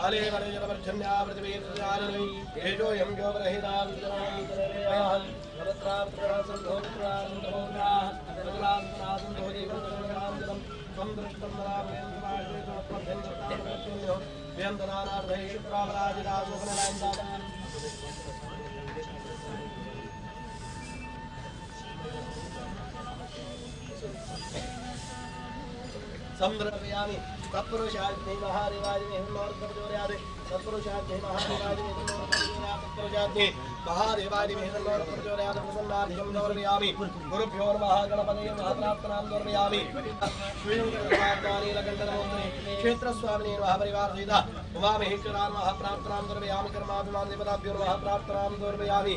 काले वरे जलवर्षण्या पृथ्वीर्जालनै तेजो यं योवरहिता विद्यमानः नवत्राप्तरासन्दोत्रासन्दोत्राः अगलान्तरासन्दोजीवनरामजलं त्वं दृष्टं नरामयन्तमाश्रयतमत्पद्यन्तरामकृत्यो व्यन्दनानार्धैषु प्रावराजिरासोपनलायन्ताम् संद्रव्यामि तत्पुरुषाग्नि महादेवाग्नि हिन्नोर्प्रचोदयात् तत्पुरुषाग्नि महादेवाग्नि हिन्नोर्प्रचोदयात् महादेवाग्नि हिन्नोर्प्रचोदयात् प्रसन्नाधिकं दौर्व्यामि गुरुभ्यो नमः गणपतये महाप्रार्थनां दौर्व्यामि श्रीलकण्ठनमोत्रे क्षेत्रस्वामिने नमः परिवारसहित उमामहेश्वरां महाप्रार्थनां दौर्व्यामि कर्माभिमानदेवताभ्यो नमः प्रार्थनां दौर्व्यामि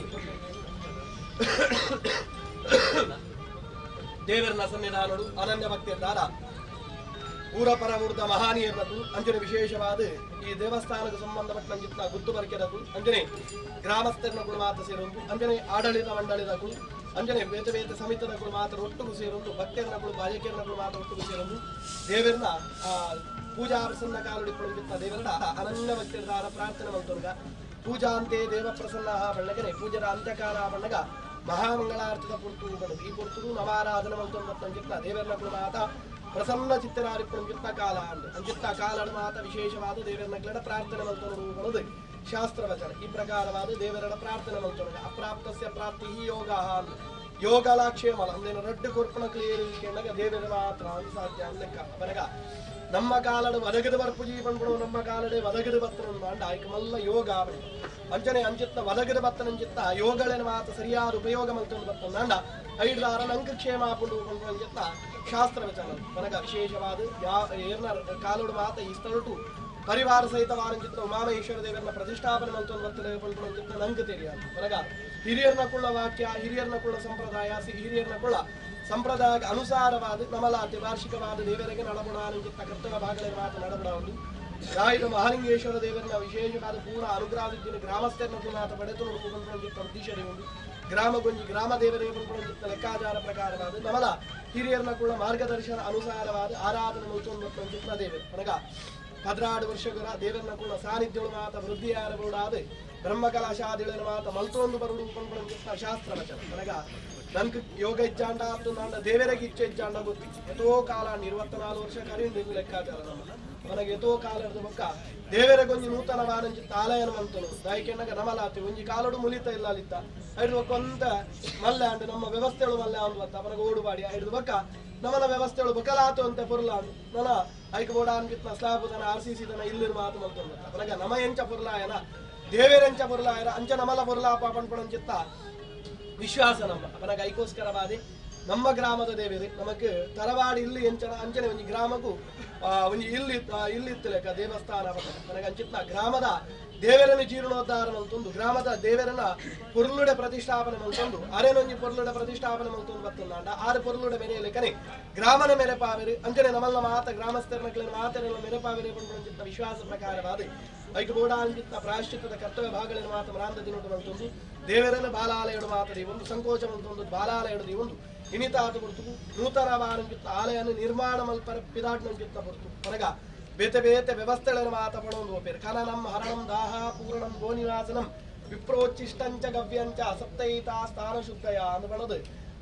ದೇವರನ್ನ ಸನ್ನಿಧಾನಗಳು ಅನನ್ಯ ಭಕ್ತಿಯಿದ್ದಾರೆ ಊರ ಪರವೃದ್ಧ ಮಹಾನೀಯರದು ಅಂಜನೆ ವಿಶೇಷವಾದ ಈ ದೇವಸ್ಥಾನಕ್ಕೆ ಸಂಬಂಧಪಟ್ಟಂಗಿತ್ತ ಗುತ್ತು ಬರಕೆದಕು ಅಂಜನೆ ಗ್ರಾಮಸ್ಥರನ್ನ ಮಾತ್ರ ಸೇರೊಂದು ಅಂಜನೆ ಆಡಳಿತ ಮಂಡಳಿದಕು ಅಂಜನೆ ಬೇತೆ ಬೇತೆ ಸಮಿತಿದಗಳು ಮಾತ್ರ ಒಟ್ಟಿಗೆ ಸೇರೊಂದು ಭಕ್ತರನ್ನ ಬಾಲಕಿಯರನ್ನ ಮಾತ್ರ ಒಟ್ಟಿಗೆ ಸೇರೊಂದು ದೇವರನ್ನ ಪೂಜಾ ಪ್ರಸನ್ನ ಕಾಲುಡಿಕೊಳ್ಳುತ್ತಿದ್ದ ದೇವರನ್ನ ಅನನ್ಯ ಭಕ್ತಿಯಿದ್ದಾರ ಪ್ರಾರ್ಥನೆ ಮಾಡ್ತೋರ್ಗ ಪೂಜಾ ಅಂತೆ ದೇವ ಪ್ರಸನ್ನ ಬಣ್ಣಗನೆ ಪೂಜರ ಅಂತ್ಯಕಾಲ ಬಣ್ಣಗ ಮಹಾಮಂಗಳಾರ್ಥದ ಪುರ್ತು ಬಣದು ಈ ಪುರ್ತುಡು ನವಾರಾಧನ ಮಂತೊಂಬತ್ತಂಗಿತ್ತ ದೇವರನ್ನ ಮಾತ ಪ್ರಸನ್ನ ಚಿತ್ತರಾರಿಪ್ಪಂಗಿತ್ತ ಕಾಲ ಅಂಜಿತ್ತ ಕಾಲ ಮಾತ ವಿಶೇಷವಾದ ದೇವರನ್ನ ಪ್ರಾರ್ಥನೆ ಮಂತೊಂದು ಬಣದು ಶಾಸ್ತ್ರವಚನ ಈ ಪ್ರಕಾರವಾದ ದೇವರನ್ನ ಪ್ರಾರ್ಥನೆ ಮಂತೊಂದು ಅಪ್ರಾಪ್ತಸ್ಯ ಪ್ರಾಪ್ತಿ ಯೋಗ ಯೋಗಲಾಕ್ಷೇಮಲ ಅಂದೇನು ರಡ್ಡು ಕೊರ್ಪಣ ಕ್ಲಿಯರ್ ದೇವರ ಮಾತ್ರ ಸಾಧ್ಯ ಲೆಕ್ಕ ಬರಗ ನಮ್ಮ ಕಾಲಡು ಒದಗದು ಬರ್ಪು ಜೀವನ್ಗಳು ನಮ್ಮ ಕಾಲಡೆ ಒದಗದು ಬತ್ತನ ಮಾಂಡ ಆಯ್ಕಮಲ್ಲ ಯೋಗ ಅಂಚನೆ ಅಂಚಿತ್ತ ಒದಗದು ಬತ್ತನಂಚಿತ್ತ ಯೋಗಳೆನ ಮಾತ ಸರಿಯಾದ ಉಪಯೋಗ ಮಂತೊಂದು ಬತ್ತಂದ ಐದಾರ ನಂಕ ಕ್ಷೇಮ ಹಾಕೊಂಡು ಅಂಚಿತ್ತ ಶಾಸ್ತ್ರ ವಚನ ಮನಗ ವಿಶೇಷವಾದ ಏರ್ನ ಕಾಲೋಡು ಮಾತ ಈ ಸ್ಥಳಟು ಪರಿವಾರ ಸಹಿತವಾರಂಚಿತ್ತ ಉಮಾಮಹೇಶ್ವರ ದೇವರನ್ನ ಪ್ರತಿಷ್ಠಾಪನೆ ಮಂತೊಂದು ಬರ್ತದೆ ಅಂಚಿತ್ತ ನಂಗೆ ತಿಳಿயாது ಮನಗ ಹಿರಿಯರ್ನ ಕುಳ್ಳ ವಾಕ್ಯ ಹಿರಿಯರ್ನ ಕುಳ್ಳ ಸಂಪ್ರದಾಯ ಹಿರಿಯರ್ನ ಕುಳ್ಳ ಸಂಪ್ರದಾಯ ಅನುಸಾರವಾದ ನಮಲಾತಿ ವಾರ್ಷಿಕವಾದ ದೇವರಿಗೆ ನಡಬುಣಾನಂಚಿತ್ತ ಕರ್ತವ್ಯ ಭಾಗದಲ್ಲಿ ಮಾತ್ರ ನಡಬುಣ ಒಂದು ರಾಯರು ಮಹಾಲಿಂಗೇಶ್ವರ ದೇವರನ್ನ ವಿಶೇಷವಾದ ಪೂರ್ಣ ಅನುಗ್ರಹದಿದ್ದೀನಿ ಗ್ರಾಮಸ್ಥರನ್ನ ಮಾತ ಪಡೆದು ನೋಡಿಕೊಂಡಿತ್ತ ಉದ್ದೇಶವೇ ಒಂದು ಗ್ರಾಮಗೊಂಜಿ ಗ್ರಾಮ ದೇವರಿಗೆ ಬಂದ್ಕೊಂಡಿತ್ತ ಲೆಕ್ಕಾಚಾರ ಪ್ರಕಾರವಾದ ನಮಲ ಹಿರಿಯರ್ನ ಕುಳ್ಳ ಮಾರ್ಗದರ್ಶನ ಅನುಸಾರವಾದ ಆರಾಧನೆ ಮುಚ್ಚೊಂದಿತ್ತ ದೇವರು ನನಗ 16 ವರ್ಷಗಳ ದೇವರನ್ನ ಕುಳ್ಳ ಸಾನ್ನಿಧ್ಯಗಳು ಮಾತ ವೃದ್ಧಿಯಾರಬಹುದಾದ ಬ್ರಹ್ಮಕಲಾಶಾದಿಗಳ ಮಾತ ಮಲ್ತೊಂದು ಬರುಡು ಕೊಂಡ್ಕೊಂಡಿತ್ತ ಶಾಸ್ತ್ರ ವಚನ ನನಗ ನಂಗೆ ಯೋಗ ಇಜ್ಜಾಂಡ ಆತು ನನ್ನ ದೇವರಿಗೆ ಇಚ್ಛೆ ಇಜ್ಜಾಂಡ ಗೊತ್ತಿ ಎಷ್ಟೋ ಕಾಲ 24 ವರ್ಷ ಕರೀಂದು ಲೆಕ್ಕಾಚಾರ ನನಗೆ ಎಷ್ಟೋ ಕಾಲದ ಬೊಕ್ಕ ದೇವರಿಗೊಂಜಿ ನೂತನವಾದಂಚಿತ್ತ ಆಲಯನ ಮಂತನು ದಾಯ್ಕೆನಾಗ ನಮಲಾತಿ ಒಂಜಿ ಕಾಲಡು ಮುಲಿತ ಇಲ್ಲ ಅಲ್ಲಿತ್ತ ಐದು ಕೊಂತ ಮಲ್ಲ ಅಂಡ್ ನಮ್ಮ ವ್ಯವಸ್ಥೆಗಳು ಮಲ್ಲ ಅಂದ್ ಬತ್ತ ಅವನಿಗೆ ಓಡುಬಾಡಿ ಐದು ಬೊಕ್ಕ ನಮ್ಮನ ವ್ಯವಸ್ಥೆಗಳು ಬೊಕಲಾತು ಅಂತ ಪುರ್ಲ ನನ್ನ ಐಕ ಬೋಡ ಅನ್ಕಿತ್ನ ಸ್ಲಾಬ್ ತನ RCC ತನ ಇಲ್ಲಿರು ಮಾತು ಮಂತನು ಬತ್ತ ಅವನಿಗೆ ನಮ ಎಂಚ ಪುರ್ಲಾಯನ ದೇವರೆಂಚ ಪುರ್ಲಾಯನ ಅಂಚ ನಮಲ ಪುರ್ಲಾಪ ಪಂಪಣಂಚಿತ್ತ ವಿಶ್ವಾಸ ನಮ್ಮ ಅವನಿಗೆ ಐಕೋಸ್ಕರವಾದಿ ನಮ್ಮ ಗ್ರಾಮದ ದೇವರೇ ನಮಗೆ ತರವಾಡಿ ಇಲ್ಲಿ ಎಂಚನ ಅಂಚನೆ ಒಂಜಿ ಗ್ರಾಮಕ್ಕೂ ಒಂಜಿ ಇಲ್ಲಿತ್ತು ಲೆಕ್ಕ ದೇವಸ್ಥಾನ ನನಗೆ ಅಂಚಿತ್ತ ಗ್ರಾಮದ ದೇವರನ್ನು ಜೀರ್ಣೋದ್ಧಾರ ಮಂತೊಂದು ಗ್ರಾಮದ ದೇವರನ್ನ ಪುರ್ಲುಡೆ ಪ್ರತಿಷ್ಠಾಪನೆ ಮಂತೊಂದು ಅರೆನೊಂಜಿ ಪುರ್ಲುಡೆ ಪ್ರತಿಷ್ಠಾಪನೆ ಮಂತೊಂದು ಬರ್ತಂದಾಂಡ 6 ಪುರ್ಲುಡೆ ಮೆನೆ ಲೆಕ್ಕನೆ ಗ್ರಾಮನ ಮೆರೆಪಾವೆರಿ ಅಂಚನೆ ನಮ್ಮಲ್ಲ ಮಾತ ಗ್ರಾಮಸ್ಥರನ್ನ ಮಾತನೆಲ್ಲ ಮೆರೆಪಾವೆರಿ ಅಂಚಿತ್ತ ವಿಶ್ವಾಸ ಪ್ರಕಾರವಾದ ಐಕ ಬೋಡ ಅಂಚಿತ್ತ ಪ್ರಾಯಶ್ಚಿತ್ತದ ಕರ್ತವ್ಯ ಭಾಗಗಳನ್ನು ಮಾತ ಮರಾಂಧ ದಿನೋಡು ಮಂತೊಂದು ದೇವರನ್ನ ಬಾಲಾಲಯಡು ಮಾತದಿ ಒಂದು ಸಂಕೋಚ ಮಂತೊಂದು ಬಾಲಾಲಯಡು ಒಂದು ಇನಿತಾತ ಬರ್ತು ನೂತನವಾರಂಚಿತ್ತ ಆಲಯನ ನಿರ್ಮಾಣ ಮಲ್ಪರ ಪಿದಾಟ್ನಂಚಿತ್ತ ಬರ್ತು ಹೊರಗ ಬೇತೆ ಬೇತೆ ವ್ಯವಸ್ಥೆಗಳನ್ನು ಮಾತ ಪಡೋದು ಓಪೇರು ಖನನಂ ಹರಣಂ ದಾಹ ಪೂರ್ಣಂ ಗೋನಿವಾಸನಂ ವಿಪ್ರೋಚ್ಚಿಷ್ಟಂಚ ಗವ್ಯಂಚ ಸಪ್ತೈತಾ ಸ್ಥಾನ ಶುದ್ಧಯ ಅಂದು ಬಣದು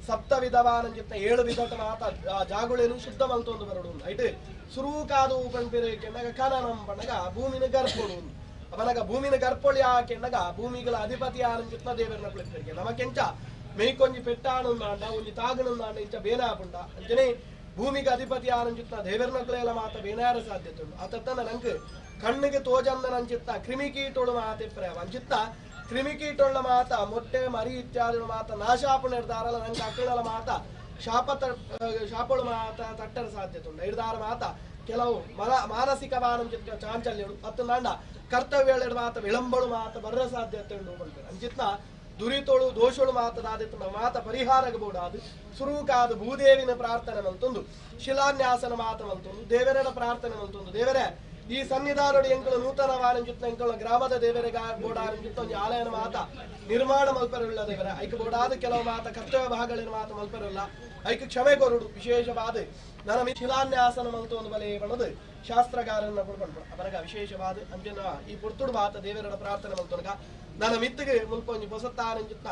ಸಪ್ತ ವಿಧವಾನಂಚಿತ್ತ 7 ವಿಧಟ ಮಾತ ಜಾಗುಳೇನು ಶುದ್ಧ ಮಲ್ತೊಂದು ಬರಡು ಐಟು ಸುರೂಕಾದು ಪಂಪಿರೇಕೆಂದಾಗ ಖನನಂ ಪಣಗ ಭೂಮಿನ ಗರ್ಪೊಡು ಅವನಗ ಭೂಮಿನ ಗರ್ಪೊಳಿ ಆಕೆಂಡಗ ಭೂಮಿಗಳ ಅಧಿಪತಿ ಆನಂಚಿತ್ತ ದೇವರನ್ನ ಕುಳಿತರಿಗೆ ನಮಕೆಂಚ ಮೇಯ್ಕೊಂಜಿ ಪೆಟ್ಟಾನುಂದಾಂಡ ಒಂಜಿ ತಾಗನುಂದಾಂಡ ಇಂಚ ಬೇನಾಪುಂಡ ಅಂಚನೆ ಭೂಮಿಗೆ ಅಧಿಪತಿ ಆನಂಚಿತ್ತ ದೇವರನಕ್ಲೆಲ್ಲ ಮಾತ ಬೇನಾರ ಸಾಧ್ಯತೆ ಉಂಟು ಅತತ್ತನ ನಂಗೆ ಕಣ್ಣಿಗೆ ತೋಜಂದನ ಅಂಚಿತ್ತ ಕ್ರಿಮಿಕೀಟೋಳು ಮಾತೆ ಪ್ರಯವ ಅಂಚಿತ್ತ ಕ್ರಿಮಿಕೀಟೋಳ ಮಾತ ಮೊಟ್ಟೆ ಮರಿ ಇತ್ಯಾದಿ ಮಾತ ನಾಶಾಪು ನಿರ್ಧಾರಲ್ಲ ನಂಗೆ ಅಕ್ಕಳ ಮಾತ ಶಾಪಳು ಮಾತ ತಟ್ಟರ ಸಾಧ್ಯತೆ ಉಂಟು ಹಿಡ್ದಾರ ಮಾತ ಕೆಲವು ಮಾನಸಿಕವಾನಂಚಿತ್ತ ಚಾಂಚಲ್ಯಗಳು ಅತ್ತು ನಾಂಡ ಕರ್ತವ್ಯ ಮಾತ ವಿಳಂಬಳು ಮಾತ ಬರ ಸಾಧ್ಯತೆ ಉಂಟು ಬಂದ್ಬಿಟ್ಟು ಅಂಚಿತ್ತ ದುರಿತೋಳು ದೋಷಳು ಮಾತನಾದಿತ್ತು ಮಾತ ಪರಿಹಾರಗಬಹುದಾದು ಸುರೂಕಾದ ಭೂದೇವಿನ ಪ್ರಾರ್ಥನೆ ಮಂತೊಂದು ಶಿಲಾನ್ಯಾಸನ ಮಾತ ಮಂತೊಂದು ದೇವರ ಪ್ರಾರ್ಥನೆ ಮಂತೊಂದು ದೇವರೇ ಈ ಸನ್ನಿಧಾನೋಡಿ ಎಂಕಳು ನೂತನವಾನಂಚಿತ್ತ ಎಂಕಳು ಗ್ರಾಮದ ದೇವರಿಗೆ ಬೋಡಾರಂಚಿತ್ತ ಒಂದು ಆಲಯನ ಮಾತ ನಿರ್ಮಾಣ ಮಲ್ಪರುಳ್ಳ ದೇವರ ಐಕ ಬೋಡಾದ ಕೆಲವು ಮಾತ ಕರ್ತವ್ಯ ಭಾಗಗಳಿನ ಮಾತ ಮಲ್ಪರುಲ್ಲ ಐಕ ಕ್ಷಮೆ ಕೊರುಡು ವಿಶೇಷವಾದ ನನ್ನ ಶಿಲಾನ್ಯಾಸನ ಮಂತೊಂದು ಬಲೆ ಬಣದು ಶಾಸ್ತ್ರಗಾರನ್ನ ಕೊಡ್ಕೊಂಡು ಅವರಗ ವಿಶೇಷವಾದ ಅಂಜನ ಈ ಪುರ್ತುಡು ಮಾತ ದೇವರ ಪ್ರಾರ್ಥನೆ ಮಲ್ತೊನಗ ನನ್ನ ಮಿತ್ತಿಗೆ ಮುಲ್ಪ ಒಂಜಿ ಹೊಸತ್ತಾನಂಜಿತ್ತ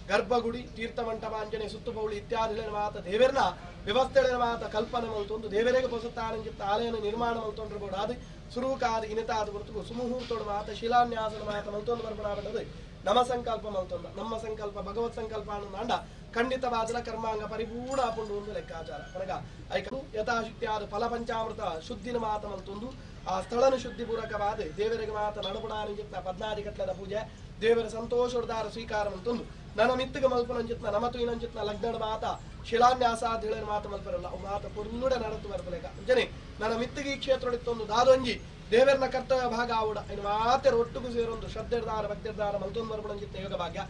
ಗರ್ಭಗುಡಿ ತೀರ್ಥಮಂಟಪ ಅಂಜನೆ ಸುತ್ತುಪೌಳಿ ಇತ್ಯಾದಿ ಮಾತ ದೇವರನ ವ್ಯವಸ್ಥೆಗಳ ಮಾತ ಕಲ್ಪನೆ ಮಲ್ತೊಂದು ದೇವರಿಗೆ ಹೊಸತ್ತಾನಂಜಿತ್ತ ಆಲಯನ ನಿರ್ಮಾಣ ಮಲ್ತೊಂಡ್ರು ಕೂಡ ಅದು ಸುರುಕಾದ ಇನತಾದ ಹೊರತು ಸುಮುಹೂರ್ತೋಡು ಮಾತ ಶಿಲಾನ್ಯಾಸನ ಮಾತ ಮಲ್ತೊಂದು ಬರ್ಬಡಾಬಡದು ನಮ್ಮ ಸಂಕಲ್ಪ ಮಲ್ತೊಂದ ನಮ್ಮ ಸಂಕಲ್ಪ ಭಗವತ್ ಸಂಕಲ್ಪ ಅನ್ನೋಂಡ ಖಂಡಿತವಾದ ಕರ್ಮಾಂಗ ಪರಿಪೂರ್ಣ ಆಪುಂಡು ಒಂದು ಲೆಕ್ಕಾಚಾರ ನನಗ ಐಕ ಯಥಾಶಕ್ತಿ ಆದ ಫಲ ಪಂಚಾಮೃತ ಶುದ್ಧಿನ ಮಾತ ಮಲ್ತೊಂದು ಆ ಸ್ಥಳನ ಶುದ್ಧಿ ಪೂರಕವಾದ ದೇವರಿಗೆ ಮಾತ ನಡಪುಡಾನಿಂಜಿತ್ನ 14 ಗಂಟೆದ ಪೂಜೆ ದೇವರ ಸಂತೋಷದಾರ ಸ್ವೀಕಾರ ಮಲ್ತೊಂದು ನನ್ನ ಮಿತ್ತಿಗೆ ಮಲ್ಪನಂಜಿತ್ನ ನಮತು ಇನಂಜಿತ್ನ ಲಗ್ನದ ಮಾತ ಶಿಲಾನ್ಯಾಸ ಅಂತ ಹೇಳಿದ ಮಾತ ಮಲ್ಪರಲ್ಲ ಅವು ಮಾತ ಪುರ್ನುಡೆ ನಡತು ಬರಬಲೇಕ ಜನೆ ನನ್ನ ಮಿತ್ತಿಗೆ ಈ ಕ್ಷೇತ್ರ ಇತ್ತೊಂದು ದಾದೊಂಜಿ ದೇವರನ ಕರ್ತವ್ಯ ಭಾಗ ಆವುಡ ಇನ್ನು ಮಾತೆರ ಒಟ್ಟುಗೂ ಸೇರೊಂದು ಶ್ರದ್ಧೆದಾರ ಭಕ್ತಿರ್ದಾರ ಮಲ್ತೊಂದು ಬರ್ಪಣಂಜಿತ್ನ ಯೋಗ ಭಾಗ್ಯ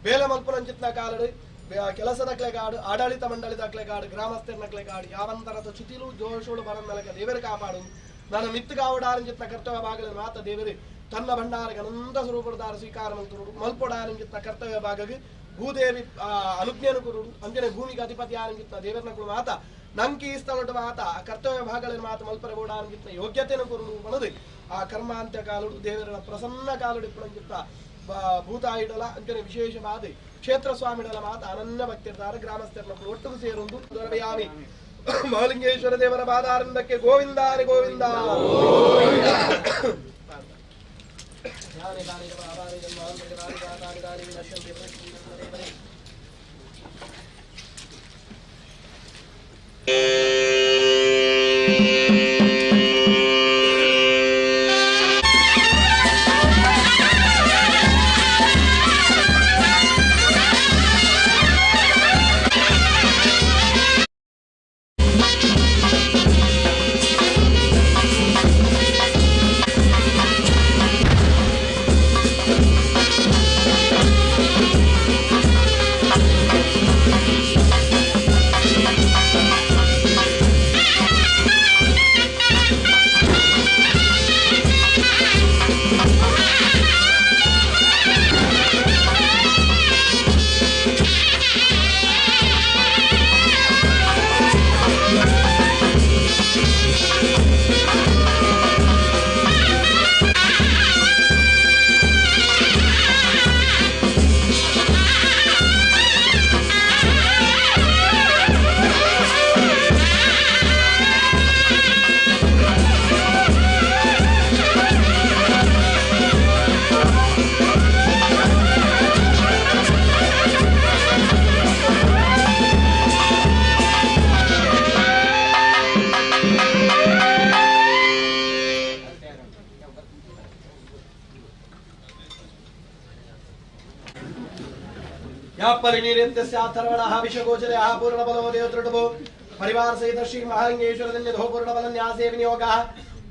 ಬೇಲೆ ಮಲ್ಪನಂಜಿತ್ನ ಕಾಲಡು ಕೆಲಸದ ಕ್ಲೆಗಾಡು ಆಡಳಿತ ಮಂಡಳಿದ ಕ್ಲೆಗಾಡು ಗ್ರಾಮಸ್ಥರನ ಕ್ಲೆಗಾಡು ಯಾವಂತರದ ಚುತಿಲು ಜೋಶೋಳು ಬರಂದಲಕ ದೇವರು ಕಾಪಾಡು ನನ್ನ ಮಿತ್ತುಗಾವುಡಾರಂಜಿತ್ನ ಕರ್ತವ್ಯ ಭಾಗದಲ್ಲಿ ಮಾತ ದೇವರು ತನ್ನ ಭಂಡಾರಕ್ಕೆ ಅನಂತ ಸ್ವರೂಪದಾರ ಸ್ವೀಕಾರ ಮಲ್ತುರುಡು ಮಲ್ಪೊಡಾರಂಜಿತ್ನ ಕರ್ತವ್ಯ ಭಾಗಕ್ಕೆ ಭೂದೇವಿ ಅನುಜ್ಞೆಯನ್ನು ಕುರುಡು ಅಂಜನೆ ಭೂಮಿಗೆ ಅಧಿಪತಿ ಆರಂಜಿತ್ನ ದೇವರನ ಮಾತ ನಂಕಿ ಸ್ಥಳದ ಮಾತ ಕರ್ತವ್ಯ ಭಾಗಗಳಲ್ಲಿ ಮಾತ ಮಲ್ಪರಗೌಡಾರಂಜಿತ್ನ ಯೋಗ್ಯತೆಯನ್ನು ಕುರುಡು ಅನ್ನೋದು ಆ ಕರ್ಮಾಂತ್ಯ ಕಾಲುಡು ದೇವರ ಪ್ರಸನ್ನ ಕಾಲುಡು ಇಪ್ಪಳಂಜಿತ್ತ ಭೂತಾಯಿಡಲ ಅಂಜನೆ ವಿಶೇಷವಾದ ಕ್ಷೇತ್ರ ಸ್ವಾಮಿಡಲ ಮಾತ ಅನನ್ಯ ಭಕ್ತಿರ್ತಾರೆ ಗ್ರಾಮಸ್ಥರನ್ನ ಒಟ್ಟಿಗೆ ಸೇರೊಂದು ದೊರವೆಯಾಮಿ ಮಹಾಲಿಂಗೇಶ್ವರ ದೇವರ ಬಾದಾರಂಭಕ್ಕೆ ಗೋವಿಂದಾರಿ ಗೋವಿಂದ विषगोचरे पूर्ण बलो देवतृटभो परिवार सहित श्री महालिंगेश्वर धो पूर्ण बल न्यासे विनियोग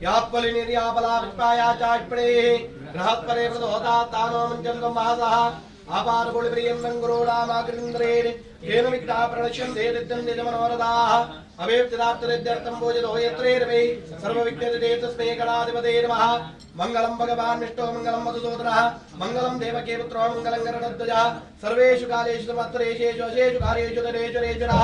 यापलि निर्यापला विपाया चाष्पणे बृहत्परे प्रदोता तानो मंजंगम महासः आपार बोलि प्रियं रंगरोडा माग्रिंद्रेण येन मित्ता प्रणश्यं देदित्यं देजमनोरदाः अवेप्तिदार्थरिद्यर्थं भोजतो यत्रेर्वे सर्वविघ्नहृते तस्मै गणाधिपते नमः मंगलम भगवान् विष्णु मंगलम मधुसूदनः मंगलम देवकी पुत्रो मंगलम गरुडध्वजः सर्वेषु कालेषु समत्रेषु अशेषु कार्येषु धनेश्वरेश्वरः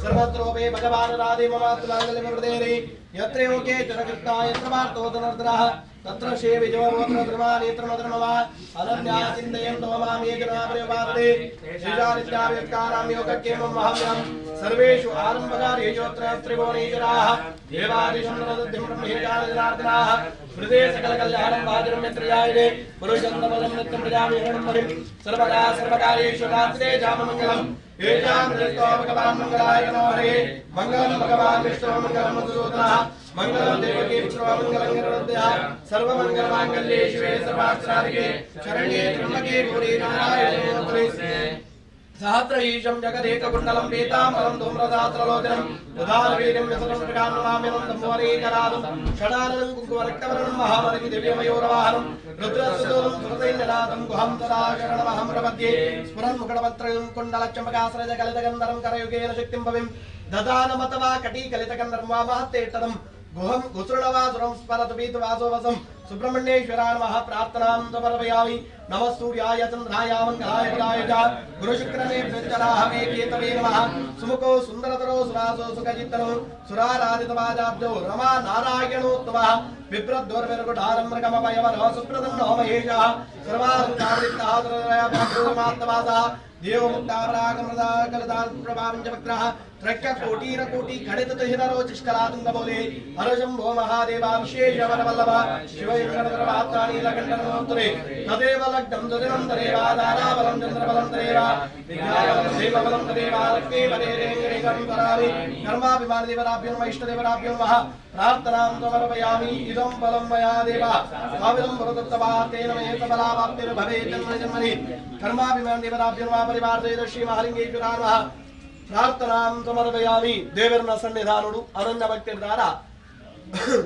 सर्वत्रोपि भगवान् राधे ममात्मङ्गलं प्रदेहि यत्र योगे जनकृष्णा यत्र वार्तो धनर्धनः तत्र शेविजोत्र धर्मानेत्रमधर्मवा अनन्याचिन्तयन्तो मामे जनाप्रयोपादे श्रीजानित्याव्यक्तानां योगक्येमं महाम्यं सर्वेषु आरम्भकार्येषु अत्र त्रिभुवनेश्वराः देवादिशं ब्रह्मेशानाः हृदय सकलकल्याणं भाजनं यत्र जायते पुरुषन्दमलं नित्यं प्रजामि हरणं सर्वदा सर्वकार्येषु रात्रे जाममङ्गलम् एषां दृष्ट्वा भगवान् मङ्गलाय नमो हरे मङ्गलं भगवान् विष्णु मङ्गलं मधुसूदनः मंगलम देवकी पुत्रो मंगलं गरुडध्वजः सर्वमंगलमांगल्ये शिवे सर्वार्थसाधिके शरण्ये त्र्यंबके गौरी नारायणे नमोस्तुते सहस्रईशं जगदेककुण्डलं पीताम्बरं धूम्रदात्रलोचनं उदारवीर्यं यशसं प्रकाशमाम्यं तम्बोरीकरालं षडाननं कुङ्कुमरक्तवर्णं महामणिं दिव्यमयूरवाहनं रुद्रस्तुतं सुरसैन्यनाथं गुहं तदा शरणमहं प्रपद्ये स्फुरन्मुकुटपत्रं कुण्डलचम्पकाश्रयजगलितगन्धरं करयुगेन शक्तिं भविं ददानमतवा कटीकलितकन्दर्म वा महत्तेष्टदं गुहं गुसृणवासुरं स्मरतु पीतवासोवसं सुब्रह्मण्येश्वराय नमः प्रार्थनां समर्पयामि नमः सूर्याय चन्द्राय मङ्गलाय बुधाय च गुरुशुक्रनेभ्यश्चराहवे केतवे नमः सुमुखो सुन्दरतरो सुरासो सुखचित्तनो सुराराधितवाजाब्जो रमा नारायणोत्तमः बिभ्रद्वर्मिर्गुढारम्रगमपयवनः सुप्रदन्नो महेशः सर्वारुद्धावृत्तादरयाभ्यागुरुमात्तवासः देवमुक्तापरागमृदा कलदाप्रभावञ्चवक्त्रः त्रैक्यकोटिरकोटि खडितहितरोचिष्कलातुङ्गबोले हरशम्भो महादेवा विशेषवरवल्लभ शिवैर्गणधरवात्तानीलकण्ठनमोत्तरे तदेव लग्नं दुरिनं तदेवा दाराबलं चन्द्रबलं तदेवा विद्याबलं देवबलं तदेवा लक्ष्मी पदेरेकं करामि कर्माभिमानदेवराभ्यो नमः इष्टदेवराभ्यो नमः प्रार्थनां समर्पयामि इदं बलं मया देवा स्वामिनं वरदत्तवा तेन मे सबलावाप्तिर्भवेत् जन्मनि कर्माभिमानदेवराभ्यो नमः परिवारदेव श्री महालिंगेश्वराय नमः ಪ್ರಾರ್ಥನಾಂ ಸಮರ್ಪಯಾಮಿ ದೇವರನ ಸನ್ನಿಧಾನಗಳು ಅನನ್ಯ ಭಕ್ತಿದಾರ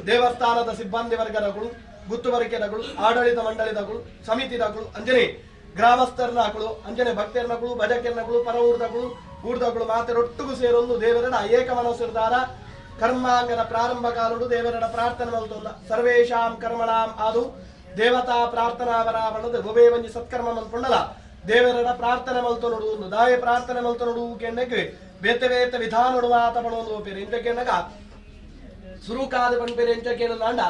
ದೇವಸ್ಥಾನದ ಸಿಬ್ಬಂದಿ ವರ್ಗದಗಳು ಗುತ್ತುವರಿಕೆದಗಳು ಆಡಳಿತ ಮಂಡಳಿದಗಳು ಸಮಿತಿದಗಳು ಅಂಜನೆ ಗ್ರಾಮಸ್ಥರನಗಳು ಅಂಜನೆ ಭಕ್ತರನಗಳು ಭಜಕರನಗಳು ಪರವೂರ್ದಗಳು ಊರ್ದಗಳು ಮಾತರೊಟ್ಟಿಗೂ ಸೇರೊಂದು ದೇವರನ ಏಕ ಮನಸ್ಸಿರ್ದಾರ ಕರ್ಮಾಂಗದ ಪ್ರಾರಂಭ ಕಾಲುಡು ದೇವರನ ಪ್ರಾರ್ಥನೆ ಮಲ್ತೊಂದ ಸರ್ವೇಶಾಂ ಕರ್ಮಣಾಂ ಆದು ದೇವತಾ ಪ್ರಾರ್ಥನಾ ವರಾವಣದ ಒಬೇ ಒಂಜಿ ಸತ್ಕರ್ಮ ಮಲ್ಕೊಂಡಲ ದೇವರನ ಪ್ರಾರ್ಥನೆ ಮಲ್ತು ನೋಡುವುದು ದಾಯ ಪ್ರಾರ್ಥನೆ ಮಲ್ತು ನೋಡುವು ಕೆಣ್ಣಗೆ ಬೇತೆ ಬೇತೆ ವಿಧಾನ ನೋಡುವಾತ ಪಣೊಂದು ಪೇರು ಇಂಚ ಕೆಣ್ಣಗ ಸುರುಕಾದ ಪಣಪೇರು ಇಂಚ ಕೇಳಲಾಂಡ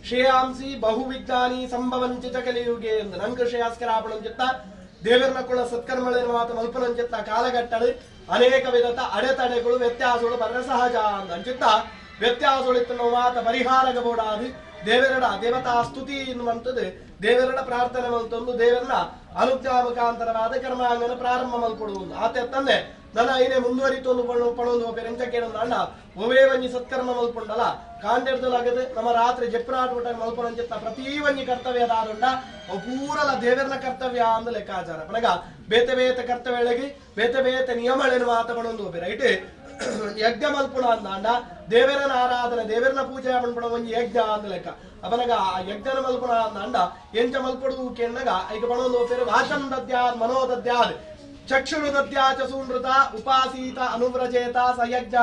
ಶ್ರೇಯಾಂಸಿ ಬಹುವಿಜ್ಞಾನಿ ಸಂಭವಂಚಿತ ಕಲಿಯುಗೆ ಎಂದು ನಂಗೆ ಶ್ರೇಯಾಸ್ಕರಾಪಣಂಚಿತ್ತ ದೇವರನ ಕುಳ ಸತ್ಕರ್ಮಳಿನ ಮಾತು ಮಲ್ಪನಂಚಿತ್ತ ಕಾಲಘಟ್ಟಗಳು ಅನೇಕ ವಿಧದ ಅಡೆತಡೆಗಳು ವ್ಯತ್ಯಾಸಗಳು ಬರ ಸಹಜ ಅಂಚಿತ್ತ ವ್ಯತ್ಯಾಸಗಳಿತ್ತು ಮಾತ ಪರಿಹಾರಗಬೋಡಾದಿ ದೇವರನ ದೇವತಾ ಸ್ತುತಿ ಎನ್ನುವಂಥದ್ದು ದೇವರನ ಪ್ರಾರ್ಥನೆ ಮಲ್ತೊಂದು ದೇವರನ ಅನುಜ್ಞಾ ಮುಖಾಂತರವಾದ ಕರ್ಮಾಂಗನ ಪ್ರಾರಂಭ ಮಲ್ಕೊಡುವುದು ಆತ ತಂದೆ ನನ್ನ ಐನೇ ಮುಂದುವರಿತೊಂದು ಪಣೊಂದು ಪೆರೆಂಚ ಕೇಳೋದು ಅಣ್ಣ ಒವೇ ಒಂಜಿ ಸತ್ಕರ್ಮ ಮಲ್ಪೊಂಡಲ್ಲ ಕಾಂಡೆರ್ದಲಾಗದೆ ನಮ್ಮ ರಾತ್ರಿ ಜಪ್ರಾಟ ಮಲ್ಪೊಂಚಿತ್ತ ಪ್ರತಿ ಒಂಜಿ ಕರ್ತವ್ಯ ಆದುಂಡ ಪೂರಲ ದೇವರನ ಕರ್ತವ್ಯ ಅಂದ ಲೆಕ್ಕಾಚಾರ ಪನಗ ಬೇತೆ ಬೇತೆ ಕರ್ತವ್ಯಗಳಿಗೆ ಬೇತೆ ಬೇತೆ ನಿಯಮಗಳನ್ನು ಮಾತಪಣೊಂದು ರೈಟ್ ಯಜ್ಞ ಮಲ್ಪುಣ ಅಂದಾಂಡ ದೇವರನ ಆರಾಧನೆ ದೇವರನ ಪೂಜೆ ಮಲ್ಪುಣ ಒಂಜಿ ಯಜ್ಞ ಅಂದ ಲೆಕ್ಕ ಅವನಗ ಆ ಯಜ್ಞನ ಮಲ್ಪುಣ ಅಂದಾಂಡ ಎಂಚ ಮಲ್ಪಡು ಕೆನ್ನಗ ಈಗ ಪಣೊಂದು ಪೇರು ವಾಚಂ ದದ್ಯಾದ್ ಮನೋ ದದ್ಯಾದ್ ಚಕ್ಷುರು ದದ್ಯಾಚ ಸೂನೃತ ಉಪಾಸೀತ ಅನುವ್ರಜೇತ ಸಯಜ್ಞ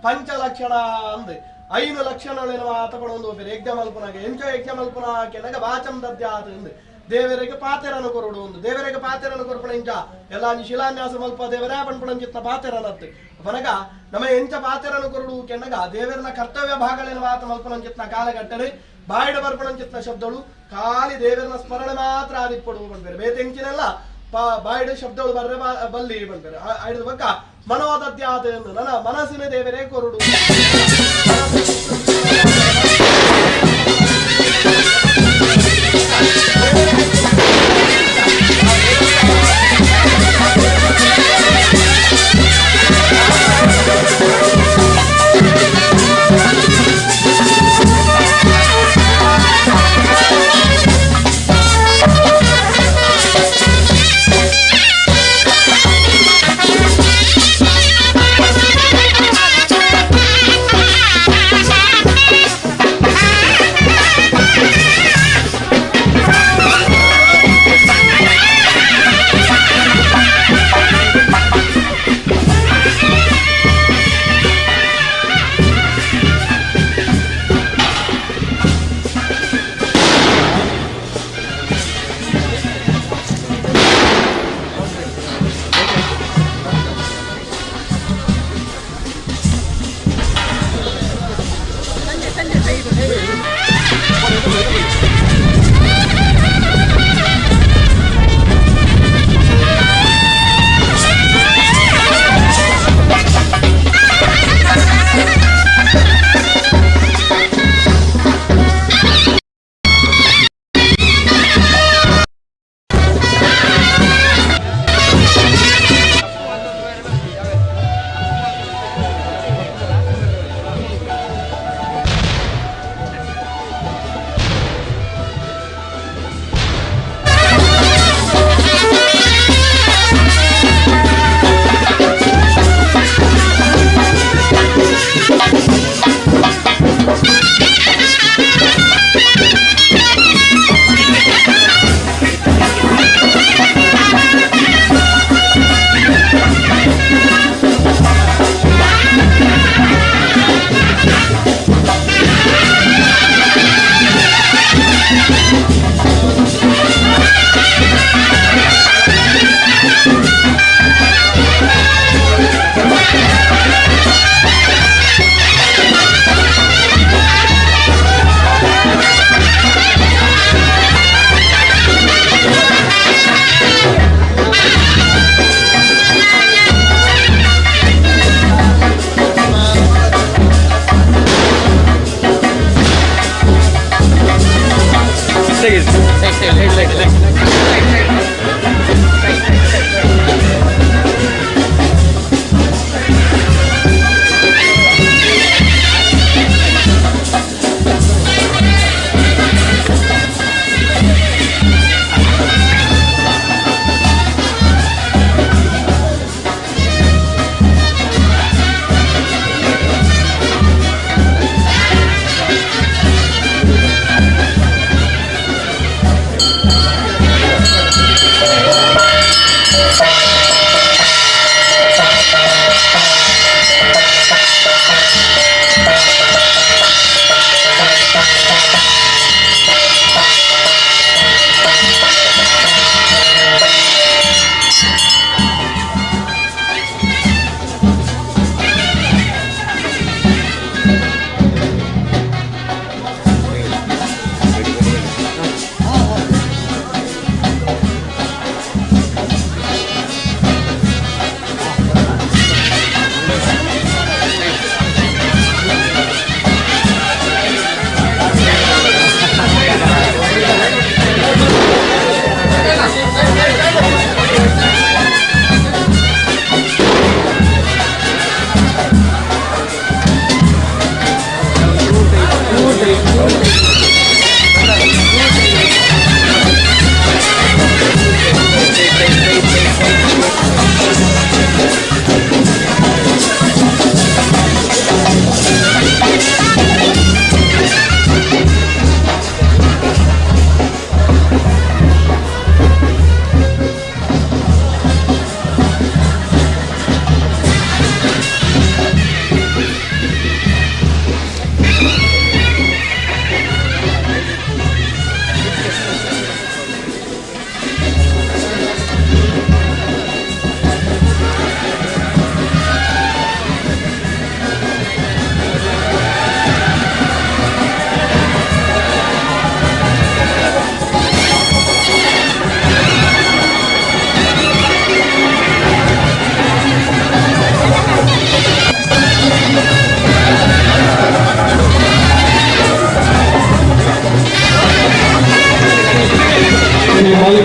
ಪಂಚಲಕ್ಷಣ ಅಂದ್ 5 ಲಕ್ಷಣಗಳೇನು ಮಾತ ಪಣೊಂದು ಪೇರು ಯಜ್ಞ ಮಲ್ಪುನಾಗ ಎಂಚ ಯಜ್ಞ ಮಲ್ಪುಣ ಕೆನ್ನಗ ವಾಚಂ ದದ್ಯಾದ್ ಅಂದ್ ದೇವರಿಗೆ ಪಾತೆರನ್ನು ಕೊರಡು ಒಂದು ದೇವರಿಗೆ ಪಾತೆರನ್ನು ಕೊರಪಣ ಇಂಚ ಎಲ್ಲ ಶಿಲಾನ್ಯಾಸ ಮಲ್ಪ ದೇವರೇ ಪಣಪಣಂಚಿತ್ತ ಪಾತೆರನತ್ತೆ ಅವನಗ ನಮ್ಮ ಎಂಚ ಪಾತೆರನ್ನು ಕೊರಡು ಕೆನ್ನಗ ದೇವರನ ಕರ್ತವ್ಯ ಭಾಗಗಳೇನು ಮಾತ ಮಲ್ಪಣಂಚಿತ್ನ ಕಾಲಘಟ್ಟನೆ ಬಾಯಿಡ ಬರ್ಪಣಂಚಿತ್ನ ಶಬ್ದಗಳು ಖಾಲಿ ದೇವರನ ಸ್ಮರಣೆ ಮಾತ್ರ ಆದಿಪ್ಪಡು ಬಂದ್ಬೇರೆ ಬೇತೆಂಚಿನೆಲ್ಲ ಬಾಯಿಡ ಶಬ್ದಗಳು ಬರ್ರೆ ಬಲ್ಲಿ ಬಂದ್ಬೇರೆ ಆಯ್ದ ಬಕ್ಕ ಮನೋದದ್ಯಾತ ಎಂದು ನನ್ನ ಮನಸ್ಸಿನ ದೇವರೇ ಕೊರಡು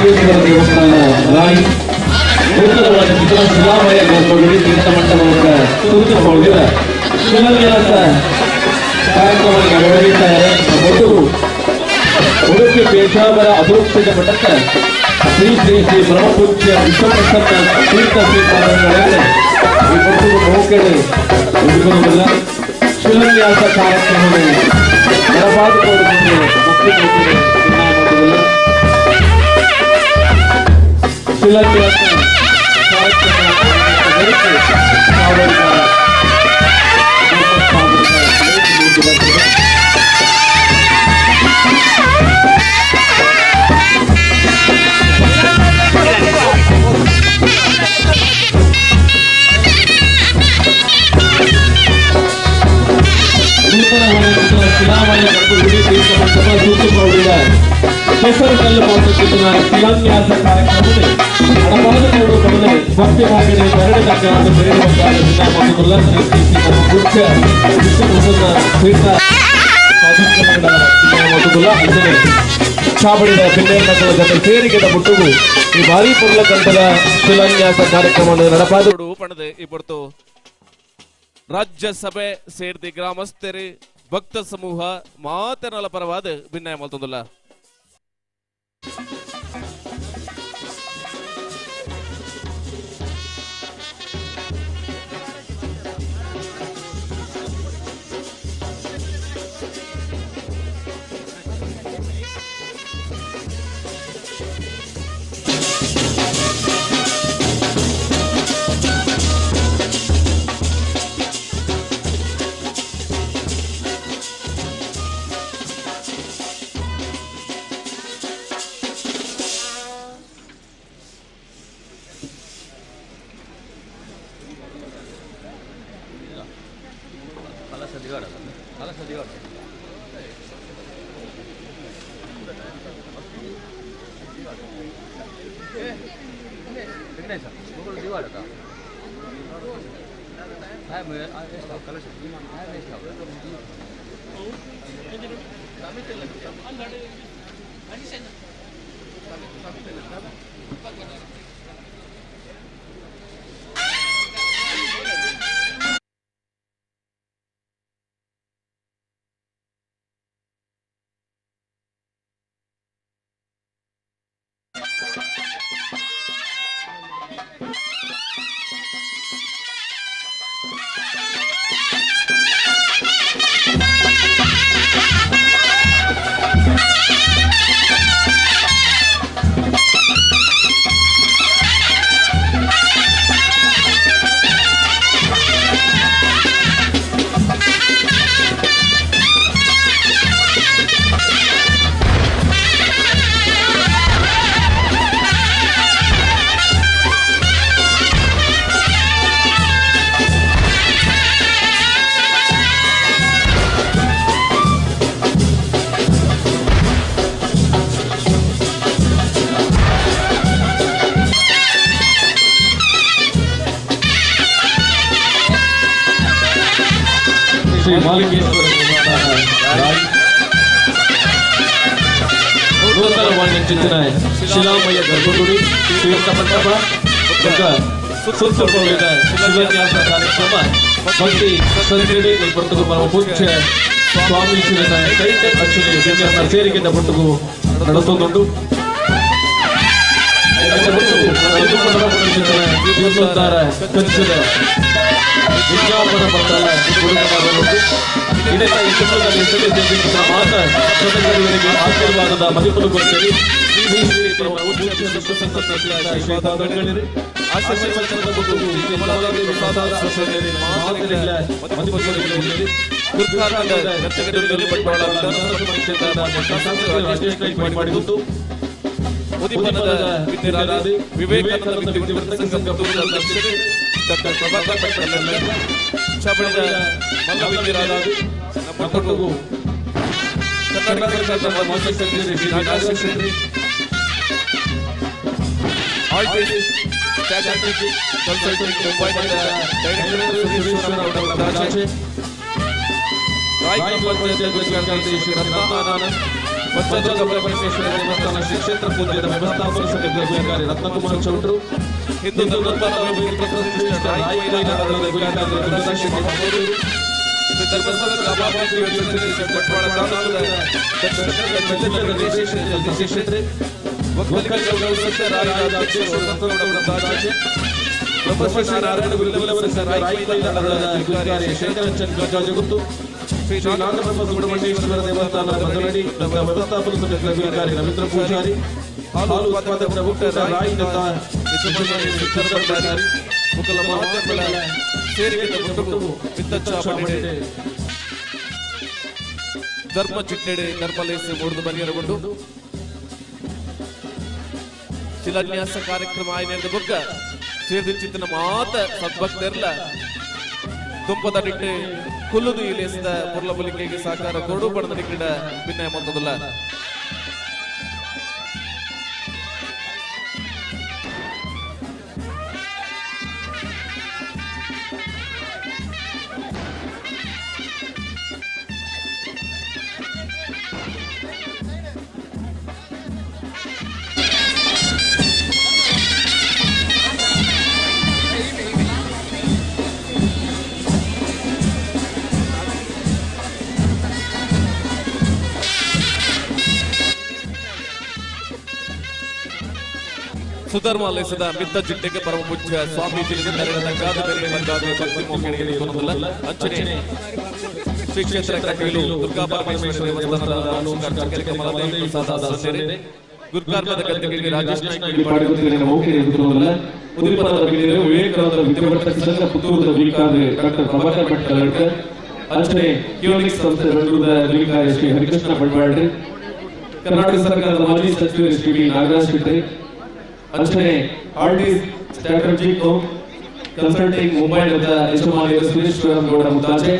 ಬಸವೇಶ್ವರ ದೇವಸ್ಥಾನ ರಾಯಿ ಉತ್ತರವಾದ ಶಿಲಾಮಯ ಗರ್ಭಗುಡಿ ತೀರ್ಥ ಮಂಟಪಕ್ಕೆ ಸೂಚಿಸಬಹುದಿಲ್ಲ ಶಿಲಾನ್ಯಾಸ ಕಾರ್ಯಕ್ರಮವನ್ನು ನಿರ್ವಹಿಸುತ್ತಾರೆ. ಮತ್ತು ಉಡುಪಿ ಪೇಶಾವರ ಅಭಿವೃದ್ಧಿ ಮಠಕ್ಕೆ ಶ್ರೀ ಶ್ರೀ ಶ್ರೀ ಬ್ರಹ್ಮಪೂಜ್ಯ ವಿಶ್ವಪ್ರಸನ್ನ ತೀರ್ಥ ಶ್ರೀಪಾದಗಳಲ್ಲಿ ಈ ಮಟ್ಟದ ಮೋಕೆಡೆ ಉಳಿದುಕೊಳ್ಳುವುದಿಲ್ಲ. ಶಿಲಾನ್ಯಾಸ ಕಾರ್ಯಕ್ರಮವನ್ನು ನೆರವಾದುಕೊಳ್ಳುವುದು ಮುಕ್ತಿ ಕೊಟ್ಟಿದೆ ಎನ್ನುವುದಿಲ್ಲ. ಶಿಲಾನ್ಯಾಸ ಹೆಸರುಕಲ್ಲು ಮಾಡುತ್ತಿದ್ದ ಶಿಲಾನ್ಯಾಸ ಕಾರ್ಯಕ್ರಮದಲ್ಲಿ ಹಣಪಾದಕರು ಕಡಲೆ ಭಕ್ತಿ ಮಾರ್ಗದಲ್ಲಿ ಎರಡು ತಕ್ಕಂತೆ ಬೆರೆಯುವಂತಾದ ದಿನ ಮತ್ತು ಮುಖ್ಯ ವಿಶ್ವಪ್ರಸನ್ನ ತೀರ್ಥ ಚಾಬಡಿದ ಪಿನ್ನೇರ್ ಮಕ್ಕಳ ಜೊತೆ ಸೇರಿಕೆದ ಮುಟ್ಟುಗು ಈ ಭಾರಿ ಪುರ್ಲ ಕಂಠದ ಶಿಲಾನ್ಯಾಸ ಕಾರ್ಯಕ್ರಮವನ್ನು ನಡಪಾದು ಪಣದೆ ಇಬ್ಬರ್ತು ರಾಜ್ಯಸಭೆ ಸೇರಿದ ಗ್ರಾಮಸ್ಥರು ಭಕ್ತ ಸಮೂಹ ಮಾತನಾಡ ಪರವಾದ ಭಿನ್ನಾಯ ಮಲ್ತೊಂದುಲ್ಲ. ಶ್ರೀ ಮಾಲಿಂಗೇಶ್ವರ ನೂತನ ವಾಣಿಜ್ಯ ಶಿಲಾಮಯ ಗರ್ಭಗುಡಿ ತೀರ್ಥ ಮಂಟಪ ಸುತ್ತುಕೊಳ್ಳಿದ ಶಿಲಾನ್ಯಾಸ ಕಾರ್ಯಕ್ರಮ ಭಕ್ತಿ ಸಂಕ್ರೀಡೆ ಪುರ್ತಕು ಪೂಜ್ಯ ಸ್ವಾಮಿ ಶ್ರೀ ಕೈತ ಅಚ್ಚುನಿ ಸೇರಿಕೆದ ಪುರ್ತಕು ನಡೆಸುವುದುಂಟು. ವಿಜ್ಞಾಪನ ಮಂಡಲ ಇದೆಲ್ಲ ಈ ಚಿತ್ರದಲ್ಲಿ ಮಾತ್ರ ಆಶೀರ್ವಾದದ ಮದಿಪಲು ಕೊಡ್ತೀರಿ. ಮಾಡಿದ್ದು ಉದಿಪನದ ವಿದ್ಯಾರ್ಥಿ ವಿವೇಕಾನಂದ ವಿದ್ಯಾರ್ಥಿ ಸಂಘ ಡಾಕ್ಟರ್ ಪ್ರಭಾಕರ್ ಪಟೇಲ್ ಚಾಬಳಿದ ಮಲ್ಲ ವಿದ್ಯಾರ್ಥಿ ನಮ್ಮ ಕೊಡುಗು ಕರ್ನಾಟಕ ಸರ್ಕಾರದ ಮಾಜಿ ಸಚಿವ Shri Nagaraj Shetty artist strategy consultant ಮುಂಬೈನಿಂದ ಡೈರೆಕ್ಟರ್ ಸುರೇಶ್ವರ ರಾಜೆ ರಾಯಕಲ್ ಪಂಚಾಯತ್ ಅಧ್ಯಕ್ಷ ಶ್ರೀ ರತ್ನಾನಂದ ಪಂಚದುರ್ಗ ಬಲಪರಮೇಶ್ವರ ದೇವಸ್ಥಾನ ಶ್ರೀ ಕ್ಷೇತ್ರ ಪೂಜ್ಯದ ವ್ಯವಸ್ಥಾಪಕ ಸಮಿತಿ ಅಧಿಕಾರಿ ರತ್ನಕುಮಾರ್ ಚೌಟ್ರು, ಹಿಂದೂ ಧರ್ಮಸ್ಥಾನ ಧರ್ಮಸ್ಥಳ ಗ್ರಾಮಾಭಿವೃದ್ಧಿ ಯೋಜನೆ ಬಂಟ್ವಾಳ ತಾಲೂಕಿನ ದಕ್ಷಿಣ ಕನ್ನಡ ಕ್ಷೇತ್ರ ಒಕ್ಕಲಿಗ ಗೌರವ ರಾಜ್ಯ ಅಧ್ಯಕ್ಷ ಪ್ರೊಫೆಸರ್ ನಾರಾಯಣ ಗುರುದೇವರ ಅಧಿಕಾರಿ ಶಂಕರಚಂದ್ರ ಗಜಗುತ್ತು, ಶ್ರೀ ನಾಗಬ್ರಹ್ಮ ಸುಬ್ರಹ್ಮಣ್ಯೇಶ್ವರ ದೇವಸ್ಥಾನ ಬದಲಡಿ ವ್ಯವಸ್ಥಾಪಕ ಸಮಿತಿ ಅಧಿಕಾರಿ ರವೀಂದ್ರ ಪೂಜಾರಿ, ಹಾಲು ಉತ್ಪಾದಕ ಒಕ್ಕೂಟ ರಾಯಿನತ ಮುಕಲ ಮಹಾತ್ಮಗಳ ಸೇರಿಕೆ ಧರ್ಮ ಚಿಟ್ಟೆಡೆ ಧರ್ಮಲೇಸಿ ಮೂಡಿದು ಬಗೆಹರಗೊಂಡು ಶಿಲಾನ್ಯಾಸ ಕಾರ್ಯಕ್ರಮ ಆಯ್ನೆಂದು ಬೊಕ್ಕ ಸೇರಿದಿಚ್ಚಿತ್ತಿನ ಮಾತ ಸದ್ಭಕ್ತರ್ಲ ದುಂಪದ ನಿಟ್ಟು ಕುಲ್ಲುದು ಇಲೇಸಿದ ಪುರ್ಲ ಬಲಿಕೆಗೆ ಸಾಕಾರ ಕೊಡು ಪಡೆದ ನಿಕ್ಕಿಡ ಭಿನ್ನ ಮೊತ್ತದಲ್ಲ ಸುಧರ್ಮಾಲಯದ ಮಿತ್ತ ಜಿಟ್ಟೆಗೆ ಪರಮ ಪೂಜ್ಯ ಸ್ವಾಮೀಜಿಗಳಿಂದ ನಡೆದ ಕಾದಂಬರಿ ಬಂದಾದ ಭಕ್ತಿ ಮೋಕ್ಷಣಿಗೆ ಕೊನದಲ್ಲ ಅಂಚನೆ ಶ್ರೀ ಕ್ಷೇತ್ರ ಕಟೀಲು ದುರ್ಗಾ ಪರಮೇಶ್ವರ ದೇವಸ್ಥಾನದ ಅನುಷ್ಠಾನ ಕಾರ್ಯಕ್ರಮದಲ್ಲಿ ಪ್ರಸಾದ ಸೇರಿದೆ ಗುರುಕಾರ್ಯದ ಗದ್ದೆಗೆ ರಾಜೇಶ್ ನಾಯ್ಕ ಪಾಡಿಗುತ್ತಿನ ಮೋಕ್ಷಣಿಗೆ ಕೊನದಲ್ಲ ಉದಿಪರದ ಬಿಲ್ಲಿನ ವಿವೇಕಾನಂದ ವಿದ್ಯಾವರ್ಧಕ ಸಂಘ ಪುತ್ತೂರದ ವಿಕಾರಿ ಡಾಕ್ಟರ್ ಪ್ರಭಾಕರ್ ಭಟ್ ಅಂಚನೆ ಕ್ಯೂನಿಕ್ಸ್ ಸಂಸ್ಥೆ ಬೆಂಗಳೂರಿನ ವಿಕಾರಿ ಶ್ರೀ ಹರಿಕೃಷ್ಣ ಬಂಟ್ವಾಳ್ರಿ, ಕರ್ನಾಟಕ ಸರ್ಕಾರದ ಮಾಜಿ ಸಚಿವ ಶ್ರೀ ಬಿ ನಾಗರಾಜ್ ಶೆಟ್ಟಿ, ಅಂಚನೆ ಆರ್ಟಿಸ್ ಸ್ಟ್ರಾಟಜಿಕ್ ಕನ್ಸಲ್ಟಿಂಗ್ ಮುಂಬೈನದ ಯಜಮಾನಿಯ ಸುರೇಶ್ ಗೌಡ ಮುತ್ತಾಜೆ,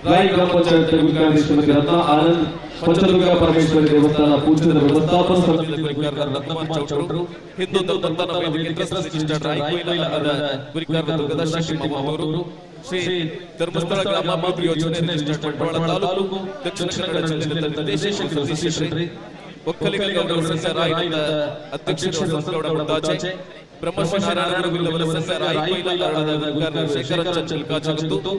ರಾಯ್ ಗ್ರಾಮ ಪಂಚಾಯತ್ ವಿಕಾರಿ ಶ್ರೀಮತಿ ರತ್ನ ಆನಂದ್, ಪಂಚದುರ್ಗ ಪರಮೇಶ್ವರ ದೇವಸ್ಥಾನ ಪೂಜ್ಯದ ವ್ಯವಸ್ಥಾಪಕ ಸಮಿತಿ ರತ್ನಕುಮಾರ್ ಚೌಟ್ರು, ಹಿಂದೂ ಧರ್ಮಸ್ಥಾನ ವೇದಿಕೆ ಟ್ರಸ್ಟ್ ರಾಯ್ ಗುರಿಕಾರ ದುರ್ಗದ ಶ್ರೀ ಮಹಾಮೂರು, ಶ್ರೀ ಧರ್ಮಸ್ಥಳ ಗ್ರಾಮಾಭಿವೃದ್ಧಿ ಯೋಜನೆ ಬಂಟ್ವಾಳ ತಾಲೂಕು ದಕ್ಷಿಣ ಕನ್ನಡ ಜಿಲ್ಲೆಯ ನಿರ್ದೇಶಕ ಶ್ರೀ ಒಕ್ಕಲಿಗ ಗೌರವ ಸಂಘ ರಾಯನ ಅಧ್ಯಕ್ಷ ಗೌಡ ಮುತ್ತಾಜೆ, ಬ್ರಹ್ಮಶ್ರೀ ನಾರಾಯಣ ಗುರುದೇವರ ಸಂಘ ರಾಯನ ಶೇಖರಚಂದ್ರ ಕಾಚಗತ್ತು,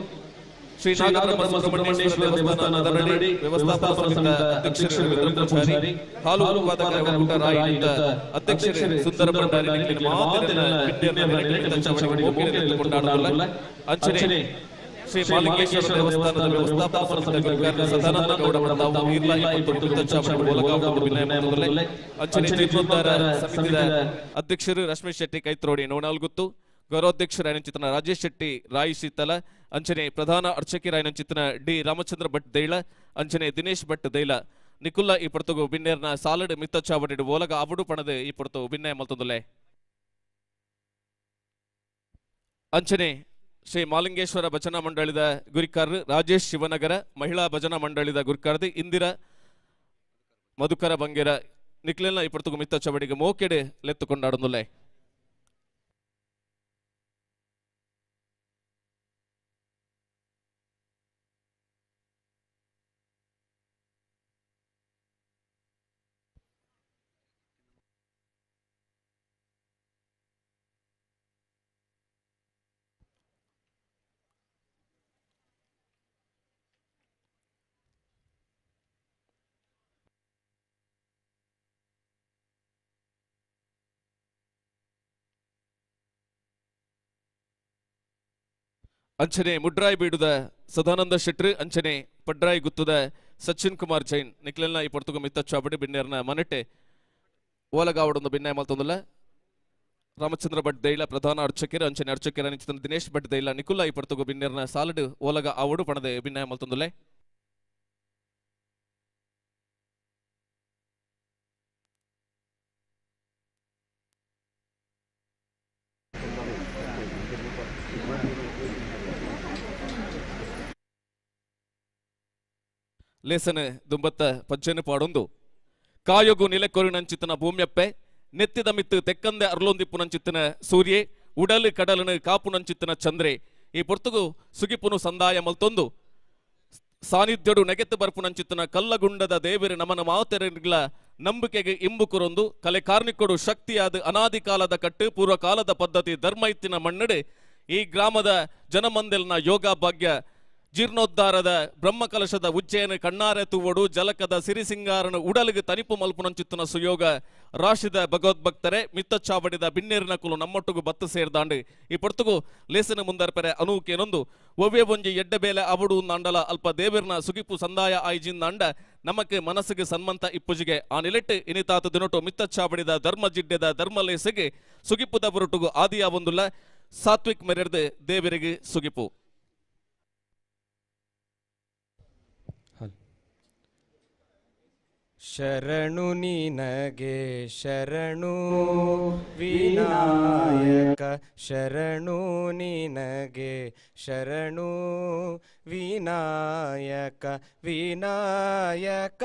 ಶ್ರೀ ನಾಗಬ್ರಹ್ಮ ಸುಬ್ರಹ್ಮಣ್ಯೇಶ್ವರ ದೇವಸ್ಥಾನದ ನಡಿ ವ್ಯವಸ್ಥಾಪಕ ಸಮಿತಿ ಅಧ್ಯಕ್ಷ ರವೀಂದ್ರ ಪೂಜಾರಿ, ಹಾಲು ಉತ್ಪಾದಕ ಒಕ್ಕೂಟ ರಾಯನ ಅಧ್ಯಕ್ಷ ಸುಂದರ ಭಂಡಾರಿ ಮಾತಿನ ಕೊಂಡಾಡಲ್ಲ ಅಂಚನೆ ಶ್ರೀ ಮಾಲಿಂಗೇಶ್ವರ ದೇವಸ್ಥಾನದ ವ್ಯವಸ್ಥಾಪಕ ಸಮಿತಿ ಸದಾನಂದ ಗೌಡ ತಾವು ನೀರ್ಲ ಅಂಚನೆ ಜೀರ್ಣೋದ್ಧಾರ ಸಮಿತಿಯ ಅಧ್ಯಕ್ಷರು ರಶ್ಮಿ ಶೆಟ್ಟಿ ಕೈತ್ರೋಡಿ ನೋಣಾಲ್ಗುತ್ತು, ಗೌರವಾಧ್ಯಕ್ಷರಾಯನಚಿತನ ರಾಜೇಶ್ ಶೆಟ್ಟಿ ರಾಯಿ ಶೀತಲ, ಅಂಚನೆ ಪ್ರಧಾನ ಅರ್ಚಕರಾಯನಚಿತನ ಡಿ ರಾಮಚಂದ್ರ ಭಟ್ ದೈಳ, ಅಂಚನೆ ದಿನೇಶ್ ಭಟ್ ದೈಲ ನಿಕುಲ್ಲ ಈ ಪೊರ್ತಗು ಬಿನ್ನೇರ್ನ ಸಾಲಡ್ ಮಿತ್ತ ಚಾವಡಿಡು ಓಲಗ ಆವಡು ಪಣದು ಈ ಪೊರ್ತು ಬಿನ್ನೆ ಮಲ್ತೊಂದುಲೆ ಅಂಚನೆ ಶ್ರೀ ಮಾಲಿಂಗೇಶ್ವರ ಭಜನಾ ಮಂಡಳಿದ ಗುರಿಕಾರ್ ರಾಜೇಶ್ ಶಿವನಗರ, ಮಹಿಳಾ ಭಜನಾ ಮಂಡಳಿದ ಗುರಿಕಾರ್ದಿ ಇಂದಿರಾ ಮಧುಕರ ಬಂಗೇರ ನಿಕ್ಲೆಲ್ನ ಈ ಪೊರ್ತಗು ಮಿತ್ತ ಚಾವಡಿಗೆ ಮೋಕೆಡೆ ಲೆತ್ತು ಕೊಂಡಾಡುಂದುಲೆ ಅಂಚನೆ ಮುಡ್ರಾಯ್ ಬೀಡುದ ಸದಾನಂದ ಶೆಟ್ರು, ಅಂಚನೆ ಪಡ್ರಾಯ್ ಗುತ್ತುದ ಸಚಿನ್ ಕುಮಾರ್ ಜೈನ್ ನಿಕ್ಲೆಲ್ನ ಈ ಪೊರ್ತುಗು ಮಿತ್ತ ಚಾವಡಿ ಬಿನ್ನೇರ್ನ ಮನೆಟ್ಟೆ ಓಲಗಾವಡೊಂದು ಬಿನ್ನೆ ಮಲ್ತೊಂದುಲ್ಲ ರಾಮಚಂದ್ರ ಭಟ್ ದೈಲ ಪ್ರಧಾನ ಅರ್ಚಕರು, ಅಂಚನೆ ಅರ್ಚಕರ ನಿಚಿತ ದಿನೇಶ್ ಭಟ್ ದೈಲ ನಿಕುಲ್ಲ ಈ ಪೊರ್ತುಗು ಬಿನ್ನೇರ್ನ ಸಾಲಡ್ ಓಲಗ ಆವಡು ಪಣದೆ ಬಿನ್ನೆ ಮಲ್ತೊಂದುಲ್ಲೆ ಲೇಸನ ದುಂಬತ್ತ ಪಜ್ಜನ ಪಾಡೊಂದು ಕಾಯೊಗು ನಿಲೆಕೊರಿನಂಚಿತ್ತನ ಭೂಮ್ಯಪ್ಪೆ ನೆತ್ತಿದ ಮಿತ್ತು ತೆಕ್ಕಂದೆ ಅರ್ಲೊಂದಿಪ್ಪುನಂಚಿತ್ತನ ಸೂರ್ಯೆ ಉಡಲು ಕಡಲನು ಕಾಪುನಂಚಿತ್ತನ ಚಂದ್ರೆ ಈ ಪೊರ್ತುಗು ಸುಗಿಪುನು ಸಂದಾಯ ಮಲ್ತೊಂದು ಸಾನ್ನಿಧ್ಯಡು ನೆಗೆತ್ತು ಬರ್ಪುನಂಚಿತ್ತಿನ ಕಲ್ಲಗುಂಡದ ದೇವರ ನಮನ ಮಾತೆರೆಗ್ಲ ನಂಬಿಕೆಗೆ ಇಂಬುಕುರೊಂದು ಕಲೆ ಕಾರ್ಮಿಕರು ಶಕ್ತಿಯಾದ ಅನಾದಿ ಕಾಲದ ಕಟ್ಟು ಪೂರ್ವಕಾಲದ ಪದ್ಧತಿ ಧರ್ಮ ಇತ್ತಿನ ಮಣ್ಣಡೆ ಈ ಗ್ರಾಮದ ಜನಮಂದೆಲ್ನ ಯೋಗ ಭಾಗ್ಯ ಜೀರ್ಣೋದ್ಧಾರದ ಬ್ರಹ್ಮಕಲಶದ ಉಜ್ಜಯನ ಕಣ್ಣಾರೆ ತೂವಡು ಜಲಕದ ಸಿರಿಸಿಂಗಾರನ ಉಡಲಿಗೆ ತನಿಪು ಮಲ್ಪುನಂಚಿತ್ತಿನ ಸುಯೋಗ ರಾಶಿದ ಭಗವದ್ಭಕ್ತರೆ ಮಿತ್ತಚ್ಚಾವಡಿದ ಬಿನ್ನೇರಿನ ಕುಲು ನಮ್ಮೊಟ್ಟುಗು ಬತ್ತು ಸೇರ್ದಾಂಡು ಈ ಪೊರ್ತುಗು ಲೇಸಿನ ಮುಂದರ್ಪೆರೆ ಅನೂಕೇನೊಂದು ಒವ್ವೆ ಒಂಜಿ ಎಡ್ಡೆ ಬೇಲೆ ಅವಡು ಅಂಡಲ ಅಲ್ಪ ದೇವಿರ್ನ ಸುಗಿಪು ಸಂದಾಯ ಆಯ್ಜಿಂದ ಅಂಡ ನಮಕ್ಕೆ ಮನಸ್ಸಿಗೆ ಸನ್ಮಂತ ಇಪ್ಪುಜಿಗೆ ಆ ನಿಲೆಟ್ಟು ಇನಿತಾತು ದಿನೊಟ್ಟು ಮಿತ್ತಚ್ಚಾವಡಿದ ಧರ್ಮ ಜಿಡ್ಡೆದ ಧರ್ಮಲೇಸಿಗೆ ಸುಗಿಪುದ ಬುರುಟುಗು ಆದಿಯ ಒಂದುಲ್ಲ ಸಾತ್ವಿಕ್ ಮೆರೆದು ದೇವರಿಗೆ ಸುಗಿಪು ಶರಣು ನಿನಗೆ ಶರಣು ವಿನಾಯಕ ಶರಣು ನಿನಗೆ ಶರಣು ವಿನಾಯಕ ವಿನಾಯಕ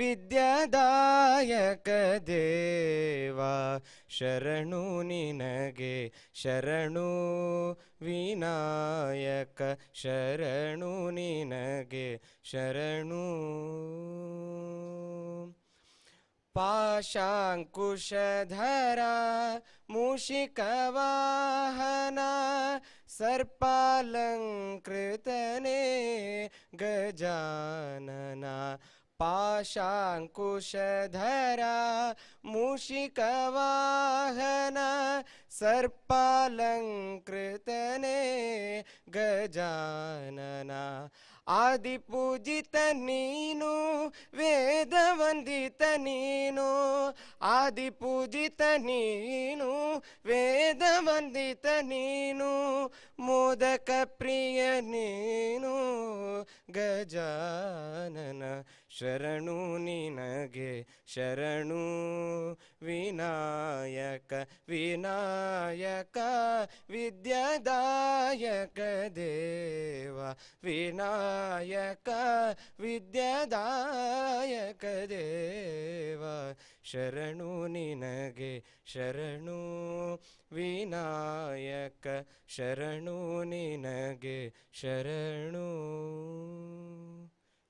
ವಿದ್ಯಾದಾಯಕ ದೇವ ಶರಣು ನಿನಗೆ ಶರಣು ವಿನಾಯಕ ಶರಣು ನಿನಗೆ ಶರಣು ಪಾಶಾಂಕುಶಧರ ಮೂಷಿಕವಾಹನ ಸರ್ಪಾಲಂಕೃತನೇ ಗಜಾನನ ಪಾಶಾಂಕುಶಧರ ಮೂಷಿಕವಾಹನ ಸರ್ಪಾಲಂಕೃತನೇ ಗಜಾನನ ಆದಿಪೂಜಿತ ನೀನು ವೇದವಂದಿತ ನೀನು ಆದಿಪೂಜಿತ ನೀನು ವೇದವಂದಿತ ನೀನು ಮೋದಕ ಪ್ರಿಯ ನೀನು ಗಜಾನನ ಶರಣು ನಿನಗೆ ಶರಣು ವಿನಾಯಕ ವಿನಾಯಕ ವಿದ್ಯಾದಾಯಕ ದೇವ ವಿನಾಯಕ ವಿದ್ಯಾದಾಯಕ ದೇವ ಶರಣು ನಿನಗೆ ಶರಣು ವಿನಾಯಕ ಶರಣು ನಿನಗೆ ಶರಣು.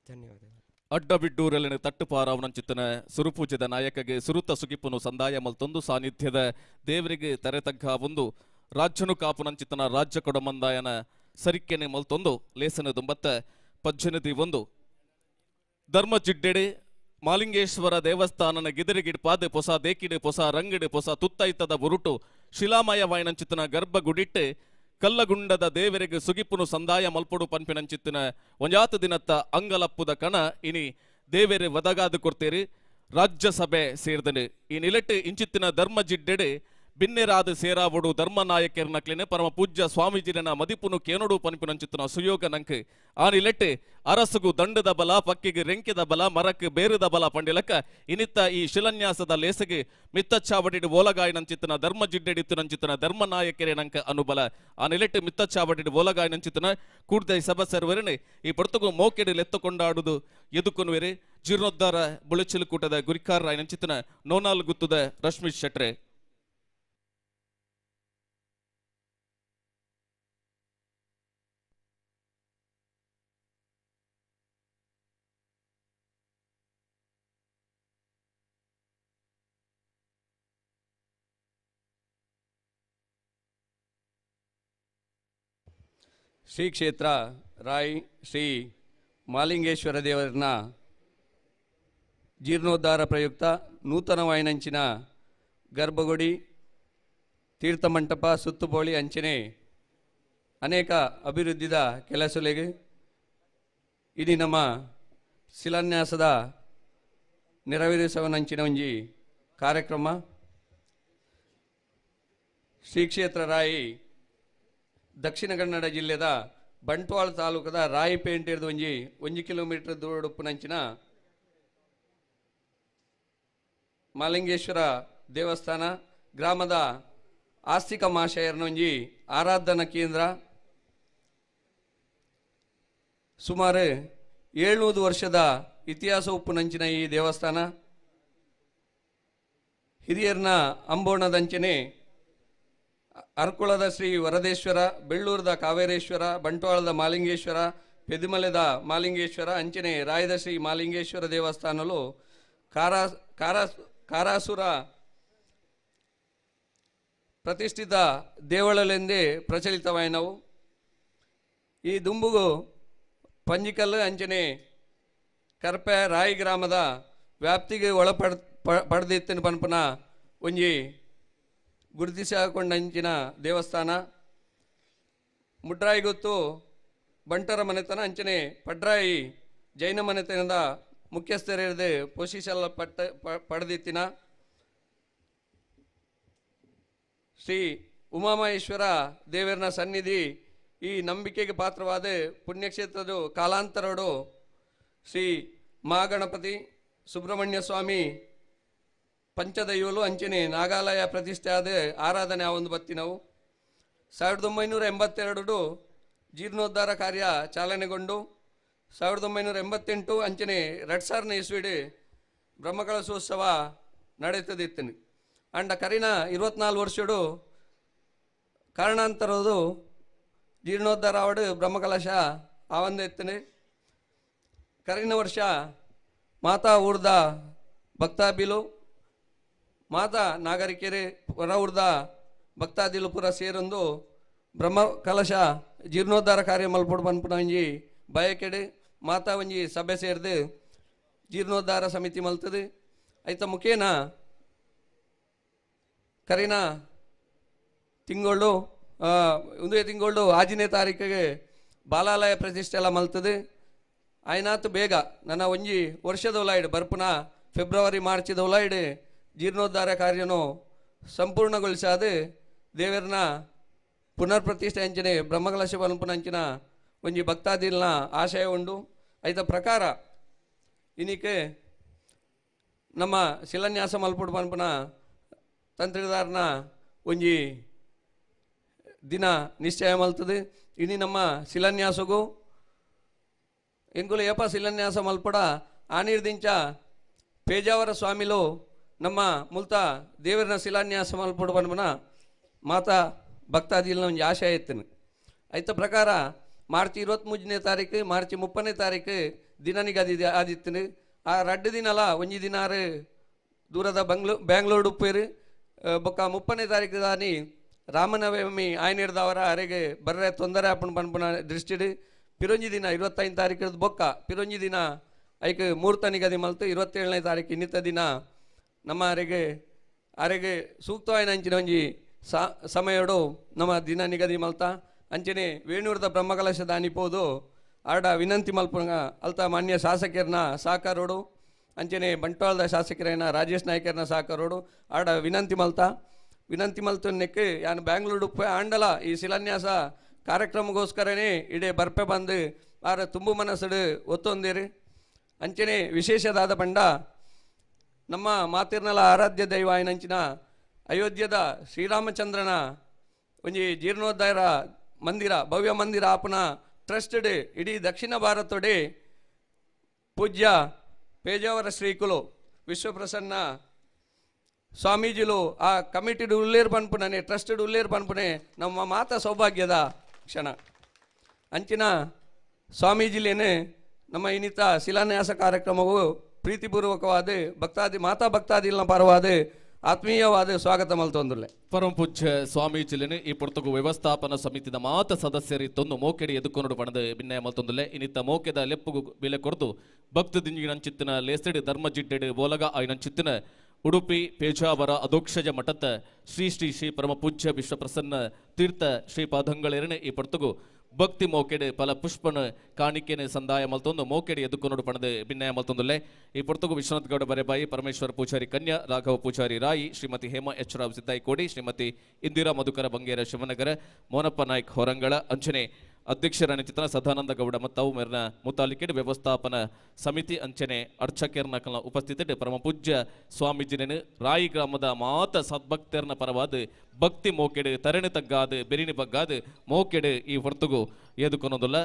ಧನ್ಯವಾದಗಳು. ಅಡ್ಡಬಿಡ್ಡೂರಲ್ಲಿನ ತಟ್ಟುಪಾರಾವನಂಚಿತ್ತನ ಸುರುಪೂಜದ ನಾಯಕಗೆ ಸುರುತ ಸುಗಿಪುನು ಸಂದಾಯ ಮಲ್ತೊಂದು ಸಾನ್ನಿಧ್ಯದ ದೇವರಿಗೆ ತೆರೆತಗ್ಗ ಒಂದು ರಾಜ್ಯನು ಕಾಪುನಂಚಿತ್ತನ ರಾಜ್ಯ ಕೊಡಮಂದಾಯನ ಸರಿಕೆನೆ ಮಲ್ತೊಂದು ಲೇಸನ ದುಂಬತ್ತ 18 ಧರ್ಮ ಜಿಡ್ಡೆಡೆ ಮಾಲಿಂಗೇಶ್ವರ ದೇವಸ್ಥಾನನ ಗಿದರಿಗಿಡ್ಪಾದೆ ಪೊಸ ದೇಕಿಡೆ ಪೊಸ ರಂಗಿಡೆ ಪೊಸ ತುತ್ತೈತದ ಬುರುಟು ಶಿಲಾಮಯವಾಯಿನಂಚಿತ್ತನ ಗರ್ಭಗುಡಿಟ್ಟೆ ಕಲ್ಲಗುಂಡದ ದೇವರಿಗೆ ಸುಗಿಪುನು ಸಂದಾಯ ಮಲ್ಪೊಡು ಪನ್ಪಿನಂಚಿತ್ತಿನ ಒಂಜಾತು ದಿನತ್ತ ಅಂಗಲಪ್ಪುದ ಕಣ ಇನಿ ದೇವರೆ ವದಗಾದು ಕೊಡ್ತೇರಿ ರಾಜ್ಯಸಭೆ ಸೇರ್ದನೆ ಈ ನಿಲೆಟ್ಟು ಇಂಚಿತ್ತಿನ ಧರ್ಮ ಜಿಡ್ಡೆಡೆ ಬಿನ್ನೆರಾದ ಸೇರಾವಡು ಧರ್ಮ ನಾಯಕರ್ನಕ್ಲಿನೆ ಪರಮ ಪೂಜ್ಯ ಸ್ವಾಮೀಜಿನ ಮದಿಪುನು ಕೇನೋಡು ಪನ್ಪಿನಂಚಿತ್ತಿನ ಸುಯೋಗ ನಂಕ್ ಆ ನಿಲೆಟ್ಟು ಅರಸುಗು ದಂಡದ ಬಲ ಪಕ್ಕಿಗೆ ರೆಂಕೆದ ಬಲ ಮರಕ್ಕೆ ಬೇರದ ಬಲ ಪಂಡಿಲಕ್ಕ ಇನಿತ್ತ ಈ ಶಿಲಾನ್ಯಾಸದ ಲೇಸಗೆ ಮಿತ್ತಚ್ಚಾವಡಿಡು ಓಲಗಾಯಿನಂಚಿತ್ತಿನ ಧರ್ಮ ಜಿಡ್ಡೆಡಿತ್ತುನಂಚಿತ್ತಿನ ಧರ್ಮ ನಾಯಕರೇ ನಂಕ ಅನುಬಲ ಆ ನಿಲೆಟ್ಟು ಮಿತ್ತಚ್ಚಾವಡಿಡು ಓಲಗಾಯಿನಂಚಿತ್ತಿನ ಕೂಡ್ದೈ ಸಭಸರ್ವರನೆ ಈ ಪೊರ್ತುಗು ಮೋಕೆಡಿಲ್ ಎತ್ತುಕೊಂಡಾಡುದು ಎದುಕೊನುವೆರೆ ಜೀರ್ಣೋದ್ಧಾರ ಬುಳಿಚಿಲುಕೂಟದ ಗುರಿಕಾರರಾಯಿನಂಚಿತ್ತಿನ ನೋನಾಲ್ ಗುತ್ತುದ ರಶ್ಮಿತ್ ಶೆಟ್ರೆ. ಶ್ರೀ ಕ್ಷೇತ್ರ ರಾಯ್ ಶ್ರೀ ಮಾಲಿಂಗೇಶ್ವರ ದೇವರನ್ನ ಜೀರ್ಣೋದ್ಧಾರ ಪ್ರಯುಕ್ತ ನೂತನವಾಯಿನಂಚಿನ ಗರ್ಭಗುಡಿ ತೀರ್ಥಮಂಟಪ ಸುತ್ತುಬೋಳಿ ಅಂಚನೆ ಅನೇಕ ಅಭಿವೃದ್ಧಿದ ಕೆಲಸಗಳಿಗೆ ಇಡೀ ನಮ್ಮ ಶಿಲಾನ್ಯಾಸದ ನೆರವೇರಿಸುವನಂಚಿನ ಒಂಜಿ ಕಾರ್ಯಕ್ರಮ ಶ್ರೀ ಕ್ಷೇತ್ರ ರಾಯಿ ದಕ್ಷಿಣ ಕನ್ನಡ ಜಿಲ್ಲೆದ ಬಂಟ್ವಾಳ ತಾಲೂಕದ ರಾಯಿಪೇಂಟೆರ್ದು ಒಂಜಿ ಕಿಲೋಮೀಟರ್ ದೂರಡುಪ್ಪುನಂಚಿನ ಮಾಲಿಂಗೇಶ್ವರ ದೇವಸ್ಥಾನ ಗ್ರಾಮದ ಆಸ್ತಿಕ ಮಹಾಶಯರನ ಒಂಜಿ ಆರಾಧನಾ ಕೇಂದ್ರ ಸುಮಾರು 700 ವರ್ಷದ ಇತಿಹಾಸ ಉಪ್ಪುನಂಚಿನ ಈ ದೇವಸ್ಥಾನ ಹಿರಿಯರ್ನ ಅಂಬೋಣದಂಚನೆ ಅರ್ಕುಳದ ಶ್ರೀ ವರದೇಶ್ವರ, ಬೆಳ್ಳೂರದ ಕಾವೇರೇಶ್ವರ, ಬಂಟ್ವಾಳದ ಮಾಲಿಂಗೇಶ್ವರ, ಪೆದುಮಲೆದ ಮಾಲಿಂಗೇಶ್ವರ ಅಂಚನೆ ರಾಯದ ಶ್ರೀ ಮಾಲಿಂಗೇಶ್ವರ ದೇವಸ್ಥಾನಲು ಕಾರಾಸುರ ಪ್ರತಿಷ್ಠಿತ ದೇವಳಲೆಂದೇ ಪ್ರಚಲಿತವಾಯಿನವು. ಈ ದುಂಬುಗು ಪಂಜಿಕಲ್ಲು ಅಂಚನೆ ಕರ್ಪೆ ರಾಯಿ ಗ್ರಾಮದ ವ್ಯಾಪ್ತಿಗೆ ಪಡೆದಿತ್ತಿನ ಪನ್ಪನ ಒಂಜಿ ಗುರುತಿಸಿಕೊಂಡಂಚಿನ ದೇವಸ್ಥಾನ. ಮುಡ್ರಾಯಿ ಗೊತ್ತು ಬಂಟರ ಮನೆತನ ಅಂಚನೆ ಪಡ್ರಾಯಿ ಜೈನ ಮನೆತನದ ಮುಖ್ಯಸ್ಥರಿರದೆ ಪಡೆದಿತ್ತಿನ ಶ್ರೀ ಉಮಾಮಹೇಶ್ವರ ದೇವರನ ಸನ್ನಿಧಿ ಈ ನಂಬಿಕೆಗೆ ಪಾತ್ರವಾದ ಪುಣ್ಯಕ್ಷೇತ್ರದ ಕಾಲಾಂತರಡು ಶ್ರೀ ಮಹಾಗಣಪತಿ ಸುಬ್ರಹ್ಮಣ್ಯ ಸ್ವಾಮಿ ಪಂಚದೈವಲು ಅಂಚನೆ ನಾಗಾಲಯ ಪ್ರತಿಷ್ಠೆ ಆದ ಆರಾಧನೆ ಆ ಒಂದು ಬತ್ತಿ ನಾವು 1982 ಜೀರ್ಣೋದ್ಧಾರ ಕಾರ್ಯ ಚಾಲನೆಗೊಂಡು 1988 ಅಂಚನೆ 2000 ಇಸ್ವಿಡ್ ಬ್ರಹ್ಮಕಲಶೋತ್ಸವ ನಡೆಯುತ್ತದಿತ್ತು. ಅಂಡ ಕರಿನ 24 ವರ್ಷಡು ಕಾರಣಾಂತರದು ಜೀರ್ಣೋದ್ಧಾರ ಆವಡು ಬ್ರಹ್ಮಕಲಶ ಆವಂದ ಎತ್ತನೆ. ಕರಿನ ವರ್ಷ ಮಾತಾ ಊರ್ದ ಭಕ್ತಾಬಿಲು ಮಾತಾ ನಾಗರಿಕೆರೆ ಹೊರ ಊರ್ದ ಭಕ್ತಾದಿಲು ಪೂರ ಸೇರೊಂದು ಬ್ರಹ್ಮ ಕಲಶ ಜೀರ್ಣೋದ್ಧಾರ ಕಾರ್ಯ ಮಲ್ಪಡು ಪನ್ಪುನ ಒಂಜಿ ಬಯಕೆಡೆ ಮಾತಾ ಒಂಜಿ ಸಭೆ ಸೇರಿದು ಜೀರ್ಣೋದ್ಧಾರ ಸಮಿತಿ ಮಲ್ತದೆ. ಐತ ಮುಖೇನ ಕರಿನ ತಿಂಗಳು ಒಂದೇ ತಿಂಗಳು 6ನೇ ತಾರೀಕಿಗೆ ಬಾಲಾಲಯ ಪ್ರತಿಷ್ಠೆ ಎಲ್ಲ ಮಲ್ತದೆ. ಆಯ್ನಾತು ಬೇಗ ನನ್ನ ಒಂಜಿ ವರ್ಷದ ಒಲಾಯ್ಡು ಬರ್ಪುನ ಫೆಬ್ರವರಿ ಮಾರ್ಚಿದ ಒಲಾಯ್ಡು ಜೀರ್ಣೋದ್ಧಾರ ಕಾರ್ಯನು ಸಂಪೂರ್ಣಗೊಳಿಸಾದ ದೇವರನ ಪುನರ್ ಪ್ರತಿಷ್ಠೆ ಅಂಚನೆ ಬ್ರಹ್ಮಕಲಶ ಪನ್ಪುನ ಅಂಚಿನ ಒಂಜಿ ಭಕ್ತಾದಿಲ್ನ ಆಶಯ ಉಂಡು. ಐತ ಪ್ರಕಾರ ಇನಿಕೆ ನಮ್ಮ ಶಿಲಾನ್ಯಾಸ ಮಲ್ಪುಡು ಪನ್ಪುನ ತಂತ್ರಿದಾರನ ಒಂಜಿ ದಿನ ನಿಶ್ಚಯ ಮಲ್ತದೆ. ಇನಿ ನಮ್ಮ ಶಿಲಾನ್ಯಾಸಗೂ ಎಂಕುಲು ಏಪ ಶಿಲಾನ್ಯಾಸ ಮಲ್ಪಡ ಆನಿರ್ದಿಂಚ ಪೇಜಾವರ ಸ್ವಾಮಿಲು ನಮ್ಮ ಮುಲ್ತ ದೇವರನ ಶಿಲಾನ್ಯಾಸ ಮಲ್ಪಡು ಪನ್ಪುನ ಮಾತಾ ಭಕ್ತಾದಿಲ್ನ ಒಂಜಿ ಆಶಯ ಎತ್ತನು. ಐತ ಪ್ರಕಾರ ಮಾರ್ಚ್ 23ನೇ ತಾರೀಕು ಮಾರ್ಚ್ 30ನೇ ತಾರೀಕು ದಿನನಿಗೆ ಆದಿತ್ತನು. ಆ 2 ದಿನಲ ಒಂಜಿ ದಿನಾರು ದೂರದ ಬ್ಯಾಂಗ್ಳೂರು ಉಪ್ಪೇರು ಬೊಕ್ಕ 30ನೇ ತಾರೀಕು ದಾನಿ ರಾಮನವಮಿ ಆಯ್ನಿಡ್ದವರ ಅರೆಗೆ ಬರ್ರೆ ತೊಂದರೆ ಆಪಣ್ ಪನ್ಪುನ ದೃಷ್ಟಿಡು ಪಿರೊಂಜಿ ದಿನ 25ನೇ ತಾರೀಕು ಬೊಕ್ಕ ಪಿರೊಂಜಿ ದಿನ ಐಕ್ ಮುಹೂರ್ತ ನಿಗದಿ ಮಲ್ತು 27ನೇ ತಾರೀಕು ಇನ್ನಿತ ದಿನ ನಮ್ಮ ಅರೆಗೆ ಸೂಕ್ತವಾಯಿನ ಅಂಚಿನ ಒಂಜಿ ಸಮಯಡು ನಮ್ಮ ದಿನ ನಿಗದಿ ಮಲ್ತ ಅಂಚನೆ ವೇಣೂರದ ಬ್ರಹ್ಮಕಲಶ ದಾನಿಪೋದು ಆಡ ವಿನಂತಿ ಮಲ್ಪುನ ಅಲ್ತ ಮಾನ್ಯ ಶಾಸಕರನ್ನ ಸಹಕಾರೋಡು ಅಂಚನೆ ಬಂಟ್ವಾಳದ ಶಾಸಕರನ್ನ ರಾಜೇಶ್ ನಾಯ್ಕರ್ನ ಸಹಕಾರೋಡು ಆಡ ವಿನಂತಿ ಮಲ್ತನೆಕ್ಕೆ ಯಾನು ಬ್ಯಾಂಗ್ಳೂರು ಉಪ್ಪೆ ಆಂಡಲ ಈ ಶಿಲಾನ್ಯಾಸ ಕಾರ್ಯಕ್ರಮಗೋಸ್ಕರನೇ ಇಡೇ ಬರ್ಪೆ ಬಂದು ಆರ ತುಂಬು ಮನಸ್ಸಡು ಒತ್ತೊಂದಿರಿ ಅಂಚನೆ ವಿಶೇಷದಾದ ಬಂಡ ನಮ್ಮ ಮಾತಿರ್ನಲ ಆರಾಧ್ಯ ದೈವ ಆಯ್ನಂಚಿನ ಅಯೋಧ್ಯದ ಶ್ರೀರಾಮಚಂದ್ರನ ಒಂಜಿ ಜೀರ್ಣೋದ್ಧಾರ ಮಂದಿರ ಭವ್ಯ ಮಂದಿರ ಆಪುನ ಟ್ರಸ್ಟೆಡ್ ಇಡೀ ದಕ್ಷಿಣ ಭಾರತಡೆ ಪೂಜ್ಯ ಪೇಜಾವರ ಶ್ರೀಕುಲು ವಿಶ್ವಪ್ರಸನ್ನ ಸ್ವಾಮೀಜಿಲು ಆ ಕಮಿಟಿಡ್ ಉಲ್ಲೇರ್ ಪನ್ಪುನೇ ಟ್ರಸ್ಟೆಡ್ ಉಲ್ಲೇರ್ ಪನ್ಪುನೆ ನಮ್ಮ ಮಾತಾ ಸೌಭಾಗ್ಯದ ಕ್ಷಣ ಅಂಚಿನ ಸ್ವಾಮೀಜಿಲೇನೆ ನಮ್ಮ ಇನ್ನಿತ ಶಿಲಾನ್ಯಾಸ ಕಾರ್ಯಕ್ರಮವು ಪ್ರೀತಿಪೂರ್ವಕವಾದ ಮಾತಾ ಭಕ್ತಾದಿಲ್ನ ಪರವಾದ ಆತ್ಮೀಯವಾದ ಸ್ವಾಗತ ಮಲ್ತೊಂದುಲ್ಲೆ. ಪರಮ ಪೂಜ್ಯ ಸ್ವಾಮೀಜಿಲಿನ ಈ ಪುರ್ತಕು ವ್ಯವಸ್ಥಾಪನಾ ಸಮಿತಿದ ಮಾತ ಸದಸ್ಯರಿತ್ತೊಂದು ಮೋಕೆಡಿ ಎದುಕೊಂಡು ಪಣದ ಭಿನ್ನಯ ಮಲ್ತೊಂದುಲ್ಲೆ. ಇನ್ನಿತ್ತ ಮೋಕೆದ ಲೆಪ್ಪುಗು ಬೆಲೆ ಕೊಡ್ದು ಭಕ್ತ ದಿಂಜಿನಂಚಿತ್ತಿನ ಲೇಸೆಡ್ ಧರ್ಮ ಜಿಡ್ಡೆಡ್ ಬೋಲಗ ಆಯ್ನಂಚಿತ್ತಿನ ಉಡುಪಿ ಪೇಜಾವರ ಅಧೋಕ್ಷಜ ಮಠದ ಶ್ರೀ ಶ್ರೀ ಶ್ರೀ ಪರಮ ಪೂಜ್ಯ ವಿಶ್ವಪ್ರಸನ್ನ ತೀರ್ಥ ಶ್ರೀಪಾದಂಗಳೇರನೆ ಈ ಪುರ್ತಕು ಭಕ್ತಿ ಮೋಕೆಡೆ ಪಲ ಪುಷ್ಪನ ಕಾಣಿಕೆನೆ ಸಂದಾಯ ಮಲ್ತೊಂದು ಮೋಕೆಡೆ ಎದುಕೊಂಡು ಪಣದ ಭಿನ್ನಯ ಮಲ್ತೊಂದುಲ್ಲೆ. ಈ ಪುರ್ತಕು ವಿಶ್ವನಾಥ್ ಗೌಡ ಬರೆಬಾಯಿ ಪರಮೇಶ್ವರ ಪೂಜಾರಿ ಕನ್ಯಾ ರಾಘವ ಪೂಜಾರಿ ರಾಯಿ ಶ್ರೀಮತಿ ಹೇಮಾ ಎಚ್ ರಾವ್ ಸಿದ್ದಾಯಿ ಕೋಡಿ ಶ್ರೀಮತಿ ಇಂದಿರಾ ಮಧುಕರ ಬಂಗೇರ ಶಿವನಗರ ಮೋನಪ್ಪ ನಾಯ್ಕ್ ಹೊರಂಗಳ ಅಂಚನೆ ಅಧ್ಯಕ್ಷರ ಚಿತ್ರ ಸದಾನಂದ ಗೌಡ ಮತ್ತವು ಮೇರ್ನ ಮುತಾಲಿಕೆಡ್ ವ್ಯವಸ್ಥಾಪನಾ ಸಮಿತಿ ಅಂಚನೆ ಅರ್ಚಕರ್ನ ಉಪಸ್ಥಿತಿ ಪರಮ ಪೂಜ್ಯ ಸ್ವಾಮೀಜಿನ ರಾಯಿ ಗ್ರಾಮದ ಮಾತ ಸದ್ಭಕ್ತರ್ನ ಪರವಾದ ಭಕ್ತಿ ಮೋಕೆಡು ತರಣಿ ತಗ್ಗಾದ ಬೆರಿನಿ ಬಗ್ಗಾದ ಮೋಕೆಡು ಈ ಹೊರತುಗು ಏದುಕೊನೋದಿಲ್ಲ.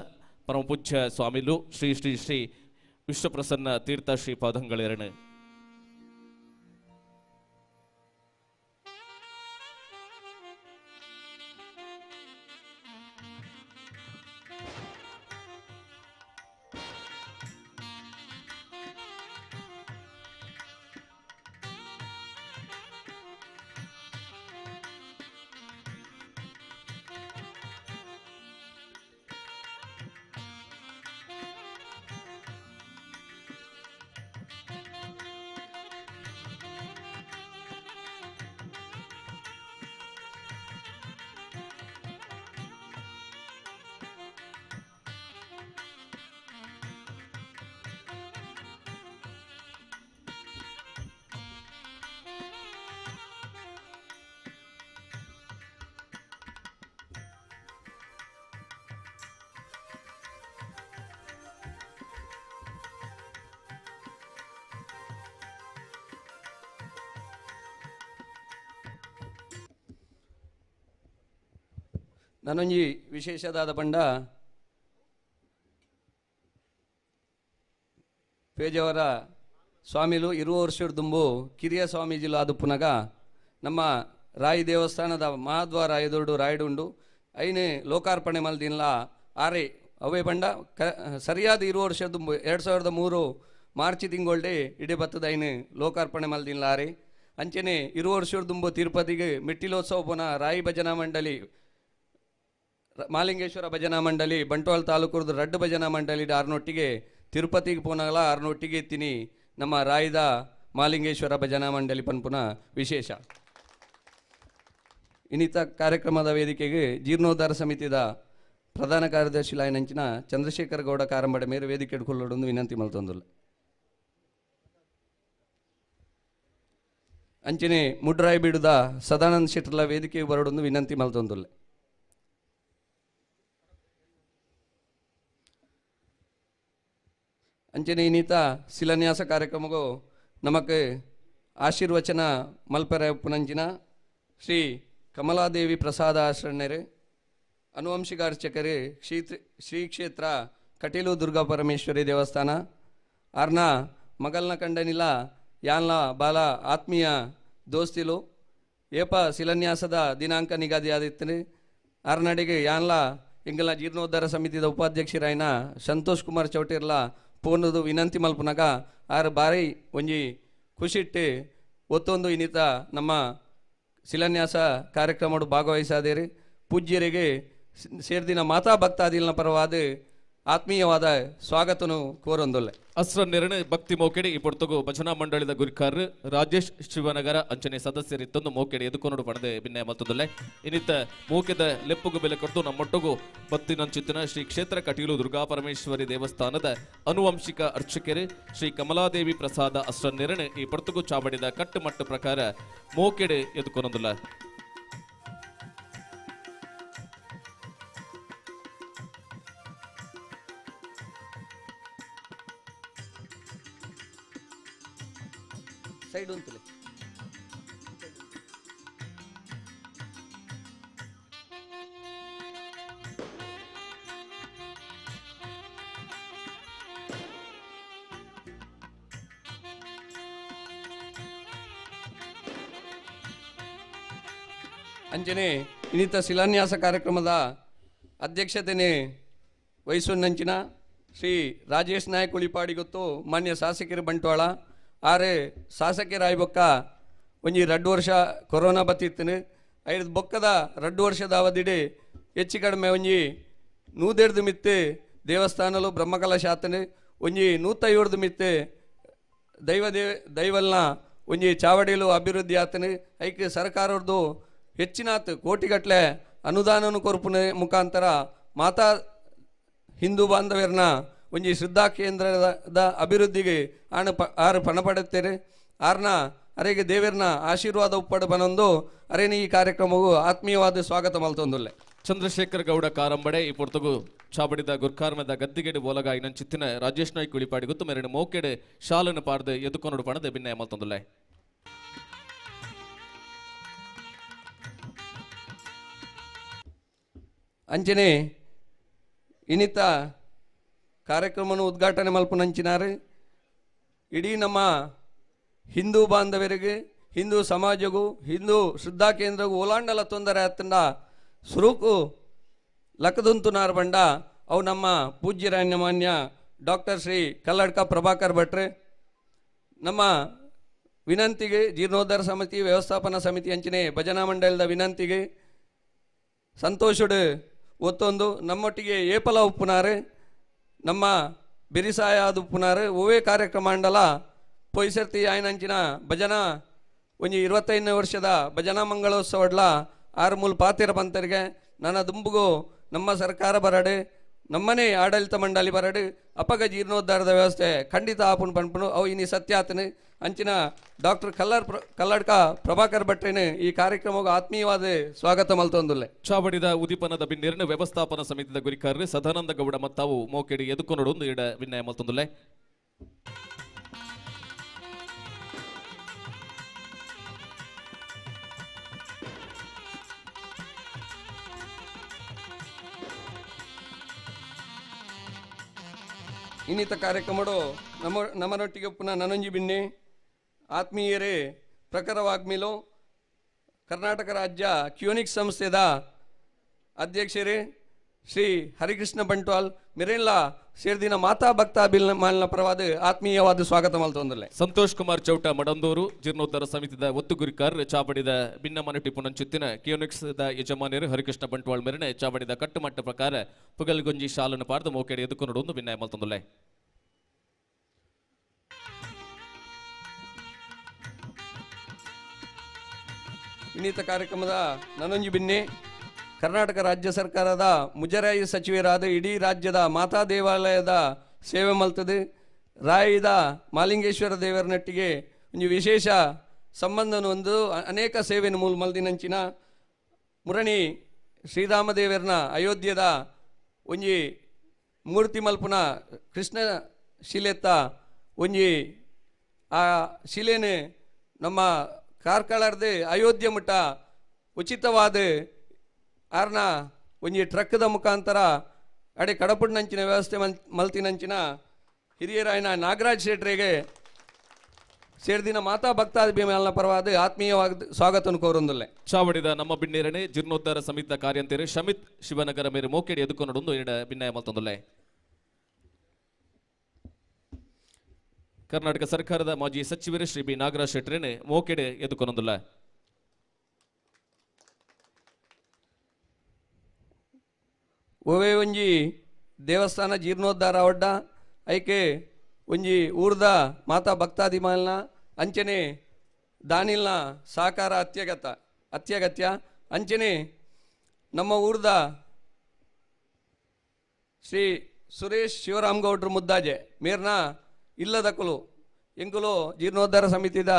ಪರಮ ಪೂಜ್ಯ ಸ್ವಾಮಿಲು ಶ್ರೀ ಶ್ರೀ ಶ್ರೀ ವಿಶ್ವಪ್ರಸನ್ನ ತೀರ್ಥ ಶ್ರೀಪಾದಂಗಳೇರನೆ. ನನೊಂಜಿ ವಿಶೇಷದಾದ ಪಂಡ ಪೇಜವರ ಸ್ವಾಮಿಲು 20 ವರ್ಷದ ದುಂಬು ಕಿರಿಯ ಸ್ವಾಮೀಜಿಲು ಆದುಪ್ಪುನಗ ನಮ್ಮ ರಾಯಿ ದೇವಸ್ಥಾನದ ಮಹಾದ್ವಾರ ಎದುರುಡು ರಾಯ್ಡುಂಡು ಐನೆ ಲೋಕಾರ್ಪಣೆ ಮಲ್ದಿನ್ಲ ಆರೆ ಅವೇ ಪಂಡ ಸರಿಯಾದ 20 ವರ್ಷದ ದುಂಬು 2003 ಮಾರ್ಚ್ ತಿಂಗೊಳ್ಡೆ ಇಡೀ ಬತ್ತದ ಐನೆ ಲೋಕಾರ್ಪಣೆ ಮಲ್ದಿನ್ಲ ಆರೆ ಅಂಚನೆ 20 ವರ್ಷದ ದುಂಬು ತಿರುಪತಿಗೆ ಮೆಟ್ಟಿಲೋತ್ಸವ ಪುನಃ ರಾಯಿ ಭಜನಾ ಮಂಡಳಿ ಮಾಲಿಂಗೇಶ್ವರ ಭಜನಾ ಮಂಡಳಿ ಬಂಟ್ವಾಳ ತಾಲೂಕುದ ರಡ್ಡು ಭಜನಾ ಮಂಡಳಿ ಆರ್ನೊಟ್ಟಿಗೆ ತಿರುಪತಿಗೆ ಪೋನಾಗಲ ಆರ್ನೊಟ್ಟಿಗೆ ಎತ್ತೀನಿ ನಮ್ಮ ರಾಯದ ಮಾಲಿಂಗೇಶ್ವರ ಭಜನಾ ಮಂಡಳಿ ಪನ್ಪುನ ವಿಶೇಷ ಇನ್ನಿತ ಕಾರ್ಯಕ್ರಮದ ವೇದಿಕೆಗೆ ಜೀರ್ಣೋದ್ಧಾರ ಸಮಿತಿದ ಪ್ರಧಾನ ಕಾರ್ಯದರ್ಶಿ ಲಾಯನಂಚಿನ ಚಂದ್ರಶೇಖರ ಗೌಡ ಕಾರಂಬಡ ಮೇರೆ ವೇದಿಕೆ ಹಿಡ್ಕೊಳ್ಳೋದೊಂದು ವಿನಂತಿ ಮಲ್ತೊಂದುಲ್ಲ ಅಂಚನೆ ಮುಡ್ರಾಯಿ ಬಿಡುದ ಸದಾನಂದ ಶೆಟ್ಟರ್ಲ ವೇದಿಕೆಗೆ ಬರೋದೊಂದು ವಿನಂತಿ ಮಲ್ತೊಂದುಲ್ಲ ಅಂಚನೆ ಇನ್ನಿತ ಶಿಲಾನ್ಯಾಸ ಕಾರ್ಯಕ್ರಮಗೂ ನಮಕ್ ಆಶೀರ್ವಚನ ಮಲ್ಪೆರ ಪುನಂಚಿನ ಶ್ರೀ ಕಮಲಾದೇವಿ ಪ್ರಸಾದ ಆಶ್ರಣ್ಯರು ಅನುವಂಶಿಕ ಅರ್ಚಕರು ಶ್ರೀ ಕ್ಷೇತ್ರ ಕಟೀಲು ದುರ್ಗಾ ಪರಮೇಶ್ವರಿ ದೇವಸ್ಥಾನ ಆರ್ನ ಮಗಲ್ನ ಕಂಡನಿಲ ಯಾನ್ಲ ಬಾಲ ಆತ್ಮೀಯ ದೋಸ್ತಿಲು ಏಪ ಶಿಲಾನ್ಯಾಸದ ದಿನಾಂಕ ನಿಗದಿ ಆದಿತ್ತನೆ ಆರ್ನಡೆಗೆ ಯಾನ್ಲ ಇಂಗಲ ಜೀರ್ಣೋದ್ಧಾರ ಸಮಿತಿದ ಉಪಾಧ್ಯಕ್ಷರಾಯಿನ ಸಂತೋಷ್ ಕುಮಾರ್ ಚೌಟಿರ್ಲ ಪೋನದು ವಿನಂತಿ ಮಲ್ಪನಾಗ ಆರು ಬಾರಿ ಒಂಜಿ ಖುಷಿಟ್ಟು ಒತ್ತೊಂದು ಇನ್ನಿತ ನಮ್ಮ ಶಿಲಾನ್ಯಾಸ ಕಾರ್ಯಕ್ರಮ ಭಾಗವಹಿಸಾದೇರಿ ಪೂಜ್ಯರಿಗೆ ಸೇರ್ದಿನ ಮಾತಾ ಭಕ್ತಾದಿಲ್ನ ಪರವಾದ ಆತ್ಮೀಯವಾದ ಸ್ವಾಗತನು ಕೋರೊಂದೊಲ್ಲೆ ಅಸ್ರ ನೆರಣ ಭಕ್ತಿ ಮೋಕೆಡೆ ಈ ಪೊರ್ತಗು ಭಜನಾ ಮಂಡಳಿದ ಗುರಿಕಾರರು ರಾಜೇಶ್ ಶಿವನಗರ ಅಂಚನೆ ಸದಸ್ಯರಿತ್ತೊಂದು ಮೋಕೆಡೆ ಎದುಕೊಂಡು ಪಡೆದ ಭಿನ್ನ ಮತ್ತೊಂದಲ್ಲೇ ಇನ್ನಿತ್ತ ಮೂಕೆದ ಲೆಪ್ಪುಗು ಬೆಲೆ ಕೊಟ್ಟು ನಮ್ಮೊಟ್ಟಗು ಬತ್ತಿನಂಚಿತ್ತಿನ ಶ್ರೀ ಕ್ಷೇತ್ರ ಕಟೀಲು ದುರ್ಗಾ ಪರಮೇಶ್ವರಿ ದೇವಸ್ಥಾನದ ಅನುವಂಶಿಕ ಅರ್ಚಕರು ಶ್ರೀ ಕಮಲಾದೇವಿ ಪ್ರಸಾದ ಅಸ್ರ ನೆರಣ ಈ ಪೊರ್ತಗು ಚಾಬಡಿದ ಕಟ್ಟುಮಟ್ಟು ಪ್ರಕಾರ ಮೋಕೆಡೆ ಎದುಕೊಂದಲ್ಲ ಸೈಡ್ ಉಂಟು ಅಂಚನೆ ಇನ್ನಿತ ಶಿಲಾನ್ಯಾಸ ಕಾರ್ಯಕ್ರಮದ ಅಧ್ಯಕ್ಷತೆನೆ ವಹಿಸುವಂಚಿನ ಶ್ರೀ ರಾಜೇಶ್ ನಾಯಕ್ ಉಳಿಪಾಡಿ ಗೊತ್ತು ಮಾನ್ಯ ಶಾಸಕರು ಬಂಟ್ವಾಳ ಆರೆ ಶಾಸಕರಾಯಿ ಬೊಕ್ಕ ಒಂಜಿ 2 ವರ್ಷ ಕೊರೋನಾ ಬತ್ತಿತ್ತನು ಐದು ಬೊಕ್ಕದ 2 ವರ್ಷದ ಅವಧಿಡೆ ಹೆಚ್ಚು ಕಡಿಮೆ ಒಂಜಿ 150 ಮಿತ್ತೆ ದೇವಸ್ಥಾನಲು ಬ್ರಹ್ಮಕಲಶಾತನು ಒಂಜಿ 150 ಮಿತ್ತೆ ದೈವಲ್ನ ಒಂಜಿ ಚಾವಡಿಲು ಅಭಿವೃದ್ಧಿ ಆತನು ಐಕೆ ಸರ್ಕಾರದ್ದು ಹೆಚ್ಚಿನಾತ್ ಕೋಟಿಗಟ್ಟಲೆ ಅನುದಾನನು ಕೊರ್ಪುನ ಮುಖಾಂತರ ಮಾತಾ ಹಿಂದೂ ಬಾಂಧವ್ಯರನ್ನ ಒಂಜಿ ಶ್ರದ್ಧಾ ಕೇಂದ್ರದ ಅಭಿವೃದ್ಧಿಗೆ ಆರು ಪಣ ಪಡುತ್ತೇನೆ ಆರ್ನ ಅರೆಗೆ ದೇವರನ್ನ ಆಶೀರ್ವಾದ ಉಪ್ಪಡು ಬನೊಂದು ಅರೇನ ಈ ಕಾರ್ಯಕ್ರಮವು ಆತ್ಮೀಯವಾದ ಸ್ವಾಗತ ಮಲ್ತೊಂದುಲ್ಲೆ ಚಂದ್ರಶೇಖರ್ ಗೌಡ ಕಾರಂಬಡೆ ಈ ಪೊರ್ತಗು ಚಾಬಡಿದ ಗುರ್ಕಾರ್ಮದ ಗದ್ದಿಗೆಡೆ ಬೋಲಗ ಇನ್ನಂಚಿತ್ತಿನ ರಾಜೇಶ್ ನಾಯ್ಕ ಉಳಿಪಾಡಿ ಗೊತ್ತು ಮೇರೆನ ಮೋಕೆಡೆ ಶಾಲನ ಪಾರ್ದು ಎದುಕೊಂಡು ಪಣದ ಭಿನ್ನ ಮಲ್ತೊಂದುಲ್ಲೆ ಅಂಚನೆ ಇನ್ನಿತ ಕಾರ್ಯಕ್ರಮವನ್ನು ಉದ್ಘಾಟನೆ ಮಲ್ಪುನಂಚಿನಾರು ಇಡೀ ನಮ್ಮ ಹಿಂದೂ ಬಾಂಧವರಿಗೆ ಹಿಂದೂ ಸಮಾಜಗೂ ಹಿಂದೂ ಶ್ರದ್ಧಾ ಕೇಂದ್ರಗೂ ಓಲಾಂಡಲ ತೊಂದರೆ ಆತಂಡ ಸುರುಕು ಲಕ್ಕದಂತುನಾರು ಬಂಡ ಅವು ನಮ್ಮ ಪೂಜ್ಯರಾನ್ಯ ಮಾನ್ಯ ಡಾಕ್ಟರ್ ಶ್ರೀ ಕಲ್ಲಡ್ಕ ಪ್ರಭಾಕರ್ ಭಟ್ರೆ ನಮ್ಮ ವಿನಂತಿಗೆ ಜೀರ್ಣೋದ್ಧಾರ ಸಮಿತಿ ವ್ಯವಸ್ಥಾಪನಾ ಸಮಿತಿ ಅಂಚನೆ ಭಜನಾ ಮಂಡಳದ ವಿನಂತಿಗೆ ಸಂತೋಷುಡು ಒತ್ತೊಂದು ನಮ್ಮೊಟ್ಟಿಗೆ ಏಪಲ ಉಪ್ಪುನಾರು ನಮ್ಮ ಬಿರಿಸಾಯ ಅದು ಉಪ್ಪುನಾರು ಓವೇ ಕಾರ್ಯಕ್ರಮ ಮಂಡಲ ಪೊಯ್ಸರ್ತಿ ಆಯ್ನಂಚಿನ ಭಜನಾ ಒಂಜಿ 25ನೇ ವರ್ಷದ ಭಜನಾ ಮಂಗಳೋತ್ಸವಡ್ಲ 6 ಮೂಲ ಪಾತಿರ ಪಂತರಿಗೆ ನನ್ನ ದುಂಬುಗು ನಮ್ಮ ಸರ್ಕಾರ ಬರಡು ನಮ್ಮನೆ ಆಡಳಿತ ಮಂಡಳಿ ಬರಡು ಅಪಗ ಜೀರ್ಣೋದ್ಧಾರದ ವ್ಯವಸ್ಥೆ ಖಂಡಿತ ಆಪುನ್ ಪನ್ಪುನು ಅವು ಇನಿ ಸತ್ಯಾತನು ಅಂಚಿನ ಡಾಕ್ಟರ್ ಕಲ್ಲಡ್ಕ ಪ್ರಭಾಕರ್ ಭಟ್ರೇನೆ ಈ ಕಾರ್ಯಕ್ರಮಕ್ಕೆ ಆತ್ಮೀಯವಾದ ಸ್ವಾಗತ ಮಲ್ತೊಂದುಲ್ಲೆ ಚಾವಡಿದ ಉದಿಪನದ ಬಿನ್ನೇರಿನ ವ್ಯವಸ್ಥಾಪನಾ ಸಮಿತಿದ ಗುರಿಕಾರರು ಸದಾನಂದ ಗೌಡ ಮತ್ತಾವು ಮೋಕೆಡಿ ಎದುಕೊಂಡು ಇಡ ವಿನ್ನಯ ಮಲ್ತೊಂದುಲ್ಲೆ ಇನ್ನಿತ ಕಾರ್ಯಕ್ರಮಗಳು ನಮ್ಮನೊಟ್ಟಿಗೆ ಪುನಃ ನನಂಜಿ ಬಿನ್ನೆ ಆತ್ಮೀಯರೇ ಪ್ರಖರವಾಗ್ಮಿಲು ಕರ್ನಾಟಕ ರಾಜ್ಯ ಕ್ಯೂನಿಕ್ಸ್ ಸಂಸ್ಥೆದ ಅಧ್ಯಕ್ಷರೇ ಶ್ರೀ ಹರಿಕೃಷ್ಣ ಬಂಟ್ವಾಲ್ ಮಿರೆಲ್ಲ ಸೇರ್ದಿನ ಮಾತಾ ಭಕ್ತ ಅಭಿಮಾನ ಪರವಾದ ಆತ್ಮೀಯವಾದ ಸ್ವಾಗತ ಮಲ್ತೊಂದಲೆ ಸಂತೋಷ್ ಕುಮಾರ್ ಚೌಟ ಮಡಂದೂರು ಜೀರ್ಣೋದ್ಧಾರ ಸಮಿತಿದ ಒತ್ತುಗುರಿಕಾರ್ ಚಾವಡಿದ ಭಿನ್ನಮನಟಿ ಪುನಂಚಿತ್ತಿನ ಕ್ಯೂನಿಕ್ಸ್ ದ ಯಜಮಾನಿಯರು ಹರಿಕೃಷ್ಣ ಬಂಟ್ವಾಳ್ ಮೆರನೆ ಚಾವಡಿದ ಕಟ್ಟುಮಟ್ಟ ಪ್ರಕಾರ ಪುಗಲ್ಗೊಂಜಿ ಶಾಲನ್ನು ಪಾರ್ದು ಮೋಕೆಡೆ ಎದುಕೊಂಡು ಭಿನ್ನಾಯ ಮಲ್ತೊಂದಲೆ ಇನ್ನಿತ ಕಾರ್ಯಕ್ರಮದ ನನೊಂಜಿ ಬಿನ್ನೆ ಕರ್ನಾಟಕ ರಾಜ್ಯ ಸರ್ಕಾರದ ಮುಜರಾಯಿ ಸಚಿವರಾದ ಇಡೀ ರಾಜ್ಯದ ಮಾತಾ ದೇವಾಲಯದ ಸೇವೆ ಮಲ್ತದೆ ರಾಯದ ಮಾಲಿಂಗೇಶ್ವರ ದೇವರನಟ್ಟಿಗೆ ಒಂದು ವಿಶೇಷ ಸಂಬಂಧವನ್ನು ಒಂದು ಅನೇಕ ಸೇವೆಯನ್ನು ಮೂಲ ಮಲ್ದಿನಂಚಿನ ಮುರಣಿ ಶ್ರೀರಾಮದೇವರನ ಅಯೋಧ್ಯದ ಒಂಜಿ ಮೂರ್ತಿ ಮಲ್ಪುನ ಕೃಷ್ಣ ಶಿಲೆತ್ತ ಒಂಜಿ ಆ ಶಿಲೆನು ನಮ್ಮ ಕಾರ್ಕಳರ್ದು ಅಯೋಧ್ಯೆ ಮುಟ್ಟ ಉಚಿತವಾದ ಆರ್ನ ಒಂಜಿ ಟ್ರಕ್ದ ಮುಖಾಂತರ ಅಡೆ ಕಡಪುಡ್ನಂಚಿನ ವ್ಯವಸ್ಥೆ ಮಲ್ತಿನಂಚಿನ ಹಿರಿಯರಾಯನ ನಾಗರಾಜ್ ಶೆಟ್ರಿಗೆ ಸೇರ್ದಿನ ಮಾತಾ ಭಕ್ತಾಭಿಮಾನ ಪರವಾದ ಆತ್ಮೀಯವಾದ ಸ್ವಾಗತವನ್ನು ಕೋರೊಂದುಲ್ಲೆ ಚಾವಡಿದ ನಮ್ಮ ಬಿನ್ನೇರನೆ ಜೀರ್ಣೋದ್ಧಾರ ಸಮಿತಿ ಕಾರ್ಯಂತೇರು ಶಮಿತ್ ಶಿವನಗರ ಮೇರೆ ಮೋಕೆಡಿ ಎದುಕೊಂಡು ಎರಡು ಭಿನ್ನಾಯ ಮಲ್ತೊಂದುಲ್ಲೆ ಕರ್ನಾಟಕ ಸರ್ಕಾರದ ಮಾಜಿ ಸಚಿವರು ಶ್ರೀ ಬಿ ನಾಗರಾಜ್ ಶೆಟ್ರೇನೆ ಮೋಕೆಡೆ ಎದುಕೊಂದಲ್ಲ ಓವೇ ಒಂಜಿ ದೇವಸ್ಥಾನ ಜೀರ್ಣೋದ್ಧಾರ ಒಡ್ಡ ಐಕೆ ಒಂಜಿ ಊರ್ದ ಮಾತಾ ಭಕ್ತಾದಿಮಾಲ್ನ ಅಂಚನೆ ದಾನಿಲ್ನ ಸಹಕಾರ ಅತ್ಯಗತ್ಯ ಅಂಚನೆ ನಮ್ಮ ಊರ್ದ ಶ್ರೀ ಸುರೇಶ್ ಶಿವರಾಮ್ ಗೌಡ್ರು ಮುದ್ದಾಜೆ ಮೇರ್ನ ಇಲ್ಲದಕ್ಕಲು ಎಂಕುಲು ಜೀರ್ಣೋದ್ಧಾರ ಸಮಿತಿದ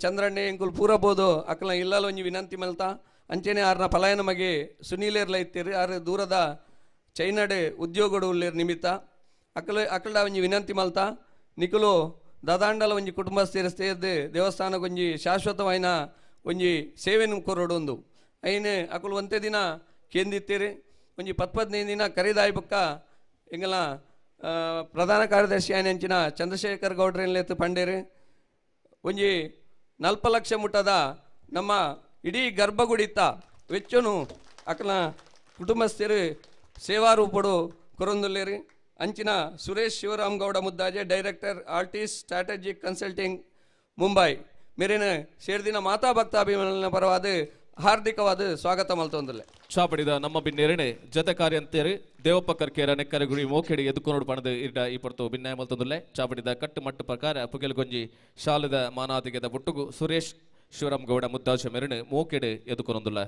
ಚಂದ್ರಣ್ಣೆ ಎಂಕುಲು ಪೂರಬೋದು ಅಕ್ಕಲ ಇಲ್ಲಲು ಒಂಜಿ ವಿನಂತಿ ಮಲ್ತಾ ಅಂಚೆನೆ ಆರ್ನ ಪಲಾಯನ ಮಗೆ ಸುನೀಲೇರ್ಲ ಇತ್ತೀರಿ ಆರು ದೂರದ ಚೈನಾಡೆ ಉದ್ಯೋಗಗಳು ಉಳ್ಳೇರ್ ನಿಮಿತ್ತ ಅಕ್ಕಳ ಒಂಜಿ ವಿನಂತಿ ಮಲ್ತಾ ನಿಕುಲು ದದಾಂಡಲ ಒಂಜಿ ಕುಟುಂಬಸ್ಥರು ಸೇರ್ದು ದೇವಸ್ಥಾನಕ್ಕೆ ಒಂಜಿ ಶಾಶ್ವತವಾಯಿನ ಒಂಜಿ ಸೇವೆಯನ್ನು ಕೊರಡೊಂದು ಐನೆ ಅಕ್ಕಲು ಒಂದೇ ದಿನ ಕೇಂದಿತ್ತೀರಿ ಒಂಜಿ 15 ದಿನ ಕರಿದಾಯಿ ಬುಕ್ಕ ಎಂಗಲ ಪ್ರಧಾನ ಕಾರ್ಯದರ್ಶಿ ಆಯ್ನಂಚಿನ ಚಂದ್ರಶೇಖರ್ ಗೌಡ್ರೆನ್ಲೆತ್ತು ಪಂಡೇರು ಒಂಜಿ 40 ಲಕ್ಷ ಮುಟ್ಟದ ನಮ್ಮ ಇಡೀ ಗರ್ಭಗುಡಿತ್ತ ವೆಚ್ಚನು ಅಕಲ ಕುಟುಂಬಸ್ಥರು ಸೇವಾರೂಪಡು ಕೊರೊಂದುಲ್ಲೇರಿ ಅಂಚಿನ Suresh Shivaram Gowda Muddaje director artist strategic consulting Mumbai ಮೇರಿನ ಸೇರ್ದಿನ ಮಾತಾ ಭಕ್ತಾಭಿಮಾನ ಪರವಾದ ಹಾರ್ದಿಕವಾದ ಸ್ವಾಗತ ಮಲ್ತೊಂದಲೆ ಚಾಪಡಿದ ನಮ್ಮ ಬಿನ್ನೇರಣೆ ಜತೆ ಕಾರ್ಯಂತೇರು ದೇವಪ್ಪ ಕರ್ಕೇರ ನೆಕ್ಕರ ಗುರಿ ಮೋಕೆಡಿ ಎದುಕೊಂಡು ಪಣದ ಇರ್ಡ ಈ ಪಡ್ತು ಭಿನ್ನಾಯ ಮಲ್ತೊಂದಲೆ ಚಾಪಡಿದ ಕಟ್ಟುಮಟ್ಟು ಪ್ರಕಾರ ಪುಗೆಲ್ಗೊಂಜಿ ಶಾಲದ ಮಾನಾದಿಗೆದ ಬುಟ್ಟುಗು ಸುರೇಶ್ ಶಿವರಾಮ್ ಗೌಡ ಮುದ್ದಾಜ ಮೆರಣ ಮೋಕೆಡೆ ಎದುಕೊಂದಲ್ಲ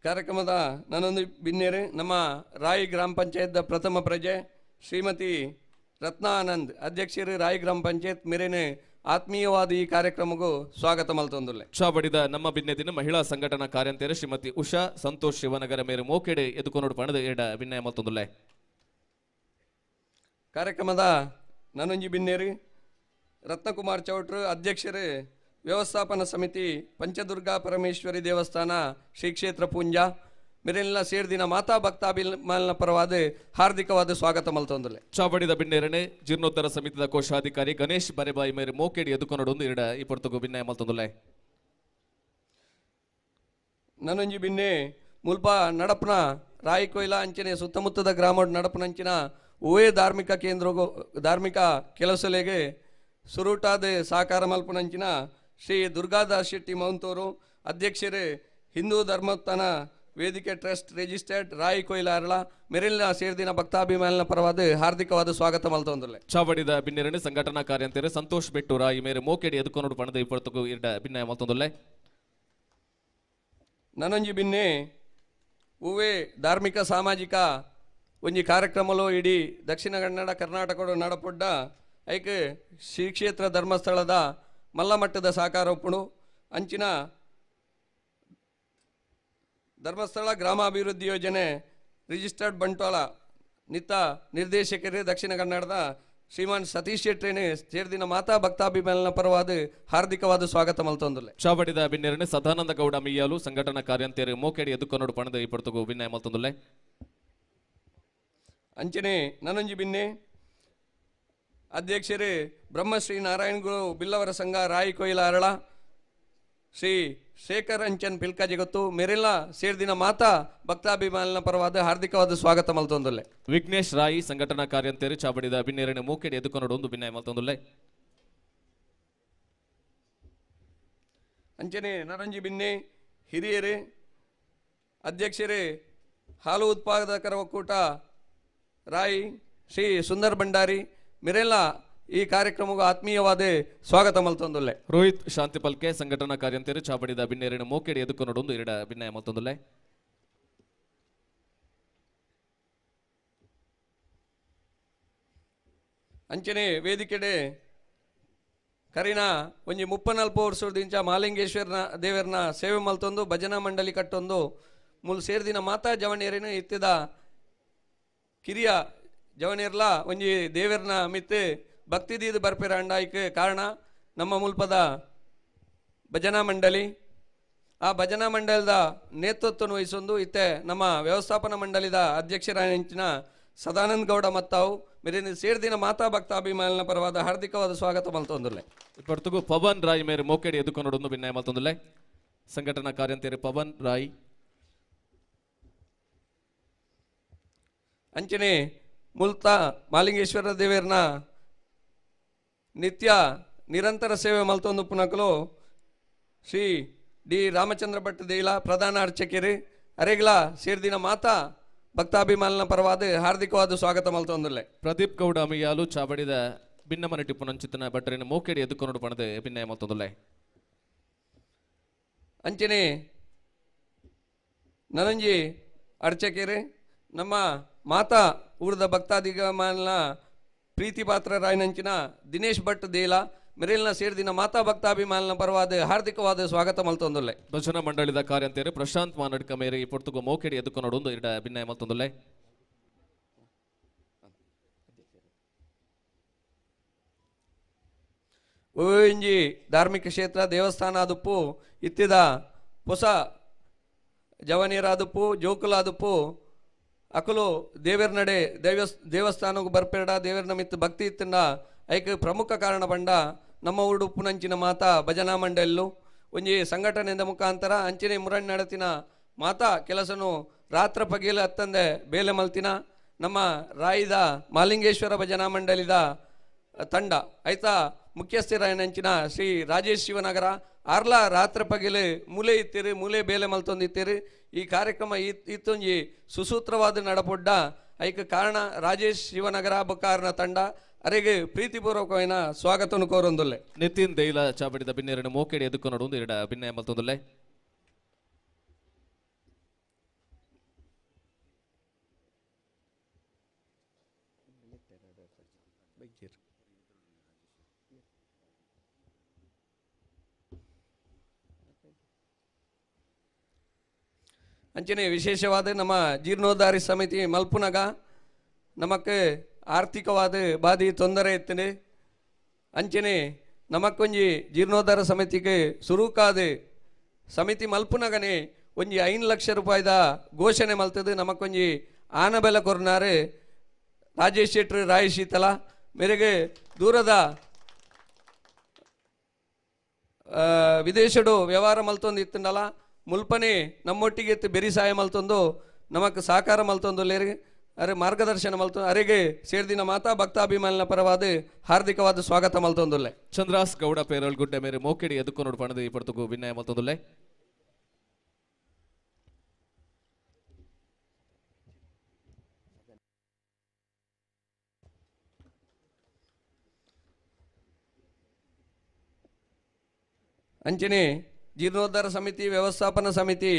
ಕಾರ್ಯಕ್ರಮದ ನಾನೊಂದು ಬಿನ್ನೇರೆ ನಮ್ಮ ರಾಯಿ ಗ್ರಾಮ ಪಂಚಾಯತ್ ಪ್ರಥಮ ಪ್ರಜೆ ಶ್ರೀಮತಿ ರತ್ನಾ ಆನಂದ್ ಅಧ್ಯಕ್ಷರು ರಾಯಿ ಗ್ರಾಮ ಪಂಚಾಯತ್ ಮೇರೇನೆ ಆತ್ಮೀಯವಾದ ಈ ಕಾರ್ಯಕ್ರಮಕ್ಕೂ ಸ್ವಾಗತ ಮಲ್ತೊಂದುಲ್ಲೆ ಚಾಬಡಿದ ನಮ್ಮ ಬಿನ್ನೆ ದಿನ ಮಹಿಳಾ ಸಂಘಟನಾ ಕಾರ್ಯಂತೇರು ಶ್ರೀಮತಿ ಉಷಾ ಸಂತೋಷ್ ಶಿವನಗರ ಮೇರೆ ಮೋಕೆಡೆ ಎದುಕೊಂಡು ಪಣದ ಎರಡ ಭಿನ್ನಾಯ ಮಲ್ತೊಂದುಲ್ಲೆ ಕಾರ್ಯಕ್ರಮದ ನಾನೊಂಜಿ ಬಿನ್ನೇರಿ ರತ್ನಕುಮಾರ್ ಚೌಟ್ರು ಅಧ್ಯಕ್ಷರು ವ್ಯವಸ್ಥಾಪನಾ ಸಮಿತಿ ಪಂಚದುರ್ಗಾ ಪರಮೇಶ್ವರಿ ದೇವಸ್ಥಾನ ಶ್ರೀ ಕ್ಷೇತ್ರ ಪೂಂಜಾ ಮೇರೆಲ್ಲ ಸೇರ್ದಿನ ಮಾತಾ ಭಕ್ತಾಭಿಮಾನ ಪರವಾದ ಹಾರ್ದಿಕವಾದ ಸ್ವಾಗತ ಮಲ್ತೊಂದುಲ್ಲೆ ಚಾಬಡಿದ ಬಿನ್ನೇರನೆ ಜೀರ್ಣೋದ್ಧಾರ ಸಮಿತಿದ ಕೋಶಾಧಿಕಾರಿ ಗಣೇಶ್ ಬರೆಬಾಯಿ ಮೇರೆ ಮೋಕೆಡಿ ಎದುಕೊಂಡು ಎರಡ ಈ ಪಡ್ತಗು ಭಿನ್ನಾಯ ಮಲ್ತೊಂದುಲ್ಲೆ ನಾನೊಂಜಿ ಬಿನ್ನೆ ಮುಲ್ಪ ನಡಪನ ರಾಯಿ ಕೊಯ್ಲ ಅಂಚನೆ ಸುತ್ತಮುತ್ತದ ಗ್ರಾಮ ನಡಪನಂಚಿನ ಓವೇ ಧಾರ್ಮಿಕ ಕೆಲಸಲೆಗೆ ಸುರುಟಾದ ಸಹಕಾರ ಮಲ್ಪನಂಚಿನ ಶ್ರೀ ದುರ್ಗಾದಾಸ್ ಶೆಟ್ಟಿ ಮೌಂತೂರು ಅಧ್ಯಕ್ಷರು ಹಿಂದೂ ಧರ್ಮೋತ್ಥಾನ ವೇದಿಕೆ ಟ್ರಸ್ಟ್ ರಿಜಿಸ್ಟರ್ಡ್ ರಾಯಿ ಕೊಯ್ಲ ಅರಳ ಮೆರಿಲ್ನ ಸೇರ್ದಿನ ಭಕ್ತಾಭಿಮಾನ ಪರವಾದ ಹಾರ್ದಿಕವಾದ ಸ್ವಾಗತ ಮಲ್ತೊಂದುಲ್ಲೆ ಚಾವಡಿದ ಬಿನ್ನೆರನೆ ಸಂಘಟನಾ ಕಾರ್ಯಂತೇರು ಸಂತೋಷ್ ಬೆಟ್ಟು ರಾಯಿ ಮೇರೆ ಮೋಕೆಡಿ ಎದುಕೊಂಡು ಪಣದ ಈ ಪಡ್ತಗು ಎರಡ ಭಿನ್ನಾಯ ಮಲ್ತೊಂದುಲ್ಲೆ ನನೊಂಜಿ ಬಿನ್ನೆ ಹೂವೇ ಧಾರ್ಮಿಕ ಸಾಮಾಜಿಕ ಒಂಜಿ ಕಾರ್ಯಕ್ರಮಲು ಇಡೀ ದಕ್ಷಿಣ ಕನ್ನಡ ಕರ್ನಾಟಕಡು ನಡಪುಡ್ಡ ಐಕೆ ಶ್ರೀ ಕ್ಷೇತ್ರ ಧರ್ಮಸ್ಥಳದ ಮಲ್ಲಮಟ್ಟದ ಸಹಕಾರ ಒಪ್ಪುಣು ಅಂಚಿನ ಧರ್ಮಸ್ಥಳ ಗ್ರಾಮಾಭಿವೃದ್ಧಿ ಯೋಜನೆ ರಿಜಿಸ್ಟರ್ಡ್ ಬಂಟ್ವಾಳ ನಿತ್ತ ನಿರ್ದೇಶಕರೇ ದಕ್ಷಿಣ ಕನ್ನಡದ ಶ್ರೀಮಾನ್ ಸತೀಶ್ ಶೆಟ್ರೇನೆ ಸೇರ್ದಿನ ಮಾತಾ ಭಕ್ತಾಭಿಮಾನ ಪರವಾದ ಹಾರ್ದಿಕವಾದ ಸ್ವಾಗತ ಮಲ್ತೊಂದುಲ್ಲೆ ಚಾವಡಿದ ಬಿನ್ನೆರನೆ ಸದಾನಂದ ಗೌಡ ಮಿಯ್ಯಾಲು ಸಂಘಟನಾ ಕಾರ್ಯಂತೇರು ಮೋಕೆಡಿ ಎದುಕೊಂಡು ಪಣದ ಈ ಪಡ್ತಗು ಭಿನ್ನಾಯ ಮಲ್ತೊಂದುಲ್ಲೆ ಅಂಚನೆ ನನಂಜಿ ಬಿನ್ನೆ ಅಧ್ಯಕ್ಷರೇ ಬ್ರಹ್ಮಶ್ರೀ ನಾರಾಯಣ ಗುರು ಬಿಲ್ಲವರ ಸಂಘ ರಾಯಿ ಕೊಯ್ಲ ಅರಳ ಶ್ರೀ ಶೇಖರ್ ಅಂಚನ್ ಪಿಲ್ಕಾಜಿ ಗೊತ್ತು ಮೇರೆಲ್ಲ ಸೇರ್ದಿನ ಮಾತಾ ಭಕ್ತಾಭಿಮಾನಿನ ಪರವಾದ ಹಾರ್ದಿಕವಾದ ಸ್ವಾಗತ ಮಲ್ತೊಂದುಲ್ಲೆ. ವಿಘ್ನೇಶ್ ರಾಯಿ ಸಂಘಟನಾ ಕಾರ್ಯಂತೇರಿ ಚಾಬಡಿದ ಬಿನ್ನೇರನೆ ಮೂಕೆಡಿ ಎದುಕೊಂಡು ಒಂದು ಭಿನ್ನಾಯ ಮಲ್ತೊಂದುಲ್ಲೆ. ಅಂಚನೆ ನರಂಜಿ ಬಿನ್ನೆ ಹಿರಿಯರೇ ಅಧ್ಯಕ್ಷರೇ ಹಾಲು ಉತ್ಪಾದಕರ ಒಕ್ಕೂಟ ರಾಯಿ ಶ್ರೀ ಸುಂದರ್ ಭಂಡಾರಿ ಮಿರೆಲ್ಲ ಈ ಕಾರ್ಯಕ್ರಮಕ್ಕೆ ಆತ್ಮೀಯವಾದ ಸ್ವಾಗತ ಮಲ್ತೊಂದುಲ್ಲೆ. ರೋಹಿತ್ ಶಾಂತಿ ಪಲ್ಕೆ ಸಂಘಟನಾ ಕಾರ್ಯಂತೇರಿ ಚಾಬಡಿದ ಬಿನ್ನೇರಿನ ಮೂಕೆಡಿ ಎದುಕೊಂಡು ಒಂದು ಎರಡ ಭಿನ್ನಾಯ ಮಲ್ತೊಂದುಲ್ಲೆ. ಅಂಚನೆ ವೇದಿಕೆಡೆ ಕರಿನ ಒಂಜಿ 34 ವರ್ಷದಿಂದ ಮಾಲಿಂಗೇಶ್ವರನ ದೇವರನ ಸೇವೆ ಮಲ್ತೊಂದು ಭಜನಾ ಮಂಡಳಿ ಕಟ್ಟೊಂದು ಮುಲ್ ಸೇರ್ದಿನ ಮಾತಾ ಜವಣಿಯರೇನು ಇತ್ತಿದ ಕಿರಿಯ ಜವಣಿಯರ್ಲ ಒಂಜಿ ದೇವರನ ಮಿತ್ತು ಭಕ್ತಿ ದೀದು ಬರ್ಪೇರ ಅಂಡಾಯ್ಕೆ ಕಾರಣ ನಮ್ಮ ಮುಲ್ಪದ ಭಜನಾ ಮಂಡಳಿ ಆ ಭಜನಾ ಮಂಡಲದ ನೇತೃತ್ವ ವಹಿಸೊಂದು ಇತ್ತೆ ನಮ್ಮ ವ್ಯವಸ್ಥಾಪನಾ ಮಂಡಳಿದ ಅಧ್ಯಕ್ಷರಾಗಿನ ಸದಾನಂದ ಗೌಡ ಮತ್ತಾವು ಮೇರೆ ಸೇರ್ದಿನ ಮಾತಾ ಭಕ್ತಾಭಿಮಾನಿನ ಪರವಾದ ಹಾರ್ದಿಕವಾದ ಸ್ವಾಗತ ಮಲ್ತೊಂದುಲ್ಲೆ. ಇಪ್ಪತ್ತುಗು ಪವನ್ ರಾಯ್ ಮೇರೆ ಮೋಕೆಡಿ ಎದುಕೊಂಡು ಒಂದು ಭಿನ್ನಾಯ ಮಲ್ತೊಂದುಲ್ಲೆ. ಸಂಘಟನಾ ಕಾರ್ಯಂತೇರಿ ಪವನ್ ರಾಯ್ ಅಂಚನೆ ಮುಲ್ತ ಮಾಲಿಂಗೇಶ್ವರ ದೇವರನ ನಿತ್ಯ ನಿರಂತರ ಸೇವೆ ಮಲ್ತೊಂದು ಪುನಕಲು ಶ್ರೀ ಡಿ ರಾಮಚಂದ್ರ ಭಟ್ ದೇಲ ಪ್ರಧಾನ ಅರ್ಚಕರು ಅರೆಗ್ಲ ಸೇರ್ದಿನ ಮಾತಾ ಭಕ್ತಾಭಿಮಾನಿನ ಪರವಾದ ಹಾರ್ದಿಕವಾದ ಸ್ವಾಗತ ಮಲ್ತೊಂದುಲ್ಲೆ. ಪ್ರದೀಪ್ ಗೌಡ ಅಮಿಯಾಲು ಚಾಬಡಿದ ಭಿನ್ನಮನೆ ಟಿಪ್ಪುನಂಚಿತನ ಭಟ್ಟರಿನ ಮೋಕೆಡಿ ಎದುಕೊಂಡು ಪಣದ ಭಿನ್ನಾಯ ಮಲ್ತೊಂದುಲ್ಲೆ. ಅಂಚನೆ ನನಂಜಿ ಅರ್ಚಕರು ನಮ್ಮ ಮಾತಾ ಊರದ ಭಕ್ತಾಭಿಮಾನಿನ ಪ್ರೀತಿ ಪಾತ್ರ ರಾಯನಂಚಿನ ದಿನೇಶ್ ಭಟ್ ದೇಲ ಮೆರೆಲ್ನ ಸೇರ್ದಿನ ಮಾತಾ ಭಕ್ತಾಭಿಮಾನಿನ ಪರವಾದ ಹಾರ್ದಿಕವಾದ ಸ್ವಾಗತ ಮಲ್ತೊಂದುಲ್ಲೆ. ಭಜನಾ ಮಂಡಳಿದ ಕಾರ್ಯಂತೇರಿ ಪ್ರಶಾಂತ್ ಮಾನಡ್ಕ ಮೇರೆ ಈ ಪೊರ್ತುಗು ಮೋಕೆಡಿ ಎದುಕೊಂಡು ಒಂದು ಎರಡ ಭಿನ್ನಾಯ ಮಲ್ತೊಂದುಲ್ಲೆ. ಓಂಜಿ ಧಾರ್ಮಿಕ ಕ್ಷೇತ್ರ ದೇವಸ್ಥಾನ ಆದುಪ್ಪು ಇತ್ತಿದ ಹೊಸ ಜವನಿಯರಾದುಪ್ಪು ಜೋಕುಲಾದುಪ್ಪು ಅಕಲು ದೇವರ ನಡೆ ದೇವಸ್ಥಾನಕ್ಕೆ ಬರ್ಪೇಡ ದೇವರ ಮಿತ್ತು ಭಕ್ತಿ ಇತ್ತಿನ ಐಕ್ ಪ್ರಮುಖ ಕಾರಣ ಬಂಡ ನಮ್ಮ ಊರು ಉಪ್ಪುನಂಚಿನ ಮಾತಾ ಭಜನಾ ಮಂಡಳಿಲು ಒಂಜಿ ಸಂಘಟನೆಯಿಂದ ಮುಖಾಂತರ ಅಂಚಿನ ಮುರಣ್ ನಡತಿನ ಮಾತಾ ಕೆಲಸನು ರಾತ್ರ ಪಗೀಲ ಹತ್ತಂದೆ ಬೇಲೆ ಮಲ್ತಿನ ನಮ್ಮ ರಾಯಿದ ಮಾಲಿಂಗೇಶ್ವರ ಭಜನಾ ಮಂಡಳಿದ ತಂಡ ಐತ ಮುಖ್ಯಸ್ಥರಾಯನಂಚಿನ ಶ್ರೀ ರಾಜೇಶ್ ಶಿವನಗರ ಆರ್ಲ ರಾತ್ರ ಪಗೀಲು ಮೂಲೆ ಇತ್ತೀರಿ ಮೂಲೆ ಬೇಲೆ ಮಲ್ತೊಂದಿತ್ತೀರಿ. ಈ ಕಾರ್ಯಕ್ರಮ ಇತ್ತೊಂಜಿ ಸುಸೂತ್ರವಾದ ನಡಪೊಡ್ಡ ಐಕ ಕಾರಣ ರಾಜೇಶ್ ಶಿವನಗರ ಬೊಕ್ಕಾರನ ತಂಡ ಅರೆಗೆ ಪ್ರೀತಿಪೂರ್ವಕమైన ಸ್ವಾಗತವನ್ನು ಕೋರೊಂದುಲ್ಲೆ. ನಿತಿನ್ ದೇಲ ಚಾಬಡಿದ ಭಿನ್ನೇರಿನ ಮೋಕೆಡಿ ಎದುಕೊಂಡು ಒಂದು ಎರಡ ಭಿನ್ನಾಯ ಮಲ್ತೊಂದುಲ್ಲೆ. ಅಂಚನೆ ವಿಶೇಷವಾದ ನಮ್ಮ ಜೀರ್ಣೋದ್ಧಾರಿ ಸಮಿತಿ ಮಲ್ಪುನಗ ನಮಕ್ಕೆ ಆರ್ಥಿಕವಾದ ಬಾದಿ ತೊಂದರೆ ಇತ್ತದೆ. ಅಂಚನೆ ನಮಕ್ಕೊಂಜಿ ಜೀರ್ಣೋದ್ಧಾರ ಸಮಿತಿಗೆ ಸುರೂಕಾದ ಸಮಿತಿ ಮಲ್ಪುನಗನೆ ಒಂಜಿ 5 ಲಕ್ಷ ರೂಪಾಯಿದ ಘೋಷಣೆ ಮಲ್ತದೆ. ನಮಕ್ಕೊಂಜಿ ಆನಬೆಲ ಕೊರ್ನಾರೆ ರಾಜೇಶ್ ಶೆಟ್ಟಿ ರಾಯಿ ಶೀತಲ ಮೇರೆಗೆ ದೂರದ ವಿದೇಶಡು ವ್ಯವಹಾರ ಮಲ್ತೊಂದು ಇತ್ತಂಡಲ್ಲ ಮುಲ್ಪನೆ ನಮ್ಮೊಟ್ಟಿಗೆ ಎತ್ತು ಬೆರಿ ಸಹಾಯ ಮಲ್ತೊಂದು ನಮಕ್ ಸಹಕಾರ ಮಲ್ತೊಂದು ಅರೆ ಮಾರ್ಗದರ್ಶನ ಮಲ್ತು ಅರೆಗೆ ಸೇರ್ದಿನ ಮಾತಾ ಭಕ್ತಾಭಿಮಾನಿನ ಪರವಾದ ಹಾರ್ದಿಕವಾದ ಸ್ವಾಗತ ಮಲ್ತೊಂದುಲ್ಲೆ. ಚಂದ್ರಾಸ್ ಗೌಡ ಪೇರಲ್ ಗುಡ್ಡೆ ಮೇರೆ ಮೋಕೆಡಿ ಎದುಕೊಂಡು ಪಣದ ಈ ಪೊರ್ತುಗು ಭಿನ್ನಾಯ ಮಲ್ತೊಂದುಲ್ಲೆ. ಅಂಚನೆ ಜೀರ್ಣೋದ್ಧಾರ ಸಮಿತಿ ವ್ಯವಸ್ಥಾಪನಾ ಸಮಿತಿ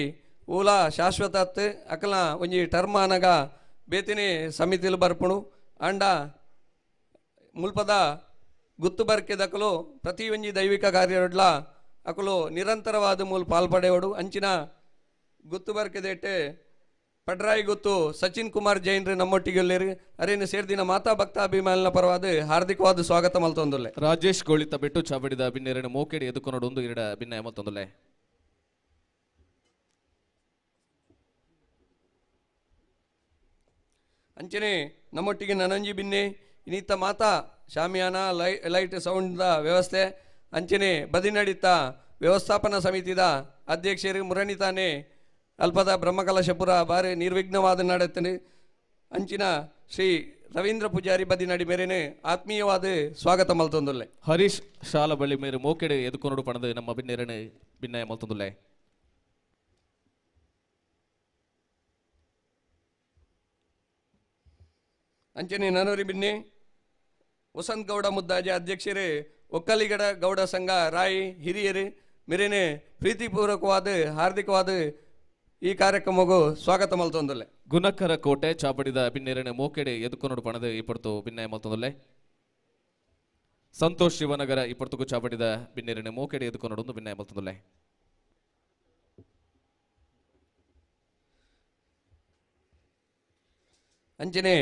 ಊಲ ಶಾಶ್ವತ ಅಕಲ ಒಂಜಿ ಟರ್ಮ್ ಅನಗ ಬೇತಿನಿ ಸಮಿತಿಲು ಬರ್ಪುಣು ಅಂಡ ಮುಲ್ಪದ ಗುತ್ತು ಬರ್ಕೆದಕಲು ಪ್ರತಿ ಒಂಜಿ ದೈವಿಕ ಕಾರ್ಯಡ್ಲ ಅಕಲು ನಿರಂತರವಾದ ಮೂಲ ಪಾಲ್ಪಡೆಯೋಡು ಅಂಚಿನ ಗುತ್ತು ಬರ್ಕೆದೇಟೆ ಪಡ್ರಾಯಿ ಗುತ್ತು ಸಚಿನ್ ಕುಮಾರ್ ಜೈನ್ರು ನಮ್ಮೊಟ್ಟಿಗೆ ಅರೇನು ಸೇರ್ದಿನ ಮಾತಾ ಭಕ್ತಾಭಿಮಾನಿನ ಪರವಾದ ಹಾರ್ದಿಕವಾದ ಸ್ವಾಗತ ಮಲ್ತೊಂದುಲ್ಲೆ. ರಾಜೇಶ್ ಗೋಳಿತ ಬಿಟ್ಟು ಚಾಬಡಿದ ಭಿನ್ನೇರಿನ ಮೋಕೆಡಿ ಎದುಕೊಂಡು ಒಂದು ಎರಡ ಭಿನ್ನಾಯ ಮಲ್ತೊಂದುಲ್ಲೆ. ಅಂಚನೆ ನಮ್ಮೊಟ್ಟಿಗೆ ನನಂಜಿ ಬಿನ್ನೆ ಇನ್ನಿತ್ತ ಮಾತಾ ಶಾಮಿಯಾನ ಲೈಟ್ ಸೌಂಡ್ದ ವ್ಯವಸ್ಥೆ ಅಂಚನೆ ಬದಿನಡಿತ ವ್ಯವಸ್ಥಾಪನಾ ಸಮಿತಿದ ಅಧ್ಯಕ್ಷರು ಮುರಣಿತಾನೆ ಅಲ್ಪದ ಬ್ರಹ್ಮಕಲಶಪುರ ಬಾರಿ ನಿರ್ವಿಘ್ನವಾದ ನಡೆತನೆ ಅಂಚಿನ ಶ್ರೀ ರವೀಂದ್ರ ಪೂಜಾರಿ ಬದಿನಡಿ ಮೇರೆನೆ ಆತ್ಮೀಯವಾದ ಸ್ವಾಗತ ಮಲ್ತೊಂದುಲ್ಲೆ ಹರೀಶ್ ಶಾಲ ಬಳಿ ಮೇರೆ ಮೋಕೆಡೆ ಎದುಕೊಂಡು ಪಣದು ನಮ್ಮ ಬಿನ್ನೆರನೆ ಬಿನ್ನಾಯ ಮಲ್ತೊಂದುಲ್ಲೆ ಅಂಚನೆ ನನೂರಿ ಬಿನ್ನೆ ವಸಂತ್ ಗೌಡ ಮುದ್ದಾಜೆ ಅಧ್ಯಕ್ಷರೇ ಒಕ್ಕಲಿಗಡ ಗೌಡ ಸಂಘ ರಾಯಿ ಹಿರಿಯರು ಮೇರೇನೆ ಪ್ರೀತಿಪೂರ್ವಕವಾದ ಹಾರ್ದಿಕವಾದ ಈ ಕಾರ್ಯಕ್ರಮಕ್ಕೂ ಸ್ವಾಗತ ಮಲ್ತೊಂದುಲ್ಲೆ ಗುಣಕರ ಕೋಟೆ ಚಾಪಡಿದ ಬಿನ್ನೆರನೆ ಮೋಕೆಡೆ ಎದುಕೊಂಡು ಪಣದು ಇಪ್ಪತ್ತು ಬಿನ್ನಾಯ ಮಲ್ತೊಂದುಲ್ಲೆ ಸಂತೋಷ್ ಶಿವನಗರ ಇಪ್ಪತ್ತಕ್ಕೂ ಚಾಪಡಿದ ಬಿನ್ನೆರನೆ ಮೋಕೆಡೆ ಎದುಕೊಂಡು ಬಿನ್ನಾಯ ಮಲ್ತೊಂದುಲ್ಲೆ ಅಂಚನೆ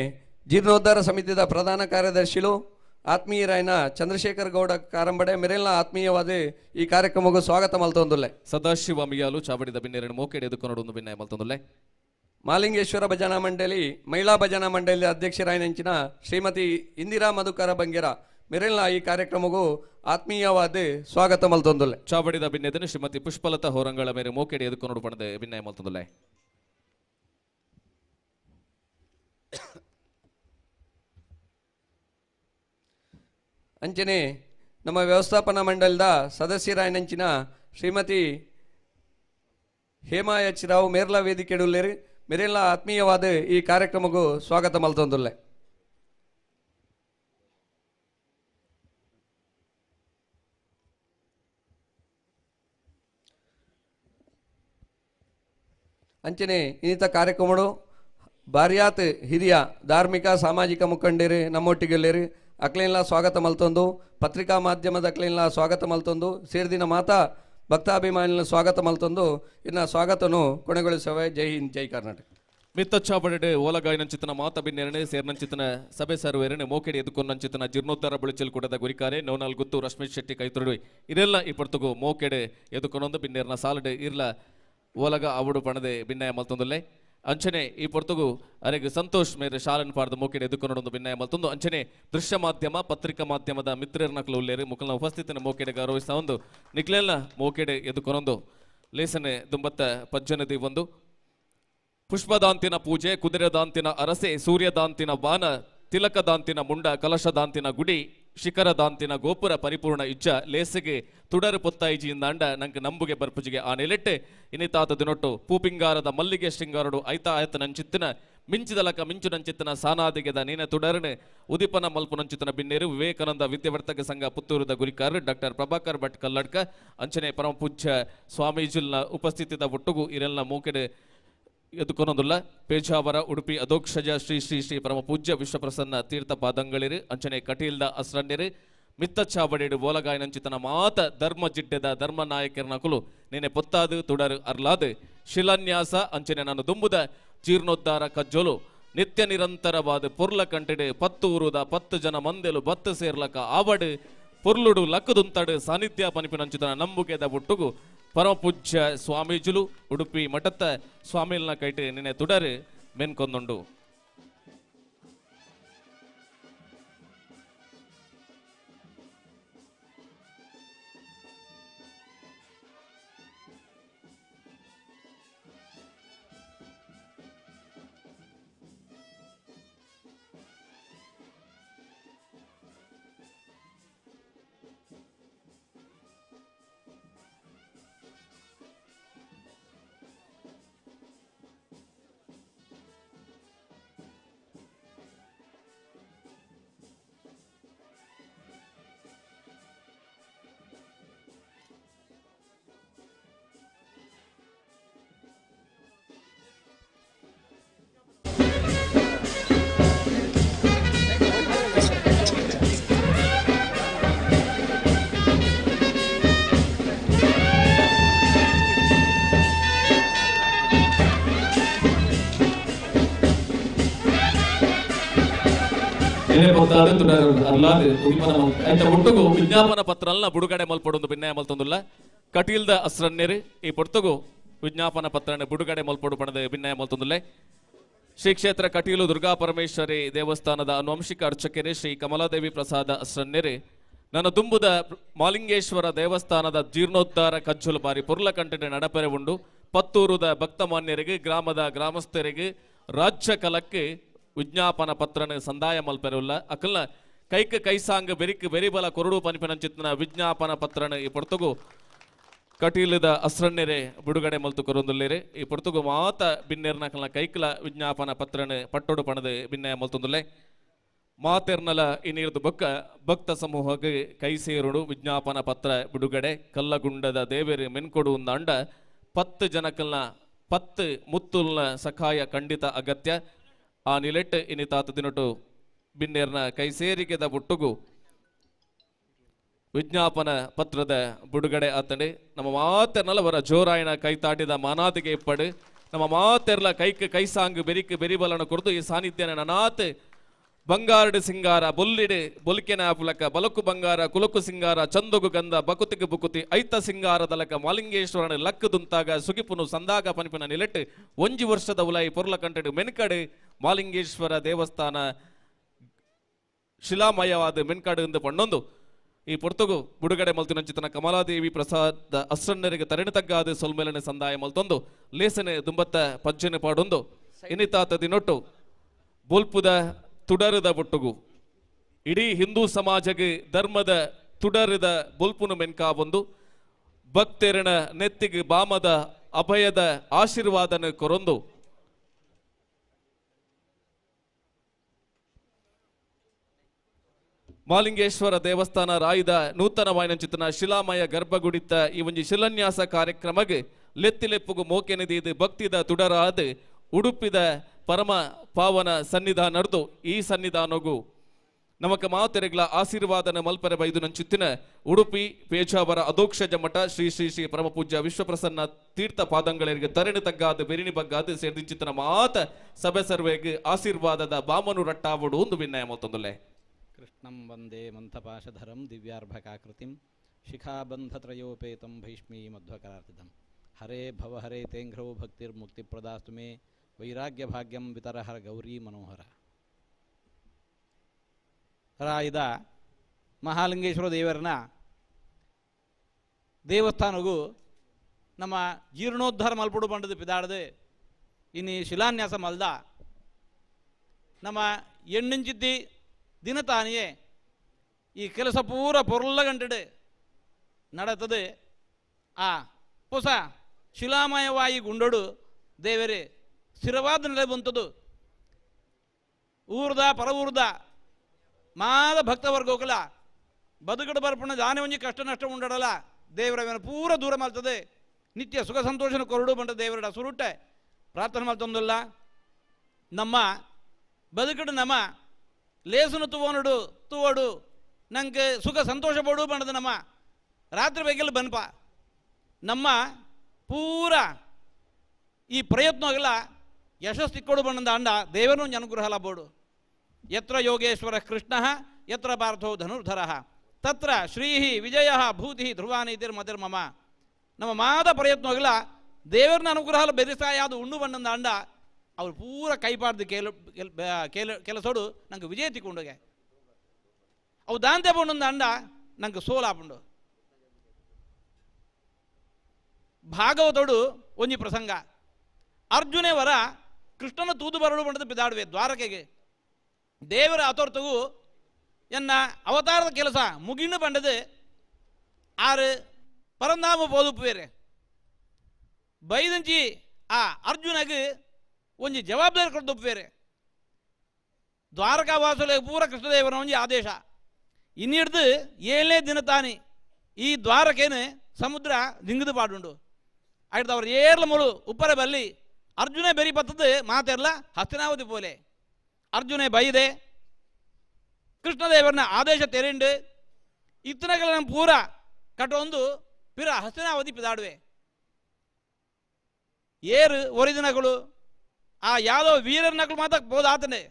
ಜೀರ್ಣೋದ್ಧಾರ ಸಮಿತಿದ ಪ್ರಧಾನ ಕಾರ್ಯದರ್ಶಿಲು ಆತ್ಮೀಯರಾಯನ ಚಂದ್ರಶೇಖರ್ ಗೌಡ ಕಾರಂಬಡೆ ಮೆರೆಲ್ನ ಆತ್ಮೀಯವಾದ ಈ ಕಾರ್ಯಕ್ರಮಕ್ಕೂ ಸ್ವಾಗತ ಮಲ್ತೊಂದುಲ್ಲೆ ಸದಾಶಿವ ಮಿಯಾಲು ಚಾಪಡಿದ ಬಿನ್ನೆರನೆ ಮೋಕೆಡೆ ಎದುಕೊಂಡು ಬಿನ್ನಾಯ ಮಲ್ತೊಂದುಲ್ಲೆ ಮಾಲಿಂಗೇಶ್ವರ ಭಜನಾ ಮಂಡಳಿ ಮಹಿಳಾ ಭಜನಾ ಮಂಡಳಿ ಅಧ್ಯಕ್ಷರಾಯನಂಚಿನ ಶ್ರೀಮತಿ ಇಂದಿರಾ ಮಧುಕರ ಬಂಗೇರ ಮೆರೆಲ್ನ ಈ ಕಾರ್ಯಕ್ರಮಕ್ಕೂ ಆತ್ಮೀಯವಾದ ಸ್ವಾಗತ ಮಲ್ತೊಂದುಲ್ಲೆ ಚಾಪಡಿದ ಬಿನ್ನೆದನು ಶ್ರೀಮತಿ ಪುಷ್ಪಲತಾ ಹೋರಂಗಳ ಮೇರೆ ಮೋಕೆಡೆ ಎದುಕೊಂಡು ಪಣದು ಬಿನ್ನಾಯ ಮಲ್ತೊಂದುಲ್ಲೆ ಅಂಚನೆ ನಮ್ಮ ವ್ಯವಸ್ಥಾಪನಾ ಮಂಡಲದ ಸದಸ್ಯರಾಯನಂಚಿನ ಶ್ರೀಮತಿ ಹೇಮಾ ಎಚ್ ರಾವ್ ಮೇರ್ಲಾ ವೇದಿಕೆಡುಲ್ಲೇರು ಮೆರೆಲ್ಲ ಆತ್ಮೀಯವಾದ ಈ ಕಾರ್ಯಕ್ರಮಕ್ಕೂ ಸ್ವಾಗತ ಮಲ್ತೊಂದುಲ್ಲೆ ಅಂಚನೆ ಇನ್ನಿತ ಕಾರ್ಯಕ್ರಮಗಳು ಬಾರಿಯಾತ್ ಹಿರಿಯ ಧಾರ್ಮಿಕ ಸಾಮಾಜಿಕ ಮುಖಂಡರು ನಮ್ಮೊಟ್ಟಿಗೆಲ್ಲೇರು ಅಕ್ಲೇನ್ಲ ಸ್ವಾಗತ ಮಲ್ತೊಂದು ಪತ್ರಿಕಾ ಮಾಧ್ಯಮದ ಅಕ್ಲೇನ್ಲ ಸ್ವಾಗತ ಮಲ್ತೊಂದು ಸೇರಿದಿನ ಮಾತಾ ಭಕ್ತಾಭಿಮಾನಿನ ಸ್ವಾಗತ ಮಲ್ತೊಂದು ಇನ್ನು ಸ್ವಾಗತನು ಕೊನೆಗೊಳಿಸುವೆ. ಜೈ ಹಿಂದ್, ಜೈ ಕರ್ನಾಟಕ. ಮಿತ್ತಚ್ಚಾಪಡೆ ಓಲಗಾಯಿನಂಚಿತನ ಮಾತ ಬಿನ್ನೆರನೆ ಸೇರ್ನಂಚಿತನ ಸಭೆ ಸರ್ವೇರನೆ ಮೋಕೆಡೆ ಎದುಕೊಂಡಂಚಿತನ ಜೀರ್ಣೋದ್ಧಾರ ಬಳಿಚಲ್ ಕೂಡದ ಗುರಿಕಾರೆ ನೋನಾಲ್ ಗುತ್ತು ರಶ್ಮಿ ಶೆಟ್ಟಿ ಕೈತೊರಡು ಇದೆಲ್ಲ ಇಪ್ಪತ್ತುಗು ಮೋಕೆಡೆ ಎದುಕೊಂಡೊಂದು ಬಿನ್ನೆರ್ನ ಸಾಲಡೆ ಇರ್ಲ ಓಲಗ ಅವಡು ಪಣದೆ ಬಿನ್ನಾಯ ಮಲ್ತೊಂದುಲ್ಲೆ ಅಂಚನೆ ಈ ಪೊರ್ತುಗು ಅರೆಗೆ ಸಂತೋಷ್ ಮೇರೆ ಶಾಲನ್ ಪಾಡ್ದ ಮೋಕೆಡೆ ಎದುಕೊಂಡೊಂದು ಬಿನ್ನಾಯ ಮಲ್ತೊಂದು ಅಂಚನೆ ದೃಶ್ಯ ಮಾಧ್ಯಮ ಪತ್ರಿಕಾ ಮಾಧ್ಯಮದ ಮಿತ್ರರ್ನಕ್ಲು ಉಲ್ಲೇರು ಮುಖಲ್ನ ಉಪಸ್ಥಿತಿನ ಮೋಕೆಡೆ ಗೌರವಿಸ್ತಾ ಒಂದು ನಿಕ್ಲೆಲ್ನ ಮೋಕೆಡೆ ಎದುಕೊಂಡೊಂದು ಲೇಸನೆ ದುಂಬತ್ತ ಪಜ್ಜನದಿ ಒಂದು ಪುಷ್ಪದಾಂತಿನ ಪೂಜೆ ಕುದುರೆದಾಂತಿನ ಅರಸೆ ಸೂರ್ಯದಾಂತಿನ ಬಾನ ತಿಲಕದಾಂತಿನ ಮುಂಡ ಕಲಶದಾಂತಿನ ಗುಡಿ ಶಿಖರದಾಂತಿನ ಗೋಪುರ ಪರಿಪೂರ್ಣ ಇಜ್ಜ ಲೇಸೆಗೆ ತುಡರು ಪೊತ್ತಾಯಿಜಿಯಿಂದ ಅಂಡ ನಂಗೆ ನಂಬುಗೆ ಬರ್ಪುಜಿಗೆ ಆ ನೆಲೆಟ್ಟೆ ಇನ್ನಿತಾತ ದಿನೊಟ್ಟು ಪೂಪಿಂಗಾರದ ಮಲ್ಲಿಗೆ ಶೃಂಗಾರಡು ಐತಾ ಆಯತ ನಂಚಿತ್ತಿನ ಮಿಂಚಿದಲಕ ಮಿಂಚು ನಂಚಿತ್ತಿನ ಸಾನಾದಿಗೆದ ನೀನೆ ತುಡರನೆ ಉದಿಪನ ಮಲ್ಪು ನಂಚಿತ್ತಿನ ಬಿನ್ನೇರು ವಿವೇಕಾನಂದ ವಿದ್ಯಾವರ್ತಕ ಸಂಘ ಪುತ್ತೂರದ ಗುರಿಕಾರ ಡಾಕ್ಟರ್ ಪ್ರಭಾಕರ್ ಭಟ್ ಕಲ್ಲಡ್ಕ ಅಂಚನೆ ಪರಮ ಪೂಜ್ಯ ಸ್ವಾಮೀಜಿಲ್ನ ಉಪಸ್ಥಿತಿದ ಒಟ್ಟುಗು ಇರೆಲ್ನ ಮೂಕೆಡೆ ಎದುಕೊನೊಂದುಲ್ಲ ಪೇಜಾವರ ಉಡುಪಿ ಅಧೋಕ್ಷಜ ಶ್ರೀ ಶ್ರೀ ಶ್ರೀ ಪರಮ ಪೂಜ್ಯ ವಿಶ್ವಪ್ರಸನ್ನ ತೀರ್ಥ ಪಾದಂಗಳಿರು ಅಂಚನೆ ಕಟೀಲ್ದ ಅಸ್ರಣ್ಯರು ಮಿತ್ತಚ್ಚಾಬಡೇಡು ಓಲಗಾಯನಂಚಿತನ ಮಾತ ಧರ್ಮ ಜಿಡ್ಡೆದ ಧರ್ಮ ನಾಯಕರನ ಕುಲು ನೀನೆ ಪೊತ್ತಾದು ತುಡರು ಅರ್ಲಾದು ಶಿಲಾನ್ಯಾಸ ಅಂಚನೆ ನಾನು ದುಂಬುದ ಜೀರ್ಣೋದ್ಧಾರ ಕಜ್ಜೋಲು ನಿತ್ಯ ನಿರಂತರವಾದ ಪುರ್ಲ ಕಂಟಿಡೆ 10 ಊರುದ 10 ಜನ ಮಂದೆಲು ಬತ್ತು ಸೇರ್ಲಕ ಆವಡು ಪುರ್ಲುಡು ಲಕ್ಕದುಂತಡು ಸಾನ್ನಿಧ್ಯ ಪನಿಪಿನಂಚಿತನ ನಂಬುಗೆದ ಬುಟ್ಟುಗು ಪರಮ ಪೂಜ್ಯ ಸ್ವಾಮೀಜುಲು ಉಡುಪಿ ಮಠತ್ತ ಸ್ವಾಮಿಲ್ನ ಕೈಟೆ ನಿನ್ನೆ ತುಡರು ಮೆನ್ಕೊಂದುಂಡು ವಿಜ್ಞಾಪನ ಪತ್ರಲ್ನ ಬುಡುಗಡೆ ಮಲ್ಪಡೊಂದು ಬಿನ್ನಾಯ ಮಲ್ತೊಂದುಲ್ಲ ಕಟೀಲ್ದ ಅಸ್ರಣ್ಯರು ಈ ಪೊರ್ತುಗು ವಿಜ್ಞಾಪನ ಪತ್ರನ ಬುಡುಗಡೆ ಮಲ್ಪಡು ಪಣದ ಬಿನ್ನಾಯ ಮಲ್ತೊಂದುಲ್ಲೆ ಶ್ರೀ ಕ್ಷೇತ್ರ ಕಟೀಲು ದುರ್ಗಾ ಪರಮೇಶ್ವರಿ ದೇವಸ್ಥಾನದ ಅನುವಂಶಿಕ ಅರ್ಚಕರೇ ಶ್ರೀ ಕಮಲಾದೇವಿ ಪ್ರಸಾದ ಅಸ್ರನ್ಯರೇ ನನ್ನ ತುಂಬುದ ಮಾಲಿಂಗೇಶ್ವರ ದೇವಸ್ಥಾನದ ಜೀರ್ಣೋದ್ಧಾರ ಕಜ್ಜುಲು ಬಾರಿ ಪುರ್ಲಕಂಟನೆ ನಡಪೆರೆ ಉಂಡು ಪತ್ತೂರುದ ಭಕ್ತಮಾನ್ಯರಿಗೆ ಗ್ರಾಮದ ಗ್ರಾಮಸ್ಥರಿಗೆ ರಾಜ್ಯ ಕಲಕ್ಕೆ ವಿಜ್ಞಾಪನ ಪತ್ರನ ಸಂದಾಯ ಮಲ್ಪೆರುಲ್ಲ ಅಕಲ್ನ ಕೈಕ ಕೈಸಾಂಗ ಬೆರಿಕ್ ಬೆರಿಬಲ ಕೊರಡು ಪನಿಪನಂಚಿತ್ನ ವಿಜ್ಞಾಪನ ಪತ್ರನ ಈ ಪೊರ್ತುಗು ಕಟೀಲದ ಅಸ್ರಣ್ಯರೇ ಬಿಡುಗಡೆ ಮಲ್ತು ಕೊರೊಂದುಲ್ಲೇರೆ ಈ ಪೊರ್ತುಗು ಮಾತ ಬಿನ್ನೇರ್ನಕಲ್ನ ಕೈಕಲ ವಿಜ್ಞಾಪನ ಪತ್ರನ ಪಟ್ಟೊಡು ಪಣದ ಬಿನ್ನೆ ಮಲ್ತೊಂದುಲ್ಲೆ ಮಾತೆರ್ನಲ ಇನ್ನಿರ್ದು ಬೊಕ್ಕ ಭಕ್ತ ಸಮೂಹಕ್ಕೆ ಕೈ ಸೇರುಡು ವಿಜ್ಞಾಪನ ಪತ್ರ ಬಿಡುಗಡೆ ಕಲ್ಲಗುಂಡದ ದೇವೇರಿ ಮೆನ್ಕೊಡು ಅಂಡ 10 ಜನಕಲ್ನ 10 ಮುತ್ತುಲ್ನ ಸಹಾಯ ಖಂಡಿತ ಅಗತ್ಯ ಆ ನಿಲೆಟ್ ಇನ್ನಿತಾತ ದಿನಟು ಬಿನ್ನೇರ್ನ ಕೈ ಸೇರಿಕೆದ ಬುಟ್ಟುಗು ವಿಜ್ಞಾಪನ ಪತ್ರದ ಬಿಡುಗಡೆ ಆತಡೆ ನಮ್ಮ ಮಾತೆರ್ನಲವರ ಜೋರಾಯಣ ಕೈತಾಟಿದ ಮಾನಾತಿಗೆ ಇಪ್ಪಡು ನಮ್ಮ ಮಾತೆರ್ಲ ಕೈಕ್ ಕೈಸಾಂಗ್ ಬೆರಿಕ್ ಬೆರಿಬಲನ ಕುರಿತು ಈ ಸಾನ್ನಿಧ್ಯನ ನನಾತ್ ಬಂಗಾರಡು ಸಿಂಗಾರ ಬೊಲ್ಲಿಡೆ ಬೊಲ್ಕೆನ ಆಪುಲಕ ಬಲಕು ಬಂಗಾರ ಕುಲಕು ಸಿಂಗಾರ ಚಂದುಗು ಗಂಧ ಬಕುತಿಗೆ ಬುಕುತಿ ಐತ ಸಿಂಗಾರದಲಕ ಮಾಲಿಂಗೇಶ್ವರನ ಲಕ್ಕದುಂತಾಗ ಸುಗಿಪುನು ಸಂದಾಗ ಪನಿಪಿನ ನಿಲೆಟ್ 1 ವರ್ಷದ ಉಲಾಯಿ ಪೊರ್ಲ ಕಂಟಡು ಮೆನ್ಕಡು ಮಾಲಿಂಗೇಶ್ವರ ದೇವಸ್ಥಾನ ಶಿಲಾಮಯವಾದ ಮೆನ್ಕಾಡು ಎಂದು ಪಣ್ಣೊಂದು ಈ ಪೊರ್ತುಗು ಬಿಡುಗಡೆ ಮಲ್ತಿನಂಚಿತನ ಕಮಲಾದೇವಿ ಪ್ರಸಾದ ಅಸ್ರಣ್ಣರಿಗೆ ತರಣಿ ತಗ್ಗಾದ ಸೊಲ್ಮೇಲನೆ ಸಂದಾಯ ಮಲ್ತೊಂದು ಲೇಸನೆ ದುಂಬತ್ತ ಪಜ್ಜನೆ ಪಾಡೊಂದು ಇನ್ನಿತಾತ ದಿನೊಟ್ಟು ಬೊಲ್ಪುದ ತುಡರದ ಬೊಟ್ಟುಗು ಇಡೀ ಹಿಂದೂ ಸಮಾಜಗೆ ಧರ್ಮದ ತುಡರದ ಬೊಲ್ಪುನು ಮೆನ್ಕಾ ಬಂದು ಭಕ್ತೆರನ ನೆತ್ತಿಗೆ ಬಾಮದ ಅಭಯದ ಆಶೀರ್ವಾದನ ಕೊರೊಂದು ಮಾಲಿಂಗೇಶ್ವರ ದೇವಸ್ಥಾನ ರಾಯ್ದ ನೂತನವಾಯಿನಂಚಿತನ ಶಿಲಾಮಯ ಗರ್ಭಗುಡಿತ ಈ ಒಂಜಿ ಶಿಲಾನ್ಯಾಸ ಕಾರ್ಯಕ್ರಮಗೆ ಲೆತ್ತಿಲೆಪ್ಪುಗು ಮೋಕೆನೆದಿದು ಭಕ್ತಿದ ತುಡರಾದ ಉಡುಪಿದ ಪರಮ ಪಾವನ ಸನ್ನಿಧಾನ ನಡೆದು ಈ ಸನ್ನಿಧಾನಗೂ ನಮಕ ಮಾತೆರೆಗ್ಲ ಆಶೀರ್ವಾದನ ಮಲ್ಪರೆ ಬೈದು ನಂಚಿತ್ತಿನ ಉಡುಪಿ ಪೇಜಾವರ ಅಧೋಕ್ಷಜ ಮಠ ಶ್ರೀ ಶ್ರೀ ಶ್ರೀ ಪರಮಪೂಜ್ಯ ವಿಶ್ವಪ್ರಸನ್ನ ತೀರ್ಥ ಪಾದಂಗಳಿಗೆ ತರಣಿ ತಗ್ಗಾದ ಬೆರಿನಿ ಬಗ್ಗಾದ ಸೇರಿದಿಂಚಿತ್ತನ ಮಾತ ಸಭೆ ಸರ್ವೆಗೆ ಆಶೀರ್ವಾದದ ಬಾಮನು ರಟ್ಟಾವುಡು ಒಂದು ವಿನಯ ಮತ್ತೊಂದುಲೆ ಕೃಷ್ಣಂ ವಂದೇ ಮಂಥಪಾಶಧರಂ ದಿವ್ಯಾರ್ಭಕಾಕೃತಿಂ ಶಿಖಾಬಂಧತ್ರಯೋಪೇತಂ ಭೈಷ್ಮೀ ಮಧ್ವಕರಾರ್ತಿತಂ ಹರೇ ಭವ ಹರೇ ತೇಂಘ್ರೌ ಭಕ್ತಿರ್ಮುಕ್ತಿಪ್ರದಾಸ್ತು ಮೇ ವೈರಾಗ್ಯ ಭಾಗ್ಯಂ ವಿತರಹರ ಗೌರಿ ಮನೋಹರ. ರಾಯ್ದ ಮಹಾಲಿಂಗೇಶ್ವರ ದೇವರನ ದೇವಸ್ಥಾನಗೂ ನಮ್ಮ ಜೀರ್ಣೋದ್ಧಾರ ಮಲ್ಪಡು ಬಂಡದು ಪಿದಾಡದು ಇನ್ನು ಶಿಲಾನ್ಯಾಸ ಮಲ್ದ ನಮ್ಮ ಎಣ್ಣಿಂಚಿದ್ದಿ ದಿನ ತಾನಿಯೇ ಈ ಕೆಲಸ ಪೂರ ಪೊರ್ಲಗಂಟೆ ನಡತದೆ ಆ ಹೊಸ ಶಿಲಾಮಯವಾಯಿ ಗುಂಡಡು ದೇವರೇ ಸ್ಥಿರವಾದ ನೆಲೆ ಬಂತದು ಊರ್ದ ಪರ ಊರ್ದ ಮಾದ ಭಕ್ತವರ್ಗೋಕಲ ಬದುಕಡು ಬರ್ಪಣ ಜಾನೆ ಒಂಜಿ ಕಷ್ಟ ನಷ್ಟ ಉಂಡಡಲ್ಲ ದೇವರ ಪೂರ ದೂರ ಮಲ್ತದೆ ನಿತ್ಯ ಸುಖ ಸಂತೋಷನ ಕೊರಡು ಬಂಡ ದೇವರ ಸುರುಟ್ಟೆ ಪ್ರಾರ್ಥನೆ ಮಾಡ್ತೊಂದಿಲ್ಲ ನಮ್ಮ ಬದುಕಡು ನಮ್ಮ ಲೇಸುನು ತುವೋಡು ನಂಗೆ ಸುಖ ಸಂತೋಷ ಪಡು ಬಂಡದು ನಮ್ಮ ರಾತ್ರಿ ಬೇಗೆಲ್ಲ ಬನ್ಪ ನಮ್ಮ ಪೂರ ಈ ಪ್ರಯತ್ನಗಳ ಯಶಸ್ಸಿಕ್ಕೊಡು ಬಣ್ಣದ ಅಂಡ ದೇವರನ್ನು ಅನುಗ್ರಹ ಬೋಡು ಯತ್ರ ಯೋಗೇಶ್ವರ ಕೃಷ್ಣ ಯತ್ರ ಪಾರ್ಥೋ ಧನುರ್ಧರ ತತ್ರ ಶ್ರೀ ವಿಜಯ ಭೂತಿ ಧ್ರುವಾನಿತಿರ್ಮತಿರ್ಮಮ ನಮ್ಮ ಮಾದ ಪ್ರಯತ್ನಗಳ ದೇವರನ್ನ ಅನುಗ್ರಹ ಬೆರಿಸಾಯಾದು ಉಂಡು ಬಣ್ಣದ ಅಂಡ ಅವ್ರು ಪೂರ ಕೈಪಾಡ್ದು ಕೆಲಸೋಡು ನಂಗೆ ವಿಜಯ ತಿಕ್ಕೊಂಡೋಗೆ ಅವು ದಾಂತೆ ಬಂಡೊಂದು ಅಂಡ ನಂಗೆ ಸೋಲಾಪುಂಡು ಭಾಗವತೋಡು ಒಂಜಿ ಪ್ರಸಂಗ ಅರ್ಜುನೇ ವರ ಕೃಷ್ಣನ ತೂದು ಬರಡು ಬಂಡದ ಬಿದಾಡುವೆ ದ್ವಾರಕೆಗೆ ದೇವರ ಅತೊರ್ತಗೂ ಎನ್ನ ಅವತಾರದ ಕೆಲಸ ಮುಗಿಣ್ಣು ಬಂಡದು ಆರು ಪರಂದಾಮ ಪೋದುಪ್ಪೇರೆ ಬೈದಂಚಿ ಆ ಅರ್ಜುನಗೆ ಒಂಜಿ ಜವಾಬ್ದಾರಿ ಕೊಡ್ದುಪ್ಪೇರೆ ದ್ವಾರಕಾವಾಸುಲೆ ಪೂರ ಕೃಷ್ಣದೇವನ ಒಂಜಿ ಆದೇಶ ಇನ್ನಿಡ್ದು 7ನೇ ದಿನ ತಾನಿ ಈ ದ್ವಾರಕೇನು ಸಮುದ್ರ ದಿಂಗದು ಪಾಡುಂಡು ಆಯ್ತು ಅವ್ರು ಏರ್ಲ ಮುಳು ಉಪ್ಪರೆ ಬಲ್ಲಿ ಅರ್ಜುನೇ ಬೆರಿ ಬತ್ತದು ಮಾತೆರ್ಲ ಹಸ್ತಿನಾವತಿ ಪೋಲೆ ಅರ್ಜುನೇ ಬೈದೆ ಕೃಷ್ಣದೇವರನ್ನ ಆದೇಶ ತೆರೆಂಡು ಇತ್ತನಗಳ ಪೂರ ಕಟ್ಟೊಂದು ಪಿರ ಹಸ್ತಿನಾವತಿ ಪಿದಾಡುವೆ ಏರು ಒರಿದಿನಗಳು ಆ ಯಾವುದೋ ವೀರನಗಳು ಮಾತ್ರ ಬೋದಾತನೆ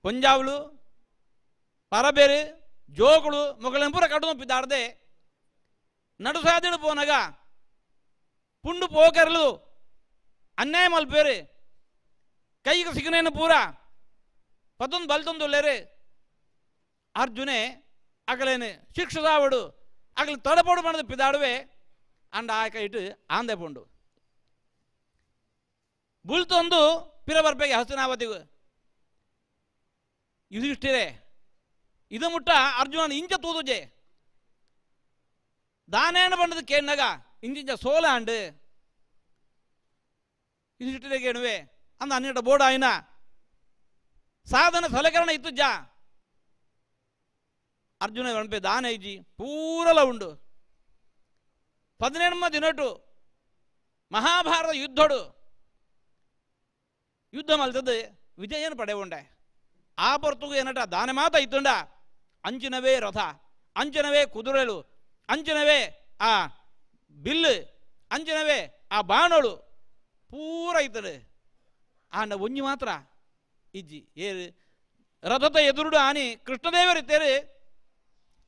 ಪಂಜಾವ್ಲು ಪರಬೇರು ಜೋಗಳು ಮೊಗಳನ್ನ ಪೂರ ಕಟ್ಟೊಂದು ಪಿದಾಡದೆ ನಡು ಸಾದಿಡು ಪೋನಾಗ ಪುಂಡು ಪೋಕರ್ಲು ಅನ್ಯಾಯ ಮಲ್ಪೇರು ಕೈಗೆ ಸಿಗನೇನು ಪೂರ ಪತ್ತೊಂದು ಬಲ್ತೊಂದುಲ್ಲೇರೆ ಅರ್ಜುನೆ ಅಗಲೇನು ಶಿಕ್ಷದಾವಡು ಅಗಲು ತಡಪೋಡು ಪಣದು ಪಿದಾಡುವೆ ಅಂಡ ಆಕ ಇಟ್ಟು ಆಂದೆ ಪುಂಡು ಬುಲ್ತೊಂದು ಪಿರ ಬರ್ಬೇಗೆ ಹಸ್ತಿನಾವತಿಗೂ ಯುಧಿಷ್ಠಿರೆ ಇದು ಮುಟ್ಟ ಅರ್ಜುನನ ಇಂಚ ತೂದುಜೆ ದಾನೇಣ ಬಂಡದು ಕೇಣ್ಣಗ ಇಂಚಿಂಚ ಸೋಲ ಅಂಡು ಯುಧಿಷ್ಠಿರೆ ಕೇಳುವೆ ಅಂದ ಅನ್ನಿಟ ಬೋರ್ಡ್ ಆಯ್ನ ಸಾಧನ ಸಲಕರಣ ಇತ್ತು ಜಾ ಅರ್ಜುನ ಗಣಪೆ ದಾನ ಐಜಿ ಪೂರಲ ಉಂಡು 17 ದಿನಟು ಮಹಾಭಾರತ ಯುದ್ಧಡು ಯುದ್ಧ ಮಲ್ತದ್ದು ವಿಜಯನ ಪಡೆ ಉಂಡೆ ಆ ಪೊರ್ತುಗು ಏನಟ ದಾನ ಮಾತ ಇತ್ತುಂಡ ಅಂಚಿನವೇ ರಥ ಅಂಚಿನವೇ ಕುದುರೆಲು ಅಂಚಿನವೇ ಆ ಬಿಲ್ಲು ಅಂಚಿನವೇ ಆ ಬಾಣಳು ಪೂರ ಇತ್ತಡು ಆಂಡ ಒಂಜಿ ಮಾತ್ರ ಇಜ್ಜಿ ಏರು ರಥದ ಎದುರುಡು ಆನಿ ಕೃಷ್ಣದೇವರಿತ್ತೇರು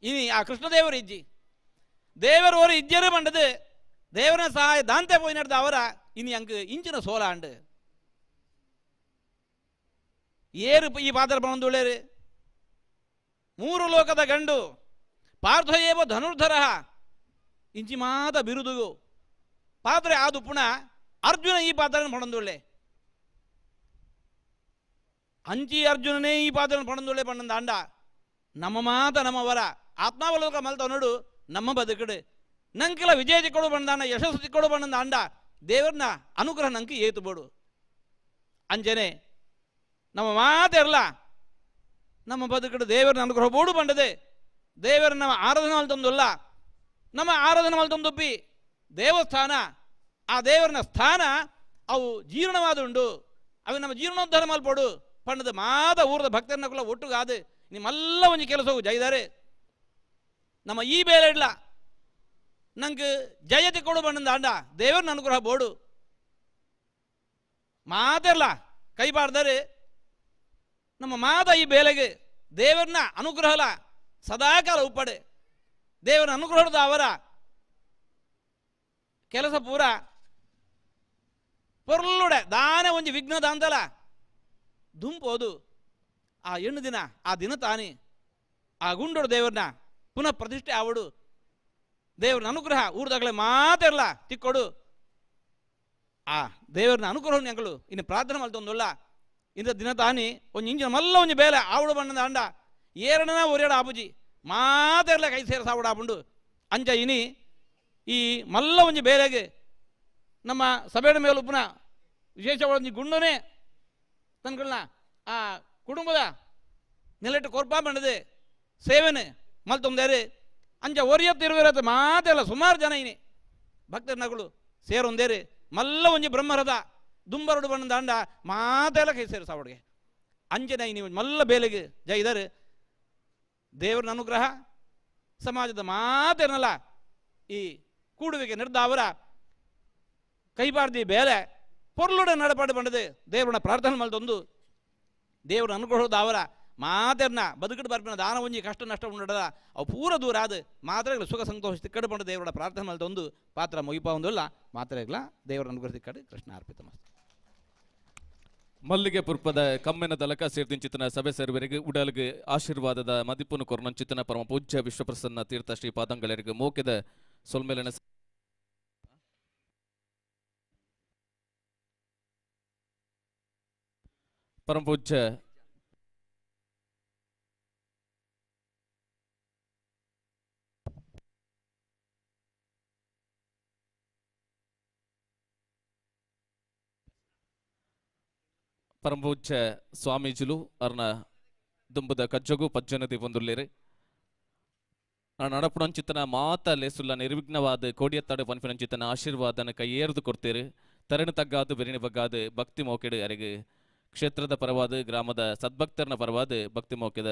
ಇನಿ ಆ ಕೃಷ್ಣದೇವರು ಇಜ್ಜಿ ದೇವರು ಇಜ್ಜರು ಬಂಡದು ದೇವರ ಸಹಾಯ ದಾಂತೆ போய் ನಡೆದ ಅವರ ಇನಿ ಅಂಕ್ ಇಂಚಿನ ಸೋಲ ಅಂಡು ಏರು ಈ ಪಾತ್ರ ಬಂದುಳ್ಳೇರು 3 ಲೋಕದ ಗಂಡು ಪಾರ್ಥಯೇವ ಧನುರ್ಧರ ಇಂಚಿ ಮಾತ ಬಿರುದುಗು ಪಾತ್ರೆ ಆದು ಪುನಃ ಅರ್ಜುನ ಈ ಪಾತ್ರ ಪಣಂದುಳ್ಳೆ ಅಂಚಿ ಅರ್ಜುನನೇ ಈ ಪಾತ್ರ ಪಣಂದುಳ್ಳೆ ಪಣ್ಣಂದ ಅಂಡ ನಮ್ಮ ಮಾತ ನಮ್ಮವರ ಆತ್ಮಾವಲೋಕ ಮಲ್ತ ನೋಡು ನಮ್ಮ ಬದುಕಡು ನಂಕೆಲ್ಲ ವಿಜಯ ತಿಕ್ಕೊಡು ಬಂದಾನ ಯಶಸ್ಸು ತಿಕ್ಕೊಡು ಬಂದ ಅಂಡ ದೇವರನ್ನ ಅನುಗ್ರಹ ನಂಗೆ ಏತು ಬೋಡು ಅಂಜನೆ ನಮ್ಮ ಮಾತಿರಲ್ಲ ನಮ್ಮ ಬದುಕಡು ದೇವರನ್ನ ಅನುಗ್ರಹ ಬೋಡು ಬಂಡದೆ ದೇವರ ನಮ್ಮ ಆರಾಧನೆ ಮಲ್ತೊಂದಲ್ಲ ನಮ್ಮ ಆರಾಧನೆ ಮಲ್ತೊಂದೊಪ್ಪಿ ದೇವಸ್ಥಾನ ಆ ದೇವರನ ಸ್ಥಾನ ಅವು ಜೀರ್ಣವಾದ ಉಂಡು ಅವು ನಮ್ಮ ಜೀರ್ಣೋದ್ಧಾರ ಮಲ್ಪೋಡು ಪಂಡದ ಮಾದ ಊರದ ಭಕ್ತರನ್ನ ಕೂಡ ಒಟ್ಟುಗಾದು ನಿಮ್ಮೆಲ್ಲ ಒಂದು ಕೆಲಸವು ಜೈದಾರೆ ನಮ್ಮ ಈ ಬೇಲೆ ಇಡ್ಲ ನಂಗೆ ಜಯತಿ ಕೊಡು ಬಣ್ಣದ ಅಂಡ ದೇವರನ್ನ ಅನುಗ್ರಹ ಬೋಡು ಮಾತಿರಲ್ಲ ಕೈ ಬಾರ್ದರೆ ನಮ್ಮ ಮಾದ ಈ ಬೇಲೆಗೆ ದೇವರನ್ನ ಅನುಗ್ರಹಲ ಸದಾಕಾಲ ಉಪ್ಪಡೆ ದೇವರ ಅನುಗ್ರಹದ ಅವರ ಕೆಲಸ ಪೂರ ಪೊರ್ಲುಡೆ ದಾನೆ ಒಂಜಿ ವಿಘ್ನದ ಅಂತಲ ದುಂಪೋದು ಆ ಹೆಣ್ಣು ದಿನ ಆ ದಿನ ತಾನಿ ಆ ಗುಂಡೋಡು ದೇವರನ್ನ ಪುನಃ ಪ್ರತಿಷ್ಠೆ ಆವಡು ದೇವರನ್ನ ಅನುಗ್ರಹ ಊರ್ದಾಗಲೇ ಮಾತಿರಲ್ಲ ತಿಕ್ಕೊಡು ಆ ದೇವರನ್ನ ಅನುಗ್ರಹ ഞങ്ങളു ಇನ್ನು ಪ್ರಾರ್ಥನೆ ಮಲ್ತೊಂದುಲ್ಲ ಇಂದ ದಿನ ತಾನಿ ಒಂಜಿ ಇಂಜಿನ ಮಲ್ಲ ಒಂಜಿ ಬೇಲೆ ಆವಡು ಬಣ್ಣದ ಅಂಡ ಏರಡನ ಒರೇಡ ಆಪುಜಿ ಮಾತಿರಲ್ಲ ಕೈ ಸೇರ ಸಾವಡ ಆಪುಂಡು ಅಂಜ ಇನಿ ಈ ಮಲ್ಲ ಒಂಜಿ ಬೇಲೆಗೆ ನಮ್ಮ ಸಭೆಯ ಮೇಲೂ ಪುನಃ ವಿಶೇಷವಾಗಿ ಗುಂಡನೇ ತನ್ಗಳನ್ನ ಆ ಕುಟುಂಬದ ನೆಲೆಟ್ಟು ಕೊರ್ಪ ಬಂಡದೆ ಸೇವೆನೆ ಮಲ್ತೊಂದೇರಿ ಅಂಜ ಒರಿಯತ್ತಿರುವಿರತ್ತೆ ಮಾತೆಲ್ಲ ಸುಮಾರು ಜನ ಇನಿ ಭಕ್ತರನಗಳು ಸೇರೊಂದೇರಿ ಮಲ್ಲ ಒಂಜಿ ಬ್ರಹ್ಮರದ ದುಂಬರಡು ಬಣ್ಣದ ಅಂಡ ಮಾತೆಲ್ಲ ಕೈ ಸೇರು ಸಾವಡಿಗೆ ಅಂಜನ ಇನಿ ಮಲ್ಲ ಬೇಲೆಗೆ ಜೈದರು ದೇವರನ ಅನುಗ್ರಹ ಸಮಾಜದ ಮಾತೇನಲ್ಲ ಈ ಕೂಡುವಿಕೆ ನಿರ್ಧಾವರ ಕೈಬಾರ್ದಿ ಬೇಲೆ ಪೊರ್ಲುಡ ನಡಪಾಡು ಬಂಡದೆ ದೇವರನ್ನ ಪ್ರಾರ್ಥನೆ ಮಲ್ತೊಂದು ದೇವರ ಅನುಗ್ರಹದ ಅವರ ಮಾತೆರ್ನ ಬದುಕಡು ಬರ್ಪಿನ ದಾನ ಒಂಜಿ ಕಷ್ಟ ನಷ್ಟ ಉಂಡದ ಅವು ಪೂರ ದೂರ ಆದ ಮಾತ್ರೆಗಳು ಸುಖ ಸಂತೋಷ ತಿಕ್ಕಡು ಬಂದು ದೇವರ ಪ್ರಾರ್ಥನೆ ಮಲ್ತೊಂದು ಪಾತ್ರ ಮುಗಿಪ ಒಂದಿಲ್ಲ ಮಾತ್ರೆಗಳ ದೇವರ ಅನುಗ್ರಹ ತಿಕ್ಕಡು ಕೃಷ್ಣ ಅರ್ಪಿತ ಮಸ್ತು ಮಲ್ಲಿಗೆ ಪುರ್ಪದ ಕಮ್ಮೆನ ದಲಕ ಸೇರ್ದಿಂಚಿತನ ಸಭೆ ಸೇರುವರೆಗೆ ಉಡಲ್ಗೆ ಆಶೀರ್ವಾದದ ಮದಿಪುನು ಕೊರ್ನಂಚಿತನ ಪರಮ ಪೂಜ್ಯ ವಿಶ್ವಪ್ರಸನ್ನ ತೀರ್ಥ ಶ್ರೀ ಪಾದಂಗಳರಿಗೆ ಮೋಕೆದ ಸೊಲ್ಮೇಲನ ಪರಮ ಪೂಜ್ಯ ಪರಮಪೂಜ್ಯ ಸ್ವಾಮೀಜಿಲು ಅರ್ನ ದುಂಬುದ ಕಜ್ಜಗು ಪಜ್ಜನದಿ ಒಂದುಲ್ಲೇರೆ ನಾನು ನಡಪುಣಂಚಿತನ ಮಾತ ಲೇಸುಲ್ಲ ನಿರ್ವಿಘ್ನವಾದ ಕೋಡಿಯತ್ತಾಡು ಪನ್ಫಿನಂಚಿತನ ಆಶೀರ್ವಾದನ ಕೈ ಏರ್ದು ಕೊಡ್ತೀರಿ ತರಣು ತಗ್ಗಾದು ಬೆರಿನಿ ಬಗ್ಗಾದು ಭಕ್ತಿ ಮೋಕೆಡು ಅರೆಗೆ ಕ್ಷೇತ್ರದ ಪರವಾದ ಗ್ರಾಮದ ಸದ್ಭಕ್ತರನ ಪರವಾದ ಭಕ್ತಿ ಮೋಕೆದ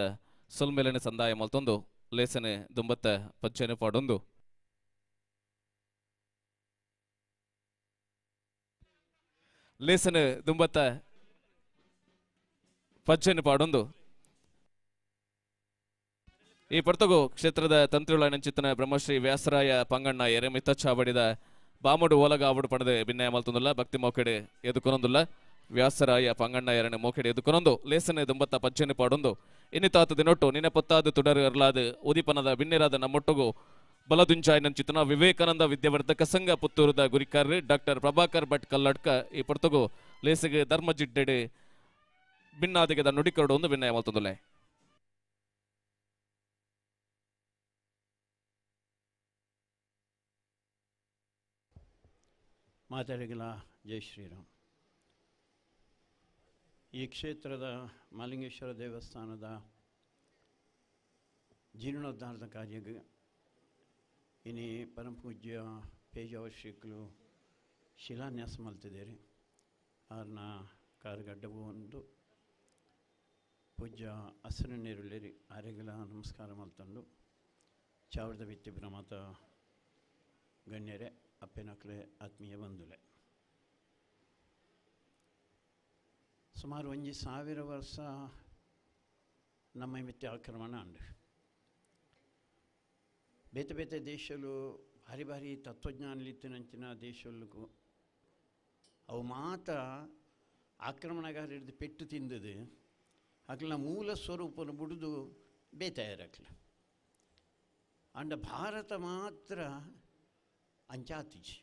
ಸೊಲ್ಮೇಲನೆ ಸಂದಾಯ ಮಲ್ತೊಂದು ಲೇಸನೆ ದುಂಬತ್ತ ಪಜ್ಜನೆ ಪಾಡೊಂದು ಲೇಸನೆ ದುಂಬತ್ತ ಪಜ್ಜನೆ ಪಾಡೊಂದು ಈ ಪಡ್ತಗು ಕ್ಷೇತ್ರದ ತಂತ್ರಿಗಳ ನಂಚಿತನ ಬ್ರಹ್ಮಶ್ರೀ ವ್ಯಾಸರಾಯ ಪಂಗಣ್ಣ ಎರೆಮಿತ್ತ ಚಾವಡಿದ ಬಾಮುಡು ಓಲಗ ಆವಡು ಪಡೆದ ಭಿನ್ನಯ ಮಲ್ತೊಂದುಲ್ಲ ಭಕ್ತಿ ಮೋಕೆಡೆ ಎದುಕೊನೊಂದುಲ್ಲ ವ್ಯಾಸರಾಯ ಪಂಗಣ್ಣ ಎರನೆ ಮೋಕೆಡೆ ಎದುಕೊನೊಂದು ಲೇಸನೆ ದುಂಬತ್ತ ಪಚ್ಚನೆ ಪಾಡೊಂದು ಇನ್ನಿತಾತ ದಿನೊಟ್ಟು ನಿನ್ನೆ ಪೊತ್ತಾದ ತುಡರು ಇರಲಾದ ಉದಿಪನದ ಬಿನ್ನಿರಾದ ನಮ್ಮೊಟ್ಟುಗು ಬಲದುಂಚಾಯ್ನಂಚಿತನ ವಿವೇಕಾನಂದ ವಿದ್ಯಾವರ್ಧಕ ಸಂಘ ಪುತ್ತೂರದ ಗುರಿಕಾರ್ರಿ ಡಾಕ್ಟರ್ ಪ್ರಭಾಕರ್ ಭಟ್ ಕಲ್ಲಡ್ಕ ಈ ಪೊರ್ತುಗು ಲೇಸಿಗೆ ಧರ್ಮ ಜಿಡ್ಡೆಡೆ ಭಿನ್ನಾದಿಗೆದ ನುಡಿಕರಡು ಒಂದು ಭಿನ್ನಯ ಮಲ್ತೊಂದುಲೆ ಮಾತಾಡಿಗಲ ಜೈ ಶ್ರೀರಾಮ್. ಈ ಕ್ಷೇತ್ರದ ಮಹಾಲಿಂಗೇಶ್ವರ ದೇವಸ್ಥಾನದ ಜೀರ್ಣೋದ್ಧಾರದ ಕಾರ್ಯಕ್ಕೆ ಇನ್ನು ಪರಮಪೂಜ್ಯ ಪೇಜಾವರ ಶ್ರೀಗಳು ಶಿಲಾನ್ಯಾಸ ಮಲ್ತಿದ್ದೀರಿ. ಅವ್ರನ್ನ ಕಾರುಗಡ್ಡವು ಒಂದು ಪೂಜ್ಯ ಹಸಿರು ನೀರುಳ್ಳಿರಿ ಆರೆಗಳ ನಮಸ್ಕಾರ ಮಲ್ತಂಡು ಚಾವರದ ವಿತ್ತಿಬ್ರ ಮಾತ ಗಣ್ಯರೇ ಅಪ್ಪೆನಕ್ಲೆ ಆತ್ಮೀಯ ಬಂಧುಲೆ. ಸುಮಾರು 1,000 ವರ್ಷ ನಮ್ಮ ಮಿತ್ಯ ಆಕ್ರಮಣ ಅಂಡು ಬೇತೆ ಬೇತೆ ದೇಶಲು ಭಾರಿ ಭಾರಿ ತತ್ವಜ್ಞಾನಲಿತ್ತಿನಂಚಿನ ದೇಶಗಳಿಗೂ ಅವು ಮಾತ ಆಕ್ರಮಣಗಾರ ಹಿಡಿದು ಪೆಟ್ಟು ತಿಂದದು ಅಕ್ಲ ಮೂಲ ಸ್ವರೂಪನ ಬಿಡುದು ಬೇತಾಯರಕ್ಲ ಅಂಡ ಭಾರತ ಮಾತ್ರ ಅಂಚಾತಿಜಿ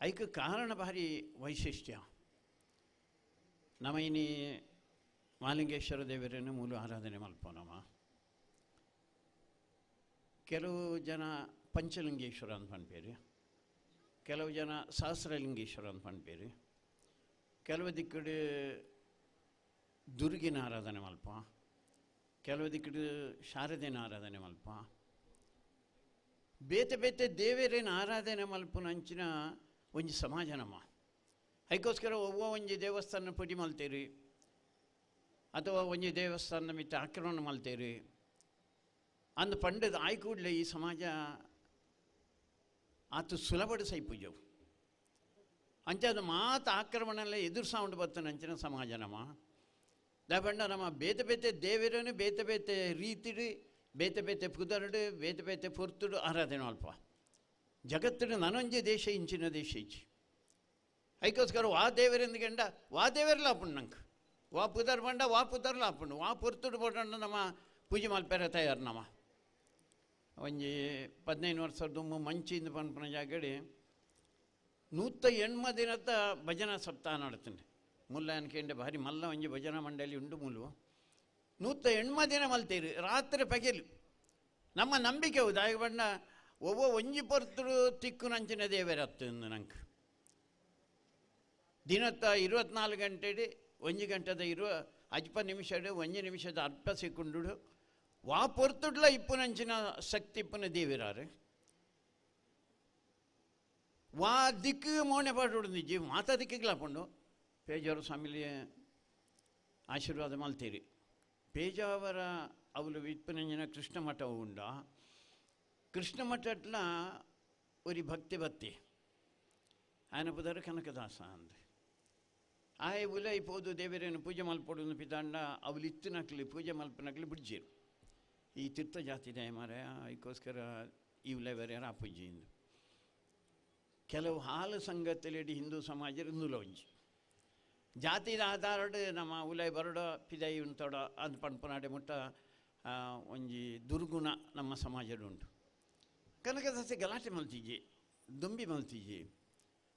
ಐಕ ಕಾರಣ ಭಾರಿ ವೈಶಿಷ್ಟ್ಯ. ನಮ್ಮ ಇನಿ ಮಹಾಲಿಂಗೇಶ್ವರ ದೇವರನ್ನು ಮೂಲ ಆರಾಧನೆ ಮಲ್ಪೋನವ. ಕೆಲವು ಜನ ಪಂಚಲಿಂಗೇಶ್ವರ ಅಂತ ಪಂಡ್ಪೇರಿ, ಕೆಲವು ಜನ ಸಹಸ್ರಲಿಂಗೇಶ್ವರ ಅಂತ ಪಂಡ್ಪೇರಿ, ಕೆಲವು ದಿಕ್ಕಡು ದುರ್ಗಿನ ಆರಾಧನೆ ಮಲ್ಪ, ಕೆಲವು ದಿಕ್ಕಡು ಶಾರದೆನ ಆರಾಧನೆ ಮಲ್ಪ, ಬೇತೆ ಬೇತೆ ದೇವರೇನ ಆರಾಧನೆ ಮಲ್ಪುನಂಚಿನ ಒಂಜಿ ಸಮಾಜ ನಮ್ಮ. ಅದಕ್ಕೋಸ್ಕರ ಒಂಜಿ ದೇವಸ್ಥಾನ ಪುಡಿ ಮಲ್ತೇರಿ ಅಥವಾ ಒಂಜಿ ದೇವಸ್ಥಾನ ಮಿತ್ತ ಆಕ್ರಮಣ ಮಲ್ತೇರಿ ಅಂದ ಪಂಡದ ಆಯ್ಕೂಡ್ಲೆ ಈ ಸಮಾಜ ಆತು ಸುಲಭಡು ಸೈಪುಜವು ಅಂಚದು ಮಾತು ಆಕ್ರಮಣ ಎಲ್ಲ ಎದುರು ಸೌಂಡ್ ಬರ್ತನ ಅಂಚಿನ ಸಮಾಜ ನಮ್ಮ. ದಾಪಂಡ ನಮ್ಮ ಬೇತೆ ಬೇತೆ ದೇವರನ್ನು ಬೇತೆ ಬೇತೆ ರೀತಿಡು ಬೇತೆ ಬೇತೆ ಪುದರ್ಡು ಬೇತೆ ಬೇತೆ ಪೊರ್ತುಡು ಆರಾಧನೆ ಅಲ್ಪ. ಜಗತ್ತಿನ ನನೊಂಜೆ ದೇಶ ಇಂಚಿನ ದೇಶ ಇಚ್ಚಿ. ಅದಕ್ಕೋಸ್ಕರ ವಾ ದೇವರೆಂದುಕೊಂಡ ವಾ ದೇವರೆಲ್ಲ ಆಪುಂಡು ನಂಗೆ ವಾ ಪುದರ್ ಬಂಡ ವಾ ಪುದರ್ಲ ಆಪುಂಡು ವಾ ಪೊರ್ತುಡು ಪೊಂಡ ನಮ್ಮ ಪೂಜೆ ಮಲ್ಪೆರ ತಯಾರು ನಮ್ಮ. ಒಂಜಿ 15 ವರ್ಷದ ಮಂಚಿಂದ ಪನ್ಪನ ಜಾಗಡಿ 108 ದಿನದ ಭಜನಾ ಸಪ್ತಾಹ ನಡ್ತೀನಿ. ಮುಲ್ಲ ಅನ್ಕೊಂಡೆ ಭಾರಿ ಮಲ್ಲ ಒಂಜಿ ಭಜನಾ ಮಂಡಳಿ ಉಂಡು ಮೂಲು 108 ದಿನ ಮಲ್ತೀರಿ ರಾತ್ರಿ ಪಗೆಲು. ನಮ್ಮ ನಂಬಿಕೆ ಹೌದು ಆಗ ಬಣ್ಣ ಒಂಜಿ ಪೊರ್ತರು ತಿಕ್ಕು ನಂಚಿನ ದೇವರ ಹತ್ತಂದು ನಂಗೆ ದಿನತ್ತ 24 ಗಂಟೆಡು 1 ಗಂಟೆದ 50 ನಿಮಿಷಡು 1 ನಿಮಿಷದ 40 ಸೆಕೆಂಡು ವಾ ಪೊರ್ತುಡ್ಲ ಇಪ್ಪುನಂಚಿನ ಶಕ್ತಿ ಇಪ್ಪನ ದೇವಿರಾರು ವಾ ದಿಕ್ಕು ಮೋಣೆ ಪಾಡು ನಿಜಿ ಮಾತಾ ದಿಕ್ಕಿಗ್ಲಾಪುಂಡು ಪೇಜಾವರ ಸ್ವಾಮಿಲಿ ಆಶೀರ್ವಾದ ಮಲ್ತೀರಿ. ಪೇಜಾವರ ಅವಳು ಇಪ್ಪನಂಜಿನ ಕೃಷ್ಣ ಮಠ ಉಂಡ ಕೃಷ್ಣ ಮಠಟ್ಲ ഒരു ಭಕ್ತಿ ಬತ್ತಿ ಆಯನ ಪುದರ ಕನಕದಾಸ ಅಂದ ಆಯ ಉಲ ಇಪ್ಪೋದು ದೇವರೇನು ಪೂಜೆ ಮಲ್ಪೊಡು ಪಿತಾಂಡ ಅವಳು ಇತ್ತಿನಕ್ಲಿ ಪೂಜೆ ಮಲ್ಪನಕ್ಲಿ ಬಿಡ್ಜೀರು ಈ ತೀರ್ಥ ಜಾತಿ ಮಾರ. ಅದಕ್ಕೋಸ್ಕರ ಈ ಉಲವರ ಆ ಪೂಜೆಯಿಂದ ಕೆಲವು ಹಾಲು ಸಂಗತಿಲೇಡಿ ಹಿಂದೂ ಸಮಾಜ ಹಿಂದೂಲ ಒಂಜಿ ಜಾತಿದ ಆಧಾರಡು ನಮ್ಮ ಉಲೈ ಬರಡ ಪಿದೈ ಉಂಟೋಡ ಅದು ಪಣ್ಪನಾಡೆ ಮುಟ್ಟ ಒಂಜಿ ದುರ್ಗುಣ ನಮ್ಮ ಸಮಾಜದ ಉಂಟು. ಕನಕದಾಸೆ ಗಲಾಟೆ ಮಲ್ತಿಜಿ ದುಂಬಿ ಮಲ್ತಿಜಿ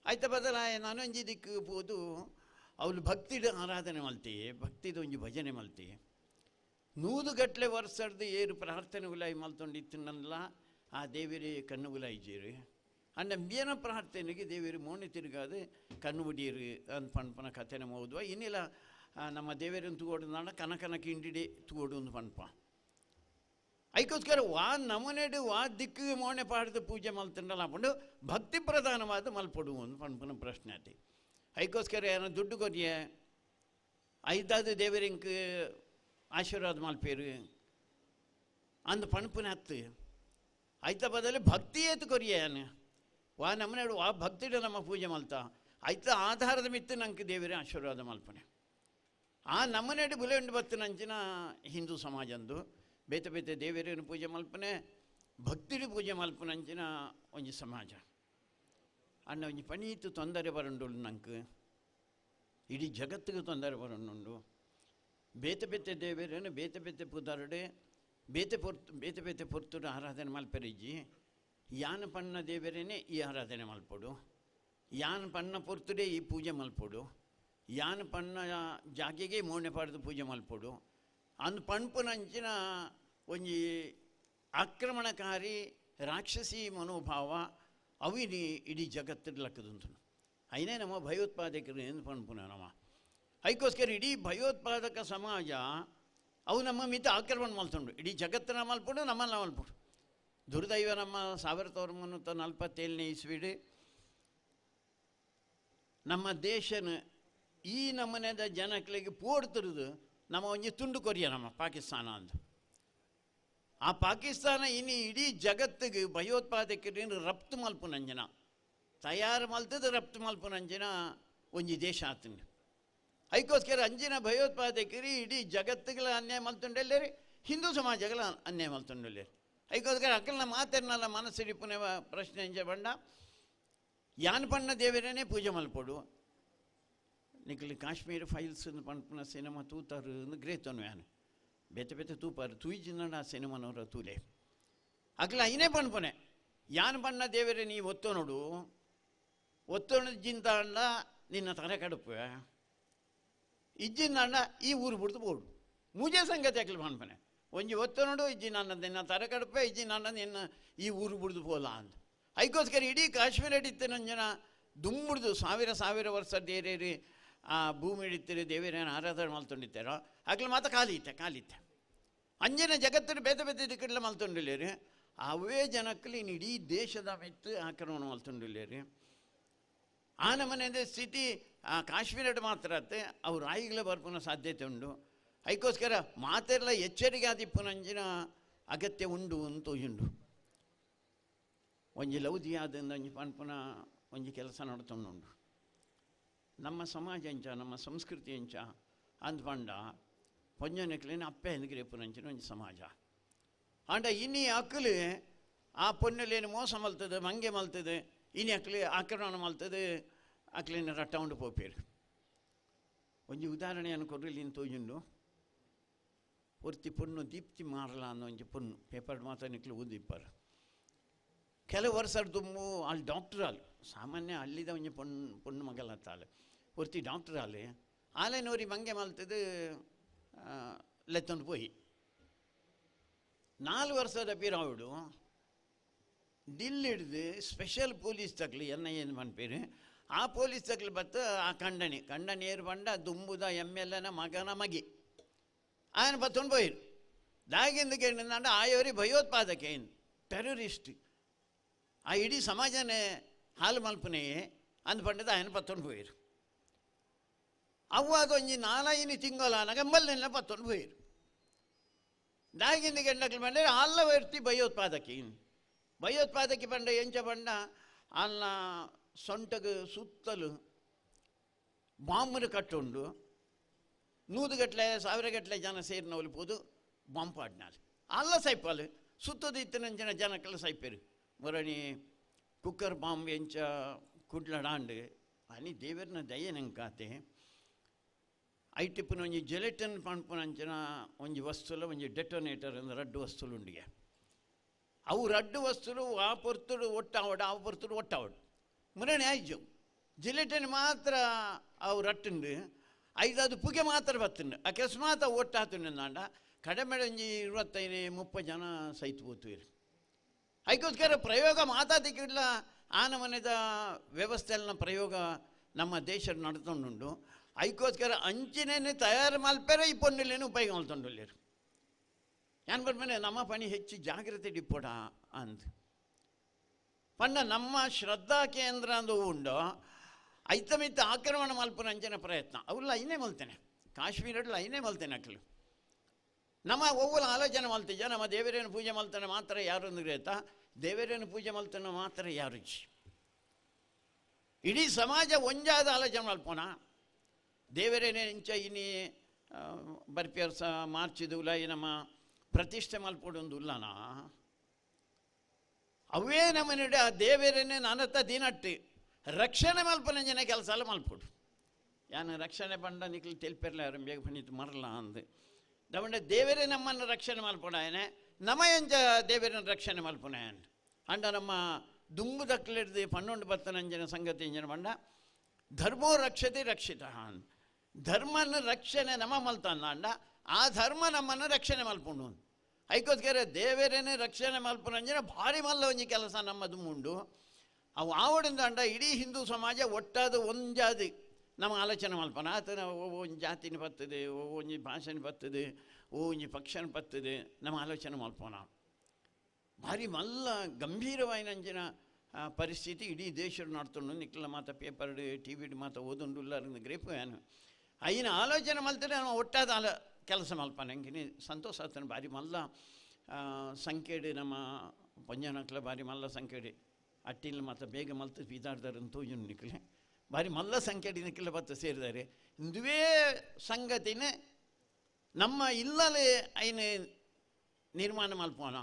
ಆಯ್ತ ಬದಲಾಯ ನಾನೊಂಜಿ ದಿಕ್ಕು ಹೋದು ಅವಳು ಭಕ್ತಿದ ಆರಾಧನೆ ಮಲ್ತಿ ಭಕ್ತಿದ ಒಂಜಿ ಭಜನೆ ಮಲ್ತಿ 100 ಗಟ್ಟಲೆ ವರ್ಷದ ಏರು ಪ್ರಾರ್ಥನೆ ಉಲಾಯಿ ಮಲ್ತೊಂಡಿತ್ತಿನಲ್ಲ ಆ ದೇವರೇ ಕಣ್ಣು ಉಲಾಯಿಜೀರಿ ಅಂಡ ಮೇನ ಪ್ರಾರ್ಥನೆಗೆ ದೇವರು ಮೋಣೆ ತಿರುಗಾದು ಕಣ್ಣು ಬಿಡೀರು ಅಂತ ಪಣ್ಪನ ಕಥೆನ ಓದುವ ಇನ್ನಿಲ್ಲ ನಮ್ಮ ದೇವರನ್ನು ತೂಗೋಡು ನಾಡ ಕನಕನ ಕಿಂಡಿಡಿ ತೂಗೋಡು ಒಂದು ಪಣ್ಪ. ಅದಕ್ಕೋಸ್ಕರ ವಾ ನಮನೆಡು ವಾ ದಿಕ್ಕಿಗೆ ಮೋಣೆ ಪಾಡ್ದು ಪೂಜೆ ಮಲ್ತಂಡಲ್ಲ ಹಾಕೊಂಡು ಭಕ್ತಿ ಪ್ರಧಾನವಾದ ಮಲ್ಪಡು ಒಂದು ಪಣ್ಪನ ಪ್ರಶ್ನೆ ಆತಿ. ಅದಕ್ಕೋಸ್ಕರ ಏನೋ ದುಡ್ಡು ಕೊರಿಯೆ ಐದಾದ ದೇವರಿಂಕ್ ಆಶೀರ್ವಾದ ಮಲ್ಪೇರು ಅಂದು ಪಣ್ಪನ ಹತ್ತು ಐತ ಬದಲು ಭಕ್ತಿ ಏತು ಕೊರಿಯೇನು ವಾ ನಮ್ಮನೆಡು ವಾ ಭಕ್ತಿಡ ನಮ್ಮ ಪೂಜೆ ಮಲ್ತಾ ಐತ ಆಧಾರದ ಮಿತ್ತು ನಂಗೆ ದೇವರೇ ಆಶೀರ್ವಾದ ಮಲ್ಪನೆ ಆ ನಮ್ಮನೆಡು ಬುಲೆ ಉಂಡು ಬತ್ತು ನಂಚಿನ ಹಿಂದೂ ಸಮಾಜ ಅಂದು ಬೇತೆ ಬೇತೆ ದೇವರೇನು ಪೂಜೆ ಮಲ್ಪನೆ ಭಕ್ತಿಡು ಪೂಜೆ ಮಲ್ಪನಂಚಿನ ಒಂಜಿ ಸಮಾಜ ಅಣ್ಣ ಒಂಜಿ ಪಣೀತು ತೊಂದರೆ ಬರಂಡು ನಂಗೆ ಇಡೀ ಜಗತ್ತಿಗೆ ತೊಂದರೆ ಬರೋಣುಂಡು. ಬೇತೆ ಬೇತೆ ದೇವರೇನು ಬೇತೆ ಬೇತೆ ಪುದರ್ಡೆ ಬೇತೆ ಬೇತೆ ಪೊರ್ತುಡು ಆರಾಧನೆ ಮಲ್ಪರಿಜ್ಜಿ. ಯಾನ್ ಪಣ್ಣ ದೇವರೇನೆ ಈ ಆರಾಧನೆ ಮಲ್ಪೊಡು, ಯಾನ್ ಪಣ್ಣ ಪೊರ್ತುಡೆ ಈ ಪೂಜೆ ಮಲ್ಪೊಡು, ಯಾನ್ ಪಣ್ಣ ಜಾಗೆಗೆ ಮೋಣೆ ಪಾಡ್ದು ಪೂಜೆ ಮಲ್ಪೊಡು. ಅಂದು ಪಣ್ಪುನಂಚಿನ ಒಂಜಿ ಆಕ್ರಮಣಕಾರಿ ರಾಕ್ಷಸಿ ಮನೋಭಾವ ಅವಿನಿ ಇಡೀ ಜಗತ್ತಿಗೆ ಲಕ್ಕದುಂಟು. అయినే ನಮ್ಮ ಭಯೋತ್ಪಾದಕರು ಎಂದು ಪಣ್ಪುನ ನಮ್ಮ ಅದಕ್ಕೋಸ್ಕರ ಇಡೀ ಭಯೋತ್ಪಾದಕ ಸಮಾಜ ಅವು ನಮ್ಮ ಮಿತ ಆಕ್ರಮಣ ಮಲ್ತುಂಡು. ಇಡೀ ಜಗತ್ತನ್ನ ಮಲ್ಪುಡು, ನಮ್ಮನ್ನ ಮಲ್ಪುಡು. ದುರ್ದೈವ ನಮ್ಮ 1947ನೇ ಇಸ್ವಿಡು ನಮ್ಮ ದೇಶನ ಈ ನಮ್ಮನೆದ ಜನಗಳಿಗೆ ಪೋಡ್ತಿರುದು ನಮ್ಮ ಒಂಜಿ ತುಂಡು ಕೊರಿಯ ನಮ್ಮ ಪಾಕಿಸ್ತಾನ ಅಂದು. ಆ ಪಾಕಿಸ್ತಾನ ಇನ್ನು ಇಡೀ ಜಗತ್ತಿಗೆ ಭಯೋತ್ಪಾದಕರೇನು ರಫ್ತು ಮಲ್ಪುನಂಜನ ತಯಾರು ಮಲ್ತದ ರಫ್ತು ಮಲ್ಪುನಂಜನ ಒಂಜಿ ದೇಶ ಆತಂಡು. ಅದಕ್ಕೋಸ್ಕರ ಅಂಜಿನ ಭಯೋತ್ಪಾದಕರು ಇಡೀ ಜಗತ್ತಿಗಳ ಅನ್ಯಾಯ ಮಲ್ತುಂಡೆಲ್ಲೇರಿ, ಹಿಂದೂ ಸಮಾಜಗಳ ಅನ್ಯಾಯ ಮಲ್ತುಂಡೆಲ್ಲೇರಿ. ಅದಕ್ಕೋಸ್ಕರ ಅಕ್ಕಲ್ನ ಮಾತೇನಲ್ಲ ಮನಸ್ಸಿಡಿಪುನೆ ಪ್ರಶ್ನೆ ಎಂಜ ಬಂಡ ಯಾನ್ ಪಣ್ಣ ದೇವರೇನೆ ಪೂಜೆ ಮಲ್ಪೊಡು. ನಿಖಲಿ ಕಾಶ್ಮೀರ ಫೈಲ್ಸ್ ಪಣ್ಪುನ ಸಿನಿಮಾ ತೂತಾರು ಗ್ರೇತನು ಯಾನು ಬೇತೆ ಬೇತೆ ತೂಪಾರು ತೂಯಿಜಿನ ಆ ಸಿನಿಮಾನವರ ತೂಲೆ ಅಕ್ಲ ಐನೇ ಪಣ್ಪುನೆ ಯಾನ್ ಪಣ್ಣ ದೇವರೇ ನೀ ಒತ್ತೋ ನೋಡು, ಒತ್ತೊಣಜಿಂತ ಅಂಡ ನಿನ್ನ ತಲೆ ಕಡುಪು ಇಜ್ಜಿನ ಅಂಡ ಈ ಊರು ಬಿಡ್ದು ಬೋಡು ಮುಜೆ ಸಂಗತಿ ಅಕ್ಲಿ ಪಣ್ಪನೆ ಒಂಜಿ ಒತ್ತೋ ನೋಡು ಇಜ್ಜಿ ನನ್ನ ನಿನ್ನ ತಲೆ ಕಡುಪೆ ಇಜ್ಜಿ ನನ್ನ ನಿನ್ನ ಈ ಊರು ಬಿಡ್ದು ಪೋಲ ಅಂತ. ಅದಕ್ಕೋಸ್ಕರ ಇಡೀ ಕಾಶ್ಮೀರ ಹಿಡಿತೆ ನಂಜನ ದುಂಬುಡ್ದು ಸಾವಿರ ವರ್ಷದೇರೇರಿ ಆ ಭೂಮಿ ಹಿಡಿತೀರಿ ದೇವರೇನು ಆರಾಧನೆ ಮಲ್ತೊಂಡಿತ್ತಾರೋ ಆಗ್ಲಿ ಮಾತ್ರ ಕಾಲಿತ್ತೆ ಅಂಜನ ಜಗತ್ತಿನ ಬೇತೆ ಬೇತೆ ದಿಕ್ಕಡ್ಲ ಮಲ್ತೊಂಡಿಲ್ಲೇರಿ. ಅವೇ ಜನಕ್ಕಲ್ಲಿ ಇನ್ನು ಇಡೀ ದೇಶದ ಮೆತ್ತು ಆಕ್ರಮಣ ಮಲ್ತೊಂಡಿಲ್ಲೇರಿ. ಆ ನಮ್ಮನೆ ಸ್ಥಿತಿ ಆ ಕಾಶ್ಮೀರ ಮಾತ್ರ ಅತ್ತೆ ಅವು ರಾಯಿಗಳ ಬರ್ಪುನ ಸಾಧ್ಯತೆ ಉಂಡು. ಅದಕ್ಕೋಸ್ಕರ ಮಾತೆಲ್ಲ ಎಚ್ಚರಿಕೆ ಆದಿಪ್ಪುನಂಜಿನ ಅಗತ್ಯ ಉಂಡು ಅಂತ ಉಂಡು. ಒಂಜಿ ಲೌದಿ ಆದಿಂದ ಒಂಜಿ ಪಣ್ಪುನ ಒಂಜಿ ಕೆಲಸ ನಡ್ತೊಂಡುಂಡು. ನಮ್ಮ ಸಮಾಜ ಎಂಚ ನಮ್ಮ ಸಂಸ್ಕೃತಿ ಎಂಚ ಅಂದ್ ಪಂಡ ಪೊಂಜನೆಕ್ಲೇನು ಅಪ್ಪೆ ಎಂದ್ಗಿರೇಪುನಂಚಿನ ಒಂಜಿ ಸಮಾಜ ಅಂಡ ಇನ್ನಿ ಅಕ್ಕಲು ಆ ಪೊನ್ನೆಲೇನು ಮೋಸ ಮಲ್ತದೆ ಮಂಗೆ ಮಲ್ತದೆ ಇನಿ ಅಕ್ಲೆ ಆಕ್ರಮಣ ಮಲ್ತದೆ ಅಕ್ಲೇನು ರಟ್ಟ ಉಂಡು ಪೋಪೇರು. ಒಂಜಿ ಉದಾಹರಣೆಯನ್ನು ಕೊರ್ರಿಲಿ ತೋಜುಂಡು. ಒರ್ತಿ ಪೊಣ್ಣು ದೀಪ್ತಿ ಮಾರಲ ಅನ್ನೋ ಒಂಜಿ ಪೊಣ್ಣು ಪೇಪರ್ ಮಾತ್ರ ನಿಕ್ಲು ಓದಿಪ್ಪಾರು. ಕೆಲವು ವರ್ಷ ತುಂಬು ಅಲ್ಲಿ ಡಾಕ್ಟರ್ ಆಲು ಸಾಮಾನ್ಯ ಅಲ್ಲಿದ ಒಂಜಿ ಪೊಣ್ಣು ಮಗಲತ್ತಾಲೆ ಒರ್ತಿ ಡಾಕ್ಟರ್ ಆಲೆ ಆಲೆನೋರಿ ಮಂಗೆ ಮಲ್ತದು ಲೆತ್ತೊಂಡು ಪೋಯಿ 4 ವರ್ಷದ ಪಿರಾವುಡು ದಿಲ್ಲಿಡ್ದು ಸ್ಪೆಷಲ್ ಪೊಲೀಸ್ ತಕ್ಲಿ ಏನು ಮನ್ಪೇರು ಆ ಪೊಲೀಸ್ ತಕ್ಲಿ ಬತ್ತು ಆ ಕಂಡನಿ ಏರು ಬಂಡ ದುಂಬುದ MLನ ಮಗನ ಮಗಿ ఆయన ಬತ್ತೊಂಡು ಪೋಯಿರು ದಾಗಿಂದಕ್ಕೆ ಏನಂದ ಆಯೋರಿ ಭಯೋತ್ಪಾದಕ ಏನು ಟೆರರಿಸ್ಟ್ ಆ ಇಡೀ ಸಮಾಜನೇ ಹಾಲು ಮಲ್ಪನೆ ಅಂದು ಪಂಡದ ఆయన ಪತ್ತೊಂಡು ಪೋಯಿರು. ಅವು ಅದೊಂಜಿ 4 ತಿಂಗಳ ನಗಂಬಲ್ನೆಲ್ಲ ಪತ್ತೊಂಡು ಪೋಯಿರು. ದಾಗಿಂದ ಗಂಡಕ್ಲು ಬಂದರೆ ಅಲ್ಲ ವರ್ತಿ ಭಯೋತ್ಪಾದಕಿ ಬಂಡ ಎಂಚ ಬಂಡ ಅಲ್ಲ ಸೊಂಟಗೆ ಸುತ್ತಲು ಬಾಂಬನ್ನು ಕಟ್ಟುಂಡು 100 ಗಟ್ಟಲೆ 1000 ಗಟ್ಟಲೆ ಜನ ಸೇರಿನವಳು ಪೋದು ಬಾಂಬ್ ಪಾಡ್ನಾಲ್ ಅಲ್ಲ ಸೈಪಲ್ ಸುತ್ತದ ಇತ್ತಿನ ಜನಕ್ಕೆಲ್ಲ ಸೈಪೇರು ಮರಣಿ ಕುಕ್ಕರ್ ಬಾಂಬ್ ಎಂಚ ಕುಡ್ಲಡಾಂಡು అని ದೇವರನ ದಯೆ ನಂಗೆ ಕಾತೆ ಐಟಿಪ್ಪನ ಒಂಜಿ ಜೆಲೆಟನ್ ಪಣ್ಪುನಂಚಿನ ಒಂಜಿ ವಸ್ತುಲ ಒಂಜಿ ಡೆಟೋನೇಟರ್ ಅಂದ್ರೆ ರಡ್ಡು ವಸ್ತುಲು ಉಂಡಿಗೆ ಅವು ರಡ್ಡು ವಸ್ತುಲು ಆ ಪೊರ್ತುಡು ಒಟ್ಟಾವಡು ಆ ಪೊರ್ತುಡು ಒಟ್ಟಾವಡು ಮುರಣೆ ಆಯ್ಜು ಜಿಲೆಟನ್ ಮಾತ್ರ ಅವು ರಟ್ಟುಂಡು ಐದು ಪುಗೆ ಮಾತ್ರ ಬತ್ತುಂಡು ಅಕಸ್ಮಾತ್ ಒಟ್ಟಾತುಂಡು ನಾಂಡ ಕಡಿಮೆ ಒಂಜಿ 25-30 ಜನ ಸೈತು ಹೋಗ್ತೀರಿ. ಅದಕ್ಕೋಸ್ಕರ ಪ್ರಯೋಗ ಮಾತಾದಿಕ್ಕಿಲ್ಲ ಆ ನಮನೆದ ವ್ಯವಸ್ಥೆಯಲ್ಲಿನ ಪ್ರಯೋಗ ನಮ್ಮ ದೇಶ ನಡ್ತೊಂಡುಂಡು. ಅದಕ್ಕೋಸ್ಕರ ಅಂಚಿನೇನೆ ತಯಾರು ಮಲ್ಪೆರೆ ಈ ಪೊನ್ನೆಲ್ಲೇನು ಉಪಯೋಗ ಮಲ್ತೊಂಡುಲ್ಲೇರು ಏನು ಬರ್ಮೇನೆ ನಮ್ಮ ಪಣಿ ಹೆಚ್ಚು ಜಾಗ್ರತೆ ಡಿಪ್ಪೋಡ ಅಂದು ಪಂಡ ನಮ್ಮ ಶ್ರದ್ಧಾ ಕೇಂದ್ರ ಅಂದು ಉಂಡು ಐತಮಿತ್ತ ಆಕ್ರಮಣ ಮಲ್ಪನ ಅಂಚನೆ ಪ್ರಯತ್ನ ಅವಲ್ಲ ಐನೇ ಮಲ್ತೇನೆ ಕಾಶ್ಮೀರಡ್ಲ ಐನೇ ಮಲ್ತೇನೆ ಅಕ್ಲು ನಮ್ಮ ಒವ್ವಲ ಆಲೋಚನೆ ಮಲ್ತಿಜ ನಮ್ಮ ದೇವರೇನು ಪೂಜೆ ಮಲ್ತಾನೆ ಮಾತ್ರ ಯಾರೊಂದು ಗ್ರೇತ ದೇವರೇನು ಪೂಜೆ ಮಲ್ತಾನೆ ಮಾತ್ರ ಯಾರು ಇಡೀ ಸಮಾಜ ಒಂಜಾದ ಆಲೋಚನೆ ಮಲ್ಪೋಣ ದೇವರೇನೇ ಇಂಚ ಇನಿ ಬರ್ಪಿಯರ್ಸ ಮಾರ್ಚಿದುಲ ಈ ನಮ್ಮ ಪ್ರತಿಷ್ಠೆ ಮಲ್ಪೊಡೊಂದು ಉಲ್ಲನ ಅವೇ ನಮ್ಮನೆ ಆ ದೇವರೇನೇ ನನತ್ತ ದಿನಟ್ಟಿ ರಕ್ಷಣೆ ಮಲ್ಪನ ಜನ ಕೆಲಸ ಎಲ್ಲ ಮಲ್ಪೊಡು ಯಾನ ರಕ್ಷಣೆ ಪಂಡ ನಿಕ್ಲು ತೆಲ್ಪೆರ್ಲ ಯಾರು ಬೇಗ ಪಣಿತು ಮರಲ್ಲ ಅಂದು ದವಂಡ ದೇವರೇ ನಮ್ಮನ್ನು ರಕ್ಷಣೆ ಮಲ್ಪುಣಾಯನೆ ನಮ ಎಂಜ ದೇವರನ್ನ ರಕ್ಷಣೆ ಮಲ್ಪುಣಾಯನ್ ಅಂಡ ನಮ್ಮ ದುಂಬು ದಕ್ಕಲಿಡ್ದು 12-10 ಸಂಗತಿ ಎಂಜನ ಪಂಡ ಧರ್ಮೋ ರಕ್ಷತೆ ರಕ್ಷಿತ ಧರ್ಮನ ರಕ್ಷಣೆ ನಮ್ಮ ಮಲ್ತಾನ ಅಂಡ ಆ ಧರ್ಮ ನಮ್ಮನ್ನು ರಕ್ಷಣೆ ಮಲ್ಪುಂಡು ಐಕೋಸ್ಕರ ದೇವರೇನೆ ರಕ್ಷಣೆ ಮಲ್ಪುನಂಜನ ಭಾರಿ ಮಲ್ಲ ಒಂಜಿ ಕೆಲಸ ನಮ್ಮದು ಮುಂಡು ಅವು ಆವಡಿಂದ ಅಂಡ ಇಡೀ ಹಿಂದೂ ಸಮಾಜ ಒಟ್ಟಾದ ಒಂಜಾದಿ ನಮ್ಮ ಆಲೋಚನೆ ಮಲ್ಪನ ಆತನ ಒಂಜಿ ಜಾತಿನ ಬರ್ತದೆ ಒಂಜಿ ಭಾಷೆನ ಬರ್ತದೆ ಒಂಜಿ ಪಕ್ಷನ ಬರ್ತದೆ ನಮ್ಮ ಆಲೋಚನೆ ಮಲ್ಪನ ಭಾರಿ ಮಲ್ಲ ಗಂಭೀರವಾಯಿನಂಚಿನ ಪರಿಸ್ಥಿತಿ ಇಡೀ ದೇಶರು ನೋಡ್ಕೊಂಡು ನಿಕ್ಲ ಮಾತ ಪೇಪರ್ ಟಿ ವಿ ಮಾತ ಓದೊಂದು ಇಲ್ಲಾರಿಂದ ಗ್ರೇಪು ಏನು ಐನ ಆಲೋಚನೆ ಮಲ್ತಾರೆ ನಾವು ಒಟ್ಟಾದ ಕೆಲಸ ಮಲ್ಪನ ಹೆಂಗೆ ಸಂತೋಷ ಆಗ್ತಾನೆ ಭಾರಿ ಮಲ್ಲ ಸಂಖ್ಯೆಡೆ ನಮ್ಮ ಪಂಜನಕ್ಲ ಭಾರಿ ಮಲ್ಲ ಸಂಖ್ಯೆಡೆ ಅಟ್ಟಿಲ್ ಮಾತ ಬೇಗ ಮಲ್ತು ಬೀದಾಡ್ದಾರೆ ತೋಜು ನಿಕ್ಲೆ ಭಾರಿ ಮಲ್ಲ ಸಂಖ್ಯೆಡೆ ನಿಕ್ಲೆ ಬತ್ತ ಸೇರಿದ್ದಾರೆ ಇಂದುವೇ ಸಂಗತಿನೇ ನಮ್ಮ ಇಲ್ಲಲೇ ಐನ ನಿರ್ಮಾಣ ಮಲ್ಪೋಣ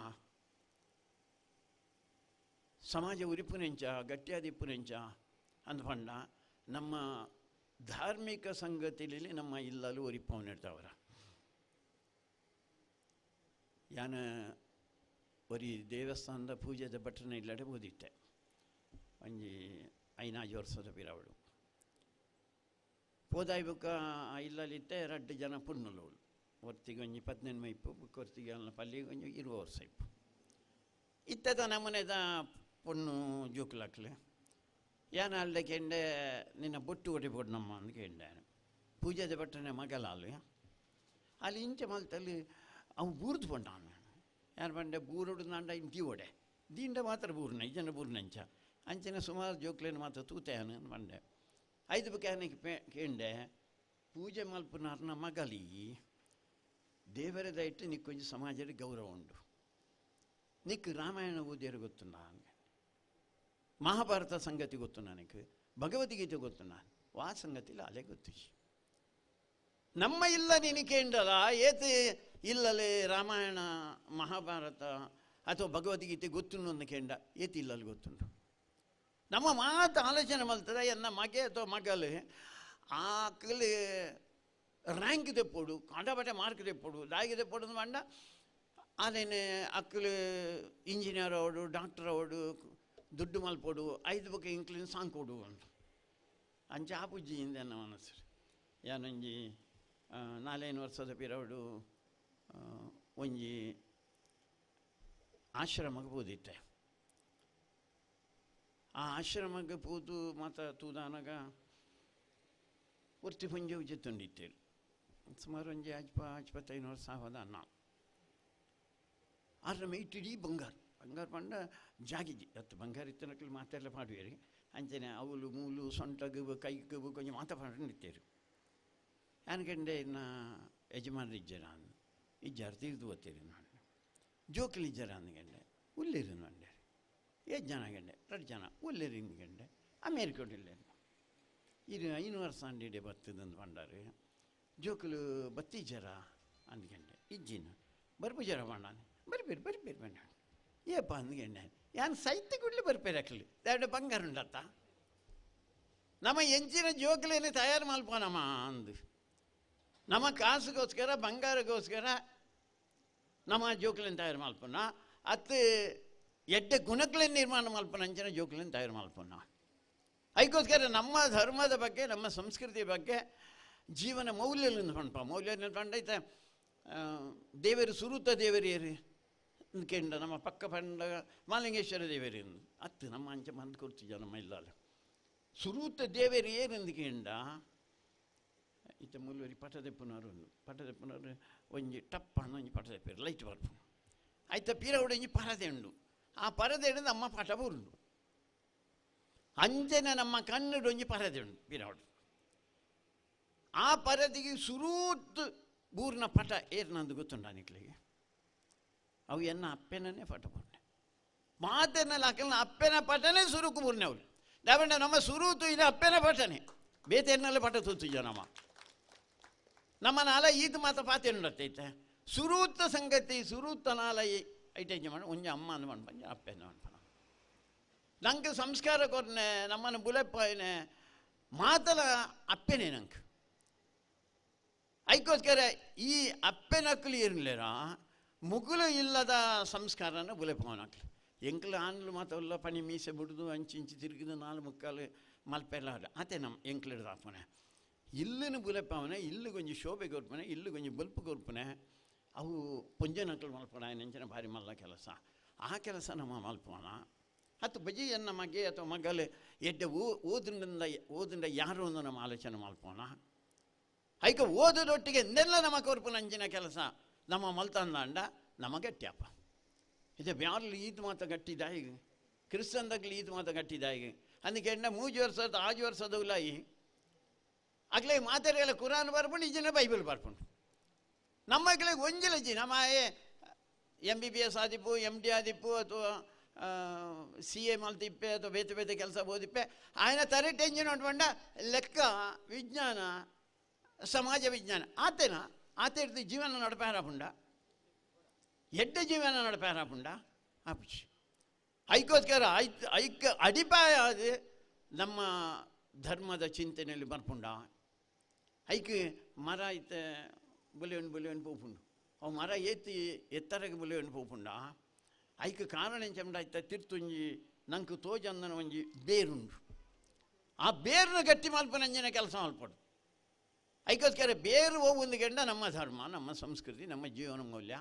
ಸಮಾಜ ಉರಿಪುನೆಂಚ ಗಟ್ಟಿಯಾದಿಪ್ಪುನೆಂಚ ಅಂದ್ಪಂಡ ನಮ್ಮ ಧಾರ್ಮಿಕ ಸಂಗತಿಲಿ ನಮ್ಮ ಇಲ್ಲಲು ಒರಿಪವನಿರ್ತಾವ್ರ ಯಾನ ಒರಿ ದೇವಸ್ಥಾನದ ಪೂಜೆದ ಭಟ್ಟನ ಇಲ್ಲಡೆ ಓದಿಟ್ಟೆ ಒಂಜಿ 5 ವರ್ಷದ ಪಿರಾವಳು ಪೋದಾಯಿ ಬುಕ್ಕ ಇಲ್ಲಲಿತ್ತೆ 2 ಜನ ಪುಣ್ಣುಲವಳು ಹೊರ್ತಿಗೆ ಒಂಜಿ 18 ಇಪ್ಪು ಬುಕ್ ಹೊರ್ತಿಗೆ ಅಲ್ಲ ಪಲ್ಲಿಗೆ ಒಂಜಿ 20 ವರ್ಷ ಇಪ್ಪು ಇತ್ತದ ನಮ್ಮನೆದ ಪೊಣ್ಣು ಜೋಕ್ಲಾಕ್ಲೆ ಯಾನ ಅಲ್ಲೆ ಕೆಂಡೆ ನಿನ್ನ ಬೊಟ್ಟು ಒಡಿ ನಮ್ಮ ಅಂದು ಕೆಂಡೆ ಪೂಜೆದ ಭಟ್ಟನೆ ಮಗಲಾಲು ಅಲ್ಲಿ ಇಂಚೆ ಮಲ್ತಲ್ಲಿ ಅವು ಬೂರ್ದು ಪೊಂಡಾನು ಯಾರು ಬಂಡೆ ಬೂರೊಡು ನಂಡ ಇಂಟಿ ಒಡೆ ದೀಂಡ ಮಾತ್ರ ಬೂರ್ನ ಜನ ಬೂರ್ನಂಚ ಅಂಚನೆ ಸುಮಾರು ಜೋಕ್ಲೇನು ಮಾತ್ರ ತೂತೆಯಾನು ಬಂಡೆ 5 ಬುಕ್ಯಾನಿಗೆ ಕೇಂಡೆ ಪೂಜೆ ಮಲ್ಪುನಾರ್ನ ಮಗಲಿ ದೇವರ ದಯಟ್ಟು ನಿಕ್ಕೊಂಜಿ ಸಮಾಜದ ಗೌರವ ಉಂಡು ನಿಕ್ ರಾಮಾಯಣ ಓದಿಯರು ಗೊತ್ತು ನನಗೆ ಮಹಾಭಾರತ ಸಂಗತಿ ಗೊತ್ತು ನನಗೆ ಭಗವದ್ಗೀತೆ ಗೊತ್ತು ನಾನು ಆ ಸಂಗತಿಲ್ಲ ಅಲೆ ಗೊತ್ತು ನಮ್ಮ ಇಲ್ಲ ನಿನಕೇಂಡಲ್ಲ ಏತೆ ಇಲ್ಲಲೇ ರಾಮಾಯಣ ಮಹಾಭಾರತ ಅಥವಾ ಭಗವದ್ಗೀತೆ ಗೊತ್ತು ಅಂದು ಕೇಂಡ ಏತಿ ಇಲ್ಲಲ್ಲಿ ಗೊತ್ತುಂಟು ನಮ್ಮ ಮಾತು ಆಲೋಚನೆ ಮಲ್ತದ ಎನ್ನ ಮಗೆ ಅಥವಾ ಮಗಲು ಆಕಲಿ ರ್ಯಾಂಕ್ ತೆಪ್ಪೋಡು ಕಂಡಪಟ್ಟೆ ಮಾರ್ಕ್ ತೆಪ್ಪೋಡು ದಾಗಿ ತೆಪ್ಪೋಡು ಮಂಡ ಅದೇನೆ ಅಕ್ಕಲು ಇಂಜಿನಿಯರ್ ಅವಡು ಡಾಕ್ಟರ್ ಅವಡು ದುಡ್ಡು ಮಲ್ಪೋಡು 5 ಬುಕ್ ಇಂಕ್ಲಿನ್ ಸಾಂಗ್ ಕೊಡು ಅಂತ ಅಂಚೆ ಆಪುಜ್ಜಿಯಿಂದ ನನ್ನ ಮನಸ್ಸು ಯಾನೊಂಜಿ 4 ವರ್ಷದ ಪಿರವಡು ಒಂಜಿ ಆಶ್ರಮಕ್ಕೆ ಹೋದಿತ್ತೆ ಆ ಆಶ್ರಮಕ್ಕೆ ಪೂತು ಮಾತ ತೂದಾನಾಗ ಒರ್ತಿ ಪುಂಜೆ ಉಜ್ಜೆತ್ತುಂಡಿತ್ತೇಳಿ ಸುಮಾರು ಒಂಜಿ 25 ವರ್ಷ ಆಗೋದ ಅನ್ನ ಆದ್ರೆ ಮೈಟಿಡೀ ಬಂಗಾರ ಪಂಡ ಜಾಗಿಜಿ ಅತ್ತು ಬಂಗಾರ ಇತ್ತನಕ್ಲಿ ಮಾತೆಲ್ಲ ಮಾಡುವೇರಿ ಅಂಚನೆ ಅವಲು ಮೂಲು ಸೊಂಟಗು ಕೈಗು ಕೊಂಚ ಮಾತಾಡ ನಿತ್ತೇರು ಅನ್ಕಂಡೆ ಇನ್ನು ಯಜಮಾನ್ರು ಇಜ್ಜರ ಇಜ್ಜಾರು ತೀರ್ದು ಓದ್ತೀರಿ ನಾನು ಜೋಕಲಿ ಇಜ್ಜರ ಅಂದ್ಗಂಡೆ ಉಲ್ಲಿರು ನಂಡೆ 7 ಜನ ಗಂಡೆ 2 ಜನ ಉಲ್ಲಿರು ಹಿಂದ್ಗಂಡೆ ಅಮೇರಿಕೋಡಿಲ್ಲ ಇದು 5 ವರ್ಷ ಅಂಡಿಡೆ ಬರ್ತದಂದು ಪಂಡಾರು ಜೋಕಲು ಬತ್ತಿಜ್ಜರ ಅಂದ್ಗಂಡೆ ಇಜ್ಜಿನ ಬರ್ಬುಜರ ಪಂಡಾನೆ ಬರ್ಬೇರು ಬಣ್ಣ ಏಪ್ಪ ಅಂದ್ಗಂಡೆ ಯಾನು ಸೈತ್ಯ ಗುಡ್ಲಿ ಬರ್ಪೇರು ಅಕ್ಲಿ ಎರಡು ಬಂಗಾರ ಉಂಡತ್ತ ನಮ್ಮ ಎಂಚಿನ ಜೋಕಲೇನೆ ತಯಾರು ಮಲ್ಪೋನಮ್ಮ ಅಂದು ನಮ್ಮ ಕಾಸುಗೋಸ್ಕರ ಬಂಗಾರಗೋಸ್ಕರ ನಮ್ಮ ಜೋಕಲೇನು ತಯಾರು ಮಲ್ಪೋನ ಅತ್ತು ಎಡ್ಡೆ ಗುಣಗಳೇನು ನಿರ್ಮಾಣ ಮಲ್ಪನ ಅಂಚಿನ ಜೋಕಲೇನು ತಯಾರು ಮಲ್ಪೋನ ಅದಕ್ಕೋಸ್ಕರ ನಮ್ಮ ಧರ್ಮದ ಬಗ್ಗೆ ನಮ್ಮ ಸಂಸ್ಕೃತಿ ಬಗ್ಗೆ ಜೀವನ ಮೌಲ್ಯಲಿಂದ ಪಂಪ ಮೌಲ್ಯ ಪಂಡೈತೆ ದೇವರು ಸುರುತ ದೇವರೇರಿ ಕೇಂಡ ನಮ್ಮ ಪಕ್ಕ ಪಂಡ ಮಾಲಿಂಗೇಶ್ವರ ದೇವರಿ ಅತ್ತು ನಮ್ಮ ಅಂಚೆ ಮಂದು ಕೊಡ್ತಿದ್ದ ನಮ್ಮ ಇಲ್ಲಲ್ಲ ಸುರೂತ ದೇವರಿ ಏನೆಂದು ಕೇಂಡ ಇತ್ತ ಮೂಲವರಿ ಪಟದೆಪ್ಪನವರು ಒಂಜಿ ಟಪ್ಪ ಅನ್ನೋ ಒಂಜಿ ಪಟದೆಪ್ಪರು ಲೈಟ್ ಬರ್ಪು ಆಯ್ತ ಪೀರವುಡು ಒಂಜಿ ಪರದೆ ಉಂಡು ಆ ಪರದೆ ಹಿಡಿದು ನಮ್ಮ ಪಟ ಬುರುಂಡು ಅಂಜನೆ ನಮ್ಮ ಕನ್ನಡ ಒಂಜಿ ಪರದೆ ಉಂಡು ಪೀರವುಡು ಆ ಪರದಿಗೆ ಸುರೂತ್ ಬೂರ್ನ ಪಟ ಏರ್ನಂದು ಗೊತ್ತುಂಡ ನಿಕ್ಲಿಗೆ ಅವು ಎನ್ನ ಅಪ್ಪೆನೇ ಪಟ ಬುರ್ನೆ ಮಾತನ್ನೆಲ್ಲ ಹಾಕಲ್ಲ ಅಪ್ಪೆನ ಪಟನೇ ಸುರುಕು ಬುರ್ನೆ ಅವಳು ದಾಬಂಡ ನಮ್ಮ ಸುರೂತು ಇದು ಅಪ್ಪೆನ ಪಟನೆ ಬೇತೆನ್ನೆಲ್ಲ ಪಟ ತೂತು ನಮ್ಮ ನಾಲ ಈದ್ ಮಾತ ಪಾತೆಂಡತ್ತೈತೆ ಸುರೂತ ಸಂಗತಿ ಸುರೂತ ನಾಲ ಐಟೈಜ್ ಮಾಡಿ ಒಂಜ ಅಮ್ಮ ಅಂದು ಮಣ್ಪಂಜ ಅಪ್ಪೆನ ಮಣ್ಪಣ ನಂಗೆ ಸಂಸ್ಕಾರ ಕೊರ್ನೆ ನಮ್ಮನ್ನು ಬುಲೆಪ್ಪಾಯನೆ ಮಾತಲ ಅಪ್ಪೆನೇ ನಂಗೆ ಐಕೋಸ್ಕರ ಈ ಅಪ್ಪೆನಕ್ಕಲು ಇರಲಿರ ಮುಗುಲು ಇಲ್ಲದ ಸಂಸ್ಕಾರನ ಬುಲೆಪವನಕ್ಲು ಎಂಕ್ಲು ಆನ್ಲು ಮಾತಲ್ಲ ಪನಿ ಮೀಸೆ ಬಿಡುದು ಅಂಚಿಂಚಿ ತಿರುಗಿದು 4 ಮಲ್ಪೆಲ್ಲ ಆತೆ ನಮ್ಮ ಎಂಕ್ಲು ಹಿಡ್ದಾಪನೆ ಇಲ್ಲಿನ ಬುಲೆಪವನೆ ಇಲ್ಲಿ ಕೊಂಚ ಶೋಭೆ ಕೊರ್ಪನೆ ಇಲ್ಲಿ ಕೊಂಚ ಬಲ್ಪು ಕೊರ್ಪನೆ ಅವು ಪುಂಜನಕ್ಕಲು ಮಲ್ಪಣ ನೆಂಚಿನ ಭಾರಿ ಮಲ್ಲ ಕೆಲಸ ಆ ಕೆಲಸ ನಮ್ಮ ಮಲ್ಪವನ ಹತ್ತು ಬಜಿ ಎನ್ನ ಮಗೆ ಅಥವಾ ಮಗಲು ಎಡ್ಡೆ ಓದಿಂದ ಯಾರು ಒಂದು ನಮ್ಮ ಆಲೋಚನೆ ಮಲ್ಪೋಣ ಐಕ ಓದದೊಟ್ಟಿಗೆ ನೆಲ್ಲ ನಮ್ಮ ಕೊರ್ಪನ ಅಂಚಿನ ಕೆಲಸ ನಮ್ಮ ಮಲ್ತಂದಾಂಡ ನಮಗೆ ಟ್ಯಾಪ ಇದು ಬ್ಯಾರ್ಲಿ ಈದ್ ಮಾತ ಗಟ್ಟಿದಾಯಿ ಕ್ರಿಸ್ತಂದಾಗಲಿ ಈದ್ ಮಾತ ಗಟ್ಟಿದಾಯಿ ಅದಕ್ಕೆ ಎಣ್ಣ 3 ವರ್ಷದ 5 ವರ್ಷದವುಲಾಯಿ ಅಗ್ಲೇ ಮಾತಾಡಿಗೆಲ್ಲ ಕುರಾನ್ ಬರ್ಪುಂಡು ಈಜಿನ ಬೈಬಲ್ ಬರ್ಪುಂಡು ನಮ್ಮಗ್ಲೇ ಒಂಜಿಲಜ್ಜಿ ನಮ್ಮ MBBS ಆದಿಪ್ಪು MD ಆದಿಪ್ಪು ಅಥವಾ CA ಮಲ್ತಿಪ್ಪೆ ಅಥವಾ ಬೇತೆ ಬೇತೆ ಕೆಲಸ ಓದಿಪ್ಪೆ ఆయన ತರೆ ಟೆಂಜನ್ ನೋಡ್ಕೊಂಡ ಲೆಕ್ಕ ವಿಜ್ಞಾನ ಸಮಾಜ ವಿಜ್ಞಾನ ಆತ ಇರ್ತಿ ಜೀವನ ನಡಪಾರಪುಂಡ ಎಡ್ಡ ಜೀವನ ನಡಪಾರಪುಂಡ ಆಪುಚಿ ಐಕೋಸ್ಕರ ಐಕ ಅಡಿಪಾಯ ಅದು ನಮ್ಮ ಧರ್ಮದ ಚಿಂತನೆಯಲ್ಲಿ ಬರ್ಪುಂಡ ಐಕ ಮರ ಇತ್ತ ಬುಲೆವನ್ ಪೋಪುಂಡು ಅವು ಮರ ಎತ್ತರಗೆ ಬುಲೆವನ್ ಪೋಪುಂಡ ಐಕ ಕಾರಣ ಎಂಚಂಡ ಇತ್ತ ತಿರ್ತುಂಜಿ ನಂಗೆ ತೋಜಂದನ ಒಂಜಿ ಬೇರುಂಡು ಆ ಬೇರನ್ನ ಗಟ್ಟಿ ಮಲ್ಪನಂಜಿನ ಕೆಲಸ ಮಲ್ಪಡು ಐಕೋಸ್ಕರ ಬೇರು ಒಂದು ಗಂಡ ನಮ್ಮ ಧರ್ಮ ನಮ್ಮ ಸಂಸ್ಕೃತಿ ನಮ್ಮ ಜೀವನ ಮೌಲ್ಯ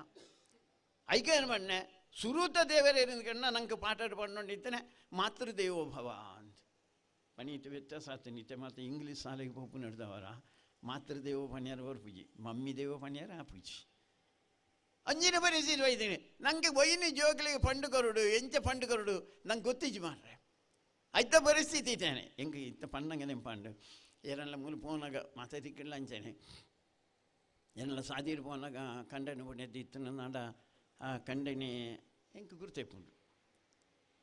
ಐಕೆ ಏನು ಬಣ್ಣೆ ಸುರೂತ ದೇವರೇ ಕಂಡ ನಂಗೆ ಪಾಠ ಪಡ್ಕೊಂಡಿದ್ದೇನೆ ಮಾತೃದೇವೋಭವ ಅಂತ ಪನೀತ ವ್ಯತ್ಯಾಸ ಆಯ್ತು ನಿತ್ಯ ಮಾತು ಇಂಗ್ಲೀಷ್ ಶಾಲೆಗೆ ಹೋಗು ನಡೆದವರ ಮಾತೃದೇವೋ ಪಣ್ಯಾರ ಅವ್ರು ಪೂಜಿ ಮಮ್ಮಿ ದೇವೋ ಪಣ್ಯಾರ ಆ ಪೂಜಿ ಅಂಜಿನ ಪರಿಸ್ಥಿತಿ ಒಯ್ತೀನಿ ನಂಗೆ ಒಯ್ಯಿನ ಜೋಗಲಿಗೆ ಪಂಡು ಕೊರಡು ಎಂಚ ಪಂಡು ಕೊರಡು ನಂಗೆ ಗೊತ್ತಿಜ್ಜಿ ಮಾಡ್ರೆ ಐತ ಪರಿಸ್ಥಿತಿ ಇತ್ತೇನೆ ಹೆಂಗೆ ಇತ್ತ ಪಂಡಂಗೆ ನೆಂಪಂಡು ಏನೆಲ್ಲ ಮೂಲ ಪೋನಾಗ ಮಾತಾಡಿಕ್ಕಿಲ್ಲ ಅಂಚೇನೆ ಏನೆಲ್ಲ ಸಾದಿರು ಪೋನಾಗ ಕಂಡನೆ ಬುಡ್ನೆದ್ದು ಇತ್ತು ನಾಡ ಆ ಕಂಡನೆ ಹೆಂಗೆ ಗುರುತೈಪುಂಡು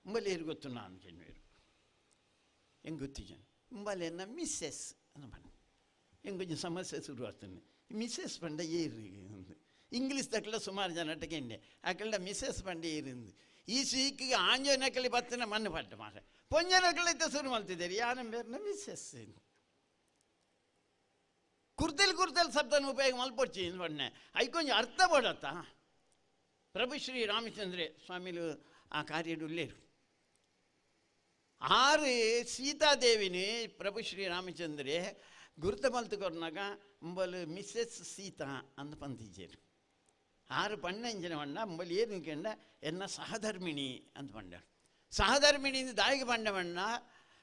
ಮುಂಬಲ್ಲಿ ಏರು ಗೊತ್ತು ನಾನು ಕೆನ್ವೇರು ಹೆಂಗೆ ಗೊತ್ತಿಜ ಮುಂಬಲ್ಲಿ ಎನ್ನ ಮಿಸ್ಸೆಸ್ ಅನ್ನ ಬಣ್ಣ ಹೆಂಗೆ ಕೊಂಚ ಸಮಸ್ಯೆ ಶುರು ಆಗ್ತಾನೆ ಮಿಸ್ಸೆಸ್ ಪಂಡ ಏರು ಇಂಗ್ಲೀಷ್ ತಕ್ಕಲ ಸುಮಾರು ಜನ ಟೆಂಡೆ ಆಕಳ ಮಿಸ್ಸೆಸ್ ಪಂಡ ಏರಿಂದು ಈ ಸೀಕಿಗೆ ಆಂಜನಕಳಿ ಬತ್ತನ ಮಣ್ಣು ಪಟ್ಟ ಮಾರ ಪೊಂಜನಕಳಿತ ಶುರು ಮಾಡ್ತಿದ್ದೀರಿ ಯಾರ ಬೇರೆ ಮಿಸ್ಸೆಸ್ ಕುರ್ತಲ್ ಶಬ್ದನ ಉಪಯೋಗ ಮಲ್ಪೊಚ್ಚಿ ಬಣ್ಣೆ ಐಕೊಂಚ ಅರ್ಥ ಪಡತ್ತ ಪ್ರಭು ಶ್ರೀ ರಾಮಚಂದ್ರ ಸ್ವಾಮಿಲು ಆ ಕಾರ್ಯಡುಲ್ಲೇರು 6 ಸೀತಾದೇವಿನಿ ಪ್ರಭು ಶ್ರೀ ರಾಮಚಂದ್ರೇ ಗುರುತ ಮಲ್ತುಕೊರ್ನಾಗ ಅಂಬಲು ಮಿಸ್ಸೆಸ್ ಸೀತಾ ಅಂತ ಪಂತಿಜೇರು 6 ಪಣ್ಣಂಜನ ಬಣ್ಣ ಅಂಬಲು ಏನು ಕಂಡ ಎನ್ನ ಸಹಧರ್ಮಿಣಿ ಅಂತ ಪಂಡರು ಸಹಧರ್ಮಿಣಿಯಿಂದ ದಾಯಿಗೆ ಪಂಡ ಬಣ್ಣ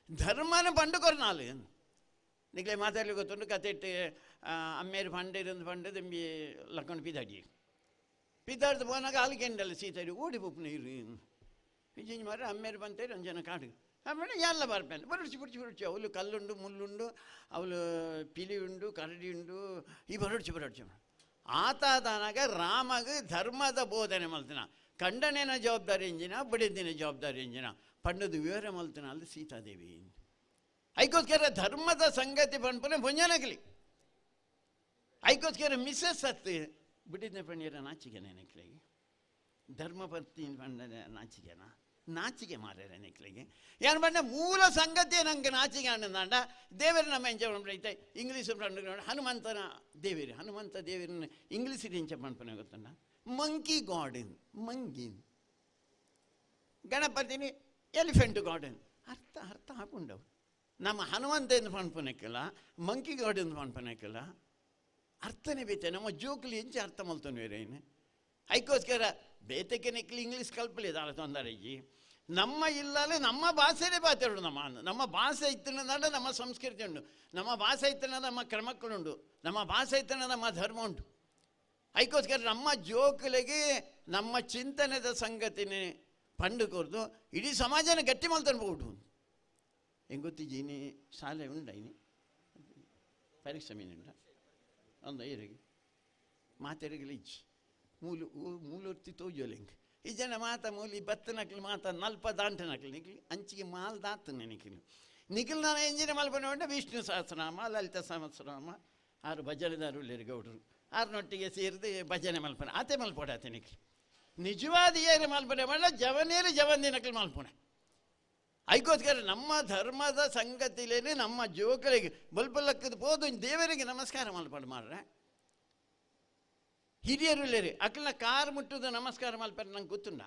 ಧರ್ಮನ ಪಂಡು ಕೊರ್ನಾಲು ನಿಗಲೇ ಮಾತಾಡಲಿ ಗೊತ್ತುಂಟು ಕತೆಟ್ಟು ಅಮ್ಮೇರು ಪಂಡಿರಂದು ಪಂಡು ತಂಬಿ ಲಕ್ಕೊಂಡು ಪಿದಾಡ್ದು ಪೋನಾಗ ಆಲ್ಕೆಂಡಲ್ಲ ಸೀತಾರಿ ಓಡಿ ಪೋಪು ನೀರು ವಿಜಯ್ ಮಾರ ಅಮ್ಮೇರು ಬಂತೇರಿ ಅಂಜನ ಕಾಡು ಆಮೇಲೆ ಎಲ್ಲ ಬರ್ಪೇನೆ ಬರಡ್ಚಿ ಅವಳು ಕಲ್ಲುಂಡು ಮುಳ್ಳುಂಡು ಅವಳು ಪಿಲಿ ಉಂಡು ಕರಡಿ ಉಂಡು ಈ ಬರಡ್ಚಿ ಆತಾದನಾಗ ರಾಮಗ ಧರ್ಮದ ಬೋಧನೆ ಮಲ್ತಿನ ಖಂಡನೆನ ಜವಾಬ್ದಾರಿ ಎಂಜಿನ ಬಡಿದಿನ ಜವಾಬ್ದಾರಿ ಎಂಜಿನ ಪಂಡದು ವಿವರ ಮಲ್ತಿನ ಅಲ್ಲಿ ಸೀತಾದೇವಿ ಐಕೋಸ್ಕರ ಧರ್ಮದ ಸಂಗತಿ ಪಂಪನೆ ಪೊಂಜನಕಲಿ ಐಕೋಸ್ಕರ ಮಿಸ್ಸಸ್ ಹತ್ತು ಬಿಡಿದ ಪಂಡಿಯರ ನಾಚಿಕೆನೆ ನೆಕ್ಲಿಗೆ ಧರ್ಮಪತ್ನಿ ಪಂಡ ನಾಚಿಕೆ ಮಾರ್ಯಾರ ನೆಕ್ಲಿಗೆ ಏನು ಬಂದ ಮೂಲ ಸಂಗತಿ ನಂಗೆ ನಾಚಿಕೆ ಅನ್ನಂದಾಂಡ ದೇವರು ನಮ್ಮ ಎಂಚ ಪಂಪೈತೆ ಇಂಗ್ಲೀಷ್ ಪಂಡು ಹನುಮಂತನ ದೇವರನ್ನ ಇಂಗ್ಲೀಷಿಗೆ ಎಂಚ ಪಂಪನೆ ಗೊತ್ತಂಡ ಮಂಕಿ ಗಾರ್ಡನ್ ಮಂಗಿನ್ ಗಣಪತಿನಿ ಎಲಿಫೆಂಟ್ ಗಾರ್ಡನ್ ಅರ್ಥ ಹಾಕೊಂಡವು ನಮ್ಮ ಹನುಮಂತ ಎಂದು ಪಂಪನಕ್ಕಿಲ್ಲ ಮಂಕಿ ಗಾರ್ಡನ್ ಪಂಪನಕ್ಕಿಲ್ಲ ಅರ್ಥನೇ ಬೇತೆ ನಮ್ಮ ಜೋಕ್ಲಿ ಎಂಚ ಅರ್ಥ ಮಲ್ತಾನೆ ಬೇರೆ ಏನು ಐಕೋಸ್ಕರ ಬೇತಕ್ಕೆ ನೆಕ್ಲಿ ಇಂಗ್ಲೀಷ್ ಕಲ್ಪಲಿದೆ ಅಲ್ಲ ತೊಂದರೆಜಿ ನಮ್ಮ ಇಲ್ಲಲ್ಲಿ ನಮ್ಮ ಭಾಷೆನೇ ಮಾತಾಡೋದು ನಮ್ಮ ಭಾಷೆ ಇತ್ತಿನದ ನಮ್ಮ ಸಂಸ್ಕೃತಿ ಉಂಟು ನಮ್ಮ ಭಾಷೆ ಇತ್ತಿನ ನಮ್ಮ ಕ್ರಮಕ್ಕಳುಂಟು ನಮ್ಮ ಭಾಷೆ ಇತ್ತಿನ ನಮ್ಮ ಧರ್ಮ ಉಂಟು ಐಕೋಸ್ಕರ ನಮ್ಮ ಜೋಕಲಿಗೆ ನಮ್ಮ ಚಿಂತನೆದ ಸಂಗತಿನೇ ಪಂಡು ಕೊರ್ದು ಇಡೀ ಸಮಾಜನ ಗಟ್ಟಿ ಮಲ್ತಾನೆ ಹೋಗ್ಬಿಟ್ಟು ಹೆಂಗೆ ಗೊತ್ತಿದ್ದೀನಿ ಶಾಲೆ ಉಂಡೈನಿ ಪರೀಕ್ಷೆ ಮೀನುಂಡ ಒಂದು ಏರಿಗೆ ಮಾತೆರಿಗಲಿ ಇಚ್ಚಿ ಮೂಲೂರ್ತಿ ತೋಜೋಲೆಂಗೆ ಈ ಜನ ಮಾತ ಮೂಲಿ ಬತ್ತು ನಕ್ಲಿ ಮಾತ ನಲ್ಪ ದಾಂಟ ನಕ್ಲಿ ನಿಕ್ಲಿ ಅಂಚಿಗೆ ಮಾಲ್ ದಾತನೆ ನಿಖಿಲ್ ನಾನು ಎಂಜಿನ ಮಲ್ಪನೆ ಉಂಡ ವಿಷ್ಣು ಸಹಸ್ರನಾಮ ಲಲಿತ ಸಹಸ್ರನಾಮ 6 ಭಜನೆದಾರುಳ್ಳೇರು ಗೌಡರು 6ನೊಟ್ಟಿಗೆ ಸೇರಿದು ಭಜನೆ ಮಲ್ಪನೆ ಆತೆ ಮಲ್ಪೊಡೆ ಆತೆ ನಿಖಿಲ್ ನಿಜವಾದ ಏರು ಮಲ್ಪನೆ ಮಾಡ ಜವನೇರು ಜವಂದಿ ನಕ್ಲಿ ಮಲ್ಪೊಣೆ ಅದಕ್ಕೋಸ್ಕರ ನಮ್ಮ ಧರ್ಮದ ಸಂಗತಿಲೇನೆ ನಮ್ಮ ಜೋಕಳಿಗೆ ಬಲ್ಬಲಕ್ಕದ ಹೋದು ದೇವರಿಗೆ ನಮಸ್ಕಾರ ಮಲ್ಪಡು ಮಾಡ್ರೆ ಹಿರಿಯರು ಇಲ್ಲೇರಿ ಅಕ್ಕಳ ಕಾರ್ ಮುಟ್ಟುದು ನಮಸ್ಕಾರ ಮಲ್ಪರೆ ನಂಗೆ ಗೊತ್ತುಂಡ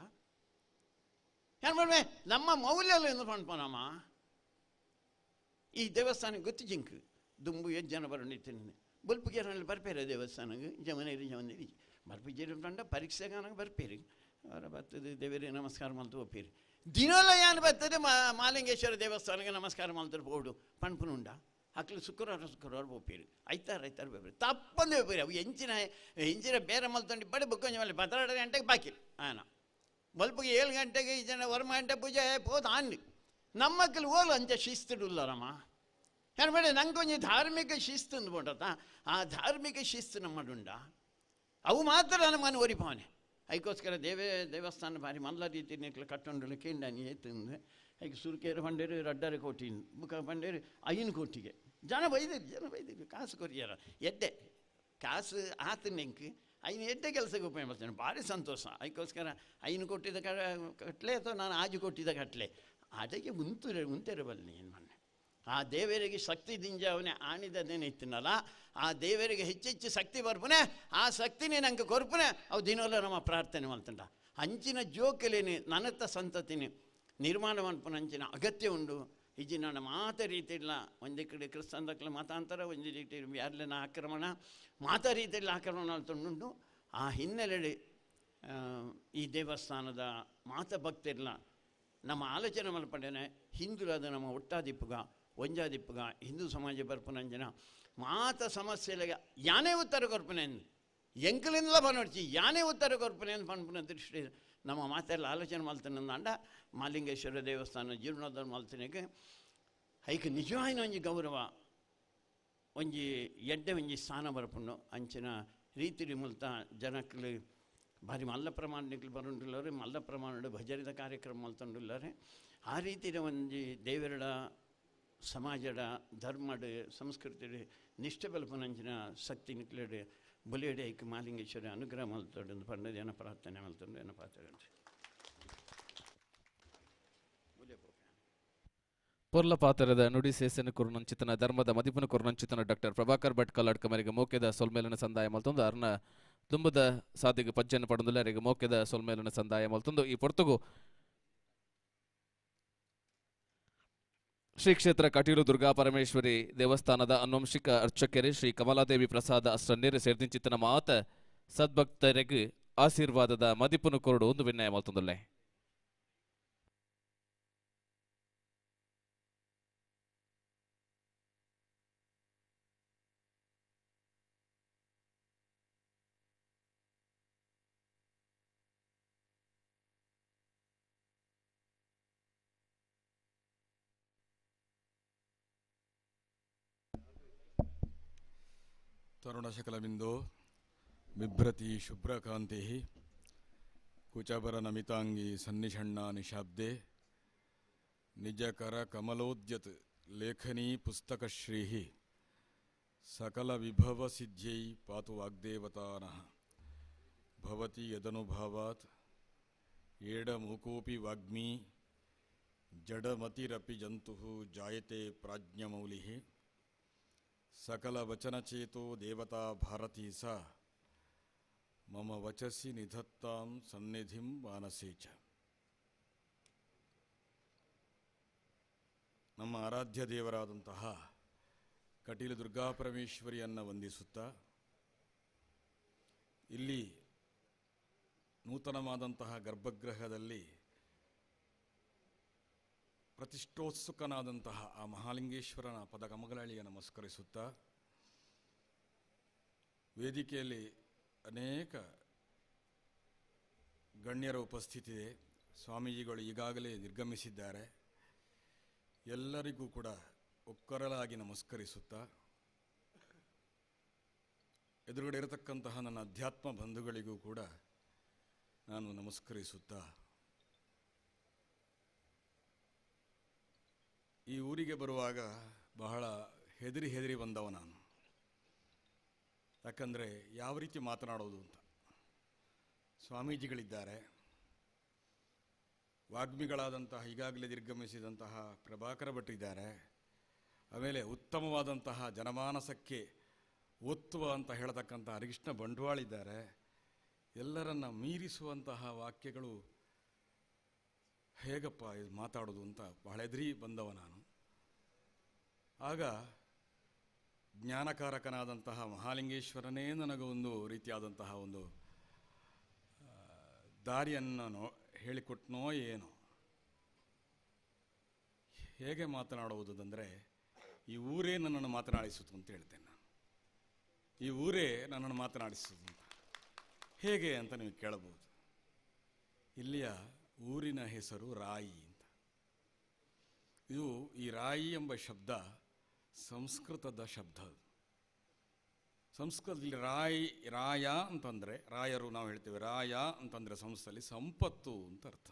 ಏನು ಮಾಡ್ಬೇ ನಮ್ಮ ಮೌಲ್ಯಗಳು ಎಂದು ಪಣ್ಪನಮ್ಮ ಈ ದೇವಸ್ಥಾನಕ್ಕೆ ಗೊತ್ತು ಜಿಂಕ್ ದುಂಬು ಎಷ್ಟು ಜನ ಬರೋಣಿತೀನಿ ಬಲ್ಪುಗೇರಲ್ಲಿ ಬರ್ಪೇರೆ ದೇವಸ್ಥಾನಕ್ಕೆ ಜಮನೇರಿ ಬರ್ಪಿಜೇರಿ ಬಂಡ ಪರೀಕ್ಷೆಗಾನಾಗ ಬರ್ಪೇರಿ ಅವರ ಬರ್ತದೆ ದೇವರಿಗೆ ನಮಸ್ಕಾರ ಮಲ್ತು ಒಪ್ಪೇರಿ ದಿನಲ್ಲ ಏನು ಬರ್ತದೆ ಮಾಲಿಂಗೇಶ್ವರ ದೇವಸ್ಥಾನಕ್ಕೆ ನಮಸ್ಕಾರ ಮಾಡ್ತಾರೆ ಬೋರ್ಡು ಪಣ್ಪುನುಂಡ ಅಕ್ಲು ಶುಕ್ರವಾರ ಒಪ್ಪೇರಿ ಐತಾರು ಬೇರೆ ತಪ್ಪಂದು ಒಪ್ಪೇರಿ ಅವು ಎಂಚಿನ ಬೇರೆ ಮಲ್ತೊಂಡು ಬಡಿ ಬುಕ್ಕೊಂಜ ಮೇಲೆ 12 ಗಂಟೆಗೆ ಬಾಕಿ ಆನ ಬಲ್ಪಿಗೆ 7 ಗಂಟೆಗೆ ಈ ಜನ ವರ್ಮ ಗಂಟೆ ಪೂಜೆ ಹೋದ ಆನ್ಲಿ ನಮ್ಮಕ್ಕಲ್ಲಿ ಹೋಲು ಅಂಚೆ ಶಿಸ್ತಿಡುಲ್ಲರಮ್ಮ ಏನು ಬೇಡ ನಂಗೆ ಕೊಂಚ ಧಾರ್ಮಿಕ ಶಿಸ್ತು ಅಂದ್ಬಿಟ್ಟತ್ತ ಆ ಧಾರ್ಮಿಕ ಶಿಸ್ತು ನಮ್ಮಡುಂಡ ಅವು ಮಾತ್ರ ನಮ್ಮನ್ನು ಒರಿಪವನೆ ಅದಕ್ಕೋಸ್ಕರ ದೇವಸ್ಥಾನ ಭಾರಿ ಮಲ್ಲ ರೀತಿ ನಿಕ್ಲು ಕಟ್ಟೊಂಡು ಕೇಂಡಾನಿ ಏತಂದು ಅದಕ್ಕೆ ಸುರ್ಕೇರು ಬಂಡೇರು 2.5 ಕೋಟಿ ಬುಕ್ಕ ಬಂಡೇರು 5 ಕೋಟಿಗೆ ಜನ ಬೈದಿರಿ ಕಾಸು ಕೊರಿಯಾರ ಎಡ್ಡೆ ಕಾಸು ಆತ ನೆಂಕ್ ಐನು ಎಡ್ಡೆ ಕೆಲಸಕ್ಕೆ ಉಪಯೋಗ ಮಾಡ್ತೇನೆ ಭಾರಿ ಸಂತೋಷ ಅದಕ್ಕೋಸ್ಕರ 5 ಕೋಟಿದ ಕಟ್ಲೆ ಅಥವಾ ನಾನು 6 ಕೋಟಿದ ಕಟ್ಲೆ ಅದಕ್ಕೆ ಮುಂತಿರಬಲ್ಲ ಏನು ಮಣ್ಣೆ ಆ ದೇವರಿಗೆ ಶಕ್ತಿ ದಿಂಜ ಅವನೇ ಆಣಿದದೇನೆ ಇತ್ತನಲ್ಲ ಆ ದೇವರಿಗೆ ಹೆಚ್ಚೆಚ್ಚು ಶಕ್ತಿ ಬರ್ಪನೆ ಆ ಶಕ್ತಿನೇ ನಂಗೆ ಕೊರ್ಪನೆ ಅವು ದಿನವಲ್ಲ ನಮ್ಮ ಪ್ರಾರ್ಥನೆ ಮಾಡ್ತಂಡ ಅಂಚಿನ ಜೋಕಲೇನೆ ನನ್ನತ್ತ ಸಂತತಿನಿ ನಿರ್ಮಾಣ ಮಾಡ್ಪನ ಅಂಚಿನ ಅಗತ್ಯ ಉಂಡು ಇಜಿ ನನ್ನ ಮಾತ ರೀತಿ ಇಲ್ಲ ಒಂದೇ ಕಡೆ ಕ್ರಿಸ್ತಂದಕ್ಲ ಮತಾಂತರ ಒಂದೇ ರೀತಿ ಯಾರ್ಲೆನ ಆಕ್ರಮಣ ಮಾತ ರೀತಿಯಲ್ಲಿ ಆಕ್ರಮಣ ಅಲ್ತೊಂಡುಂಡು ಆ ಹಿನ್ನೆಲೆ ಈ ದೇವಸ್ಥಾನದ ಮಾತ ಭಕ್ತಿರ್ಲ ನಮ್ಮ ಆಲೋಚನೆ ಮಲ್ಪಂಡೇನೆ ಹಿಂದುಳದ ನಮ್ಮ ಒಟ್ಟಾದಿಪ್ಪುಗ ಒಂಜಾದಿಪ್ಪುಗ ಹಿಂದೂ ಸಮಾಜ ಬರ್ಪನಂಜನ ಮಾತ ಸಮಸ್ಯೆಲೆಗೆ ಯಾನೇ ಉತ್ತರ ಕೊರ್ಪನೆ ಎಂಕಲಿಂದಲ ಬನೋಡ್ಚಿ ಯಾನೇ ಉತ್ತರ ಕೊರ್ಪನೆ ಅಂತ ಪನ್ಪುನ ದೃಷ್ಟಿ ನಮ್ಮ ಮಾತೆಲ್ಲ ಆಲೋಚನೆ ಮಲ್ತನಂದ ಮಾಲಿಂಗೇಶ್ವರ ದೇವಸ್ಥಾನ ಜೀರ್ಣೋದ್ಧಾರ ಮಲ್ತನಿಗೆ ಐಕೆ ನಿಜವಾಯಿನ ಒಂಜಿ ಗೌರವ ಒಂಜಿ ಎಡ್ಡೆ ಒಂಜಿ ಸ್ಥಾನ ಬರ್ಪುಂಡು ಅಂಚಿನ ರೀತಿ ಮುಲ್ತ ಜನಕ್ಕಲು ಭಾರಿ ಮಲ್ಲ ಪ್ರಮಾಣಕ್ಕೆ ಬರೋಂಡಿಲ್ಲವ್ರೆ ಮಲ್ಲ ಪ್ರಮಾಣದ ಭಜರಿದ ಕಾರ್ಯಕ್ರಮ ಮಲ್ತೊಂಡಿಲ್ಲರೆ ಆ ರೀತಿಯ ಒಂದು ದೇವರ ಸಮಾಜದ ಧರ್ಮದ ಸಂಸ್ಕೃತಿ ನಿಷ್ಠೆ ಬಲ್ಪನಂಚಿನ ಶಕ್ತಿ ನಿಕ್ಲೆಡೆ ಬುಲೆಡೆ ಐಕ್ ಮಾಲಿಂಗೇಶ್ವರ ಅನುಗ್ರಹ ಮಲ್ತೊಂಡು ಪಂಡದ ಏನ ಪ್ರಾರ್ಥನೆ ಮಲ್ತೊಂಡು ಏನ ಪಾತ್ರ ಪೊರ್ಲ ಪಾತ್ರದ ನುಡಿ ಸೇಸನ ಕುರುನಂಚಿತನ ಧರ್ಮದ ಮದಿಪನ ಕುರುನಂಚಿತನ ಡಾಕ್ಟರ್ ಪ್ರಭಾಕರ್ ಭಟ್ ಕಲ್ಲಡ್ಕ ಮರಿಗೆ ಮೋಕೆದ ಸೊಲ್ಮೇಲನ ಸಂದಾಯ ಮಲ್ತೊಂದು ಅರ್ನ ತುಂಬದ ಸಾಧಿಗೆ ಪಜ್ಜನ್ನು ಪಡೆದಿಲ್ಲ ಅವರಿಗೆ ಮೋಕೆದ ಸೊಲ್ಮೇಲನ ಸಂದಾಯ ಮಲ್ತೊಂದು ಈ ಪೊರ್ತುಗು ಶ್ರೀ ಕ್ಷೇತ್ರ ಕಟೀಲು ದುರ್ಗಾ ಪರಮೇಶ್ವರಿ ದೇವಸ್ಥಾನದ ಅನುವಂಶಿಕ ಅರ್ಚಕರೇ ಶ್ರೀ ಕಮಲಾದೇವಿ ಪ್ರಸಾದ ಅಷ್ಟನ್ನೇರು ಸೇರ್ದಿಂಚಿತನ ಮಾತ ಸದ್ಭಕ್ತರಿಗೆ ಆಶೀರ್ವಾದದ ಮದಿಪುನು ಕೊರಡು ಒಂದು ವಿನಯ ಮಲ್ತೊಂದುಲ್ಲೆ ತರುಣಶಕಲಬಿಂದೋ ಬಿಭ್ರತಿ ಶುಭ್ರಕಾಂತಿ ಕುಚಬರ ನಮಿತಾಂಗಿ ಸನ್ನಿಷಣ್ಣ ನಿಶಾಬ್ದೆ ನಿಜಕರ ಕಮಲೋದ್ಯತ್ ಲೇಖನೀ ಪುಸ್ತಕಶ್ರೀ ಸಕಲ ವಿಭವ ಸಿದ್ಧ್ಯೈ ಪಾತು ವಾಗ್ದೇವತಾನಃ ಭವತಿ ಯದನುಭಾವಾತ್ ಏಡಮುಕೋಪಿ ವಾಗ್ಮಿ ಜಡಮತಿರಪಿ ಜಂತುಃ ಜಾಯತೆ ಪ್ರಾಜ್ಞಮೌಲಿಃ ಸಕಲ ವಚನಚೇತೋ ದೇವತಾ ಭಾರತೀ ಸ ಮಮ ವಚಸಿ ನಿಧತ್ತಾಂ ಸನ್ನಿಧಿಂ ಮಾನಸೇ ಚ. ನಮ್ಮ ಆರಾಧ್ಯ ದೇವರಾದಂತಹ ಕಟೀಲು ದುರ್ಗಾಪರಮೇಶ್ವರಿಯನ್ನು ವಂದಿಸುತ್ತಾ ಇಲ್ಲಿ ನೂತನವಾದಂತಹ ಗರ್ಭಗೃಹದಲ್ಲಿ ಪ್ರತಿಷ್ಠೋತ್ಸುಕನಾದಂತಹ ಆ ಮಹಾಲಿಂಗೇಶ್ವರನ ಪದಕಮಗಳಳಿಗೆ ನಮಸ್ಕರಿಸುತ್ತಾ ವೇದಿಕೆಯಲ್ಲಿ ಅನೇಕ ಗಣ್ಯರ ಉಪಸ್ಥಿತಿ ಇದೆ. ಸ್ವಾಮೀಜಿಗಳು ಈಗಾಗಲೇ ನಿರ್ಗಮಿಸಿದ್ದಾರೆ. ಎಲ್ಲರಿಗೂ ಕೂಡ ಒಕ್ಕೊರಲಾಗಿ ನಮಸ್ಕರಿಸುತ್ತಾ ಎದುರುಗಡೆ ಇರತಕ್ಕಂತಹ ನನ್ನ ಅಧ್ಯಾತ್ಮ ಬಂಧುಗಳಿಗೂ ಕೂಡ ನಾನು ನಮಸ್ಕರಿಸುತ್ತಾ ಈ ಊರಿಗೆ ಬರುವಾಗ ಬಹಳ ಹೆದರಿ ಬಂದವ ನಾನು. ಯಾಕಂದರೆ ಯಾವ ರೀತಿ ಮಾತನಾಡೋದು ಅಂತ. ಸ್ವಾಮೀಜಿಗಳಿದ್ದಾರೆ, ವಾಗ್ಮಿಗಳಾದಂತಹ ಈಗಾಗಲೇ ನಿರ್ಗಮಿಸಿದಂತಹ ಪ್ರಭಾಕರ ಭಟ್ರಿದ್ದಾರೆ. ಆಮೇಲೆ ಉತ್ತಮವಾದಂತಹ ಜನಮಾನಸಕ್ಕೆ ಒತ್ತುವ ಅಂತ ಹೇಳತಕ್ಕಂಥ ಹರಿಕೃಷ್ಣ ಬಂಟ್ವಾಳ ಇದ್ದಾರೆ. ಎಲ್ಲರನ್ನ ಮೀರಿಸುವಂತಹ ವಾಕ್ಯಗಳು ಹೇಗಪ್ಪ ಇದು ಮಾತಾಡೋದು ಅಂತ ಬಹಳ ಎದುರಿ ಬಂದವ ನಾನು. ಆಗ ಜ್ಞಾನಕಾರಕನಾದಂತಹ ಮಹಾಲಿಂಗೇಶ್ವರನೇ ನನಗೆ ಒಂದು ರೀತಿಯಾದಂತಹ ಒಂದು ದಾರಿಯನ್ನು ಹೇಳಿಕೊಟ್ನೋ ಏನೋ. ಹೇಗೆ ಮಾತನಾಡುವುದಂದರೆ ಈ ಊರೇ ನನ್ನನ್ನು ಮಾತನಾಡಿಸಿತು ಅಂತ ಹೇಳ್ತೇನೆ ನಾನು. ಈ ಊರೇ ನನ್ನನ್ನು ಮಾತನಾಡಿಸುವುದು ಅಂತ. ಹೇಗೆ ಅಂತ ನೀವು ಕೇಳಬಹುದು. ಇಲ್ಲಿಯ ಊರಿನ ಹೆಸರು ರಾಯಿ ಅಂತ. ಇದು ಈ ರಾಯಿ ಎಂಬ ಶಬ್ದ ಸಂಸ್ಕೃತದ ಶಬ್ದ. ಸಂಸ್ಕೃತದಲ್ಲಿ ರಾಯ ಅಂತಂದರೆ ರಾಯರು ನಾವು ಹೇಳ್ತೇವೆ. ರಾಯ ಅಂತಂದರೆ ಸಂಸ್ಕೃತದಲ್ಲಿ ಸಂಪತ್ತು ಅಂತ ಅರ್ಥ.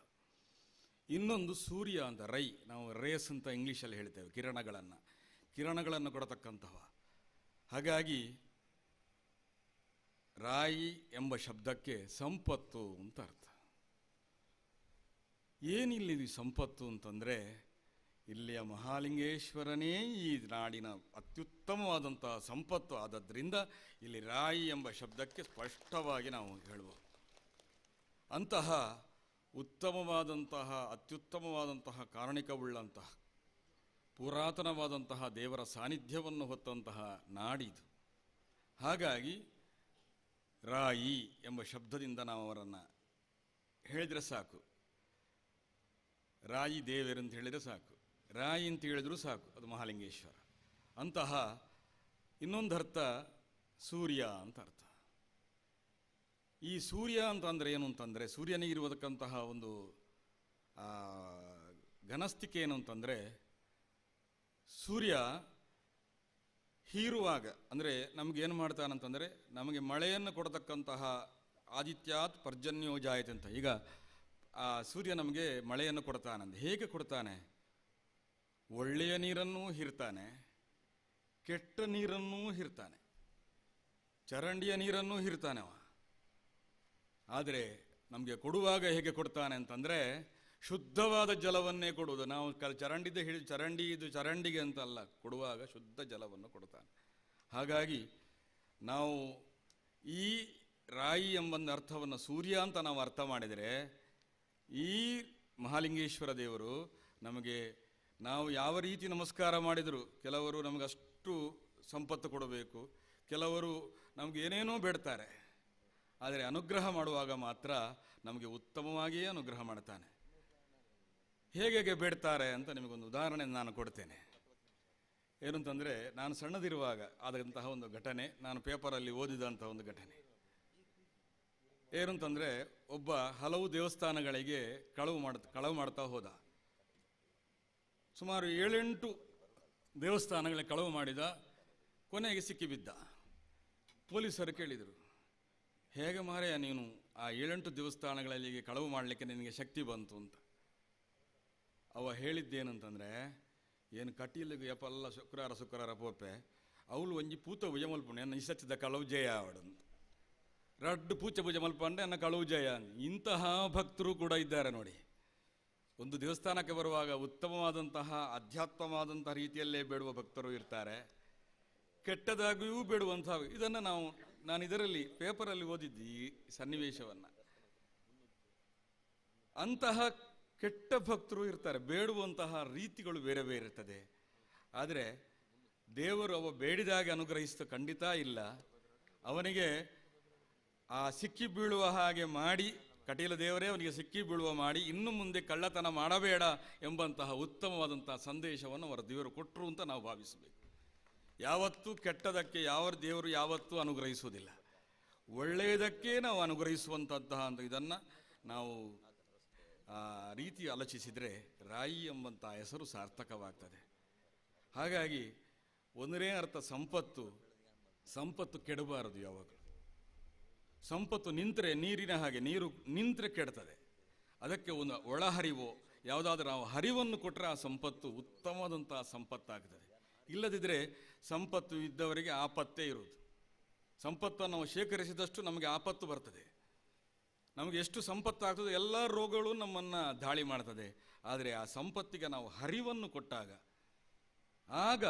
ಇನ್ನೊಂದು ಸೂರ್ಯ ಅಂತ ರೈ, ನಾವು ರೇಸ್ ಅಂತ ಇಂಗ್ಲೀಷಲ್ಲಿ ಹೇಳ್ತೇವೆ. ಕಿರಣಗಳನ್ನು ಕೊಡತಕ್ಕಂತಹ. ಹಾಗಾಗಿ ರಾಯಿ ಎಂಬ ಶಬ್ದಕ್ಕೆ ಸಂಪತ್ತು ಅಂತ ಅರ್ಥ. ಏನಿಲ್ಲಿ ಸಂಪತ್ತು ಅಂತಂದರೆ ಇಲ್ಲಿಯ ಮಹಾಲಿಂಗೇಶ್ವರನೇ ಈ ನಾಡಿನ ಅತ್ಯುತ್ತಮವಾದಂತಹ ಸಂಪತ್ತು ಆದದ್ರಿಂದ ಇಲ್ಲಿ ರಾಯಿ ಎಂಬ ಶಬ್ದಕ್ಕೆ ಸ್ಪಷ್ಟವಾಗಿ ನಾವು ಹೇಳುವುದು. ಅಂತಹ ಉತ್ತಮವಾದಂತಹ ಅತ್ಯುತ್ತಮವಾದಂತಹ ಕಾರಣಿಕವುಳ್ಳಂತಹ ಪುರಾತನವಾದಂತಹ ದೇವರ ಸಾನ್ನಿಧ್ಯವನ್ನು ಹೊತ್ತಂತಹ ನಾಡಿದು. ಹಾಗಾಗಿ ರಾಯಿ ಎಂಬ ಶಬ್ದದಿಂದ ನಾವು ಅವರನ್ನು ಹೇಳಿದರೆ ಸಾಕು. ರಾಯಿ ದೇವರು ಅಂತ ಹೇಳಿದರೆ ಸಾಕು, ರಾಯಿ ಅಂತ ಹೇಳಿದರೂ ಸಾಕು, ಅದು ಮಹಾಲಿಂಗೇಶ್ವರ. ಅಂತಹ ಇನ್ನೊಂದು ಅರ್ಥ ಸೂರ್ಯ ಅಂತ ಅರ್ಥ. ಈ ಸೂರ್ಯ ಅಂತಂದರೆ ಏನು ಅಂತಂದರೆ ಸೂರ್ಯನಿಗಿರುವುದಕ್ಕಂತಹ ಒಂದು ಘನಸ್ಥಿಕೆ ಏನು ಅಂತಂದರೆ ಸೂರ್ಯ ಹೀರುವಾಗ ಅಂದರೆ ನಮಗೇನು ಮಾಡ್ತಾನಂತಂದರೆ ನಮಗೆ ಮಳೆಯನ್ನು ಕೊಡತಕ್ಕಂತಹ ಆದಿತ್ಯಾತ್ ಪರ್ಜನ್ಯೋ ಜಾಯತೆ ಅಂತ. ಈಗ ಆ ಸೂರ್ಯ ನಮಗೆ ಮಳೆಯನ್ನು ಕೊಡ್ತಾನಂದ. ಹೇಗೆ ಕೊಡ್ತಾನೆ? ಒಳ್ಳೆಯ ನೀರನ್ನೂ ಹೀರ್ತಾನೆ, ಕೆಟ್ಟ ನೀರನ್ನೂ ಹೀರ್ತಾನೆ, ಚರಂಡಿಯ ನೀರನ್ನೂ ಹೀರ್ತಾನೆ ಅವ. ಆದರೆ ನಮಗೆ ಕೊಡುವಾಗ ಹೇಗೆ ಕೊಡ್ತಾನೆ ಅಂತಂದರೆ ಶುದ್ಧವಾದ ಜಲವನ್ನೇ ಕೊಡುವುದು. ನಾವು ಚರಂಡಿಗೆ ಅಂತಲ್ಲ, ಕೊಡುವಾಗ ಶುದ್ಧ ಜಲವನ್ನು ಕೊಡ್ತಾನೆ. ಹಾಗಾಗಿ ನಾವು ಈ ರಾಯಿ ಎಂಬಂದು ಅರ್ಥವನ್ನು ಸೂರ್ಯ ಅಂತ ನಾವು ಅರ್ಥ ಮಾಡಿದರೆ ಈ ಮಹಾಲಿಂಗೇಶ್ವರ ದೇವರು ನಮಗೆ ನಾವು ಯಾವ ರೀತಿ ನಮಸ್ಕಾರ ಮಾಡಿದರೂ ಕೆಲವರು ನಮಗಷ್ಟು ಸಂಪತ್ತು ಕೊಡಬೇಕು, ಕೆಲವರು ನಮಗೆ ಏನೇನೋ ಬೇಡ್ತಾರೆ. ಆದರೆ ಅನುಗ್ರಹ ಮಾಡುವಾಗ ಮಾತ್ರ ನಮಗೆ ಉತ್ತಮವಾಗಿಯೇ ಅನುಗ್ರಹ ಮಾಡ್ತಾನೆ. ಹೇಗೆ ಬೇಡ್ತಾರೆ ಅಂತ ನಿಮಗೊಂದು ಉದಾಹರಣೆ ನಾನು ಕೊಡ್ತೇನೆ. ಏನು ಅಂತಂದರೆ ನಾನು ಸಣ್ಣದಿರುವಾಗ ಆದಂತಹ ಒಂದು ಘಟನೆ, ನಾನು ಪೇಪರಲ್ಲಿ ಓದಿದಂಥ ಒಂದು ಘಟನೆ. ಏನು ಅಂತಂದರೆ ಒಬ್ಬ ಹಲವು ದೇವಸ್ಥಾನಗಳಿಗೆ ಕಳವು ಮಾಡ್ತಾ ಹೋದ. ಸುಮಾರು 7-8 ದೇವಸ್ಥಾನಗಳಿಗೆ ಕಳವು ಮಾಡಿದ. ಕೊನೆಗೆ ಸಿಕ್ಕಿಬಿದ್ದ. ಪೊಲೀಸರು ಕೇಳಿದರು, ಹೇಗೆ ಮಾರೆಯ ನೀನು ಆ 7-8 ದೇವಸ್ಥಾನಗಳಲ್ಲಿ ಕಳವು ಮಾಡಲಿಕ್ಕೆ ನಿನಗೆ ಶಕ್ತಿ ಬಂತು ಅಂತ. ಅವ ಹೇಳಿದ್ದೇನಂತಂದರೆ ಏನು ಕಟೀಲಿಗೆ ಎಪ್ಪಲ್ಲ ಶುಕ್ರವಾರ ಪೋಪೆ ಅವಳು ಒಂಜಿ ಪೂತ ಭುಜ ಮಲ್ಪುಣೆ ನನ್ನ ಇಸಚ್ಚಿದ ಕಳವು ಜಯ ಅವಡಂತ ರಡ್ಡು ಪೂಜೆ ಮಲ್ಪಂಡೆ ನನ್ನ ಕಳವು ಜಯ. ಇಂತಹ ಭಕ್ತರು ಕೂಡ ಇದ್ದಾರೆ ನೋಡಿ. ಒಂದು ದೇವಸ್ಥಾನಕ್ಕೆ ಬರುವಾಗ ಉತ್ತಮವಾದಂತಹ ಅಧ್ಯಾತ್ಮವಾದಂತಹ ರೀತಿಯಲ್ಲೇ ಬೇಡುವ ಭಕ್ತರು ಇರ್ತಾರೆ, ಕೆಟ್ಟದಾಗಿಯೂ ಬೇಡುವಂತಹ. ಇದನ್ನು ನಾನು ಇದರಲ್ಲಿ ಪೇಪರಲ್ಲಿ ಓದಿದ್ದೆ ಈ ಸನ್ನಿವೇಶವನ್ನು. ಅಂತಹ ಕೆಟ್ಟ ಭಕ್ತರು ಇರ್ತಾರೆ, ಬೇಡುವಂತಹ ರೀತಿಗಳು ಬೇರೆ ಬೇರೆ ಇರ್ತದೆ. ಆದರೆ ದೇವರು ಅವ ಬೇಡಿದಾಗ ಅನುಗ್ರಹಿಸಿದ ಖಂಡಿತ ಇಲ್ಲ. ಅವನಿಗೆ ಆ ಸಿಕ್ಕಿ ಬೀಳುವ ಹಾಗೆ ಮಾಡಿ, ಕಟೀಲ ದೇವರೇ ಅವನಿಗೆ ಸಿಕ್ಕಿ ಬೀಳುವ ಮಾಡಿ, ಇನ್ನು ಮುಂದೆ ಕಳ್ಳತನ ಮಾಡಬೇಡ ಎಂಬಂತಹ ಉತ್ತಮವಾದಂತಹ ಸಂದೇಶವನ್ನು ಅವರ ದೇವರು ಕೊಟ್ಟರು ಅಂತ ನಾವು ಭಾವಿಸಬೇಕು. ಯಾವತ್ತೂ ಕೆಟ್ಟದಕ್ಕೆ ಯಾವ ದೇವರು ಯಾವತ್ತೂ ಅನುಗ್ರಹಿಸುವುದಿಲ್ಲ, ಒಳ್ಳೆಯದಕ್ಕೆ ನಾವು ಅನುಗ್ರಹಿಸುವಂತಹ ಇದನ್ನು ನಾವು ರೀತಿ ಆಲೋಚಿಸಿದರೆ ರಾಯಿ ಎಂಬಂಥ ಹೆಸರು ಸಾರ್ಥಕವಾಗ್ತದೆ. ಹಾಗಾಗಿ ಒಂದನೇ ಅರ್ಥ ಸಂಪತ್ತು ಕೆಡಬಾರದು. ಯಾವಾಗಲೂ ಸಂಪತ್ತು ನಿಂತರೆ ನೀರಿನ ಹಾಗೆ, ನೀರು ನಿಂತರೆ ಕೆಡ್ತದೆ. ಅದಕ್ಕೆ ಒಂದು ಒಳಹರಿವು, ಯಾವುದಾದ್ರೂ ನಾವು ಹರಿವನ್ನು ಕೊಟ್ಟರೆ ಆ ಸಂಪತ್ತು ಉತ್ತಮವಾದಂತಹ ಸಂಪತ್ತಾಗ್ತದೆ. ಇಲ್ಲದಿದ್ದರೆ ಸಂಪತ್ತು ಇದ್ದವರಿಗೆ ಆಪತ್ತೇ ಇರುವುದು. ಸಂಪತ್ತನ್ನು ನಾವು ಶೇಖರಿಸಿದಷ್ಟು ನಮಗೆ ಆಪತ್ತು ಬರ್ತದೆ. ನಮಗೆ ಎಷ್ಟು ಸಂಪತ್ತಾಗ್ತದೆ ಎಲ್ಲ ರೋಗಗಳು ನಮ್ಮನ್ನು ದಾಳಿ ಮಾಡ್ತದೆ. ಆದರೆ ಆ ಸಂಪತ್ತಿಗೆ ನಾವು ಹರಿವನ್ನು ಕೊಟ್ಟಾಗ ಆಗ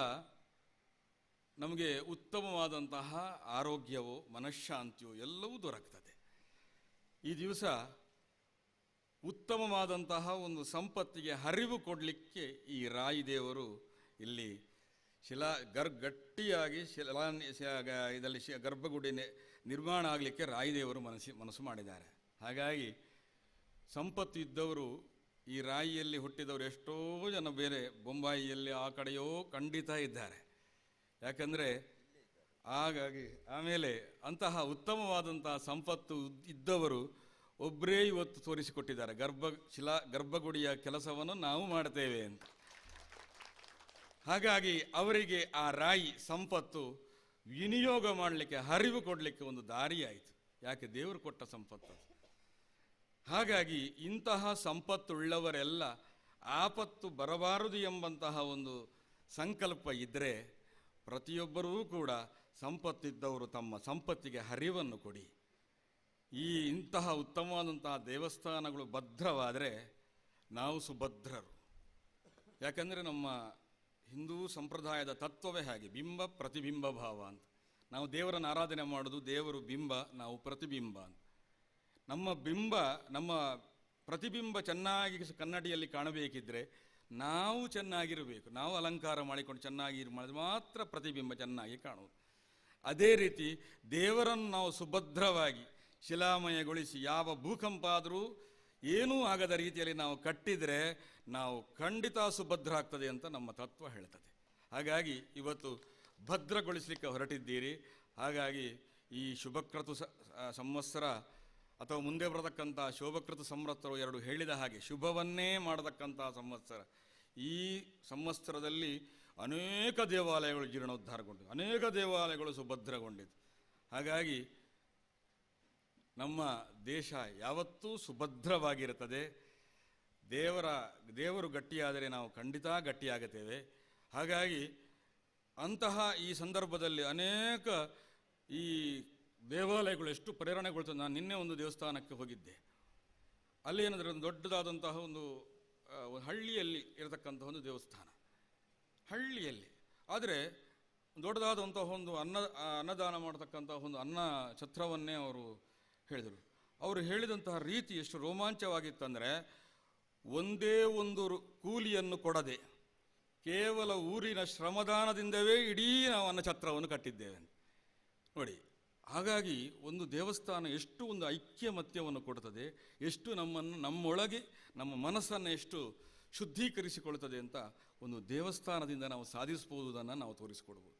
ನಮಗೆ ಉತ್ತಮವಾದಂತಹ ಆರೋಗ್ಯವೋ ಮನಃಶಾಂತಿಯೋ ಎಲ್ಲವೂ ದೊರಕ್ತದೆ. ಈ ದಿವಸ ಉತ್ತಮವಾದಂತಹ ಒಂದು ಸಂಪತ್ತಿಗೆ ಹರಿವು ಕೊಡಲಿಕ್ಕೆ ಈ ರಾಯಿ ದೇವರು ಇಲ್ಲಿ ಗಟ್ಟಿಯಾಗಿ ಇದರಲ್ಲಿ ಗರ್ಭಗುಡಿ ನಿರ್ಮಾಣ ಆಗಲಿಕ್ಕೆ ರಾಯಿ ದೇವರು ಮನಸ್ಸು ಮಾಡಿದ್ದಾರೆ. ಹಾಗಾಗಿ ಸಂಪತ್ತು ಇದ್ದವರು, ಈ ರಾಯಿಯಲ್ಲಿ ಹುಟ್ಟಿದವರು ಎಷ್ಟೋ ಜನ ಬೇರೆ ಬೊಂಬಾಯಿಯಲ್ಲಿ ಆ ಕಡೆಯೋ ಖಂಡಿತ ಇದ್ದಾರೆ. ಯಾಕಂದರೆ ಹಾಗಾಗಿ ಆಮೇಲೆ ಅಂತಹ ಉತ್ತಮವಾದಂತಹ ಸಂಪತ್ತು ಇದ್ದವರು ಒಬ್ಬರೇ ಇವತ್ತು ತೋರಿಸಿಕೊಟ್ಟಿದ್ದಾರೆ, ಗರ್ಭಗುಡಿಯ ಕೆಲಸವನ್ನು ನಾವು ಮಾಡ್ತೇವೆ ಅಂತ. ಹಾಗಾಗಿ ಅವರಿಗೆ ಆ ರಾಯಿ ಸಂಪತ್ತು ವಿನಿಯೋಗ ಮಾಡಲಿಕ್ಕೆ, ಹರಿವು ಕೊಡಲಿಕ್ಕೆ ಒಂದು ದಾರಿಯಾಯಿತು. ಯಾಕೆ? ದೇವರು ಕೊಟ್ಟ ಸಂಪತ್ತು. ಹಾಗಾಗಿ ಇಂತಹ ಸಂಪತ್ತುಳ್ಳವರೆಲ್ಲ ಆಪತ್ತು ಬರಬಾರದು ಎಂಬಂತಹ ಒಂದು ಸಂಕಲ್ಪ ಇದ್ದರೆ ಪ್ರತಿಯೊಬ್ಬರೂ ಕೂಡ ಸಂಪತ್ತಿದ್ದವರು ತಮ್ಮ ಸಂಪತ್ತಿಗೆ ಹರಿವನ್ನು ಕೊಡಿ. ಇಂತಹ ಉತ್ತಮವಾದಂತಹ ದೇವಸ್ಥಾನಗಳು ಭದ್ರವಾದರೆ ನಾವು ಸುಭದ್ರರು. ಯಾಕಂದರೆ ನಮ್ಮ ಹಿಂದೂ ಸಂಪ್ರದಾಯದ ತತ್ವವೇ ಹಾಗೆ, ಬಿಂಬ ಪ್ರತಿಬಿಂಬ ಭಾವ ಅಂತ. ನಾವು ದೇವರನ್ನು ಆರಾಧನೆ ಮಾಡೋದು, ದೇವರು ಬಿಂಬ, ನಾವು ಪ್ರತಿಬಿಂಬ ಅಂತ. ನಮ್ಮ ಪ್ರತಿಬಿಂಬ ಚೆನ್ನಾಗಿ ಕನ್ನಡಿಯಲ್ಲಿ ಕಾಣಬೇಕಿದ್ರೆ ನಾವು ಚೆನ್ನಾಗಿರಬೇಕು. ನಾವು ಅಲಂಕಾರ ಮಾಡಿಕೊಂಡು ಮಾಡಿದ್ರೆ ಮಾತ್ರ ಪ್ರತಿಬಿಂಬ ಚೆನ್ನಾಗಿ ಕಾಣುವುದು. ಅದೇ ರೀತಿ ದೇವರನ್ನು ನಾವು ಸುಭದ್ರವಾಗಿ ಶಿಲಾಮಯಗೊಳಿಸಿ ಯಾವ ಭೂಕಂಪ ಆದರೂ ಏನೂ ಆಗದ ರೀತಿಯಲ್ಲಿ ನಾವು ಕಟ್ಟಿದರೆ ನಾವು ಖಂಡಿತ ಸುಭದ್ರ ಆಗ್ತದೆ ಅಂತ ನಮ್ಮ ತತ್ವ ಹೇಳ್ತದೆ. ಹಾಗಾಗಿ ಇವತ್ತು ಭದ್ರಗೊಳಿಸಲಿಕ್ಕೆ ಹೊರಟಿದ್ದೀರಿ. ಹಾಗಾಗಿ ಈ ಶುಭಕೃತು ಸಂವತ್ಸರ ಅಥವಾ ಮುಂದೆ ಬರತಕ್ಕಂಥ ಶೋಭಕೃತ ಸಂವತ್ಸರ ಎರಡು ಹೇಳಿದ ಹಾಗೆ ಶುಭವನ್ನೇ ಮಾಡತಕ್ಕಂಥ ಸಂವತ್ಸರ. ಈ ಸಂವತ್ಸರದಲ್ಲಿ ಅನೇಕ ದೇವಾಲಯಗಳು ಜೀರ್ಣೋದ್ಧಾರಗೊಂಡಿವೆ, ಅನೇಕ ದೇವಾಲಯಗಳು ಸುಭದ್ರಗೊಂಡಿದೆ. ಹಾಗಾಗಿ ನಮ್ಮ ದೇಶ ಯಾವತ್ತೂ ಸುಭದ್ರವಾಗಿರುತ್ತದೆ. ದೇವರು ಗಟ್ಟಿಯಾದರೆ ನಾವು ಖಂಡಿತ ಗಟ್ಟಿಯಾಗುತ್ತೇವೆ. ಹಾಗಾಗಿ ಅಂತಹ ಈ ಸಂದರ್ಭದಲ್ಲಿ ಅನೇಕ ಈ ದೇವಾಲಯಗಳು ಎಷ್ಟು ಪ್ರೇರಣೆಗೊಳ್ತದೆ. ನಾನು ನಿನ್ನೆ ಒಂದು ದೇವಸ್ಥಾನಕ್ಕೆ ಹೋಗಿದ್ದೆ. ಅಲ್ಲಿ ಏನಂದರೆ ಒಂದು ದೊಡ್ಡದಾದಂತಹ ಒಂದು ಹಳ್ಳಿಯಲ್ಲಿ ಇರತಕ್ಕಂತಹ ಒಂದು ದೇವಸ್ಥಾನ, ಹಳ್ಳಿಯಲ್ಲಿ. ಆದರೆ ದೊಡ್ಡದಾದಂತಹ ಒಂದು ಅನ್ನದಾನ ಮಾಡತಕ್ಕಂತಹ ಒಂದು ಅನ್ನ ಛತ್ರವನ್ನೇ ಅವರು ಹೇಳಿದರು. ಅವರು ಹೇಳಿದಂತಹ ರೀತಿ ಎಷ್ಟು ರೋಮಾಂಚವಾಗಿತ್ತಂದರೆ, ಒಂದೇ ಒಂದು ಕೂಲಿಯನ್ನು ಕೊಡದೆ ಕೇವಲ ಊರಿನ ಶ್ರಮದಾನದಿಂದವೇ ಇಡೀ ನಾವು ಅನ್ನಛತ್ರವನ್ನು ಕಟ್ಟಿದ್ದೇವೆ ನೋಡಿ. ಹಾಗಾಗಿ ಒಂದು ದೇವಸ್ಥಾನ ಎಷ್ಟು ಒಂದು ಐಕ್ಯಮತ್ಯವನ್ನು ಕೊಡುತ್ತದೆ, ಎಷ್ಟು ನಮ್ಮೊಳಗೆ ನಮ್ಮ ಮನಸ್ಸನ್ನು ಎಷ್ಟು ಶುದ್ಧೀಕರಿಸಿಕೊಳ್ತದೆ ಅಂತ ಒಂದು ದೇವಸ್ಥಾನದಿಂದ ನಾವು ಸಾಧಿಸಬಹುದನ್ನು ನಾವು ತೋರಿಸಿಕೊಡ್ಬೋದು.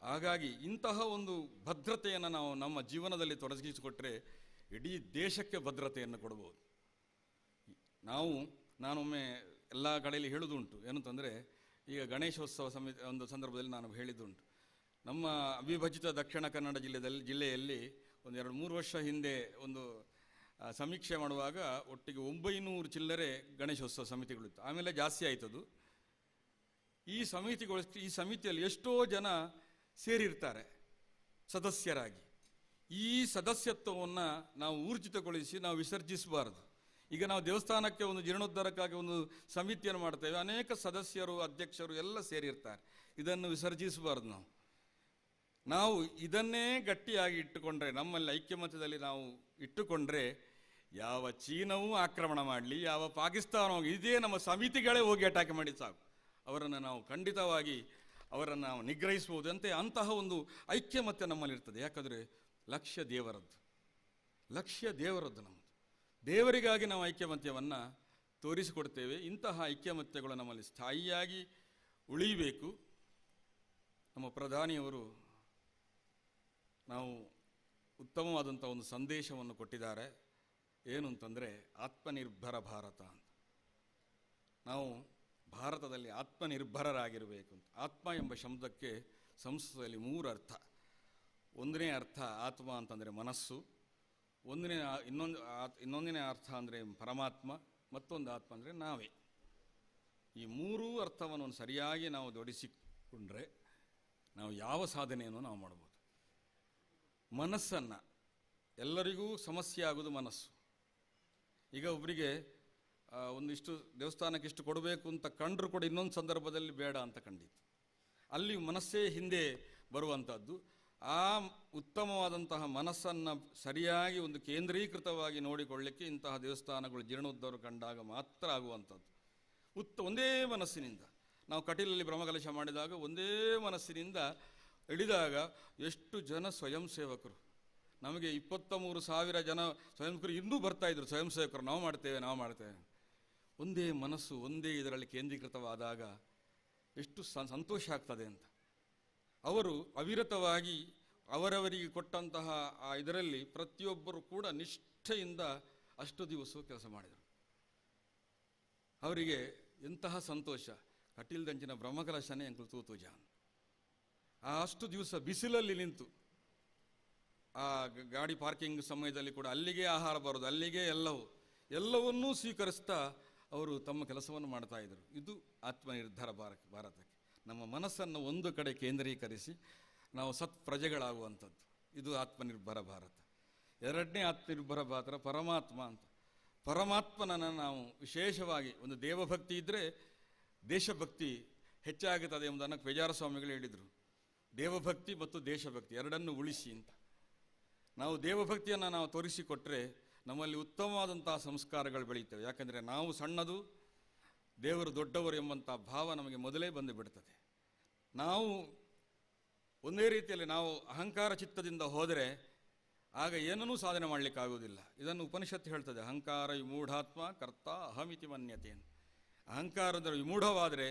ಹಾಗಾಗಿ ಇಂತಹ ಒಂದು ಭದ್ರತೆಯನ್ನು ನಾವು ನಮ್ಮ ಜೀವನದಲ್ಲಿ ತೊಡಗಿಸಿಕೊಟ್ರೆ ಇಡೀ ದೇಶಕ್ಕೆ ಭದ್ರತೆಯನ್ನು ಕೊಡ್ಬೋದು. ನಾನೊಮ್ಮೆ ಎಲ್ಲ ಕಡೆಯಲ್ಲಿ ಹೇಳೋದುಂಟು, ಏನಂತಂದರೆ ಈಗ ಗಣೇಶೋತ್ಸವ ಒಂದು ಸಂದರ್ಭದಲ್ಲಿ ನಾನು ಹೇಳಿದ್ದುಂಟು. ನಮ್ಮ ಅವಿಭಜಿತ ದಕ್ಷಿಣ ಕನ್ನಡ ಜಿಲ್ಲೆಯಲ್ಲಿ ಒಂದು 2-3 ವರ್ಷ ಹಿಂದೆ ಒಂದು ಸಮೀಕ್ಷೆ ಮಾಡುವಾಗ ಒಟ್ಟಿಗೆ 900 ಚಿಲ್ಲರೆ ಗಣೇಶೋತ್ಸವ ಸಮಿತಿಗಳಿತ್ತು. ಆಮೇಲೆ ಜಾಸ್ತಿ ಆಯ್ತದು. ಈ ಸಮಿತಿಯಲ್ಲಿ ಎಷ್ಟೋ ಜನ ಸೇರಿರ್ತಾರೆ ಸದಸ್ಯರಾಗಿ. ಈ ಸದಸ್ಯತ್ವವನ್ನು ನಾವು ಊರ್ಜಿತಗೊಳಿಸಿ ನಾವು ವಿಸರ್ಜಿಸಬಾರದು. ಈಗ ನಾವು ದೇವಸ್ಥಾನಕ್ಕೆ ಒಂದು ಜೀರ್ಣೋದ್ಧಾರಕ್ಕಾಗಿ ಒಂದು ಸಮಿತಿಯನ್ನು ಮಾಡ್ತೇವೆ, ಅನೇಕ ಸದಸ್ಯರು ಅಧ್ಯಕ್ಷರು ಎಲ್ಲ ಸೇರಿರ್ತಾರೆ. ಇದನ್ನು ವಿಸರ್ಜಿಸಬಾರ್ದು. ನಾವು ಇದನ್ನೇ ಗಟ್ಟಿಯಾಗಿ ಇಟ್ಟುಕೊಂಡ್ರೆ, ನಮ್ಮಲ್ಲಿ ಐಕ್ಯಮತ್ಯದಲ್ಲಿ ನಾವು ಇಟ್ಟುಕೊಂಡ್ರೆ ಯಾವ ಚೀನಾವೂ ಆಕ್ರಮಣ ಮಾಡಲಿ, ಯಾವ ಪಾಕಿಸ್ತಾನ ಇದೇ ನಮ್ಮ ಸಮಿತಿಗಳೇ ಹೋಗಿ ಅಟ್ಯಾಕ್ ಮಾಡಿ ಸಾಕು, ಅವರನ್ನು ನಾವು ಖಂಡಿತವಾಗಿ ಅವರನ್ನು ನಾವು ನಿಗ್ರಹಿಸ್ಬೋದು ಅಂತೆ. ಅಂತಹ ಒಂದು ಐಕ್ಯಮತ್ಯ ನಮ್ಮಲ್ಲಿರ್ತದೆ. ಯಾಕಂದರೆ ಲಕ್ಷ್ಯ ದೇವರದ್ದು ನಮ್ಮದು. ದೇವರಿಗಾಗಿ ನಾವು ಐಕ್ಯಮತ್ಯವನ್ನು ತೋರಿಸಿಕೊಡ್ತೇವೆ. ಇಂತಹ ಐಕ್ಯಮತ್ಯಗಳು ನಮ್ಮಲ್ಲಿ ಸ್ಥಾಯಿಯಾಗಿ ಉಳಿಯಬೇಕು. ನಮ್ಮ ಪ್ರಧಾನಿಯವರು ನಾವು ಉತ್ತಮವಾದಂಥ ಒಂದು ಸಂದೇಶವನ್ನು ಕೊಟ್ಟಿದ್ದಾರೆ. ಏನು ಅಂತಂದರೆ ಆತ್ಮನಿರ್ಭರ ಭಾರತ ಅಂತ. ನಾವು ಭಾರತದಲ್ಲಿ ಆತ್ಮನಿರ್ಭರರಾಗಿರಬೇಕು ಅಂತ. ಆತ್ಮ ಎಂಬ ಶಬ್ದಕ್ಕೆ ಸಂಸ್ಕೃತದಲ್ಲಿ 3 ಅರ್ಥ. ಒಂದನೇ ಅರ್ಥ ಆತ್ಮ ಅಂತಂದರೆ ಮನಸ್ಸು, ಇನ್ನೊಂದನೇ ಅರ್ಥ ಅಂದರೆ ಪರಮಾತ್ಮ, ಮತ್ತೊಂದು ಆತ್ಮ ಅಂದರೆ ನಾವೇ. ಈ 3 ಅರ್ಥವನ್ನು ಸರಿಯಾಗಿ ನಾವು ಜೋಡಿಸಿಕೊಂಡ್ರೆ ನಾವು ಯಾವ ಸಾಧನೆಯನ್ನು ನಾವು ಮಾಡ್ಬೋದು. ಮನಸ್ಸನ್ನು ಎಲ್ಲರಿಗೂ ಸಮಸ್ಯೆ ಆಗೋದು ಮನಸ್ಸು. ಈಗ ಒಬ್ಬರಿಗೆ ಒಂದಿಷ್ಟು ದೇವಸ್ಥಾನಕ್ಕೆ ಇಷ್ಟು ಕೊಡಬೇಕು ಅಂತ ಕಂಡ್ರೂ ಕೂಡ ಇನ್ನೊಂದು ಸಂದರ್ಭದಲ್ಲಿ ಬೇಡ ಅಂತ ಕಂಡಿತ್ತು. ಅಲ್ಲಿ ಮನಸ್ಸೇ ಹಿಂದೆ ಬರುವಂಥದ್ದು. ಆ ಉತ್ತಮವಾದಂತಹ ಮನಸ್ಸನ್ನು ಸರಿಯಾಗಿ ಒಂದು ಕೇಂದ್ರೀಕೃತವಾಗಿ ನೋಡಿಕೊಳ್ಳಿಕ್ಕೆ ಇಂತಹ ದೇವಸ್ಥಾನಗಳು ಜೀರ್ಣೋದ್ಧಾರ ಕಂಡಾಗ ಮಾತ್ರ ಆಗುವಂಥದ್ದು. ಒಂದೇ ಮನಸ್ಸಿನಿಂದ ನಾವು ಕಟೀಲಲ್ಲಿ ಬ್ರಹ್ಮಕಲಶ ಮಾಡಿದಾಗ ಒಂದೇ ಮನಸ್ಸಿನಿಂದ ಹಿಡಿದಾಗ ಎಷ್ಟು ಜನ ಸ್ವಯಂ ಸೇವಕರು, ನಮಗೆ 23,000 ಜನ ಸ್ವಯಂ ಸೇವಕರು ಇನ್ನೂ ಬರ್ತಾಯಿದ್ರು. ಸ್ವಯಂ ಸೇವಕರು ನಾವು ಮಾಡ್ತೇವೆ. ಒಂದೇ ಮನಸ್ಸು ಒಂದೇ ಇದರಲ್ಲಿ ಕೇಂದ್ರೀಕೃತವಾದಾಗ ಎಷ್ಟು ಸಂತೋಷ ಆಗ್ತದೆ ಅಂತ. ಅವರು ಅವಿರತವಾಗಿ ಅವರವರಿಗೆ ಕೊಟ್ಟಂತಹ ಆ ಇದರಲ್ಲಿ ಪ್ರತಿಯೊಬ್ಬರು ಕೂಡ ನಿಷ್ಠೆಯಿಂದ ಅಷ್ಟು ದಿವಸ ಕೆಲಸ ಮಾಡಿದರು. ಅವರಿಗೆ ಎಂತಹ ಸಂತೋಷ. ಕಟೀಲ್ದಂಚಿನ ಬ್ರಹ್ಮಕಲಶನೇ ಎಂಕಲು ತೂತು ಜಾನ್. ಆ ಅಷ್ಟು ದಿವಸ ಬಿಸಿಲಲ್ಲಿ ನಿಂತು ಆ ಗಾಡಿ ಪಾರ್ಕಿಂಗ್ ಸಮಯದಲ್ಲಿ ಕೂಡ ಅಲ್ಲಿಗೆ ಆಹಾರ ಬರೋದು, ಅಲ್ಲಿಗೆ ಎಲ್ಲವನ್ನೂ ಸ್ವೀಕರಿಸ್ತಾ ಅವರು ತಮ್ಮ ಕೆಲಸವನ್ನು ಮಾಡ್ತಾಯಿದ್ರು. ಇದು ಆತ್ಮನಿರ್ಧಾರ ಭಾರತಕ್ಕೆ. ನಮ್ಮ ಮನಸ್ಸನ್ನು ಒಂದು ಕಡೆ ಕೇಂದ್ರೀಕರಿಸಿ ನಾವು ಪ್ರಜೆಗಳಾಗುವಂಥದ್ದು. ಇದು ಆತ್ಮನಿರ್ಭರ ಭಾರತ. ಎರಡನೇ ಆತ್ಮನಿರ್ಭರ ಭಾರತ ಪರಮಾತ್ಮ ಅಂತ. ಪರಮಾತ್ಮನನ್ನು ನಾವು ವಿಶೇಷವಾಗಿ ಒಂದು ದೇವಭಕ್ತಿ ಇದ್ದರೆ ದೇಶಭಕ್ತಿ ಹೆಚ್ಚಾಗುತ್ತದೆ ಎಂಬುದನ್ನು ಪೇಜಾರ ಸ್ವಾಮಿಗಳು ಹೇಳಿದರು. ದೇವಭಕ್ತಿ ಮತ್ತು ದೇಶಭಕ್ತಿ ಎರಡನ್ನು ಉಳಿಸಿ ಅಂತ. ನಾವು ದೇವಭಕ್ತಿಯನ್ನು ನಾವು ತೋರಿಸಿಕೊಟ್ರೆ ನಮ್ಮಲ್ಲಿ ಉತ್ತಮವಾದಂತಹ ಸಂಸ್ಕಾರಗಳು ಬೆಳೆಯುತ್ತವೆ. ಯಾಕಂದರೆ ನಾವು ಸಣ್ಣದು, ದೇವರು ದೊಡ್ಡವರು ಎಂಬಂಥ ಭಾವ ನಮಗೆ ಮೊದಲೇ ಬಂದು ಬಿಡ್ತದೆ. ನಾವು ಒಂದೇ ರೀತಿಯಲ್ಲಿ ನಾವು ಅಹಂಕಾರ ಚಿತ್ತದಿಂದ ಹೋದರೆ ಆಗ ಏನನ್ನೂ ಸಾಧನೆ ಮಾಡಲಿಕ್ಕಾಗೋದಿಲ್ಲ. ಇದನ್ನು ಉಪನಿಷತ್ತು ಹೇಳ್ತದೆ, ಅಹಂಕಾರ ವಿಮೂಢಾತ್ಮ ಕರ್ತ ಅಹಮಿತಿ ಮನ್ಯತೆ ಅಂತ. ಅಹಂಕಾರದ ವಿಮೂಢವಾದರೆ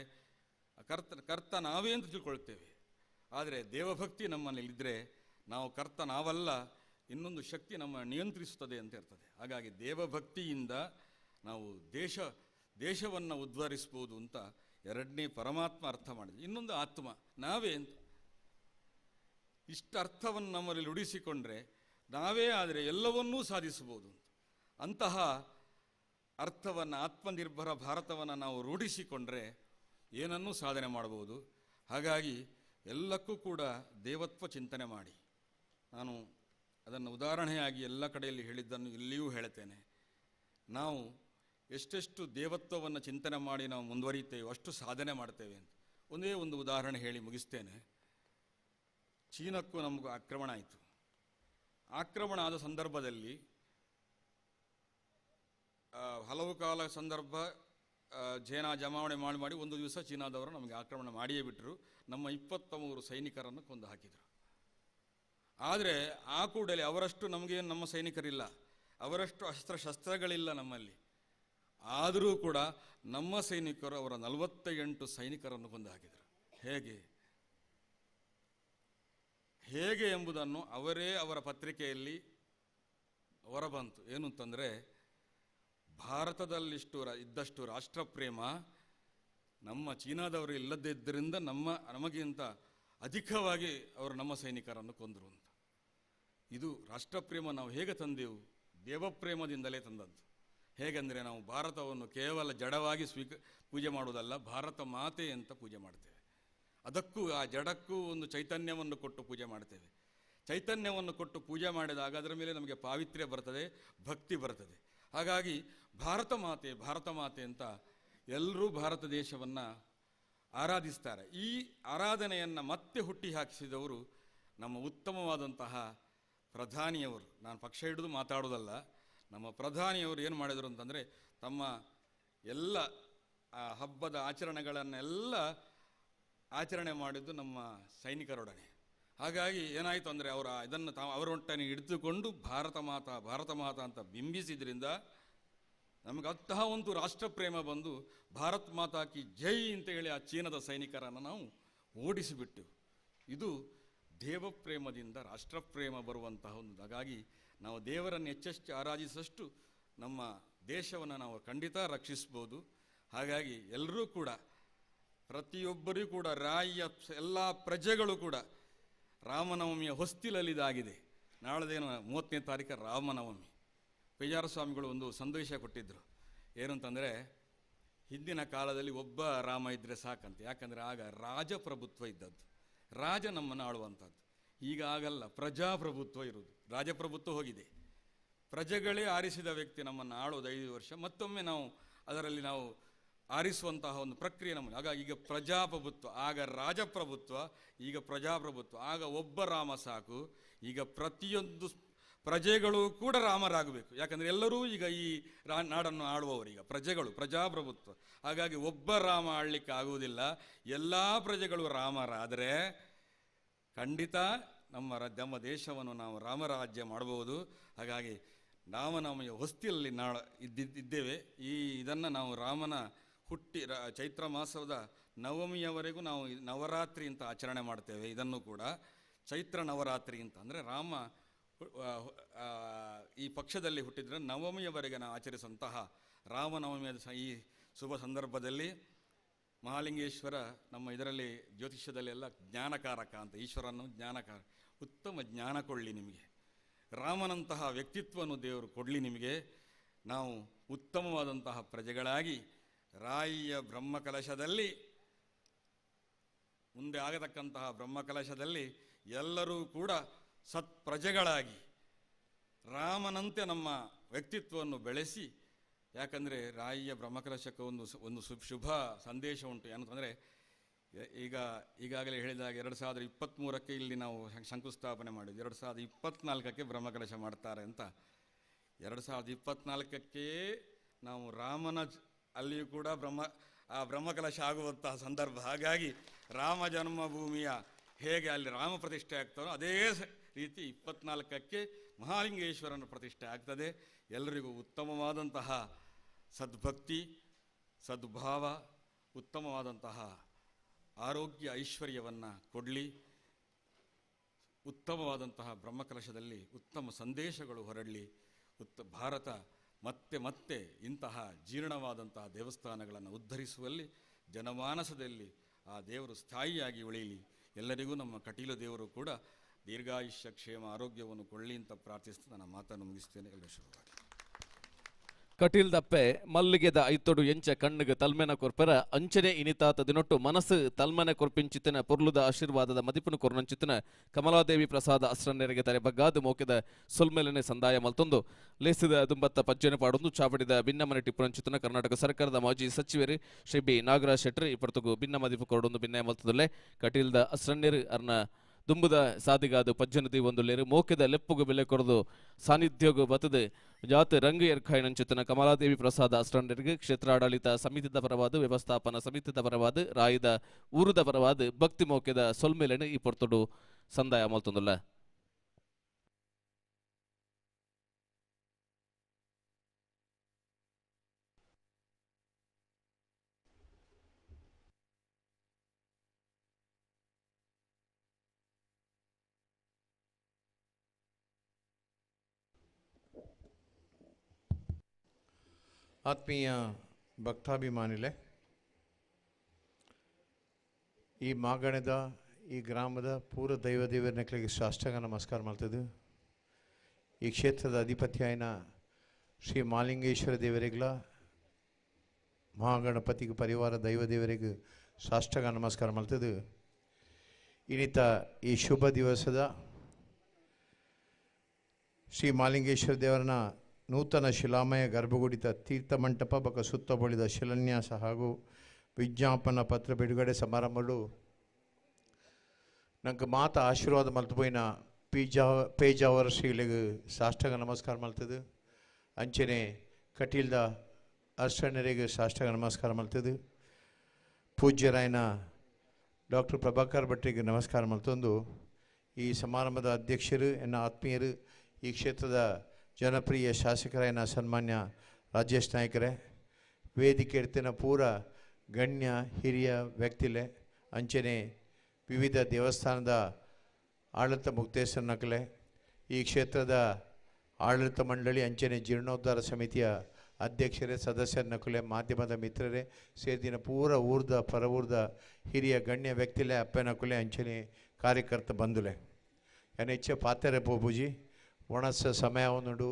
ಕರ್ತ ನಾವೇ ಅಂತ ತಿಳ್ಕೊಳ್ತೇವೆ. ಆದರೆ ದೇವಭಕ್ತಿ ನಮ್ಮಲ್ಲಿದ್ದರೆ ನಾವು ಕರ್ತ ನಾವಲ್ಲ, ಇನ್ನೊಂದು ಶಕ್ತಿ ನಮ್ಮ ನಿಯಂತ್ರಿಸುತ್ತದೆ ಅಂತ ಇರ್ತದೆ. ಹಾಗಾಗಿ ದೇವಭಕ್ತಿಯಿಂದ ನಾವು ದೇಶವನ್ನು ಉದ್ಧರಿಸ್ಬೋದು ಅಂತ ಎರಡನೇ ಪರಮಾತ್ಮ ಅರ್ಥ ಮಾಡಿದೆ. ಇನ್ನೊಂದು ಆತ್ಮ ನಾವೇ ಅಂತ. ಇಷ್ಟು ಅರ್ಥವನ್ನು ನಮ್ಮಲ್ಲಿ ರೂಢಿಸಿಕೊಂಡ್ರೆ ನಾವೇ ಆದರೆ ಎಲ್ಲವನ್ನೂ ಸಾಧಿಸಬಹುದು ಅಂತ. ಅಂತಹ ಅರ್ಥವನ್ನು ಆತ್ಮನಿರ್ಭರ ಭಾರತವನ್ನು ನಾವು ರೂಢಿಸಿಕೊಂಡ್ರೆ ಏನನ್ನೂ ಸಾಧನೆ ಮಾಡಬಹುದು. ಹಾಗಾಗಿ ಎಲ್ಲಕ್ಕೂ ಕೂಡ ದೇವತ್ವ ಚಿಂತನೆ ಮಾಡಿ, ನಾನು ಅದನ್ನು ಉದಾಹರಣೆಯಾಗಿ ಎಲ್ಲ ಕಡೆಯಲ್ಲಿ ಹೇಳಿದ್ದನ್ನು ಇಲ್ಲಿಯೂ ಹೇಳ್ತೇನೆ. ನಾವು ಎಷ್ಟೆಷ್ಟು ದೇವತ್ವವನ್ನು ಚಿಂತನೆ ಮಾಡಿ ನಾವು ಮುಂದುವರಿತೇವೆ ಅಷ್ಟು ಸಾಧನೆ ಮಾಡ್ತೇವೆ ಅಂತ. ಒಂದೇ ಒಂದು ಉದಾಹರಣೆ ಹೇಳಿ ಮುಗಿಸ್ತೇನೆ. ಚೀನಕ್ಕೂ ನಮಗೂ ಆಕ್ರಮಣ ಆಯಿತು. ಆಕ್ರಮಣ ಆದ ಸಂದರ್ಭದಲ್ಲಿ ಹಲವು ಕಾಲ ಸಂದರ್ಭ ಜೇನ ಜಮಾವಣೆ ಮಾಡಿ ಒಂದು ದಿವಸ ಚೀನಾದವರು ನಮಗೆ ಆಕ್ರಮಣ ಮಾಡಿಯೇ ಬಿಟ್ಟರು. ನಮ್ಮ 23 ಸೈನಿಕರನ್ನು ಕೊಂದು ಹಾಕಿದರು. ಆದರೆ ಆ ಕೂಡಲೇ ಅವರಷ್ಟು ನಮಗೇನು ನಮ್ಮ ಸೈನಿಕರಿಲ್ಲ, ಅವರಷ್ಟು ಶಸ್ತ್ರಗಳಿಲ್ಲ ನಮ್ಮಲ್ಲಿ. ಆದರೂ ಕೂಡ ನಮ್ಮ ಸೈನಿಕರು ಅವರ 48 ಸೈನಿಕರನ್ನು ಕೊಂದು ಹಾಕಿದರು. ಹೇಗೆ ಎಂಬುದನ್ನು ಅವರೇ ಅವರ ಪತ್ರಿಕೆಯಲ್ಲಿ ಹೊರಬಂತು. ಏನು ಅಂತಂದರೆ, ಭಾರತದಲ್ಲಿಷ್ಟು ಇದ್ದಷ್ಟು ರಾಷ್ಟ್ರಪ್ರೇಮ ನಮ್ಮ ಚೀನಾದವರು ಇಲ್ಲದಿದ್ದರಿಂದ ನಮಗಿಂತ ಅಧಿಕವಾಗಿ ಅವರು ನಮ್ಮ ಸೈನಿಕರನ್ನು ಕೊಂದರು ಅಂತ. ಇದು ರಾಷ್ಟ್ರಪ್ರೇಮ ನಾವು ಹೇಗೆ ತಂದೆವು? ದೇವಪ್ರೇಮದಿಂದಲೇ ತಂದದ್ದು. ಹೇಗೆಂದರೆ ನಾವು ಭಾರತವನ್ನು ಕೇವಲ ಜಡವಾಗಿ ಪೂಜೆ ಮಾಡುವುದಲ್ಲ, ಭಾರತ ಮಾತೆ ಅಂತ ಪೂಜೆ ಮಾಡ್ತೇವೆ. ಅದಕ್ಕೂ ಆ ಜಡಕ್ಕೂ ಒಂದು ಚೈತನ್ಯವನ್ನು ಕೊಟ್ಟು ಪೂಜೆ ಮಾಡ್ತೇವೆ. ಚೈತನ್ಯವನ್ನು ಕೊಟ್ಟು ಪೂಜೆ ಮಾಡಿದಾಗ ಅದರ ಮೇಲೆ ನಮಗೆ ಪಾವಿತ್ರ್ಯ ಬರ್ತದೆ, ಭಕ್ತಿ ಬರ್ತದೆ. ಹಾಗಾಗಿ ಭಾರತ ಮಾತೆ ಅಂತ ಎಲ್ಲರೂ ಭಾರತ ದೇಶವನ್ನು ಆರಾಧಿಸ್ತಾರೆ. ಈ ಆರಾಧನೆಯನ್ನು ಮತ್ತೆ ಹುಟ್ಟಿ ಹಾಕಿಸಿದವರು ನಮ್ಮ ಉತ್ತಮವಾದಂತಹ ಪ್ರಧಾನಿಯವರು. ನಾನು ಪಕ್ಷ ಹಿಡಿದು ಮಾತಾಡೋದಲ್ಲ, ನಮ್ಮ ಪ್ರಧಾನಿಯವರು ಏನು ಮಾಡಿದರು ಅಂತಂದರೆ, ತಮ್ಮ ಎಲ್ಲ ಹಬ್ಬದ ಆಚರಣೆಗಳನ್ನೆಲ್ಲ ಆಚರಣೆ ಮಾಡಿದ್ದು ನಮ್ಮ ಸೈನಿಕರೊಡನೆ. ಹಾಗಾಗಿ ಏನಾಯಿತು ಅಂದರೆ, ಇದನ್ನು ಅವರೊಟ್ಟನೆ ಹಿಡಿದುಕೊಂಡು ಭಾರತ ಮಾತಾ ಅಂತ ಬಿಂಬಿಸಿದ್ರಿಂದ ನಮಗೆ ಅಂತಹ ಒಂದು ರಾಷ್ಟ್ರಪ್ರೇಮ ಬಂದು ಭಾರತ್ ಮಾತಾ ಕಿ ಜೈ ಅಂತ ಹೇಳಿ ಆ ಚೀನಾದ ಸೈನಿಕರನ್ನು ನಾವು ಓಡಿಸಿಬಿಟ್ಟೆವು. ಇದು ದೇವಪ್ರೇಮದಿಂದ ರಾಷ್ಟ್ರಪ್ರೇಮ ಬರುವಂತಹ ಒಂದು. ಹಾಗಾಗಿ ನಾವು ದೇವರನ್ನು ಹೆಚ್ಚೆಚ್ಚು ಆರಾಧಿಸಷ್ಟು ನಮ್ಮ ದೇಶವನ್ನು ನಾವು ಖಂಡಿತ ರಕ್ಷಿಸ್ಬೋದು. ಹಾಗಾಗಿ ಎಲ್ಲರೂ ಕೂಡ, ಪ್ರತಿಯೊಬ್ಬರೂ ಕೂಡ, ರಾಯಿಯ ಎಲ್ಲ ಪ್ರಜೆಗಳು ಕೂಡ ರಾಮನವಮಿಯ ಹೊಸ್ತಿಲಲ್ಲಿದಾಗಿದೆ. ನಾಳೆದೇನು 30ನೇ ತಾರೀಕು ರಾಮನವಮಿ. ಪೇಜಾರ ಸ್ವಾಮಿಗಳು ಒಂದು ಸಂದೇಶ ಕೊಟ್ಟಿದ್ದರು. ಏನಂತಂದರೆ, ಹಿಂದಿನ ಕಾಲದಲ್ಲಿ ಒಬ್ಬ ರಾಮ ಇದ್ದರೆ ಸಾಕಂತೆ. ಯಾಕಂದರೆ ಆಗ ರಾಜಪ್ರಭುತ್ವ ಇದ್ದದ್ದು, ರಾಜ ನಮ್ಮನ್ನು ಆಳುವಂಥದ್ದು. ಈಗ ಆಗಲ್ಲ, ಪ್ರಜಾಪ್ರಭುತ್ವ ಇರುವುದು, ರಾಜಪ್ರಭುತ್ವ ಹೋಗಿದೆ. ಪ್ರಜೆಗಳೇ ಆರಿಸಿದ ವ್ಯಕ್ತಿ ನಮ್ಮನ್ನು ಆಳೋದು 5 ವರ್ಷ, ಮತ್ತೊಮ್ಮೆ ನಾವು ಅದರಲ್ಲಿ ನಾವು ಆರಿಸುವಂತಹ ಒಂದು ಪ್ರಕ್ರಿಯೆ ನಮಗೆ. ಆಗ ಈಗ ಪ್ರಜಾಪ್ರಭುತ್ವ, ಆಗ ರಾಜಪ್ರಭುತ್ವ, ಈಗ ಪ್ರಜಾಪ್ರಭುತ್ವ. ಆಗ ಒಬ್ಬ ರಾಮ ಸಾಕು. ಈಗ ಪ್ರತಿಯೊಂದು ಪ್ರಜೆಗಳು ಕೂಡ ರಾಮರಾಗಬೇಕು. ಯಾಕಂದರೆ ಎಲ್ಲರೂ ಈಗ ಈ ನಾಡನ್ನು ಆಳುವವರು ಈಗ ಪ್ರಜೆಗಳು, ಪ್ರಜಾಪ್ರಭುತ್ವ. ಹಾಗಾಗಿ ಒಬ್ಬ ರಾಮ ಆಳಲಿಕ್ಕೆ ಆಗುವುದಿಲ್ಲ. ಎಲ್ಲ ಪ್ರಜೆಗಳು ರಾಮರಾದರೆ ಖಂಡಿತ ನಮ್ಮ ದೇಶವನ್ನು ನಾವು ರಾಮರಾಜ್ಯ ಮಾಡಬಹುದು. ಹಾಗಾಗಿ ರಾಮನಾಮಯ ಹೊಸ್ತಿಯಲ್ಲಿ ಇದ್ದೇವೆ. ಇದನ್ನು ನಾವು ರಾಮನ ಚೈತ್ರ ಮಾಸದ ನವಮಿಯವರೆಗೂ ನಾವು ನವರಾತ್ರಿ ಅಂತ ಆಚರಣೆ ಮಾಡ್ತೇವೆ. ಇದನ್ನು ಕೂಡ ಚೈತ್ರ ನವರಾತ್ರಿ ಅಂತ, ಅಂದರೆ ರಾಮ ಈ ಪಕ್ಷದಲ್ಲಿ ಹುಟ್ಟಿದ್ರೆ ನವಮಿಯವರೆಗೆ ನಾವು ಆಚರಿಸುವಂತಹ ರಾಮನವಮಿಯ ಈ ಶುಭ ಸಂದರ್ಭದಲ್ಲಿ ಮಹಾಲಿಂಗೇಶ್ವರ ನಮ್ಮ ಇದರಲ್ಲಿ ಜ್ಯೋತಿಷ್ಯದಲ್ಲಿ ಎಲ್ಲ ಜ್ಞಾನಕಾರಕ ಅಂತ, ಈಶ್ವರನು ಜ್ಞಾನಕಾರ, ಉತ್ತಮ ಜ್ಞಾನ ಕೊಡಲಿ ನಿಮಗೆ, ರಾಮನಂತಹ ವ್ಯಕ್ತಿತ್ವವನ್ನು ದೇವರು ಕೊಡಲಿ ನಿಮಗೆ. ನಾವು ಉತ್ತಮವಾದಂತಹ ಪ್ರಜೆಗಳಾಗಿ ರಾಯಿಯ ಬ್ರಹ್ಮಕಲಶದಲ್ಲಿ, ಮುಂದೆ ಆಗತಕ್ಕಂತಹ ಬ್ರಹ್ಮಕಲಶದಲ್ಲಿ ಎಲ್ಲರೂ ಕೂಡ ಸತ್ಪ್ರಜೆಗಳಾಗಿ ರಾಮನಂತೆ ನಮ್ಮ ವ್ಯಕ್ತಿತ್ವವನ್ನು ಬೆಳೆಸಿ. ಯಾಕಂದರೆ ರಾಯಿಯ ಬ್ರಹ್ಮಕಲಶಕ್ಕೆ ಒಂದು ಶುಭ ಸಂದೇಶ ಉಂಟು. ಏನಂತಂದರೆ ಈಗಾಗಲೇ ಹೇಳಿದಾಗ 2023ಕ್ಕೆ ಇಲ್ಲಿ ನಾವು ಶಂಕುಸ್ಥಾಪನೆ ಮಾಡಿದ್ವಿ. 2024ಕ್ಕೆ ಬ್ರಹ್ಮಕಲಶ ಮಾಡ್ತಾರೆ ಅಂತ. 2024ಕ್ಕೆ ನಾವು ರಾಮನ ಅಲ್ಲಿಯೂ ಕೂಡ ಬ್ರಹ್ಮಕಲಶ ಆಗುವಂತಹ ಸಂದರ್ಭ. ಹಾಗಾಗಿ ರಾಮ ಜನ್ಮಭೂಮಿಯ ಹೇಗೆ ಅಲ್ಲಿ ರಾಮ ಪ್ರತಿಷ್ಠೆ ಆಗ್ತಾರೋ ಅದೇ ರೀತಿ 24ಕ್ಕೆ ಮಹಾಲಿಂಗೇಶ್ವರನ ಪ್ರತಿಷ್ಠೆ ಆಗ್ತದೆ. ಎಲ್ಲರಿಗೂ ಉತ್ತಮವಾದಂತಹ ಸದ್ಭಕ್ತಿ, ಸದ್ಭಾವ, ಉತ್ತಮವಾದಂತಹ ಆರೋಗ್ಯ ಐಶ್ವರ್ಯವನ್ನು ಕೊಡಲಿ. ಉತ್ತಮವಾದಂತಹ ಬ್ರಹ್ಮಕಲಶದಲ್ಲಿ ಉತ್ತಮ ಸಂದೇಶಗಳು ಹೊರಡಲಿ. ಭಾರತ ಮತ್ತೆ ಮತ್ತೆ ಇಂತಹ ಜೀರ್ಣವಾದಂತಹ ದೇವಸ್ಥಾನಗಳನ್ನು ಉದ್ಧರಿಸುವಲ್ಲಿ, ಜನಮಾನಸದಲ್ಲಿ ಆ ದೇವರು ಸ್ಥಾಯಿಯಾಗಿ ಉಳಿಯಲಿ. ಎಲ್ಲರಿಗೂ ನಮ್ಮ ಕಟೀಲು ದೇವರು ಕೂಡ ದೀರ್ಘಾಯುಷ್ಯ, ಕ್ಷೇಮ, ಆರೋಗ್ಯವನ್ನು ಕೊಳ್ಳಿ ಅಂತ ಪ್ರಾರ್ಥಿಸ್ತಾ ನನ್ನ ಮಾತನ್ನು ಮುಗಿಸ್ತೇನೆ. ಎಲ್ಲರೂ ಶುಭವಾಗಿ. ಕಟೀಲ್ ದಪ್ಪೆ ಮಲ್ಲಿಗೆದ ಐತೊಡು ಎಂಚ ಕಣ್ಣಿಗೆ ತಲ್ಮೆನ ಕೊರ್ಪರ ಅಂಚನೆ ಇನಿತಾತ ದಿನೊಟ್ಟು ಮನಸ್ಸು ತಲ್ಮನೆ ಕೊರ್ಪಿಂಚಿತ್ತಿನ ಪುರ್ಲುದ ಆಶೀರ್ವಾದದ ಮದಿಪುನು ಕೊರ್ನಂಚಿತ್ತಿನ ಕಮಲಾದೇವಿ ಪ್ರಸಾದ ಅಸ್ರನ್ನೆರೆಗೆ ತರೆ ಬಗ್ಗಾದು ಮೋಕೆದ ಸೊಲ್ಮೆಲನೆ ಸಂದಾಯ ಮಲ್ತೊಂದು ಲೇಸಿದ ದುಂಬತ್ತ ಪಜ್ಜನೆ ಪಾಡೊಂದು ಚಾವಡಿದ ಭಿನ್ನಮನೆ ಟಿಪ್ಪುರಂಚಿತ್ತಿನ ಕರ್ನಾಟಕ ಸರ್ಕಾರದ ಮಾಜಿ ಸಚಿವರು ಶ್ರೀ ಬಿ ನಾಗರಾಜ್ ಶೆಟ್ಟಿ ಇಪ್ಪರ್ತುಗು ಭಿನ್ನ ಮದಿಪು ಕೊರಡೊಂದು ಭಿನ್ನಾಯ ಮಲ್ತದಲ್ಲೇ ಕಟೀಲ್ದ ಅಸ್ರನ್ನೆರು ಅರ್ನ ದುಂಬುದ ಸಾದಿಗಾದು ಪಜ್ಜನದಿ ಒಂದು ಲೇರು ಮೋಕೆದ ಲೆಪ್ಪುಗು ಬೆಲೆ ಕೊರದು ಸಾನ್ನಿಧ್ಯೋಗು ಬತದು ಜಾತಿ ರಂಗು ಎರ್ಖಾಯಿನಂಚಿತ್ತಿನ ಕಮಲಾದೇವಿ ಪ್ರಸಾದ ಅಸ್ರಂಡರಿಗೆ ಕ್ಷೇತ್ರಾಡಳಿತ ಸಮಿತಿದ ಪರವಾದ ವ್ಯವಸ್ಥಾಪನಾ ಸಮಿತಿದ ಪರವಾದ ರಾಯದ ಊರುದ ಪರವಾದ ಭಕ್ತಿ ಮೋಕೆದ ಸೊಲ್ಮೇಲೆನೆ ಈ ಪೊರ್ತುಡು ಸಂದಾಯ ಮಲ್ತೊಂದುಲ್ಲ. ಆತ್ಮೀಯ ಭಕ್ತಾಭಿಮಾನಿಲೆ, ಈ ಮಾಗಣದ ಈ ಗ್ರಾಮದ ಪೂರ್ವ ದೈವ ದೇವರನೆಕ್ಲಿಗೆ ಸಾಷ್ಟಾಂಗ ನಮಸ್ಕಾರ ಮಾಡ್ತದೆ. ಈ ಕ್ಷೇತ್ರದ ಅಧಿಪತಿಯಾಯನ ಶ್ರೀ ಮಹಾಲಿಂಗೇಶ್ವರ ದೇವರಿಗಳ ಮಹಾಗಣಪತಿಗೆ ಪರಿವಾರ ದೈವ ದೇವರಿಗೆ ಸಾಷ್ಟಾಂಗ ನಮಸ್ಕಾರ ಮಾಡ್ತದೆ. ಇನ್ನಿತ ಈ ಶುಭ ದಿವಸದ ಶ್ರೀ ಮಹಾಲಿಂಗೇಶ್ವರ ದೇವರನ ನೂತನ ಶಿಲಾಮಯ ಗರ್ಭಗುಡಿತ ತೀರ್ಥಮಂಟಪ ಬಕ ಸುತ್ತ ಬಳಿದ ಶಿಲಾನ್ಯಾಸ ಹಾಗೂ ವಿಜ್ಞಾಪನಾ ಪತ್ರ ಬಿಡುಗಡೆ ಸಮಾರಂಭಗಳು ನಂಗೆ ಮಾತ ಆಶೀರ್ವಾದ ಮಲ್ತುಪೋಯಿನ ಪೇಜಾವರ ಶ್ರೀಗಳಿಗೆ ಸಾಷ್ಟಾಂಗ ನಮಸ್ಕಾರ ಮಲ್ತದೆ. ಅಂಚನೆ ಕಟೀಲ್ದ ಅರ್ಶಣ್ಣರಿಗೆ ಸಾಷ್ಟಾಂಗ ನಮಸ್ಕಾರ ಮಲ್ತದೆ. ಪೂಜ್ಯರಾಯನ ಡಾಕ್ಟರ್ ಪ್ರಭಾಕರ್ ಭಟ್ರಿಗೆ ನಮಸ್ಕಾರ ಮಲ್ತೊಂದು ಈ ಸಮಾರಂಭದ ಅಧ್ಯಕ್ಷರು ಎನ್ನ ಆತ್ಮೀಯರು, ಈ ಕ್ಷೇತ್ರದ ಜನಪ್ರಿಯ ಶಾಸಕರಾಯನ ಸನ್ಮಾನ್ಯ ರಾಜೇಶ್ ನಾಯ್ಕರೇ, ವೇದಿಕೆ ಇಡ್ತಿನ ಪೂರ ಗಣ್ಯ ಹಿರಿಯ ವ್ಯಕ್ತಿಲೆ, ಅಂಚನೆ ವಿವಿಧ ದೇವಸ್ಥಾನದ ಆಡಳಿತ ಮುಕ್ತೇಶ್ವರ ನಕಲೆ, ಈ ಕ್ಷೇತ್ರದ ಆಡಳಿತ ಮಂಡಳಿ ಅಂಚನೆ ಜೀರ್ಣೋದ್ಧಾರ ಸಮಿತಿಯ ಅಧ್ಯಕ್ಷರೇ, ಸದಸ್ಯರ ನಕಲೆ, ಮಾಧ್ಯಮದ ಮಿತ್ರರೇ ಸೇರಿದಿನ ಪೂರ ಊರ್ದ ಪರವೂರ್ದ ಹಿರಿಯ ಗಣ್ಯ ವ್ಯಕ್ತಿಲೆ, ಅಪ್ಪ ನಕಲೆ, ಅಂಚನೆ ಕಾರ್ಯಕರ್ತ ಬಂಧುಲೆ ಏನು ಹೆಚ್ಚೆ ಪಾತ್ರೆ ಪೋಬುಜಿ ಒಣಸ ಸಮಯ ಒಂದುಂಡು,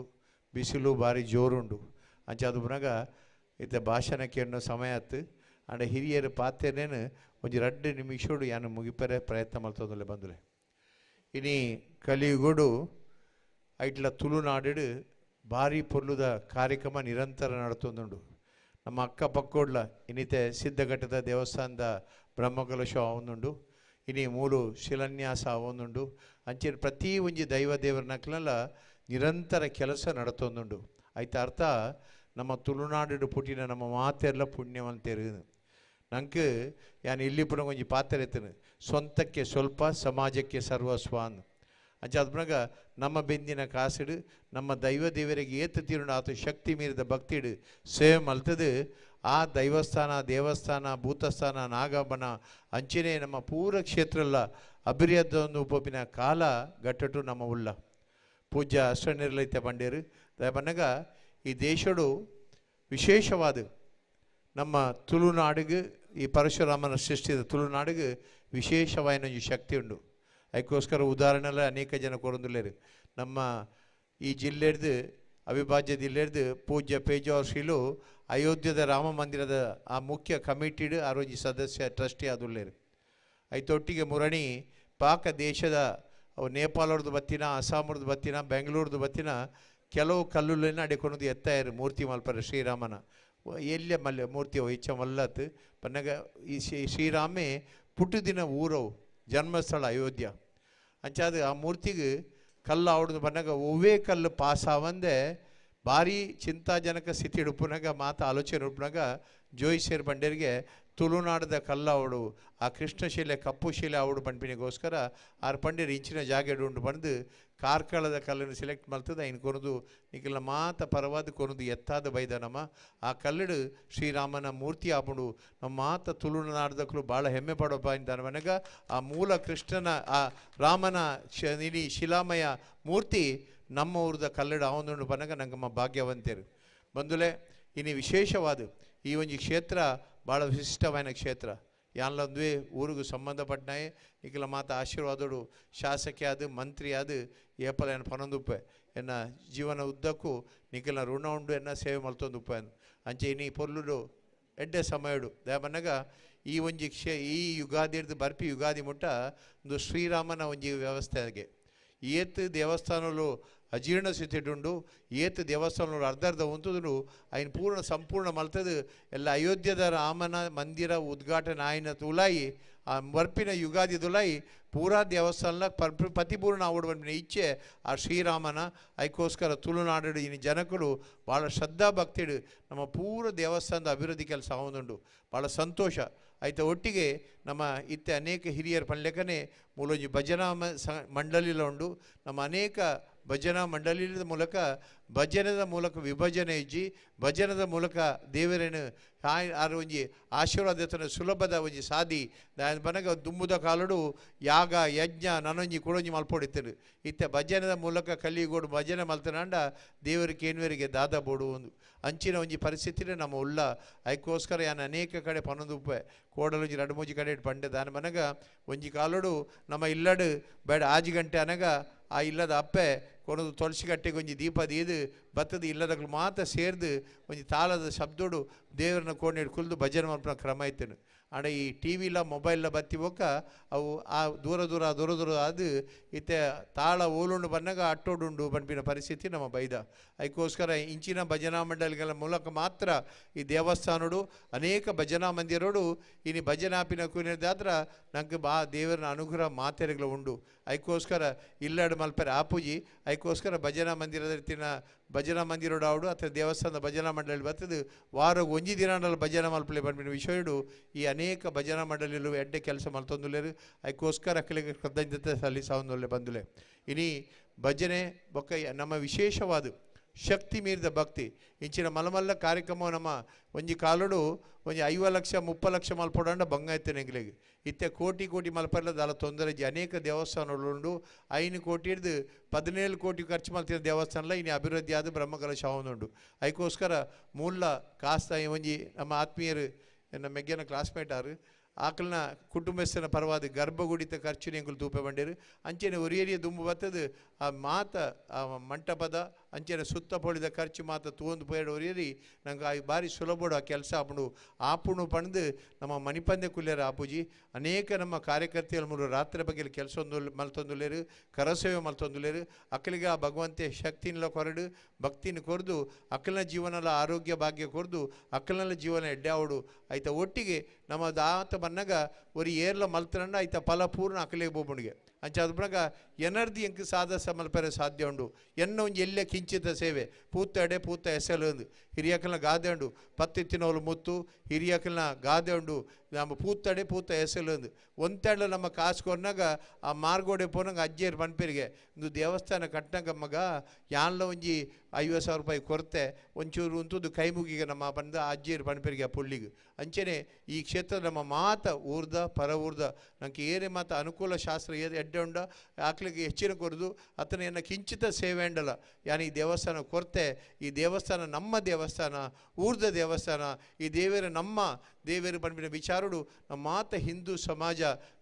ಬಿಸಿಲು ಭಾರಿ ಜೋರುಂಡು ಅಂಚ ಅದು ಬುನಾಗ ಇತ್ತ ಭಾಷಣಕ್ಕೆ ಅನ್ನೋ ಸಮಯ ಆಯ್ತು. ಅಂಡ ಹಿರಿಯರ ಪಾತ್ರೆನೇನು ಒಂದು 2 ನಿಮಿಷಡು ಯಾನು ಮುಗಿಪರೆ ಪ್ರಯತ್ನ ಮಾಡ್ತದಲ್ಲೇ ಬಂದುಲೆ. ಇನಿ ಕಲಿಯುಗೋಡು ಐಟ್ಲ ತುಳುನಾಡು ಭಾರಿ ಪೊರ್ಲುದ ಕಾರ್ಯಕ್ರಮ ನಿರಂತರ ನಡತೊಂದುಂಡು. ನಮ್ಮ ಅಕ್ಕಪಕ್ಕೋಡ್ಲ ಇನ್ನಿತೆ ಸಿದ್ಧಘಟ್ಟದ ದೇವಸ್ಥಾನದ ಬ್ರಹ್ಮಕಲಶ ಆವೊಂದುಂಡು. ಇನಿ ಮೂಲು ಶಿಲಾನ್ಯಾಸ ಆವೊಂದುಂಡು. ಅಂಚೆ ಪ್ರತಿ ಒಂಜಿ ದೈವ ದೇವರನಕ್ಲೆಲ್ಲ ನಿರಂತರ ಕೆಲಸ ನಡತೊಂದುಂಡು. ಐತ ಅರ್ಥ ನಮ್ಮ ತುಳುನಾಡು ಪುಟ್ಟಿನ ನಮ್ಮ ಮಾತೆಲ್ಲ ಪುಣ್ಯವಂತರು. ನಂಗೆ ಯಾನು ಇಲ್ಲಿ ಪುನಃ ಒಂಜಿ ಪಾತ್ರ ಎತ್ತನು, ಸ್ವಂತಕ್ಕೆ ಸ್ವಲ್ಪ ಸಮಾಜಕ್ಕೆ ಸರ್ವಸ್ವ ಅಂದು. ಅಂಚ ಅದ್ರಾಗ ನಮ್ಮ ಬೆಂದಿನ ಕಾಸಿಡು ನಮ್ಮ ದೈವ ದೇವರಿಗೆ ಏತು ತೀರುಂಡು ಆತ ಶಕ್ತಿ ಮೀರಿದ ಭಕ್ತಿಡು ಸೇವೆ ಮಲ್ತದು. ಆ ದೇವಸ್ಥಾನ ಭೂತಸ್ಥಾನ ನಾಗಮ್ಮನ ಅಂಚೆನೆ ನಮ್ಮ ಪೂರ ಕ್ಷೇತ್ರಲ್ಲ ಅಭಿವೃದ್ಧಿ ಉಪಪಿನ ಕಾಲ ಗಟ್ಟಟು ನಮ್ಮ ಉಲ್ಲ ಪೂಜ್ಯ ಅಷ್ಟನಿರ್ಲೈತೆ ಬಂಡೇರು ಬನ್ನಗ ಈ ದೇಶಡು ವಿಶೇಷವಾದ ನಮ್ಮ ತುಳುನಾಡಿಗೆ ಈ ಪರಶುರಾಮನ ಸೃಷ್ಟಿದ ತುಳುನಾಡಿಗೆ ವಿಶೇಷವಾದ ಶಕ್ತಿ ಉಂಡು. ಅದಕ್ಕೋಸ್ಕರ ಉದಾಹರಣೆಲ್ಲ ಅನೇಕ ಜನ ಕೊರೊಂದುಲ್ಲೇರು. ನಮ್ಮ ಈ ಜಿಲ್ಲೆಡ್ದು ಅವಿಭಾಜ್ಯ ಜಿಲ್ಲೆಡ್ದು ಪೂಜ್ಯ ಪೇಜಾವರ ಶ್ರೀಲು ಅಯೋಧ್ಯದ ರಾಮ ಮಂದಿರದ ಆ ಮುಖ್ಯ ಕಮಿಟಿಡ್ ಆರೋಜಿ ಸದಸ್ಯ ಟ್ರಸ್ಟಿ ಆದುಲ್ಲೇರು. ಐತೊಟ್ಟಿಗೆ ಮುರಣಿ ಪಾಕ ದೇಶದ ಅವು ನೇಪಾಳವ್ರದ್ದು ಬತ್ತಿನ, ಅಸ್ಸಾಮ್ರದ್ದು ಬತ್ತಿನ, ಬೆಂಗಳೂರದು ಬತ್ತಿನ ಕೆಲವು ಕಲ್ಲುಲಿನ ಅಡಿಕೊಂಡು ಎತ್ತಾಯರು ಮೂರ್ತಿ ಮಲ್ಪರ ಶ್ರೀರಾಮನ ಎಲ್ಲೆ ಮಲ್ಲೆ ಮೂರ್ತಿ ಹೆಚ್ಚ ಮಲ್ಲತ್ ಪನ್ನಗ ಈ ಶ್ರೀರಾಮೇ ಪುಟ್ಟದಿನ ಊರವು ಜನ್ಮಸ್ಥಳ ಅಯೋಧ್ಯ ಅಂಚಾದ ಆ ಮೂರ್ತಿಗೆ ಕಲ್ಲು ಆವಡ್ದು ಬನ್ನಾಗ ಒವ್ವೇ ಕಲ್ಲು ಪಾಸಾವಂದೆ ಭಾರಿ ಚಿಂತಾಜನಕ ಸ್ಥಿತಿ ಉಡುಪುನಾಗ ಮಾತು ಆಲೋಚನೆ ಉಡುಪುನಾಗ ಜೋಯಿಸೇರ್ ಬಂಡೇರಿಗೆ ತುಳುನಾಡದ ಕಲ್ಲ ಅವಡು ಆ ಕೃಷ್ಣಶಿಲೆ ಕಪ್ಪು ಶಿಲೆ ಅವಡು ಪಂಪಿನಿಗೋಸ್ಕರ ಆರು ಪಂಡೇರು ಇಂಚಿನ ಜಾಗ ಉಂಡು ಬಂದು ಕಾರ್ಕಳದ ಕಲ್ಲನ್ನು ಸೆಲೆಕ್ಟ್ ಮಾಡ್ತದೆ. ಐನು ಕೊನದು ನಿಖಿಲ ಮಾತ ಪರವಾದ ಕೊನದು ಎತ್ತಾದ ಬೈದ ನಮ್ಮ ಆ ಕಲ್ಲಡು ಶ್ರೀರಾಮನ ಮೂರ್ತಿ ಆಪುಂಡು ನಮ್ಮ ಮಾತ ತುಳುನಾಡದಕ್ಕೂ ಭಾಳ ಹೆಮ್ಮೆ ಪಡೋಪ್ಪ ಅಂತ ಮನೆಗ ಆ ಮೂಲ ಕೃಷ್ಣನ ಆ ರಾಮನ ಇಡೀ ಶಿಲಾಮಯ ಮೂರ್ತಿ ನಮ್ಮ ಊರದ ಕಲ್ಲಡು ಅವನು ಬನಗ ನಂಗಮ್ಮ ಭಾಗ್ಯವಂತರು ಬಂದುಲೆ. ಇನ್ನು ವಿಶೇಷವಾದ ಈ ಒಂದು ಕ್ಷೇತ್ರ ಭಾಳ ವಿಶಿಷ್ಟವಾದ ಕ್ಷೇತ್ರ. ಯಾನ್ಲೊಂದುವೆ ಊರಿಗೂ ಸಂಬಂಧಪಟ್ಟನಾಯೇ ನಿಖಿಲ ಮಾತ ಆಶೀರ್ವಾದೋಡು ಶಾಸಕಿ ಆದ ಮಂತ್ರಿ ಆದ ಏಪಲ ಏನು ಪನೊಂದುಪ್ಪೆ ಎನ್ನ ಜೀವನ ಉದ್ದಕ್ಕೂ ನಿಖಿಲ ಋಣ ಉಂಡು ಎನ್ನ ಸೇವೆ ಮಲ್ತೊಂದುಪ್ಪೆ ಅಂಚೆ ಇನ್ನು ಪೊರ್ಲುಡು ಎಡ್ಡೆ ಸಮಯಡು ದಯಬನ್ನಾಗ ಈ ಒಂಜಿ ಈ ಯುಗಾದಿ ಹಿಡಿದು ಬರ್ಪಿ ಯುಗಾದಿ ಮುಟ್ಟ ಒಂದು ಶ್ರೀರಾಮನ ಒಂಜಿ ವ್ಯವಸ್ಥೆಗೆ ಏತ್ ದೇವಸ್ಥಾನಗಳು ಅಜೀರ್ಣ ಸ್ಥಿತಿಡುಂಡು ಏತ್ ದೇವಸ್ಥಾನಗಳು ಅರ್ಧ ಉಂತುದು ಐನ್ ಪೂರ್ಣ ಸಂಪೂರ್ಣ ಮಲ್ತದು ಎಲ್ಲ ಅಯೋಧ್ಯದ ರಾಮನ ಮಂದಿರ ಉದ್ಘಾಟನೆ ಆಯ್ನ ತುಲಾಯಿ ಆ ಬರ್ಪಿನ ಯುಗಾದಿ ತುಲಾಯಿ ಪೂರಾ ದೇವಸ್ಥಾನ ಪತಿಪೂರ್ಣ ಆವಡು ಬಂದಿನ ಇಚ್ಛೆ ಆ ಶ್ರೀರಾಮನ ಅದಕ್ಕೋಸ್ಕರ ತುಳುನಾಡು ಇನ್ನು ಜನಗಳು ಭಾಳ ಶ್ರದ್ಧಾ ಭಕ್ತಿಡು ನಮ್ಮ ಪೂರ ದೇವಸ್ಥಾನದ ಅಭಿವೃದ್ಧಿ ಕೆಲಸ ಆವೊಂದುಂಡು ಭಾಳ ಸಂತೋಷ ಆಯ್ತು. ಒಟ್ಟಿಗೆ ನಮ್ಮ ಇತ್ತೆ ಅನೇಕ ಹಿರಿಯರ ಪಲ್ಲೆಕನೆ ಮೂಲೊಂಜಿ ಭಜನಾ ಮಂಡಳಿಲ ಉಂಡು. ನಮ್ಮ ಅನೇಕ ಭಜನಾ ಮಂಡಳಿದ ಮೂಲಕ ಭಜನದ ಮೂಲಕ ವಿಭಜನೆ ಇಜ್ಜಿ ಭಜನದ ಮೂಲಕ ದೇವರೇನು ಆರು ಒಂಜಿ ಆಶೀರ್ವಾದ ಸುಲಭದ ಒಂಜಿ ಸಾದಿ ಬನಗ ದುಂಬುದ ಕಾಲಡು ಯಾಗ ಯಜ್ಞ ನನೊಂಜಿ ಕೊಡೊಂಜಿ ಮಲ್ಪೊಡಿತರು ಇತ್ತೆ ಭಜನದ ಮೂಲಕ ಕಲ್ಲಿಗೋಡು ಭಜನೆ ಮಲ್ತನಾಂಡ ದೇವರಿಗೆ ಕೇನ್ವರಿಗೆ ದಾದ ಬೋಡು ಒಂದು ಅಂಚಿನ ಒಂಜಿ ಪರಿಸ್ಥಿತಿನೇ ನಮ್ಮ ಉಲ್ಲ. ಅದಕ್ಕೋಸ್ಕರ ಯಾನು ಅನೇಕ ಕಡೆ ಪನೊಂದುಪ್ಪೆ ಕೋಡಲೊಂಜಿ ಎರಡು ಮೂಜಿ ಕಡೆ ಪಂಡೆ ದಾನ ಮನಗ ಒಂಜಿ ಕಾಲಡು ನಮ್ಮ ಇಲ್ಲಡು ಬೇಡ ಆಜಿ ಗಂಟೆ ಅನಗ ಆ ಇಲ್ಲದ ಅಪ್ಪೆ ಕೊನದು ತುಳಸಿ ಕಟ್ಟೆಗೆ ಒಂಜಿ ದೀಪ ದೀದು ಬತ್ತದ ಇಲ್ಲದಗಳು ಮಾತ್ರ ಸೇರ್ದು ಒಂಜಿ ತಾಳದ ಶಬ್ದೋಡು ದೇವರನ್ನ ಕೋಣೆಡು ಕುಲ್ದು ಭಜನೆ ಮಲ್ಪನ ಕ್ರಮ ಇತ್ತನು. ಆಡ ಈ ಟಿ ವಿಲ ಮೊಬೈಲ್ಲ ಬತ್ತಿ ಹೋಗ ಅವು ಆ ದೂರ ಅದು ಇತ್ತೆ ತಾಳ ಓಲುಂಡು ಬನ್ನಾಗ ಅಟ್ಟೋಡುಂಡು ಬನ್ಪಿನ ಪರಿಸ್ಥಿತಿ ನಮ್ಮ ಬೈದ. ಅದಕ್ಕೋಸ್ಕರ ಇಂಚಿನ ಭಜನಾ ಮಂಡಳಿಗಳ ಮೂಲಕ ಮಾತ್ರ ಈ ದೇವಸ್ಥಾನಡು ಅನೇಕ ಭಜನಾ ಮಂದಿರೋಡು ಇನ್ನು ಭಜನಾಪಿನ ಕುನಿದಾದ್ರ ನಂಗೆ ದೇವರನ ಅನುಗ್ರಹ ಮಾತೆರೆಗಳು ಉಂಡು. ಅದಕ್ಕೋಸ್ಕರ ಇಲ್ಲಡು ಮಲ್ಪರೆ ಆಪೂಜಿ ಅದಕ್ಕೋಸ್ಕರ ಭಜನಾ ಮಂದಿರದ ರೀತಿನ ಭಜನಾ ಮಂದಿರೋಡು ಆವಡು ಅಥವಾ ದೇವಸ್ಥಾನದ ಭಜನಾ ಮಂಡಳಿ ಬರ್ತದೆ ವಾರ ಒಂಜಿ ದಿನ ಭಜನಾ ಮಲ್ಪಲೆ ಬಂದ್ಬಿನ ವಿಷಯಡು ಈ ಅನೇಕ ಭಜನಾ ಮಂಡಳಿಲು ಎಡ್ಡೆ ಕೆಲಸ ಮಲ್ತೊಂದುಲ್ಲೇರು. ಅದಕ್ಕೋಸ್ಕರ ಅಕ್ಕಲಿಗೆ ಕೃತಜ್ಞತೆ ಸಲ್ಲಿಸೊಂದುಲ್ಲೆ ಬಂದುಲೆ. ಇನಿ ಭಜನೆ ಬೊಕ್ಕ ನಮ್ಮ ವಿಶೇಷವಾದ ಶಕ್ತಿ ಮೀರಿದ ಭಕ್ತಿ ಇಂಚಿನ ಮಲಮಲ್ಲ ಕಾರ್ಯಕ್ರಮ ನಮ್ಮ ಒಂಜಿ ಕಾಲಡು ಒಂಜಿ 5 ಲಕ್ಷ 30 ಲಕ್ಷ ಮಲ್ಪೊಡಂಡ ಬಂಗ ಎತ್ತನೆ ಎಂಗ್ಲೆಗೆ ಇತ್ತೆ ಕೋಟಿ ಮಲ್ಪರ್ಲದ ಅಲ್ಲ ತೊಂದರೆ ಅನೇಕ ದೇವಸ್ಥಾನಗಳು ಉಂಡು. 5 ಕೋಟಿ ಹಿಡಿದು 17 ಕೋಟಿ ಖರ್ಚು ಮಾಡ್ತಿರೋ ದೇವಸ್ಥಾನ ಇನ್ನು ಅಭಿವೃದ್ಧಿ ಆದ ಬ್ರಹ್ಮಕಲಶ ಉಂಡು. ಅದಕ್ಕೋಸ್ಕರ ಮೂಲ ಕಾಸ್ತ ಒಂಜಿ ನಮ್ಮ ಆತ್ಮೀಯರು ನಮ್ಮ ಮೆಗ್ಗಿನ ಕ್ಲಾಸ್ಮೇಟ್ ಆರು ಆಕಲ್ನ ಕುಟುಂಬಸ್ಥನ ಪರವಾದ ಗರ್ಭಗುಡಿತ ಖರ್ಚಿನ ಎಂಕುಲು ತೂಪೆ ಬಂಡೇರು ಅಂಚೆನೆ ಒರಿಯರಿಯ ದುಂಬು ಬತ್ತದು ಆ ಮಾತ ಆ ಮಂಟಪದ ಅಂಚೆನೆ ಸುತ್ತ ಪೊಳಿದ ಖರ್ಚು ಮಾತ ತೂಂದು ಪೋಯಡು ಒರಿಯರಿ ನಂಗೆ ಆ ಬಾರಿ ಸುಲಭಡು ಆ ಕೆಲಸ ಆಪುಣು ಪಣ್ದು ನಮ್ಮ ಮಣಿಪಂದೆ ಕುಲ್ಯರ ಆಪುಜಿ ಅನೇಕ ನಮ್ಮ ಕಾರ್ಯಕರ್ತೆಗಳ ಮೂರು ರಾತ್ರಿ ಬಗ್ಗೆ ಕೆಲಸ ಮಲ್ತೊಂದುಲೇರು ಕರಸೇವೆ ಮಲ್ತೊಂದುಲೇರು ಅಕ್ಕಲಿಗೆ ಆ ಭಗವಂತೆ ಶಕ್ತಿನ ಕೊರಡು ಭಕ್ತಿನ ಕೊರದು ಅಕ್ಕಲಿನ ಜೀವನಲ ಆರೋಗ್ಯ ಭಾಗ್ಯ ಕೊರದು ಅಕ್ಕಲಿನ ಜೀವನ ಎಡ್ಡಾವಡು ಆಯ್ತಾ ಒಟ್ಟಿಗೆ ನಮ್ಮ ದಾತ ಬನ್ನಾಗ ಒರಿ ಏರ್ಲ ಮಲ್ತರಂಡ ಆಯ್ತಾ ಫಲಪೂರ್ಣ ಅಕ್ಕಲಿಗೆ ಬೋಬುಣಿಗೆ ಅಂಚ ಅದು ಬನಾಗ ಎನರ್ದಿ ಎಂಕ್ ಸಾಧಸ ಮಲ್ಪರೆ ಸಾಧ್ಯ ಉಂಡು ಎನ್ನ ಒಂಜಿ ಎಲ್ಲೆ ಕಿಂಚಿತ ಸೇವೆ ಪೂತ ಎಡೆ ಪೂತ ಎಸಲು ಹಿರಿಯಕಲ್ನ ಗಾದೆ ಉಂಡು ಪತ್ತಿತ್ತಿನವಲು ಮುತ್ತು ಹಿರಿಯಕಲ್ನ ಗಾದೆ ಉಂಡು ನಮ್ಮ ಪೂತಡೆ ಪೂತ ಎಸಲು ಒಂತೆಂಡ್ಲ ನಮ್ಮ ಕಾಸು ಕೊರ್ನಾಗ ಆ ಮಾರ್ಗೋಡೆ ಪೋನಂಗ ಅಜ್ಜೇರು ಪನ್ಪೇರಿಗೆ ಒಂದು ದೇವಸ್ಥಾನ ಕಟ್ಟಂಗ ಮಗ ಯಾನ್ಲ ಒಂಜಿ 50,000 ರೂಪಾಯಿ ಕೊರತೆ ಒಂಚೂರು ಉಂತುದು ಕೈ ಮುಗಿಗೆ ನಮ್ಮ ಬಂದ ಅಜ್ಜೇರು ಪನ್ಪೇರಿಗೆ ಆ ಪುಳ್ಳಿಗೆ ಅಂಚೆನೆ ಈ ಕ್ಷೇತ್ರ ನಮ್ಮ ಮಾತ ಊರ್ದ ಪರ ಊರ್ದ ನಂಗೆ ಏನೇ ಮಾತ ಅನುಕೂಲ ಶಾಸ್ತ್ರ ಎಡ್ಡೆ ಉಂಡ ಆಕ್ಲಿಗೆ ಹೆಚ್ಚಿನ ಕೊರದು ಅತನ ಎನ್ನ ಕಿಂಚಿತ ಸೇವೆ ಉಂಡಲ್ಲ ಯಾನ್ ಈ ದೇವಸ್ಥಾನ ಕೊರತೆ ಈ ದೇವಸ್ಥಾನ ನಮ್ಮ ದೇವಸ್ಥಾನ ಊರ್ದ ದೇವಸ್ಥಾನ ಈ ದೇವರ ನಮ್ಮ ದೇವರು ಪನ್ಪಿನ ವಿಚಾರಡು ನಮ್ಮ ಮಾತ ಹಿಂದೂ ಸಮಾಜ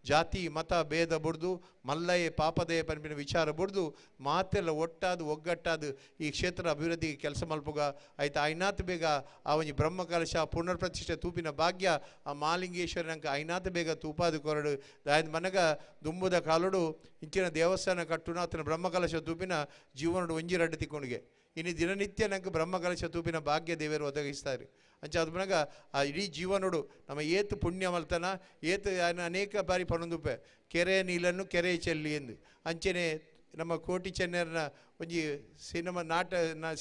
ಜಾತಿ ಮತ ಭೇದ ಬುಡ್ದು ಮಲ್ಲಯೇ ಪಾಪದಯ ಪನ್ಪಿನ ವಿಚಾರ ಬುಡ್ದು ಮಾತೆಲ್ಲ ಒಟ್ಟಾದು ಒಗ್ಗಟ್ಟಾದು ಈ ಕ್ಷೇತ್ರ ಅಭಿವೃದ್ಧಿಗೆ ಕೆಲಸ ಮಲ್ಪುಗ ಆಯ್ತು ಐನಾತ್ ಬೇಗ ಆ ಒಂಜಿ ಬ್ರಹ್ಮ ಕಲಶ ಪುನರ್ ಪ್ರತಿಷ್ಠೆ ತೂಪಿನ ಭಾಗ್ಯ ಆ ಮಾಲಿಂಗೇಶ್ವರನಂಕ ಐನಾತ್ ಬೇಗ ತೂಪಾದು ಕೊರಡು ದಾಯದ ಮನಗ ದುಂಬುದ ಕಾಲುಡು ಇಂಚಿನ ದೇವಸ್ಥಾನ ಕಟ್ಟುನ ಆತನ ಬ್ರಹ್ಮ ಕಲಶ ತೂಪಿನ ಜೀವನಡು ಒಂಜಿ ರಡ್ಡು ತಿಕ್ಕೊಂಡಿಗೆ ಇನ್ನು ದಿನನಿತ್ಯ ನಂಗೆ ಬ್ರಹ್ಮ ಕಲಶ ತೂಪಿನ ಭಾಗ್ಯ ದೇವರು ಒದಗಿಸ್ತಾರೆ ಅಂಚ ಅದು ಮನಗ ಆ ಇಡೀ ಜೀವನೋಡು ನಮ್ಮ ಏತು ಪುಣ್ಯ ಮಲ್ತನ ಏತು ಅನೇಕ ಬಾರಿ ಪಣಂದುಪೆ ಕೆರೆ ನೀಲನ್ನು ಕೆರೆ ಚೆಲ್ಲಿ ಎಂದು ಅಂಚೆನೆ ನಮ್ಮ ಕೋಟಿ ಚೆನ್ನರ್ನ ಒಂಜಿ ಸಿನಿಮಾ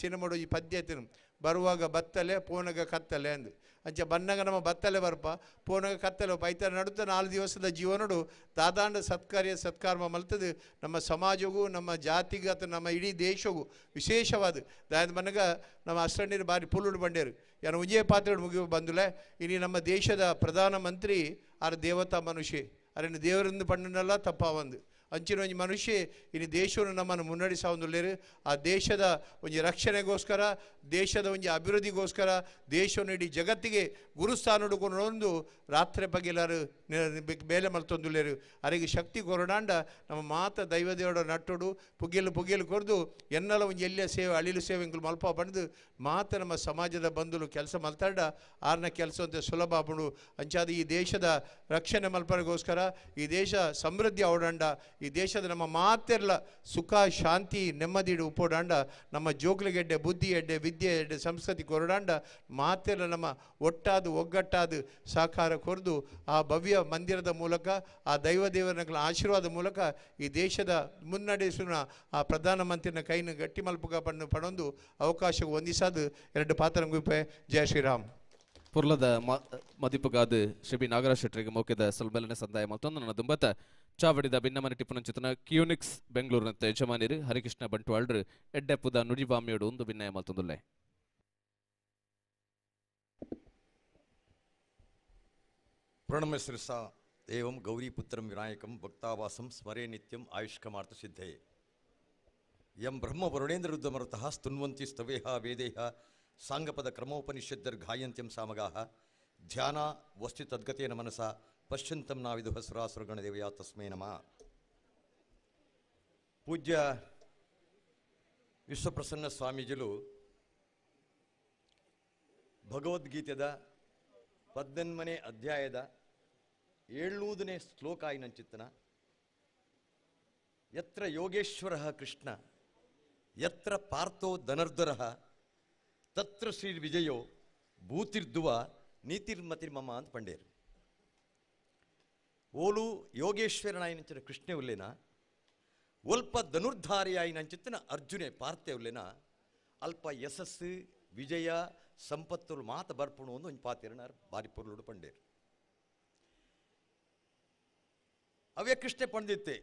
ಸಿನಿಮಾಡು ಈ ಪದ್ಯ ಐತೆ ಬರುವಾಗ ಬತ್ತಲೆ ಪೋನಗ ಕತ್ತಲೆ ಅಂದು ಅಂಚೆ ಬನ್ನಗ ನಮ್ಮ ಬತ್ತಲೆ ಬರ್ಪ ಪೋನಗ ಕತ್ತಲೆ ಐತ ನಡುತ್ತ 4 ದಿವಸದ ಜೀವನಡು ದಾದಾಂಡ ಸತ್ಕಾರ್ಯ ಸತ್ಕರ್ಮ ಮಲ್ತದು ನಮ್ಮ ಸಮಾಜಗೂ ನಮ್ಮ ಜಾತಿಗೂ ಅಥವಾ ನಮ್ಮ ಇಡೀ ದೇಶಗೂ ವಿಶೇಷವಾದ ದಾಯದ ಮನಗ ನಮ್ಮ ಅಷ್ಟಣ್ಣೀರು ಬಾರಿ ಪುಲ್ಲುಡು ಬಂಡೇರು ಯಾನು ಉಜಯ ಪಾತ್ರೆಡು ಮುಗಿಯು ಬಂದುಲೆ ಇನ್ನು ನಮ್ಮ ದೇಶದ ಪ್ರಧಾನಮಂತ್ರಿ ಆರ ದೇವತಾ ಮನುಷ್ಯ ಅರನ್ನು ದೇವರಿಂದ ಪಣ್ಣನಲ್ಲ ತಪ್ಪಾವಂದು ಅಂಚಿನ ಒಂಜಿ ಮನುಷ್ಯ ಇನ್ನು ದೇಶವನ್ನು ನಮ್ಮನ್ನು ಮುನ್ನಡೆಸಾವಂದುಲ್ಲೇರು ಆ ದೇಶದ ಒಂಜಿ ರಕ್ಷಣೆಗೋಸ್ಕರ ದೇಶದ ಒಂಜಿ ಅಭಿವೃದ್ಧಿಗೋಸ್ಕರ ದೇಶವನ್ನು ಇಡೀ ಜಗತ್ತಿಗೆ ಗುರುಸ್ಥಾನ ಹುಡುಕೊಂಡು ರಾತ್ರಿ ಬಗೆಲಾರು ಬೇಲೆ ಮಲ್ತೊಂದುಲ್ಲೇರು ಅರಿಗೆ ಶಕ್ತಿ ಕೊರಡಾಂಡ ನಮ್ಮ ಮಾತ ದೈವದೇವಡ ನಟ್ಟೋಡು ಪುಗಿಲು ಕೊರ್ದು ಎನ್ನಲ ಒಂಜಿ ಎಲ್ಲಿಯ ಸೇವೆ ಅಳಿಲು ಸೇವೆ ಇಂಕಲು ಮಲ್ಪ ಬಂದು ಮಾತ ನಮ್ಮ ಸಮಾಜದ ಬಂಧುಲು ಕೆಲಸ ಮಲ್ತಾಡ ಆರ್ನ ಕೆಲಸ ಅಂತ ಸುಲಭ ಆಪುಂಡು ಅಂಚಾದ ಈ ದೇಶದ ರಕ್ಷಣೆ ಮಲ್ಪರಿಗೋಸ್ಕರ ಈ ದೇಶ ಸಮೃದ್ಧಿ ಅವಡಾಂಡ ಈ ದೇಶದ ನಮ್ಮ ಮಾತೆಲ್ಲ ಸುಖ ಶಾಂತಿ ನೆಮ್ಮದಿ ಉಪ್ಪೋಡಾಂಡ ನಮ್ಮ ಜೋಗ್ಲಿಗೆಡ್ಡೆ ಬುದ್ಧಿ ಎಡ್ಡೆ ವಿದ್ಯೆ ಎಡ್ಡೆ ಸಂಸ್ಕೃತಿ ಕೊರಡಾಂಡ ಮಾತೆಲ್ಲ ನಮ್ಮ ಒಟ್ಟಾದು ಒಗ್ಗಟ್ಟಾದು ಸಾಕಾರ ಕೊರದು ಆ ಭವ್ಯ ಮಂದಿರದ ಮೂಲಕ ಆ ದೈವದೇವರ ಆಶೀರ್ವಾದ ಮೂಲಕ ಈ ದೇಶದ ಮುನ್ನಡೆಸುವ ಆ ಪ್ರಧಾನಮಂತ್ರಿನ ಕೈನ ಗಟ್ಟಿ ಮಲ್ಪುಗ ಪಣೊಂದು ಅವಕಾಶ ಹೊಂದಿಸದು 2 ಪಾತ್ರ ಗುಪ್ಪೆ ಜಯ ಶ್ರೀರಾಮ್ ಪುರ್ಲದ ಮದಿಪುಗಾದ ಶ್ರೀ ನಾಗರಾಜ್ ಶೆಟ್ಟರಿಗೆ ಮೌಕ್ಯದ ಸಲ್ಮೇಲನೆ ಸಂದಾಯ ಮತ್ತೊಂದು ನನ್ನ ದುಂಬತ್ತ ಚಾವಡಿದ ಭಿನ್ನಮನೆ ಟಿಪ್ಪುನ ಚಿತ್ರನ ಕ್ಯೂನಿಕ್ಸ್ ಬೆಂಗಳೂರಿನಂತೆ ಯಜಮಾನಿರು ಹರಿಕೃಷ್ಣ ಬಂಟ್ವಾಳ್ರು ಎಡ್ಡೆಪ್ಪುದ ನುಡಿವಾಮಿಯೋಡು ಒಂದು ಭಿನ್ನಯ ಮತ್ತೊಂದುಲ್ಲೆ ಪ್ರಣಮಶ್ರಸ ಏವಂ ಗೌರೀಪುತ್ರಂ ವಿನಾಯಕಂ ಭಕ್ತಾವಾಸಂ ಸ್ಮರೇ ನಿತ್ಯಂ ಆಯುಷ್ಕಮಾರ್ಥ ಸಿದ್ಧಯೇ ಯಂ ಬ್ರಹ್ಮ ವರುಣೇಂದ್ರ ರುದ್ರಮರುತಃ ಸ್ತುನ್ವಂತಿ ಸ್ತವೇಹ ವೇದೇಹ ಸಾಂಗಪದ ಕ್ರಮೋಪನಿಷದ್ದರ್ ಗಾಯಂತ್ಯಂ ಸಾಮಗಾಹ ಧ್ಯಾನ ವಸ್ತು ತದ್ಗತೇನ ಮನಸ ಪಶ್ಯಂತಂ ನಾವಿದುಹ ಸುರಾಸುರಗಣದೇವಯ ತಸ್ಮೈ ನಮಃ. ಪೂಜ್ಯ ವಿಶ್ವಪ್ರಸನ್ನ ಸ್ವಾಮೀಜಿಲು ಭಗವದ್ಗೀತೆದ 18ನೇ ಅಧ್ಯಾಯದ 7ನೇ ಶ್ಲೋಕ ಆಯ್ನಂಚಿತ್ತನ ಯತ್ರ ಯೋಗೇಶ್ವರ ಕೃಷ್ಣ ಯತ್ರ ಪಾರ್ಥೋ ಧನರ್ಧರ ತತ್ರ ಶ್ರೀ ವಿಜಯೋ ಭೂತಿರ್ದುವ ನೀತಿರ್ಮತಿರ್ಮಮ ಅಂತ ಪಂಡೇರು. ಓಲು ಯೋಗೇಶ್ವರನಾಯಿನಂಚಿನ ಕೃಷ್ಣೆ ಉಲ್ಲೇನ ಒಲ್ಪ ಧನುರ್ಧಾರಿಯಾಯಿನಂಚಿತ್ತಿನ ಅರ್ಜುನೆ ಪಾರ್ಥೆ ಉಲ್ಲೇನ ಅಲ್ಪ ಯಶಸ್ಸು ವಿಜಯ ಸಂಪತ್ತುಲು ಮಾತ ಬರ್ಪುಣು ಒಂದು ಒಂಜಿ ಪಾತಿರನಾರು ಬಾರಿ ಪೊರ್ಲುಡು ಪಂಡೇರು. ಅವೇ ಕೃಷ್ಣೆ ಪಂಡಿತ್ತೆ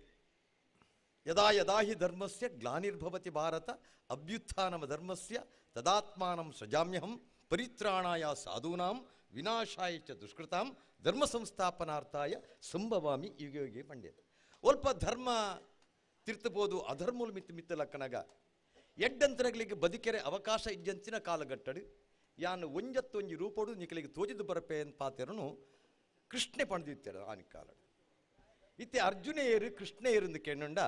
ಯದಾ ಯದಾ ಹಿ ಧರ್ಮಸ್ಯ ಗ್ಲಾನಿರ್ಭವತಿ ಭಾರತ ಅಭ್ಯುತ್ಥಾನಮ ಧರ್ಮಸ್ಯ ತದಾತ್ಮಾನಂ ಸೃಜಾಮ್ಯಹಂ ಪರಿತ್ರಾಣಾಯ ಸಾಧೂನಾಂ ವಿನಾಶಾಯ ಚ ದುಷ್ಕೃತಾಂ ಧರ್ಮ ಸಂಸ್ಥಾಪನಾರ್ಥಾಯ ಸಂಭವಾಮಿ ಯುಗ ಯುಗೆ ಪಂಡಿತ. ಒಲ್ಪ ಧರ್ಮ ತಿರ್ತಬೋದು ಅಧರ್ಮೂಲ ಮಿತ್ತ ಲಕ್ಕನಗ ಎಡ್ಡಂತರಗಳಿಗೆ ಬದುಕೆರೆ ಅವಕಾಶ ಇಜ್ಜಂಚಿನ ಕಾಲಘಟ್ಟಡು ಯಾನು ಒಂಜತ್ತೊಂಜಿ ರೂಪಡು ನಿಕಲಿಗೆ ತೋಜಿದು ಬರಪೆ ಅಂತ ಪಾತಿರನು ಕೃಷ್ಣೆ ಪಣದಿತ್ತೇರು ಆನಿ ಕಾಲ ಇತ್ತೆ ಅರ್ಜುನೆಯರು ಕೃಷ್ಣೆಯರು ಕೇಂಡ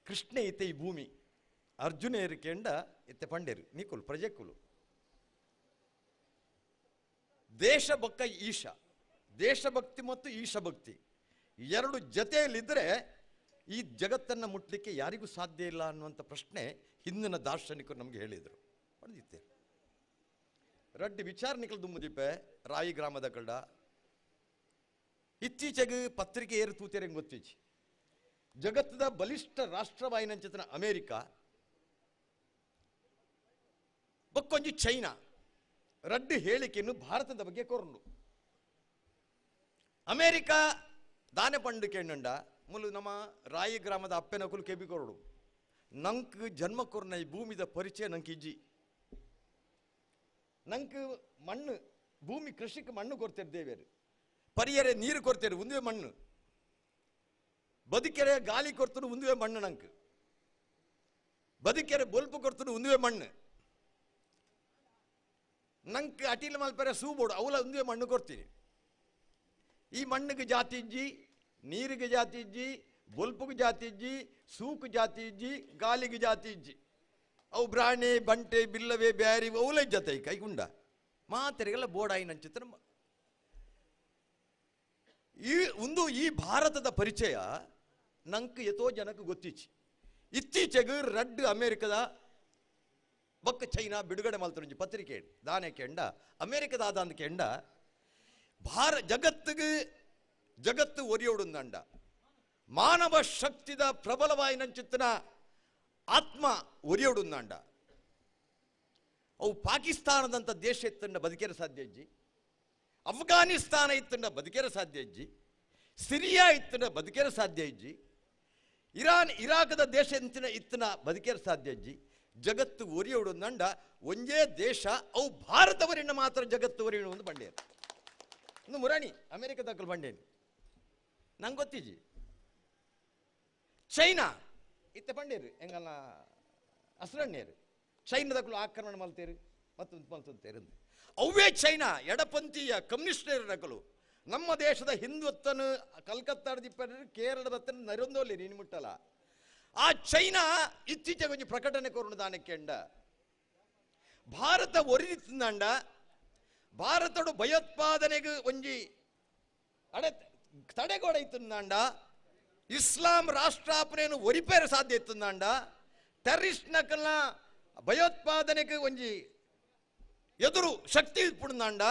ಕೃಷ್ಣೆ ಇತ್ತೆ ಈ ಭೂಮಿ ಅರ್ಜುನೆಯರು ಕೇಂಡ ಇತ್ತೆ ಪಂಡೇರು ನಿಕುಲು ಪ್ರಜೆಕುಲು ದೇಶ ಬೊಕ್ಕ ಈಶ ದೇಶಭಕ್ತಿ ಮತ್ತು ಈಶಭಕ್ತಿ ಎರಡು ಜೊತೆಯಲ್ಲಿದ್ದರೆ ಈ ಜಗತ್ತನ್ನು ಮುಟ್ಟಲಿಕ್ಕೆ ಯಾರಿಗೂ ಸಾಧ್ಯ ಇಲ್ಲ ಅನ್ನುವಂಥ ಪ್ರಶ್ನೆ ಹಿಂದಿನ ದಾರ್ಶನಿಕರು ನಮಗೆ ಹೇಳಿದರು ಪಡೆದಿತ್ತೇವೆ ರಡ್ಡಿ ವಿಚಾರಣಿಗಳು ದುಮ್ಮದಿಪ್ಪೆ ರಾಯಿ ಗ್ರಾಮದ ಕಡ ಇತ್ತೀಚೆಗೆ ಪತ್ರಿಕೆ ಏರು ತೂತೆರಂಗೆ ಗೊತ್ತೀಚಿ ಜಗತ್ತದ ಬಲಿಷ್ಠ ರಾಷ್ಟ್ರವಾಯಿನಂಚಿತನ ಅಮೇರಿಕಾ ಬಕ್ಕೊಂಜಿ ಚೈನಾ ರಡ್ಡು ಹೇಳಿಕೆಯನ್ನು ಭಾರತದ ಬಗ್ಗೆ ಕೊರಡು ಅಮೇರಿಕಾ ದಾನೆ ಪಂಡು ಕೇಂಡ ಮುಲು ನಮ್ಮ ರಾಯಿ ಗ್ರಾಮದ ಅಪ್ಪೆನ ಕುಲು ಕೆಬಿ ಕೊರಡು ನಂಕ್ ಜನ್ಮ ಕೊರ್ನ ಈ ಭೂಮಿದ ಪರಿಚಯ ನಂಗೆ ಇಜ್ಜಿ ನಂಗೆ ಮಣ್ಣು ಭೂಮಿ ಕೃಷಿಗೆ ಮಣ್ಣು ಕೊಡ್ತೇವೆ ದೇವೇರು ಪರಿಯರೆ ನೀರು ಕೊಡ್ತೇವೆ ಒಂದುವೇ ಮಣ್ಣು ಬದುಕೆರೆ ಗಾಳಿ ಕೊಡ್ತನು ಒಂದುವೇ ಮಣ್ಣು ನಂಗೆ ಬದುಕೆರೆ ಬೊಲ್ಪು ಕೊಡ್ತನು ಒಂದುವೇ ಮಣ್ಣು ನಂಗೆ ಅಟಿಲ್ ಮಲ್ಪೆರೆ ಸೂಬೋಡು ಅವಲ ಒಂದುವೇ ಮಣ್ಣು ಕೊಡ್ತೀನಿ ಈ ಮಣ್ಣಿಗೆ ಜಾತಿ ಇಜ್ಜಿ ನೀರಿಗೆ ಜಾತಿ ಇಜ್ಜಿ ಬೊಲ್ಪುಗೆ ಜಾತಿ ಇಜ್ಜಿ ಸೂಕು ಜಾತಿ ಇಜ್ಜಿ ಗಾಲಿಗೆ ಜಾತಿ ಇಜ್ಜಿ ಅವು ಬ್ರಾಣೆ ಬಂಟೆ ಬಿಲ್ಲವೆ ಬ್ಯಾರಿ ಅವಲ ಜತೆ ಕೈಗುಂಡ ಮಾತೆರೆಗೆಲ್ಲ ಬೋಡಾಯಿನ ಚಿತ್ರ ಈ ಭಾರತದ ಪರಿಚಯ ನಂಗೆ ಎತೋ ಜನಕ್ಕೆ ಗೊತ್ತಿಚ್ಚಿ ಇತ್ತೀಚೆಗೆ ರಡ್ಡು ಅಮೇರಿಕದ ಬೊಕ್ಕ ಚೈನಾ ಬಿಡುಗಡೆ ಮಲ್ತೊಂಜಿ ಪತ್ರಿಕೆ ದಾನೆ ಕೆಂಡ ಅಮೇರಿಕದಾದ ಅಂದ ಕೆಂಡ ಜಗತ್ತು ಒರಿಯೋಡುಂದಂಡ ಮಾನವ ಶಕ್ತಿದ ಪ್ರಬಲವಾಯಿನಂಚಿತ್ತನ ಆತ್ಮ ಒರಿಯೋಡುಂದಂಡ ಅವು ಪಾಕಿಸ್ತಾನದಂಥ ದೇಶ ಇತ್ತಂಡ ಬದುಕೇರ ಸಾಧ್ಯ ಇಜ್ಜಿ ಅಫ್ಘಾನಿಸ್ತಾನ ಇತ್ತಂಡ ಬದುಕೇರ ಸಾಧ್ಯ ಇಜ್ಜಿ ಸಿರಿಯಾ ಇತ್ತಂಡ ಬದುಕೇರ ಸಾಧ್ಯ ಇಜ್ಜಿ ಇರಾಕದ ದೇಶ ಇತ್ತನ ಬದುಕೇರ ಸಾಧ್ಯ ಇಜ್ಜಿ ಜಗತ್ತು ಒರಿಯೋಡುಂದಂಡ ಒಂದೇ ದೇಶ ಅವು ಭಾರತವರಿನ ಮಾತ್ರ ಜಗತ್ತು ಒರಿಯೋಡು ಒಂದು ಬಂಡೇರು ಒಂದು ಮುರಾಣಿ ಅಮೇರಿಕಾ ದಾಖಲು ಬಂಡೇನು ನಂಗೆ ಗೊತ್ತಿಜ್ಜಿ ಚೈನಾ ಇತ್ತೆ ಪಂಡೇರು ಎಂಗಲ್ಲ ಹಸ್ರಣ್ಣೇರು ಚೈನಾದಕ್ಕೂ ಆಕ್ರಮಣ ಮಲ್ತೇರು ಮತ್ತೊಂದು ಅವೇ ಚೈನಾ ಎಡಪಂಥೀಯ ಕಮ್ಯುನಿಸ್ಟೇರು ನಕಲು ನಮ್ಮ ದೇಶದ ಹಿಂದುತ್ವನು ಕಲ್ಕತ್ತಾಡ ದಿಪ್ಪರು ಕೇರಳದತ್ತನ ನರೊಂದೋಲಿ ನೀನು ಮುಟ್ಟಲ್ಲ ಆ ಚೈನಾ ಇತ್ತೀಚೆಗೆ ಒಂಜಿ ಪ್ರಕಟಣೆ ಕೊರೋಣ ದಾನಕ್ಕೆಂಡ ಭಾರತ ಒರಿದಿತ್ತಂಡ ಭಾರತಡು ಭಯೋತ್ಪಾದನೆಗೆ ಒಂಜಿ ತಡೆಗೋಡ ಇತ್ತಂದಾಂಡ ಇಸ್ಲಾಂ ರಾಷ್ಟ್ರಾಪನೆಯನ್ನು ಒರಿಪೇರ ಸಾಧ್ಯ ಇತ್ತಂದಾಂಡ ಟೆರರಿಸ್ಟ್ ನಕಲ್ನ ಭಯೋತ್ಪಾದನೆಗೆ ಒಂಜಿ ಎದುರು ಶಕ್ತಿ ಇಟ್ಬಿಡ್ದಾಂಡ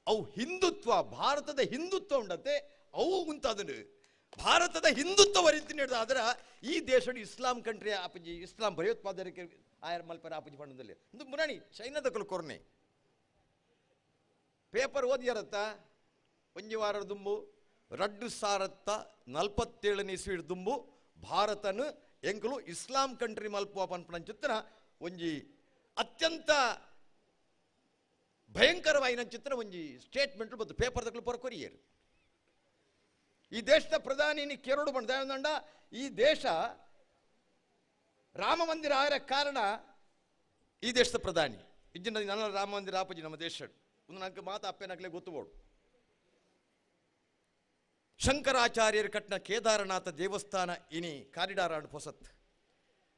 ಅವು ಹಿಂದುತ್ವ ಭಾರತದ ಹಿಂದುತ್ವ ಉಂಡತೆ ಅವು ಉಂತಾದನು ಭಾರತದ ಹಿಂದುತ್ವ ವರಿತೀನಿ ಆದ್ರೆ ಈ ದೇಶದ ಇಸ್ಲಾಂ ಕಂಟ್ರಿ ಆಪಜಿ ಇಸ್ಲಾಂ ಭಯೋತ್ಪಾದನೆಗೆ ಆಯರ್ ಮಲ್ಪರ ಆಪಜಿ ಪಂಡದಲ್ಲಿ ಒಂದು ಮುರಾಣಿ ಚೈನಾದಕ್ಕಲು ಕೊರ್ನೆ ಪೇಪರ್ ಓದಿಯಾರತ್ತ ಒಂಜಿ ವಾರದ ದುಂಬು 2047 ಇಸ್ವಿ ದುಂಬು ಭಾರತನು ಎಂಕಲು ಇಸ್ಲಾಂ ಕಂಟ್ರಿ ಮಲ್ಪುವ ಪಂಪನ ಒಂಜಿ ಅತ್ಯಂತ ಭಯಂಕರವಾಯಿನ ಚಿತ್ರ ಒಂಜಿ ಸ್ಟೇಟ್ಮೆಂಟ್ ಬಂತು ಪೇಪರ್ ದಕ್ಕಲು ಪೊರಕೊರಿಯರು ಈ ದೇಶದ ಪ್ರಧಾನಿ ಕೆರಡು ಬಂದ ಈ ದೇಶ ರಾಮ ಮಂದಿರ ಆಯರ ಕಾರಣ ಈ ದೇಶದ ಪ್ರಧಾನಿ ಇಜ್ಜಿನ ನನ್ನ ರಾಮ ಮಂದಿರ ಆಪಜಿ ನಮ್ಮ ದೇಶ ಒಂದು ನನಗೆ ಮಾತು ಅಪ್ಪೇನಾಗಲೇ ಗೊತ್ತುಬೋಡು ಶಂಕರಾಚಾರ್ಯರು ಕಟ್ಟಿನ ಕೇದಾರನಾಥ ದೇವಸ್ಥಾನ ಇನಿ ಕಾರಿಡಾರ್ ಆಂಡ್ ಪೊಸತ್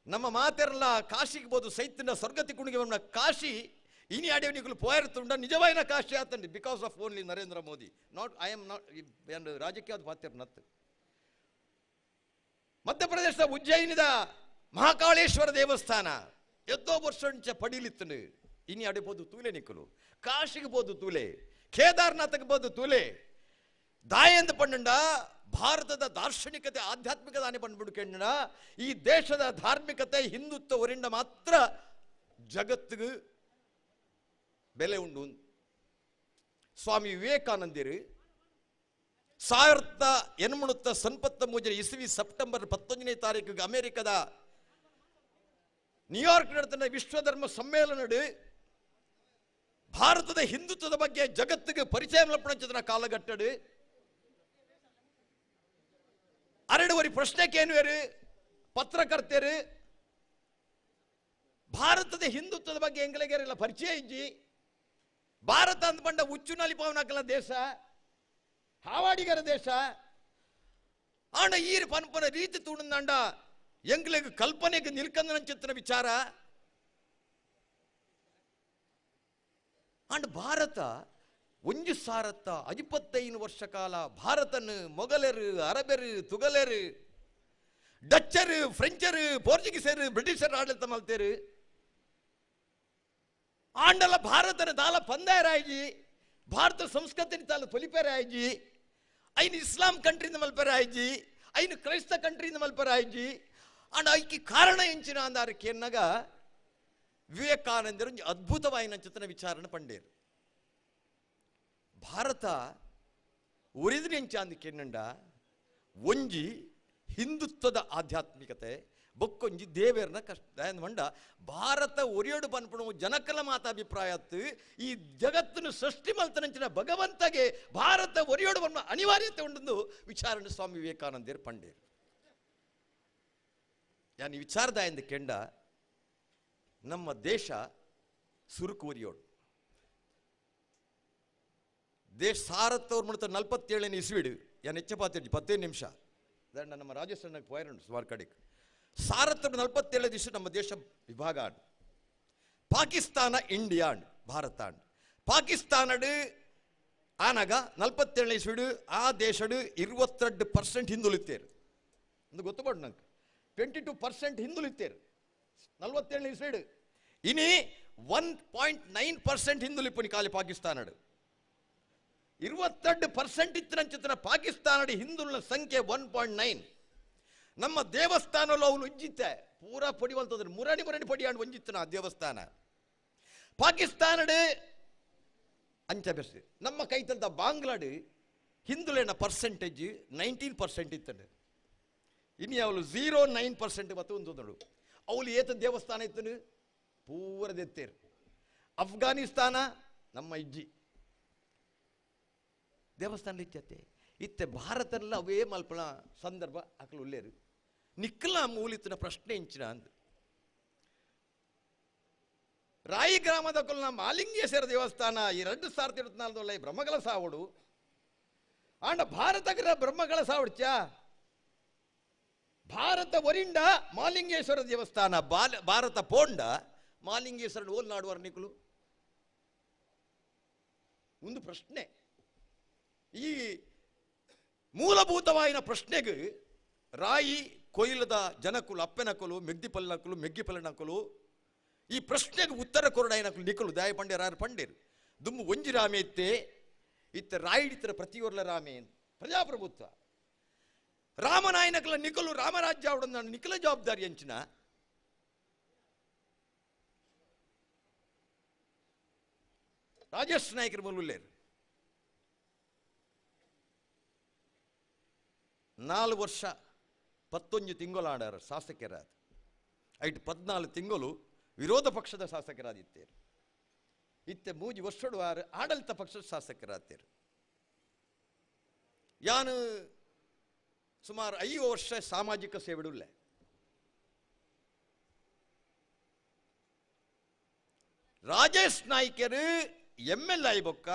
ನಮ್ಮ ಮಾತೆರಲ್ಲ ಕಾಶಿಗೆ ಬೋದು ಸೈತಿನ ಸ್ವರ್ಗತಿ ಕುಣಿಗೆ ಬಂದ ಕಾಶಿ ಇನಿ ಆಡಿಯೋ ಪೋಯರ್ತುಂಡ ನಿಜವಾಯಿನ ಕಾಶಿ ಆತಂಡಿ because of only Narendra Modi not I am not ರಾಜಕೀಯದ ಮಾತೇರು ನತ್ತು ಮಧ್ಯಪ್ರದೇಶದ ಉಜ್ಜಯಿನಿದ ಮಹಾಕಾಳೇಶ್ವರ ದೇವಸ್ಥಾನ ಎದ್ದೋ ವರ್ಷ ಪಡೀಲಿತ್ತನು ಇನಿ ಆಡಿಬೋದು ತೂಲೆ ನಿಕ್ಕಲು ಕಾಶಿಗೆ ಬೋದು ತೂಲೆ ಕೇದಾರ್ನಾಥಕ್ಕೆ ಬೋದು ತೂಲೆ ದಾಯಂದು ಪಂಡ ಭಾರತದ ದಾರ್ಶನಿಕತೆ ಆಧ್ಯಾತ್ಮಿಕ ದಾನಿ ಪಂಡ್ಬಿಡು ಕೇಂದ್ರ ಈ ದೇಶದ ಧಾರ್ಮಿಕತೆ ಹಿಂದುತ್ವ ಒರಿಂಡ ಮಾತ್ರ ಜಗತ್ತಿಗೆ ಬೆಲೆ ಉಂಡು ಸ್ವಾಮಿ ವಿವೇಕಾನಂದರು 1889 ಇಸ್ವಿ ಸೆಪ್ಟೆಂಬರ್ 11ನೇ ತಾರೀಕಿಗೆ ಅಮೆರಿಕದ ನ್ಯೂಯಾರ್ಕ್ ನಡೆದ ವಿಶ್ವಧರ್ಮ ಸಮ್ಮೇಳನ ಭಾರತದ ಹಿಂದುತ್ವದ ಬಗ್ಗೆ ಜಗತ್ತಿಗೆ ಪರಿಚಯ ಮಲ್ಪಣ ಕಾಲಘಟ್ಟಡು 2 ಪ್ರಶ್ನೆಕೇನುವೇರು ಪತ್ರಕರ್ತರು ಭಾರತದ ಹಿಂದುತ್ವದ ಬಗ್ಗೆ ಎಂಗಲಿಗೆಲ್ಲ ಪರಿಚಯ ಇಜ್ಜಿ ಭಾರತ ಅಂತ ಬಂಡ ಉಚ್ಚುನಲ್ಲಿ ಪವನಕಲ ದೇಶ ಹಾವಾಡಿಗರ ದೇಶ ಆಂಡ ಈ ಪನ್ಪನ ರೀತಿ ತೂಣಂದಾಂಡ ಎಂಗ್ಲೆಗ್ ಕಲ್ಪನೆಗೆ ನಿಲ್ಕಂದ ಚಿತ್ರ ವಿಚಾರ ಆಂಡ ಭಾರತ ಒಂಜು ಸಾರತ್ತ 55 ವರ್ಷ ಕಾಲ ಭಾರತನ್ ಮೊಘಲರು ಅರಬರು ತುಗಲರು ಡಚ್ಚರು ಫ್ರೆಂಚರು ಪೋರ್ಚುಗೀಸರು ಬ್ರಿಟಿಷರು ಆಡಳಿತ ಮಲ್ತೇರು ಆಂಡಲ ಭಾರತನ ದಾಲ ಪಂದಾಯರಾಯ್ಜಿ ಭಾರತ ಸಂಸ್ಕೃತಿ ತಾಲ ತೊಲಿಪೇರಾಯ್ಜಿ ಐನು ಇಸ್ಲಾಂ ಕಂಟ್ರಿಯಿಂದ ಮಲ್ಪೇರಾಯ್ಜಿ ಐನು ಕ್ರೈಸ್ತ ಕಂಟ್ರಿಯಿಂದ ಮಲ್ಪೇರಾಯ್ಜಿ ಅಂಡ್ ಐಕಿ ಕಾರಣ ಎಂಚಿನ ಅಂದಾರಕ್ಕೆ ಎನ್ನಗ ವಿವೇಕಾನಂದರು ಅದ್ಭುತವಾಯಿನ ಚಿತ್ರ ವಿಚಾರಣೆ ಪಂಡೇರು ಭಾರತ ಒರಿದಿನೆಂಚಾಂದಕ್ಕೆ ಎನ್ನಂಡ ಒಂಜಿ ಹಿಂದುತ್ವದ ಆಧ್ಯಾತ್ಮಿಕತೆ ಬೊಕ್ಕೊಂಜಿ ದೇವೇರ್ನ ಕಷ್ಟ ಮಂಡ ಭಾರತ ಒರಿಯೋಡು ಪನ್ಪಣು ಜನಕಲ ಮಾತ ಅಭಿಪ್ರಾಯತ್ತು ಈ ಜಗತ್ತನ್ನು ಸೃಷ್ಟಿ ಮಲ್ತನಂಚಿನ ಭಗವಂತಗೆ ಭಾರತ ಒರಿಯೋಡು ಪನ್ಪ ಅನಿವಾರ್ಯತೆ ಉಂಡು ವಿಚಾರಣೆ ಸ್ವಾಮಿ ವಿವೇಕಾನಂದರು ಪಂಡೇರು ಯಾನಿ ವಿಚಾರದಾಯಿಂದ ಕೆಂಡ ನಮ್ಮ ದೇಶ ಸುರುಕು ಒರಿಯೋಡು ದೇಶ 1947 ಇಸ್ವಿಡು ಯಾನ್ ಹೆಚ್ಚಪಾತಿ 10 ನಿಮಿಷ ದಂಡ ನಮ್ಮ ರಾಜಸ್ಥಾನಕ್ಕೆ ಪೋಯರಂಡು ಸುಮಾರು ಕಡೆಗೆ 1947 ದಿವಸ ನಮ್ಮ ದೇಶ ವಿಭಾಗ ಆಂಡು ಪಾಕಿಸ್ತಾನ ಇಂಡಿಯಾ ಅಂಡು ಭಾರತ ಅಂಡು ಪಾಕಿಸ್ತಾನಡು ಆನಾಗ 47 ಇಸ್ವಿಡು ಆ ದೇಶಡು 22% ಹಿಂದುಳಿತೇರು ಒಂದು ಗೊತ್ತುಪಡು ನಂಗೆ 22% ಹಿಂದುಳಿತೇರು 47 ಇಸ್ವಿಡು ಇನಿ 1.9% ಹಿಂದುಳಿಪುನಿ ಕಾಲಿ ಪಾಕಿಸ್ತಾನಡು 22% ಇತ್ತಿನ ಪಾಕಿಸ್ತಾನಡಿ ಹಿಂದುಳಿನ ಸಂಖ್ಯೆ 1.9 ನಮ್ಮ ದೇವಸ್ಥಾನಲ್ಲೂ ಅವಳು ಉಜ್ಜಿತ್ತೆ ಪೂರಾ ಪೊಡಿವಲ್ತದ್ರೆ ಮುರಣಿ ಪೊಡಿಯಾಂಡು ಒಂಜಿತ್ತನ ಆ ದೇವಸ್ಥಾನ ಪಾಕಿಸ್ತಾನಡು ಅಂಚ ಬೆಸ್ಟ್ ನಮ್ಮ ಕೈತಲ್ದ ಬಾಂಗ್ಲಾಡು ಹಿಂದುಳಿನ ಪರ್ಸೆಂಟೇಜ್ 19% ಇತ್ತಂಡು ಇನ್ನು ಅವಳು 0.9% ಮತ್ತು ಒಂದು ನೋಡು ಅವಳು ಏತ ದೇವಸ್ಥಾನ ಇತ್ತನು ಪೂರದೆತ್ತೇರು ಅಫ್ಘಾನಿಸ್ತಾನ ನಮ್ಮ ಇಜ್ಜಿ ದೇವಸ್ಥಾನ ಇಚ್ಚತ್ತೆ ಇತ್ತೆ ಭಾರತಲ್ಲ ಅವೇ ಮಲ್ಪನ ಸಂದರ್ಭ ಅಕಲು ಉಳ್ಳೇರು ನಿಕ್ಕಲ ಮೂಲಿತನ ಪ್ರಶ್ನೆ ಇಂಚಿನ ಅಂದ ರಾಯಿ ಗ್ರಾಮದ ಕೊಲ್ಲ ಮಾಲಿಂಗೇಶ್ವರ ದೇವಸ್ಥಾನ 2024 ಬ್ರಹ್ಮಗಳ ಸಾವಡು ಆಂಡ ಭಾರತಗರ ಬ್ರಹ್ಮಗಳ ಸಾವಡ್ಚ ಭಾರತ ಒರಿಂಡ ಮಾಲಿಂಗೇಶ್ವರ ದೇವಸ್ಥಾನ ಭಾರತ ಪೋಂಡ ಮಾಲಿಂಗೇಶ್ವರ ಓಲ್ ನಾಡುವರ್ ನಿಕ್ಕಲು ಒಂದು ಪ್ರಶ್ನೆ ಈ ಮೂಲಭೂತವಾಯಿನ ಪ್ರಶ್ನೆಗೆ ರಾಯಿ ಕೊಯ್ಲದ ಜನಕುಲು ಅಪ್ಪೆನಕಲು ಮೆಗ್ದಿಪಲ್ಲನಕಲು ಮೆಗ್ಗಿಪಲ್ಲನಕಲು ಈ ಪ್ರಶ್ನೆಗೆ ಉತ್ತರ ಕೊರಡಾಯಿನಕಲು ನಿಕಲು ದಾಯ ಪಂಡ್ಯ ರಾರು ಪಂಡೇರು ದುಮ್ಮು ಒಂಜಿ ರಾಮೆ ಇತ್ತೆ ಇತ್ತ ರಾಯಿಡಿತರ ಪ್ರತಿಯೊರ್ಲ ರಾಮೆ ಪ್ರಜಾಪ್ರಭುತ್ವ ರಾಮನಾಯನಕಲ ನಿಕಲು ರಾಮರಾಜ್ಯ ಅವಡನ್ನ ನಿಖಲ ಜವಾಬ್ದಾರಿ ಅಂಚಿನ ರಾಜೇಶ್ ನಾಯಕರು ಮೂಲುಲ್ಲೇರು 4 ವರ್ಷ 11 ತಿಂಗಳು ಆಡಾರ ಶಾಸಕರಾದ ಐಟ್ 14 ತಿಂಗಳು ವಿರೋಧ ಪಕ್ಷದ ಶಾಸಕರಾದಿತ್ತೇರು ಇತ್ತೆ 3 ವರ್ಷಡು ಆಡಳಿತ ಪಕ್ಷದ ಶಾಸಕರಾಗ್ತೇರು ಯಾನು ಸುಮಾರು 5 ವರ್ಷ ಸಾಮಾಜಿಕ ಸೇವೆಡುಲ್ಲೆ ರಾಜೇಶ್ ನಾಯ್ಕರು MLA ಬೊಕ್ಕ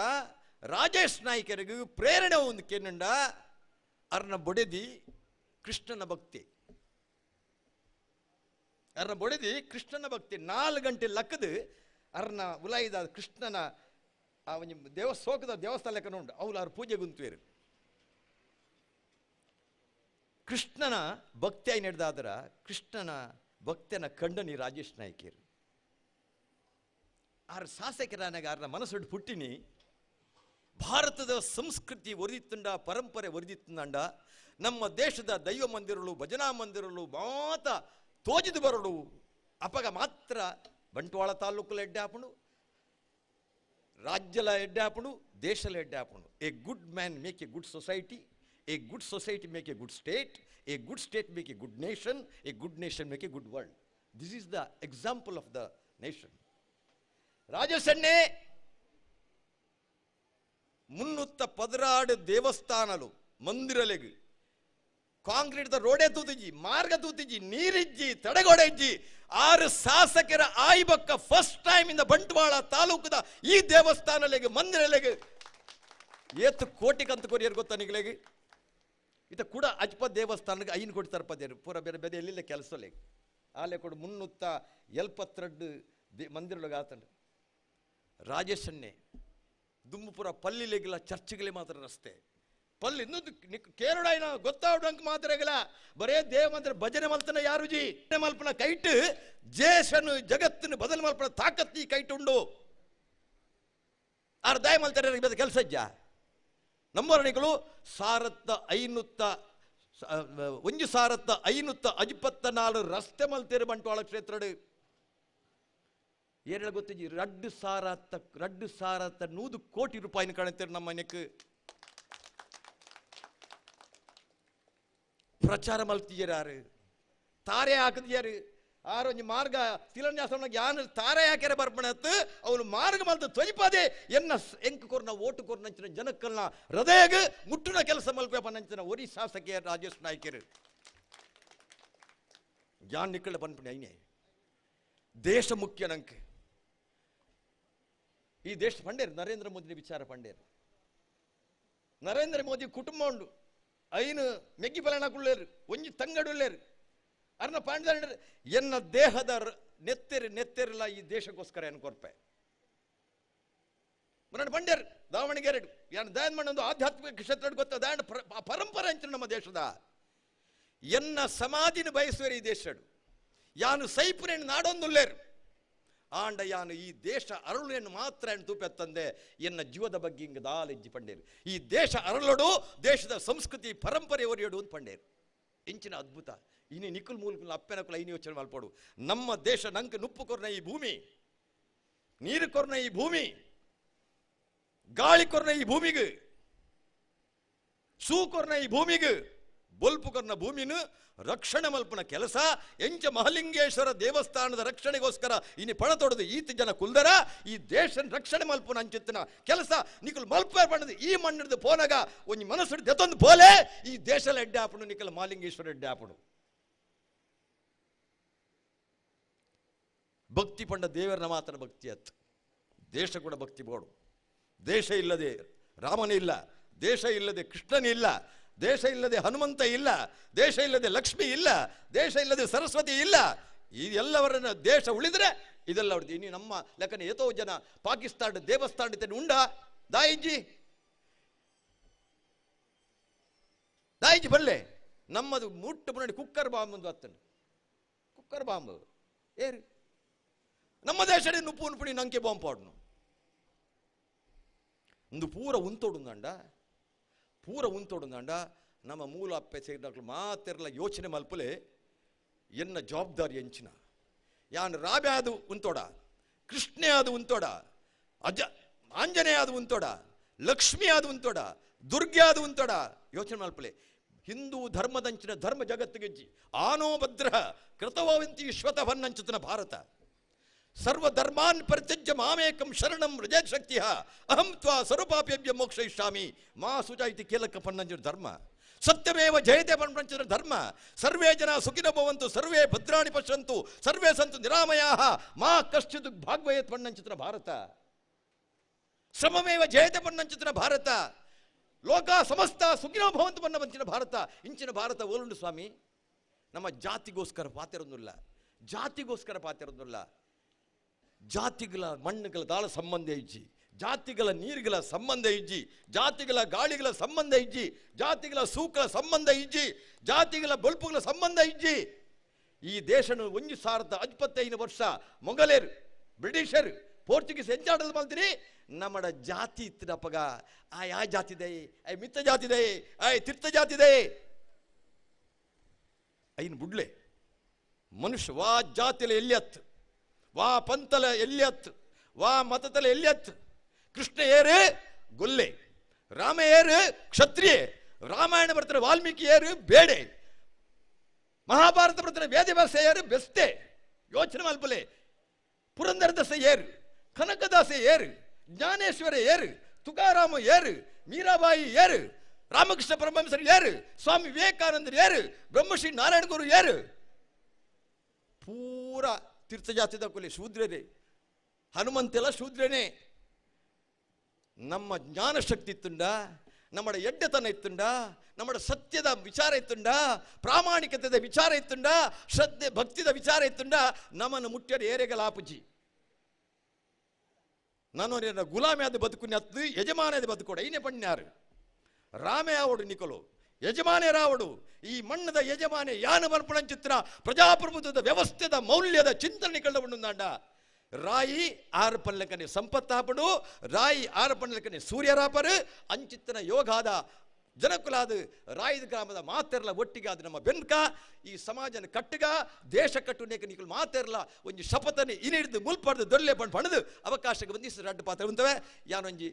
ರಾಜೇಶ್ ನಾಯ್ಕರಿಗೆ ಪ್ರೇರಣೆ ಒಂದು ಕೇನಂಡ ಅರ್ನ ಬೊಡೆದಿ ಕೃಷ್ಣನ ಭಕ್ತಿ ಅರ್ನ ಬೊಡೆದಿ ಕೃಷ್ಣನ ಭಕ್ತಿ 4 ಗಂಟೆ ಲಕ್ಕದು ಅರ್ನ ಉಲಾಯಿದ ಕೃಷ್ಣನ ಸೋಕದ ದೇವಸ್ಥಾನ ಲೆಕ್ಕ ಉಂಟು ಅವಳು ಅವ್ರ ಪೂಜೆ ಗುಂತುವೇರು ಕೃಷ್ಣನ ಭಕ್ತಿ ಆಗಿ ನಡೆದಾದ್ರ ಕೃಷ್ಣನ ಭಕ್ತಿಯನ್ನ ಕಂಡನಿ ರಾಜೇಶ್ ನಾಯ್ಕರು ಆರ ಶಾಸಕರಾನಾಗ ಆರ್ನ ಮನಸ್ಸು ಪುಟ್ಟಿನಿ ಭಾರತದ ಸಂಸ್ಕೃತಿ ಒರಿದಿತ್ತಂಡ ಪರಂಪರೆ ಒರಿದಿತ್ತಂಡ ನಮ್ಮ ದೇಶದ ದೈವ ಮಂದಿರಗಳು ಭಜನಾ ಮಂದಿರಗಳು ಮಾತ ತೋಜಿದು ಬರಡು ಅಪಗ ಮಾತ್ರ ಬಂಟ್ವಾಳ ತಾಲೂಕುಲ ಎಡ್ಡೆ ಹಾಪುಣು ರಾಜ್ಯಲ ಎಡ್ಡೆ ಹಾಪುಣು ದೇಶಲ ಎಡ್ಡೆ ಹಾಪುಣು a good man make a good society a good society make a good state a good state make a good nation a good nation make a good world this is the example of the nation రాజసన్నే 316 దేవస్థానాలు మందిరలెగు concrete ರೋಡೇ ತೂತಿಜ್ಜಿ, ಮಾರ್ಗ ತೂತಿಜ್ಜಿ, ನೀರಿಜ್ಜಿ, ತಡೆಗೋಡೆ ಇಜ್ಜಿ. 6 ಶಾಸಕರ ಆಯ್ಬಕ್ಕ ಫಸ್ಟ್ ಟೈಮ್ ಇಂದ ಬಂಟ್ವಾಳ ತಾಲೂಕದ ಈ ದೇವಸ್ಥಾನಲೆಗೆ ಮಂದಿರಲೆಗೆ ಏತು ಕೋಟಿ ಕಂತು ಕೊರಿಯರ್ ಗೊತ್ತಾ ನಿಗಲೆಗೆ? ಇತ ಕೂಡ ಅಜ್ಪ ದೇವಸ್ಥಾನಕ್ಕೆ 5 ಕೋಟಿ ತರಪದೇರು ಪೂರ ಬೇರೆ ಬೇರೆ ಎಲ್ಲಿಲ್ಲ ಕೆಲಸಲೆ ಆಲೆ ಕೊಡು 372 ಮಂದಿರೊಳಗೆ ಆತಂಡು. ರಾಜೇಶನ್ನೇ ದುಮ್ಮಪುರ ಪಲ್ಲಿಲೆಗಿಲ್ಲ ಚರ್ಚ್ಗಳೇ ಮಾತ್ರ ರಸ್ತೆ ಪಲ್ಲಿ ಇನ್ನೊಂದು ಕೇರಳ ಗೊತ್ತಾವಡಂಗೆ ಮಾತ್ರಗಲ್ಲ ಬರೇ ದೇವ ಮಂದಿರ ಭಜನೆ ಮಲ್ತನ ಯಾರುಜಿ ಮಲ್ಪನ ಕೈಟ್ ಜೇಷನು ಜಗತ್ತಿನ ಬದಲು ಮಲ್ಪನ ತಾಕತ್ತಿ ಕೈಟುಂಡು ಆರು ದಾಯ ಮಲ್ತಾರೆ ಕೆಲಸ ಇಜ್ಜ ನಮ್ಮರಣಿಗಳು 1554 ರಸ್ತೆ ಮಲ್ತೇರು ಬಂಟ್ವಾಳ ಕ್ಷೇತ್ರಡು ಏನೇಳ ಗೊತ್ತಿಜ್ಜಿ 2,100 ಕೋಟಿ ರೂಪಾಯಿನ ಕಾಣುತ್ತಾರೆ ನಮ್ಮ ಮನೆಗೆ ಪ್ರಚಾರ ಮಲ್ತಿದ್ದಾರೆ ತಾರೆ ಹಾಕಿದ್ಯಾರು ಆರೊಂದು ಮಾರ್ಗ ತಿಲನ್ಯಾಸ ಯಾನು ತಾರೆ ಹಾಕ್ಯಾರ ಬರ್ಪಣತ್ತು ಅವನು ಮಾರ್ಗ ಮಲ್ತ ತೊಯ್ಪದೆ ಎನ್ನ ಎಂಕ ಕೊರ್ನ ಓಟು ಕೊರ್ನಂಚಿನ ಜನಕ್ಕಲ್ನ ಹೃದಯಗ ಮುಟ್ಟುನ ಕೆಲಸ ಮಲ್ಪಪ್ಪ ನಂಚಿನ ಒರಿ ಶಾಸಕಿಯ ರಾಜೇಶ್ ನಾಯ್ಕರು ಜಾನ್ ನಿಕ್ಕಳ ಪನ್ಪಣಿ ಐನೆ ದೇಶ ಮುಖ್ಯ ನಂಗೆ ಈ ದೇಶ ಪಂಡೇರು ನರೇಂದ್ರ ಮೋದಿ ವಿಚಾರ ಪಂಡೇರು ನರೇಂದ್ರ ಮೋದಿ ಕುಟುಂಬ ಉಂಡು ಐನು ಮೆಗ್ಗಿ ಬಲನಕುಳ್ಳೇರು ಒಂಜಿ ತಂಗಡುಳ್ಳೇರು ಅರ್ನ ಪಾಂಡ ಎನ್ನ ದೇಹದ ನೆತ್ತೆರಿಲ್ಲ ಈ ದೇಶಕ್ಕೋಸ್ಕರ ಏನು ಕೊರ್ಪೆ ಮರಣ ಬಂಡೇರು ದಾವಣಗೆರೆ ಯಾನು ದಯನ್ ಮಣ್ಣೊಂದು ಆಧ್ಯಾತ್ಮಿಕ ಕ್ಷೇತ್ರ ಗೊತ್ತ ದಾಂಡ ಪರಂಪರೆ ಅಂಚು ನಮ್ಮ ದೇಶದ ಎನ್ನ ಸಮಾಧಿನ ಬಯಸುವರೆ ಈ ದೇಶ ಯಾನು ಸೈಪುರೇನು ನಾಡೊಂದುಳ್ಳೇರು ಆಂಡ ಯಾನು ಈ ದೇಶ ಅರಳುಯನ್ನು ಮಾತ್ರ ತೂಪೆತ್ತಂದೆ ಎನ್ನ ಜೀವದ ಬಗ್ಗೆ ಹಿಂಗೆ ದಾಲೆಜ್ಜಿ ಪಂಡೇರು ಈ ದೇಶ ಅರಳೋಡು ದೇಶದ ಸಂಸ್ಕೃತಿ ಪರಂಪರೆ ಒರೆಯೋಡು ಅಂತ ಪಂಡೇರು ಇಂಚಿನ ಅದ್ಭುತ ಇನ್ನು ನಿಕ್ಕುಲ್ ಮೂಲಕ ಅಪ್ಪೆನಕುಲ ಐನು ಯೋಚನೆ ಮಲ್ಪೋಡು ನಮ್ಮ ದೇಶ ನಂಗೆ ನುಪ್ಪು ಕೊರ್ನ ಈ ಭೂಮಿ ನೀರು ಕೊರ್ನ ಈ ಭೂಮಿ ಗಾಳಿ ಕೊರ್ನ ಈ ಭೂಮಿಗೆ ಸೂ ಕೊರ್ನ ಈ ಭೂಮಿಗೆ ಬೊಲ್ಪು ಕೊರ್ನ ಭೂಮಿನು ರಕ್ಷಣೆ ಮಲ್ಪನ ಕೆಲಸ ಎಂಚ ಮಹಲಿಂಗೇಶ್ವರ ದೇವಸ್ಥಾನದ ರಕ್ಷಣೆಗೋಸ್ಕರ ಇನ್ನು ಪಣ ತೊಡದು ಈತ ಜನ ಕುಲ್ದರ ಈ ದೇಶ ರಕ್ಷಣೆ ಮಲ್ಪನ ಅಂಚಿತ್ತಿನ ಕೆಲಸ ನಿಕಲ್ ಮಲ್ಪ ಪಣದು ಈ ಮಣ್ಣಿಡ್ದು ಪೋನಾಗ ಒಂಜಿ ಮನಸ್ಸು ದೆತ್ತೊಂದು ಪೋಲೆ ಈ ದೇಶಲ ಎಡ್ಡೆ ಆಪಣು ನಿಕಲ್ ಮಹಲಿಂಗೇಶ್ವರ ಎಡ್ಡೆ ಆಪಣು ಭಕ್ತಿ ಪಂಡ ದೇವರನ್ನ ಮಾತ್ರ ಭಕ್ತಿ ಅತ್ ದೇಶ ಕೂಡ ಭಕ್ತಿ ಬೋಡು ದೇಶ ಇಲ್ಲದೆ ರಾಮನೇ ಇಲ್ಲ ದೇಶ ಇಲ್ಲದೆ ಕೃಷ್ಣನೇ ಇಲ್ಲ ದೇಶ ಇಲ್ಲದೆ ಹನುಮಂತ ಇಲ್ಲ ದೇಶ ಇಲ್ಲದೆ ಲಕ್ಷ್ಮಿ ಇಲ್ಲ ದೇಶ ಇಲ್ಲದೆ ಸರಸ್ವತಿ ಇಲ್ಲ ಇದೆಲ್ಲವರನ್ನ ದೇಶ ಉಳಿದ್ರೆ ಇದೆಲ್ಲ ಹೊಡೆದು ಇನ್ನು ನಮ್ಮ ಲೆಕ್ಕನೆ ಎಷ್ಟೋ ಜನ ಪಾಕಿಸ್ತಾನ ದೇವಸ್ಥಾನ ಉಂಡ ದಾಯಿಜಿ ಬಲ್ಲೆ ನಮ್ಮದು ಮುಟ್ಟು ಮುನ್ನಡಿ ಕುಕ್ಕರ್ ಬಾಂಬ್ ಒಂದು ಹತ್ತನು ಕುಕ್ಕರ್ ಬಾಂಬ್ ಏರು ನಮ್ಮ ದೇಶದ ನುಪ್ಪು ಉನ್ಪುಣಿ ನಂಗೆ ಬಾಂಬ್ ಪಾಡ್ನು ಒಂದು ಪೂರ ಉಂತೋಡುಂದಾಂಡ ನಮ್ಮ ಮೂಲ ಅಪ್ಪೆ ಸೇರಿದಾಗಲು ಮಾತೆರಲ ಯೋಚನೆ ಮಲ್ಪಲೆ ಎನ್ನ ಜವಾಬ್ದಾರಿ ಎಂಚಿನ ಯಾನ್ ರಾಬೆ ಆದು ಉಂತೋಡ ಕೃಷ್ಣೆ ಆದು ಉಂತೋಡ ಆಂಜನೇಯ ಆದು ಉಂತೋಡ ಲಕ್ಷ್ಮಿ ಆದು ಉಂತೋಡ ದುರ್ಗೆ ಆದು ಉಂತೋಡ ಯೋಚನೆ ಮಲ್ಪಲೆ ಹಿಂದೂ ಧರ್ಮದಂಚಿನ ಧರ್ಮ ಜಗತ್ತಿಗೆಜ್ಜಿ ಆನೋ ಭದ್ರ ಕೃತವಂತಿ ಶ್ವತವನ್ನಂಚಿತನ ಭಾರತ ಸರ್ವಧರ್ಮಾನ್ ಪರಿತ್ಯಜ್ಯ ಮಾಮೇಕಂ ಶರಣಂ ರಜತ್ ಶಕ್ತಿ ಅಹಂ ತ್ವಾ ಸ್ವರೂಪಾಪ್ಯಭ್ಯ ಮೋಕ್ಷಯಿಷ್ಯಾಮಿ ಮಾ ಸುಜಾ ಇತಿ ಕೇಲಕ ಪನ್ನಂಜರ ಧರ್ಮ ಸತ್ಯಮೇವ ಜಯತೆ ಪನ್ನಂಜರ ಧರ್ಮ ಸರ್ವೇ ಜನ ಸುಖಿನೋ ಭವಂತು ಸರ್ವೇ ಭದ್ರಾಣಿ ಪಶ್ಯಂತು ಸರ್ವೇ ಸಂತು ನಿರಾಮಯಾಃ ಮಾ ಕಶ್ಚಿತ್ ಭಾಗ್ವಯೇತ್ ಪನ್ನಂಚಿತ್ರ ಭಾರತ ಶ್ರಮಮೇವ ಜಯತೆ ಪನ್ನಂಚಿತ್ರ ಭಾರತ ಲೋಕ ಸಮಸ್ತ ಸುಖಿನೋ ಭವಂತು ಪನ್ನವಂಚಿನ ಭಾರತ ಇಂಚಿನ ಭಾರತ ಓಲುಂಡು ಸ್ವಾಮಿ ನಮ್ಮ ಜಾತಿಗೋಸ್ಕರ ಪಾತಿರೊಂದಿಲ್ಲ ಜಾತಿಗಳ ಮಣ್ಣುಗಳ ದಾಳ ಸಂಬಂಧ ಇಜ್ಜಿ ಜಾತಿಗಳ ನೀರುಗಳ ಸಂಬಂಧ ಇಜ್ಜಿ ಜಾತಿಗಳ ಗಾಳಿಗಳ ಸಂಬಂಧ ಇಜ್ಜಿ ಜಾತಿಗಳ ಸೂಕಳ ಸಂಬಂಧ ಇಜ್ಜಿ ಜಾತಿಗಳ ಬಲ್ಪುಗಳ ಸಂಬಂಧ ಇಜ್ಜಿ ಈ ದೇಶನು 1075 ವರ್ಷ ಮೊಘಲೇರು ಬ್ರಿಟಿಷರು ಪೋರ್ಚುಗೀಸ್ ಹೆಂಚಾಡಲು ಮಾಡ್ತೀರಿ ನಮ್ಮಡ ಜಾತಿ ಇತ್ತಿನಪ್ಪಗ ಆ ಜಾತಿದೆ ಐ ಮಿತ್ತ ಜಾತಿದೆ ಐ ತೀರ್ಥ ಜಾತಿದೆ ಐನ್ ಬುಡ್ಲೆ ಮನುಷ್ಯ ವಾ ಜಾತಿಲ ಎಲ್ಲಿಯತ್ ವಾ ಪಂತಲ ಎಲ್ಲಿಯತ್ ವಾ ಮತತಲ ಎಲ್ಲಿಯತ್ ಕೃಷ್ಣ ಏರು ಗೊಲ್ಲೆ ರಾಮ ಏರು ಕ್ಷತ್ರಿಯೆ ರಾಮಾಯಣ ಬರ್ತಾರೆ ವಾಲ್ಮೀಕಿ ಏರು ಬೇಡೆ ಮಹಾಭಾರತ ಬರ್ತಾರೆ ವೇದವ್ಯಾಸ ಏರು ಬೆಸ್ತೆ ಯೋಚನೆ ಮಲ್ಪಲೆ ಪುರಂದರದಾಸ ಏರು ಕನಕದಾಸ ಏರು ಜ್ಞಾನೇಶ್ವರ ಏರು ತುಕಾರಾಮ ಏರು ಮೀರಾಬಾಯಿ ಏರು ರಾಮಕೃಷ್ಣ ಪರಮಹಂಸರು ಯಾರು, ಸ್ವಾಮಿ ವಿವೇಕಾನಂದರು ಯಾರು, ಬ್ರಹ್ಮಶ್ರೀ ನಾರಾಯಣ ಗುರು ಯಾರು? ಪೂರ ತೀರ್ಥಜಾತಿದ ಕೊಲೆ ಶೂದ್ರರೇ. ಹನುಮಂತೆಲ್ಲ ಶೂದ್ರನೇ. ನಮ್ಮ ಜ್ಞಾನ ಶಕ್ತಿ ಇತ್ತುಂಡ, ನಮ್ಮ ಎಡ್ಡೆತನ ಇತ್ತುಂಡ, ನಮ್ಮ ಸತ್ಯದ ವಿಚಾರ ಇತ್ತುಂಡ, ಪ್ರಾಮಾಣಿಕತೆದ ವಿಚಾರ ಇತ್ತುಂಡ, ಶ್ರದ್ಧೆ ಭಕ್ತಿದ ವಿಚಾರ ಇತ್ತುಂಡ, ನಮ್ಮನ್ನು ಮುಟ್ಟ್ಯದ ಏರೆಗಳ ಆಪುಜಿ. ನಾನು ಗುಲಾಮಿ ಆದ ಬದುಕುನಿ ಹತ್ತು ಯಜಮಾನದ ಬದುಕೋಡ ಐನೇ ಪಣ್ಯಾರು ರಾಮೇ ಆವಡು ನಿಕಲು ಯಜಮಾನೇ ರಾವಡು. ಈ ಮಣ್ಣದ ಯಜಮಾನೆ ಯಾನ ಮರ್ಪಣ ಚಿತ್ರ ಪ್ರಜಾಪ್ರಭುತ್ವದ ವ್ಯವಸ್ಥೆದ ಮೌಲ್ಯದ ಚಿಂತನೆ ಕಳೆದುಕೊಂಡ ರಾಯಿ ಆರು ಪಲ್ಲಕನೆ ಸಂಪತ್ತಾಪಡು, ರಾಯಿ ಆರು ಪಲ್ಲಕನೆ ಸೂರ್ಯರಾಪರು ಅಂಚಿತ್ತನ ಯೋಗಾದ ಜನಕುಲಾದ ರಾಯದ ಗ್ರಾಮದ ಮಾತೆರ್ಲ ಒಟ್ಟಿಗೆ ಅದು ನಮ್ಮ ಬೆನ್ಕ ಈ ಸಮಾಜನ ಕಟ್ಟಗ ದೇಶ ಕಟ್ಟುನೇಕ ನಿಕಲು ಮಾತೆರ್ಲ ಒಂಜಿ ಶಪಥನೆ ಇನಿಡಿದು ಮುಲ್ಪಡ್ದು ದೊಲ್ಲೆ ಪಣದು ಅವಕಾಶಕ್ಕೆ ಬಂದಿಸಿ ರಡ್ಡು ಪಾತ್ರ ಉಂತವೆ. ಯಾನೊಂಜಿ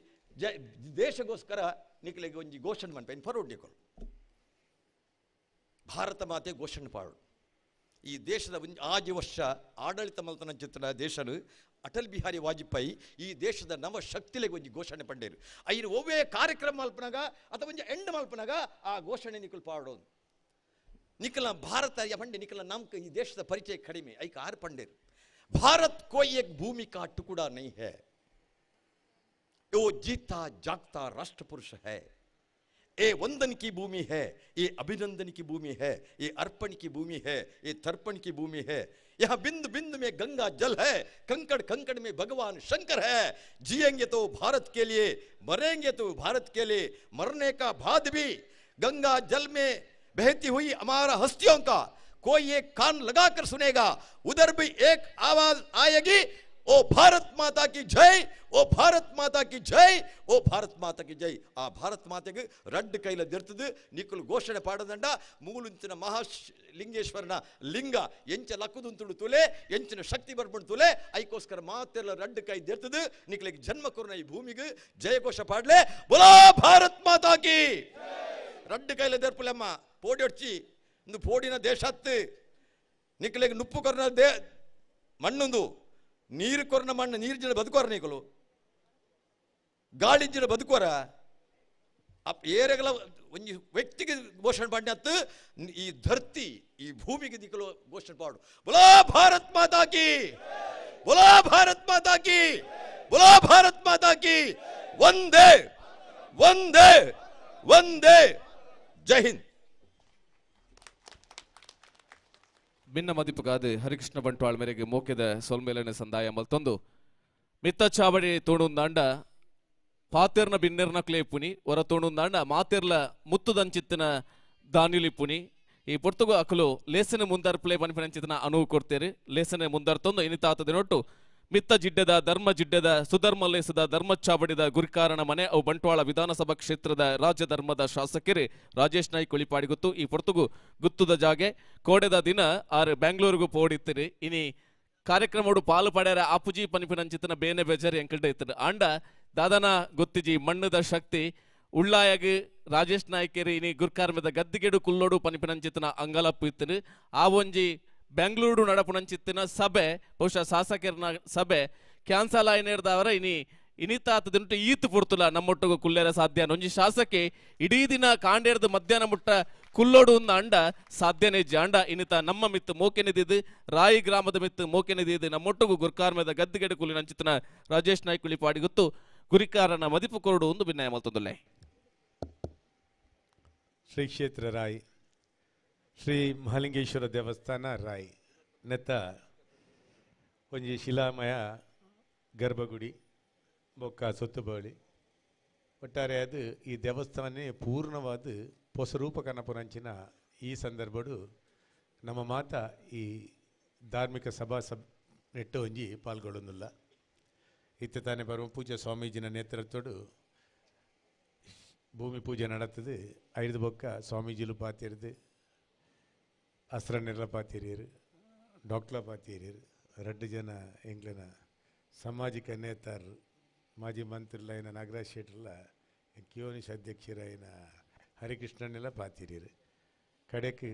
ದೇಶಗೋಸ್ಕರ ನಿಕಲಿಗೆ ಒಂಜಿ ಘೋಷಣೆ ಮಾಡ್ಪೇನು ಪರೋಡ್ ನಿಕಲು ಭಾರತ ಮಾತೆ ಘೋಷಣೆ ಪಾಡು. ಈ ದೇಶದ ಆಜಿ ವರ್ಷ ಆಡಳಿತ ಮಲ್ತನ ಚಿತ್ರ ದೇಶನು ಅಟಲ್ ಬಿಹಾರಿ ವಾಜಪೇಯಿ ಈ ದೇಶದ ನವ ಶಕ್ತಿಲೆಗೆ ಒಂಜಿ ಘೋಷಣೆ ಪಂಡೇರು. ಐದು ಒವ್ವೇ ಕಾರ್ಯಕ್ರಮ ಮಲ್ಪನಾಗ ಅಥವಾ ಒಂಜಿ ಎಂಡ್ ಮಲ್ಪನಾಗ ಆ ಘೋಷಣೆ ನಿಕಲ್ ಪಾಡೋದು. ನಿಕಲ ಭಾರತ ಪಂಡೆ ನಿಕಲ ನಮ್ಕ ಈ ದೇಶದ ಪರಿಚಯ ಕಡಿಮೆ ಐಕ ಆರು ಪಂಡೇರು. ಭಾರತ್ ಕೋಯಿ ಏಕ್ ಭೂಮಿ ಕಾ ಟುಕುಡಾ ನೈ ಹೈ, वो जीता जागता राष्ट्र पुरुष है. ये वंदन की भूमि है, ये अभिनंदन की भूमि है, ये अर्पण की भूमि है, ये तर्पण की भूमि है. यहाँ बिंद बिंद में गंगा जल है, कंकड़ कंकड़ में भगवान शंकर है. जिएंगे तो भारत के लिए, मरेंगे तो भारत के लिए. मरने का बाद भी गंगा जल में बहती हुई हमारा हस्तियों का कोई एक कान लगाकर सुनेगा. उधर भी एक आवाज आएगी, ओ भारत माता की जय, ओ भारत माता की जय, ओ भारत माता की जय. ಆ ಭಾರತ ಮಾತೆಗೆ ರಡ್ಡು ಕೈಲ ದಿರ್ತದೆ ನಿಕ್ಕಲು ಘೋಷಣೆ ಪಾಡದಂಡ ಮೂಲುಂಚಿನ ಮಹಾಲಿಂಗೇಶ್ವರನ ಲಿಂಗ ಎಂಚ ಲಕ್ಕುದುಂತುಡು ತುಲೆ ಎಂಚಿನ ಶಕ್ತಿ ಬರ್ಬಂಡು ತುಲೆ ಐಕೋಸ್ಕರ ಮಾತೆಲ್ಲ ರಡ್ಡು ಕೈ ದಿರ್ತದೆ ನಿಕ್ಕಲಿಗೆ ಜನ್ಮ ಕೊರನ ಈ ಭೂಮಿಗೆ ಜಯಘೋಷ ಪಾಡ್ಲೆ ಬೋಲೋ ಭಾರತ್ ಮಾತಾ ಕಿ ರಡ್ಡು ಕೈಲ ದರ್ಪುಲೆಮ್ಮ ಪೋಡಿ ಹೊಡ್ಚಿ ಇಂದು ಪೋಡಿನ ದೇಶ ಹತ್ತು ನಿಕ್ಕಲಿಗೆ ನುಪ್ಪು ಕೊರನ ಮಣ್ಣೊಂದು ನೀರು ಕೊರನ ಮಣ್ಣು ನೀರು ಜನ ಬದುಕೋರ ನೀಕಲು ಗಾಳಿ ಜನ ಬದುಕೋರ ಏರೆಗಳ ಒಂಜಿ ವ್ಯಕ್ತಿಗೆ ಘೋಷಣೆ ಪಾಡ್ಯತ್ತು ಈ ಧರ್ತಿ ಈ ಭೂಮಿಗೆ ದಿಕ್ಕಲು ಘೋಷಣೆ ಪಾಡು. ಬೋಲೋ ಭಾರತ್ ಮಾತಾ ಕಿ, ಬೋಲೋ ಭಾರತ್ ಮಾತಾ ಕಿ, ಬೋಲೋ ಭಾರತ್ ಮಾತಾ ಕಿ. ವಂದೇ ವಂದೇ ವಂದೇ. ಜೈ ಹಿಂದ್. ಭಿನ್ನ ಮದಿಪುಗಾದು ಹರಿಕೃಷ್ಣ ಬಂಟ್ವಾಳ ಮೇರೆಗೆ ಮೋಕೆದ ಸೊಲ್ಮೇಲನೆ ಸಂದಾಯ ಮಲ್ತೊಂದು ಮಿತ್ತ ಚಾವಡಿ ತೋಣುಂದಾಂಡ ಪಾತೆರ್ನ ಬಿನ್ನೆರ್ನ ಕ್ಲೇಪುನಿ ಹೊರ ತೋಣುಂದಾಂಡ ಮಾತೆರ್ಲ ಮುತ್ತುದಂಚಿತ್ತಿನ ದಾನಿಲಿಪುನಿ ಈ ಪೊರ್ತುಗು ಅಕಲು ಲೇಸನೆ ಮುಂದರ್ ಪ್ಲೇ ಪನಿಪನಂಚಿತ್ತಿನ ಅನುವು ಕೊಡ್ತೇರಿ ಲೇಸನೆ ಮುಂದರ್ತೊಂದು ಇನಿತಾತದಿನೊಟ್ಟು ಮಿತ್ತ ಜಿಡ್ಡೆದ ಧರ್ಮ ಜಿಡ್ಡೆದ ಸುಧರ್ಮಲೇಸದ ಧರ್ಮಚ್ಚಾವಡಿದ ಗುರಿಕಾರಣ ಮನೆ ಅವು ಬಂಟ್ವಾಳ ವಿಧಾನಸಭಾ ಕ್ಷೇತ್ರದ ರಾಜ್ಯ ಧರ್ಮದ ಶಾಸಕರು ರಾಜೇಶ್ ನಾಯ್ಕ್ ಉಳಿಪಾಡಿ ಗೊತ್ತು ಈ ಪೊರ್ತುಗು ಗುತ್ತುದ ಜಾಗೆ ಕೋಡೆದ ದಿನ ಆರು ಬೆಂಗಳೂರಿಗೂ ಪೋಡಿತ್ತಿರಿ ಇನಿ ಕಾರ್ಯಕ್ರಮಡು ಪಾಲು ಪಡ್ಯಾರ ಆಪುಜಿ ಪನಿಪಿನಂಚಿತ್ತಿನ ಬೇನೆ ಬೇಜಾರಿ ಎಂಕಲ್ಡೆ ಇತ್ತಿರು ಆಂಡ ದಾದನ ಗೊತ್ತಿಜಿ ಮಣ್ಣದ ಶಕ್ತಿ ಉಳ್ಳಾಯಗ್ ರಾಜೇಶ್ ನಾಯ್ಕೇರಿ ಇನಿ ಗುರ್ಕಾರ್ಮದ ಗದ್ದಿಗೆಡು ಕುಲ್ಲೋಡು ಪನಿಪಿನಂಚಿತ್ತಿನ ಅಂಗಲಪ್ಪು ಇತ್ತಿರು ಆ ಒಂಜಿ ಬೆಂಗಳೂರು ನಡಪುನಂಚಿತ್ತಿನ ಸಭೆ ಬಹುಶಃ ಶಾಸಕರನ ಸಭೆ ಕ್ಯಾನ್ಸಲ್ ಆಯ್ನೇರ್ದವರ ಇನಿತಾತದಿಂಟು ಈತು ಪುರ್ತುಲ ನಮ್ಮೊಟ್ಟಿಗೂ ಕುಲ್ಲೇರ ಸಾಧ್ಯ ಒಂಜಿ ಶಾಸಕಿ ಇಡೀ ದಿನ ಕಾಂಡೇರ್ದು ಮಧ್ಯಾಹ್ನ ಮುಟ್ಟ ಕುಲ್ಲೋಡು ಒಂದು ಅಂಡ ಸಾಧ್ಯನೇ ಅಂಡ ಇನಿತ ನಮ್ಮ ಮಿತ್ತು ಮೋಕೆನಿದಿದ್ದು ರಾಯಿ ಗ್ರಾಮದ ಮಿತ್ತು ಮೋಕೆನಿದಿದ್ದು ನಮ್ಮೊಟ್ಟಿಗೂ ಗುರ್ಕಾರ್ಮದ ಗದ್ದಿಗೆಡು ಕುಲ್ಲಿನಂಚಿತ್ತಿನ ರಾಜೇಶ್ ನಾಯ್ಕ್ ಉಳಿಪಾಡಿ ಗೊತ್ತು ಗುರಿಕಾರನ ಮದಿಪು ಕೊರಡು ಒಂದು ಭಿನ್ನಾಯ ಮಲ್ತೊಂದುಲ್ಲೆ. ಶ್ರೀ ಕ್ಷೇತ್ರ ರಾಯ್ ಶ್ರೀ ಮಹಾಲಿಂಗೇಶ್ವರ ದೇವಸ್ಥಾನ ರಾಯ್ ನೆತ್ತ ಒಂಜಿ ಶಿಲಾಮಯ ಗರ್ಭಗುಡಿ ಬೊಕ್ಕ ಸೊತ್ತುಬಳಿ ಒಟ್ಟಾರೆ ಅದು ಈ ದೇವಸ್ಥಾನನೇ ಪೂರ್ಣವಾದ ಹೊಸರೂಪ ಕನಪುರಂಚಿನ ಈ ಸಂದರ್ಭಡು ನಮ್ಮ ಮಾತ ಈ ಧಾರ್ಮಿಕ ಸಭಾ ನೆಟ್ಟು ಒಂಜಿ ಪಾಲ್ಗೊಳ್ಳುವುದಿಲ್ಲ. ಇತ್ತ ತಾನೇ ಬರುವ ಪೂಜೆ ಸ್ವಾಮೀಜಿನ ನೇತೃತ್ವಡು ಭೂಮಿ ಪೂಜೆ ನಡತದೆ. ಐದು ಬೊಕ್ಕ ಸ್ವಾಮೀಜಿಲು ಪಾತಿರ್ದು ಅಸ್ರನ್ನೆಲ್ಲ ಪಾತಿರಿಯರು ಡಾಕ್ಟ್ರ ಪಾತಿರಿಯರು ರಡ್ಡು ಜನ ಎಂಗ್ಲನ ಸಾಮಾಜಿಕ ನೇತಾರರು ಮಾಜಿ ಮಂತ್ರಿಲೈನ ನಾಗರಾಜ್ ಶೆಟ್ರಲ್ಲ ಕಿಯೋನಿಶ್ ಅಧ್ಯಕ್ಷರಾಯಿನ ಹರಿಕೃಷ್ಣನೆಲ್ಲ ಪಾತಿರಿಯರು ಕಡೆಗೆ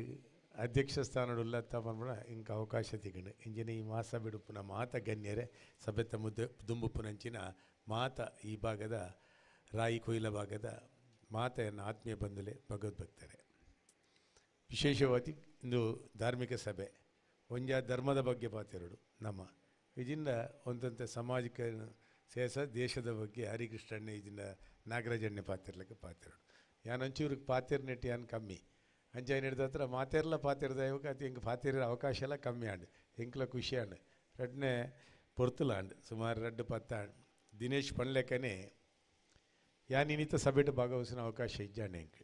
ಅಧ್ಯಕ್ಷ ಸ್ಥಾನಡುಲ್ಲ ತಗೊಂಡ ಇಂಕ ಅವಕಾಶ ತಿಗಂಡು ಇಂಜಿನ ಈ ಮಾಸ ಬಿಡುಪುನ ಮಾತ ಗಣ್ಯರೇ ಸಭೆತ ಮುದ್ದೆ ದುಂಬುಪುನಂಚಿನ ಮಾತ ಈ ಭಾಗದ ರಾಯಿ ಕೊಯ್ಲ ಭಾಗದ ಮಾತೆಯನ್ನು ಆತ್ಮೀಯ ಬಂಧುಲೆ ಭಗವದ್ಭಕ್ತರೆ, ವಿಶೇಷವಾಗಿ ಇಂದು ಧಾರ್ಮಿಕ ಸಭೆ ಒಂಜ ಧರ್ಮದ ಬಗ್ಗೆ ಪಾತೆರಡು ನಮ್ಮ ಇದರಿಂದ ಒಂದಂತೆ ಸಾಮಾಜಿಕ ಸೇಸ ದೇಶದ ಬಗ್ಗೆ ಹರಿಕೃಷ್ಣಣ್ಣೆ ಇದನ್ನ ನಾಗರಾಜಣ್ಣೆ ಪಾತಿರ್ಲಿಕ್ಕೆ ಪಾತೆರಡು ಯಾನೊಂಚೂರಿಗೆ ಪಾತಿರ್ನೆಟ್ಟು ಯಾನು ಕಮ್ಮಿ ಅಂಚ ಹಿಡಿದ ಹತ್ರ ಮಾತೇರ್ಲ ಪಾತಿರ್ದ ಇವಾಗ ಅದು ಹಿಂಗೆ ಪಾತಿರ ಅವಕಾಶ ಎಲ್ಲ ಕಮ್ಮಿ ಆಂಡು ಎಂಕ್ಲ ಖುಷಿ ಆಂಡು ರಡ್ನೆ ಪೊರ್ತುಲಾಂಡು ಸುಮಾರು 2-10 ಆಂಡು ದಿನೇಶ್ ಪಣ್ಲೆಕ್ಕನೆ ಯಾನ್ ಇನ್ನಿತ ಸಭೆಟ್ ಭಾಗವಹಿಸಿನ ಅವಕಾಶ ಇಜ್ಜಾಂಡು ಎಂಕ್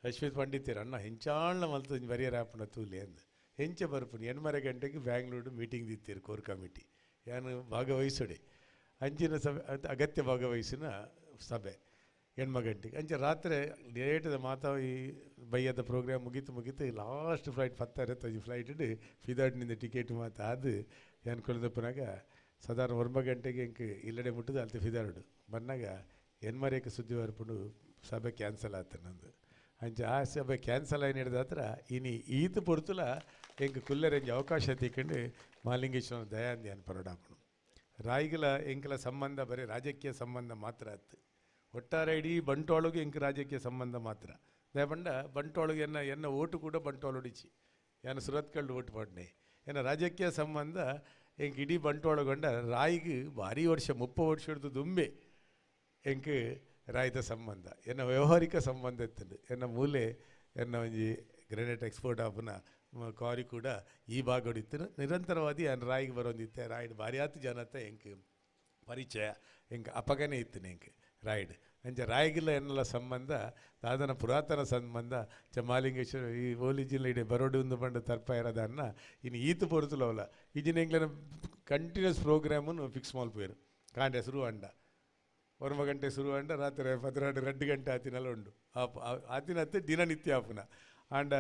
ಅಶ್ವಿತ್ ಪಂಡಿತೀರ ಅಣ್ಣ ಹೆಂಚಾಳ್ನ ಮಲ್ತು ಬರಿಯರಾಪನ ತೂಲಿ ಅಂದು ಹೆಂಚ ಬರ್ಪುನಿ 8:30 ಗಂಟೆಗೆ ಬ್ಯಾಂಗ್ಳೂರು ಮೀಟಿಂಗ್ ದಿತ್ತೀರು ಕೋರ್ ಕಮಿಟಿ ಯಾನು ಭಾಗವಹಿಸೋಡೆ ಅಂಚಿನ ಸಭೆ ಅಗತ್ಯ ಭಾಗವಹಿಸಿನ ಸಭೆ 8 ಗಂಟೆಗೆ ಅಂಚೆ ರಾತ್ರಿ ಲೇಟದ ಮಾತಾ ಈ ಬೈಯದ ಪ್ರೋಗ್ರಾಮ್ ಮುಗೀತು ಲಾಸ್ಟ್ ಫ್ಲೈಟ್ 10:30 ಫ್ಲೈಟ್ ಫಿದಾಡ್ನಿಂದ ಟಿಕೆಟ್ ಮಾತಾದು ಅನ್ಕೊಳ್ಳೋದಪ್ಪನಾಗ ಸಾಧಾರಣ 9 ಗಂಟೆಗೆ ಇಂಕ ಇಲ್ಲಡೆ ಮುಟ್ಟದು ಅಲ್ತೆ ಫಿದಾಡು ಬಂದಾಗ 8:30ಕ್ಕೆ ಸುದ್ದಿ ಬರ್ಪುಂಡು ಸಭೆ ಕ್ಯಾನ್ಸಲ್ ಆತ ನಂದು ಅಂಚೆ ಆ ಸಭೆ ಕ್ಯಾನ್ಸಲ್ ಆಗಿ ನಡೆದ ಹತ್ರ ಇನ್ನು ಈತ ಪೊರ್ತುಲ ಎಂಕ ಕುಲ್ಲರೆಂಜಿ ಅವಕಾಶ ತಿಕ್ಕೊಂಡು ಮಾಲಿಂಗೇಶ್ವರ ದಯಾಂದಿ ಅನ್ಪರಡಾಪಣು ರಾಯಿಗಳ ಎಂಕಲ ಸಂಬಂಧ ಬರೀ ರಾಜಕೀಯ ಸಂಬಂಧ ಮಾತ್ರ ಆಯ್ತು ಒಟ್ಟಾರೆ ಇಡೀ ಬಂಟ್ವಾಳಗೆ ಎಂಕ ರಾಜಕೀಯ ಸಂಬಂಧ ಮಾತ್ರ ದಯಪಂಡ ಬಂಟ್ವಾಳಗೆ ಎನ್ನ ಓಟು ಕೂಡ ಬಂಟ್ವಾಳೊಡಿಚಿ ಯಾನು ಸುರತ್ಕಲ್ಡು ಓಟು ಪಡ್ನೆ ಏನ ರಾಜಕೀಯ ಸಂಬಂಧ ಎಂಕ ಇಡೀ ಬಂಟ್ವಾಳಗೊಂಡ ರಾಯಿಗೆ ಭಾರಿ ವರ್ಷ 30 ವರ್ಷ ಹಿಡಿದು ದುಂಬೆ ಎಂಕ ರಾಯ್ದ ಸಂಬಂಧ ಎನ್ನ ವ್ಯಾವಹಾರಿಕ ಸಂಬಂಧ ಇತ್ತಂಡು ಎನ್ನ ಮೂಲೆ ಎನ್ನ ಒಂಜಿ ಗ್ರೆನೇಟ್ ಎಕ್ಸ್ಪೋರ್ಟ್ ಆಪುನ ಕಾರಿ ಕೂಡ ಈ ಭಾಗ ಹೊಡಿತು ನಿರಂತರವಾದಿ ಅನ್ ರಾಯಿಗೆ ಬರೋದಿತ್ತೆ ರಾಯ್ಡ್ ಭಾರಿ ಆತು ಜನತ ಎಂಕ ಪರಿಚಯ ಎಂಕ ಅಪಗನೆ ಇತ್ತು ಎಂಕ ರಾಯ್ಡ್ ಅಂಚೆ ರಾಯಿಗಿಲ್ಲ ಎನ್ನೆಲ್ಲ ಸಂಬಂಧ ದಾದನ ಪುರಾತನ ಸಂಬಂಧ ಮಾಲಿಂಗೇಶ್ವರ ಈ ಓಲಿ ಜಿಲ್ಲೆ ಇಡೀ ಬರೋಡು ಒಂದು ಬಂದು ತರ್ಪ ಇರೋದ ಅನ್ನ ಇನ್ನು ಈತು ಪೊರ್ತುಲವಲ್ಲ ಈಜಿನ ಎಂಗ್ಲನ ಕಂಟಿನ್ಯೂಸ್ ಪ್ರೋಗ್ರಾಮನ್ನು ಫಿಕ್ಸ್ ಮಲ್ಪೇರು ಕಾಂಡೆ ಶುರು ಅಂಡ 9 ಗಂಟೆ ಶುರು ಅಂಡ ರಾತ್ರಿ 2 ಗಂಟೆ ಆತಿನೆಲ್ಲ ಉಂಡು ಆತಿನತ್ತೆ ದಿನನಿತ್ಯ ಆಪುನ ಆಂಡ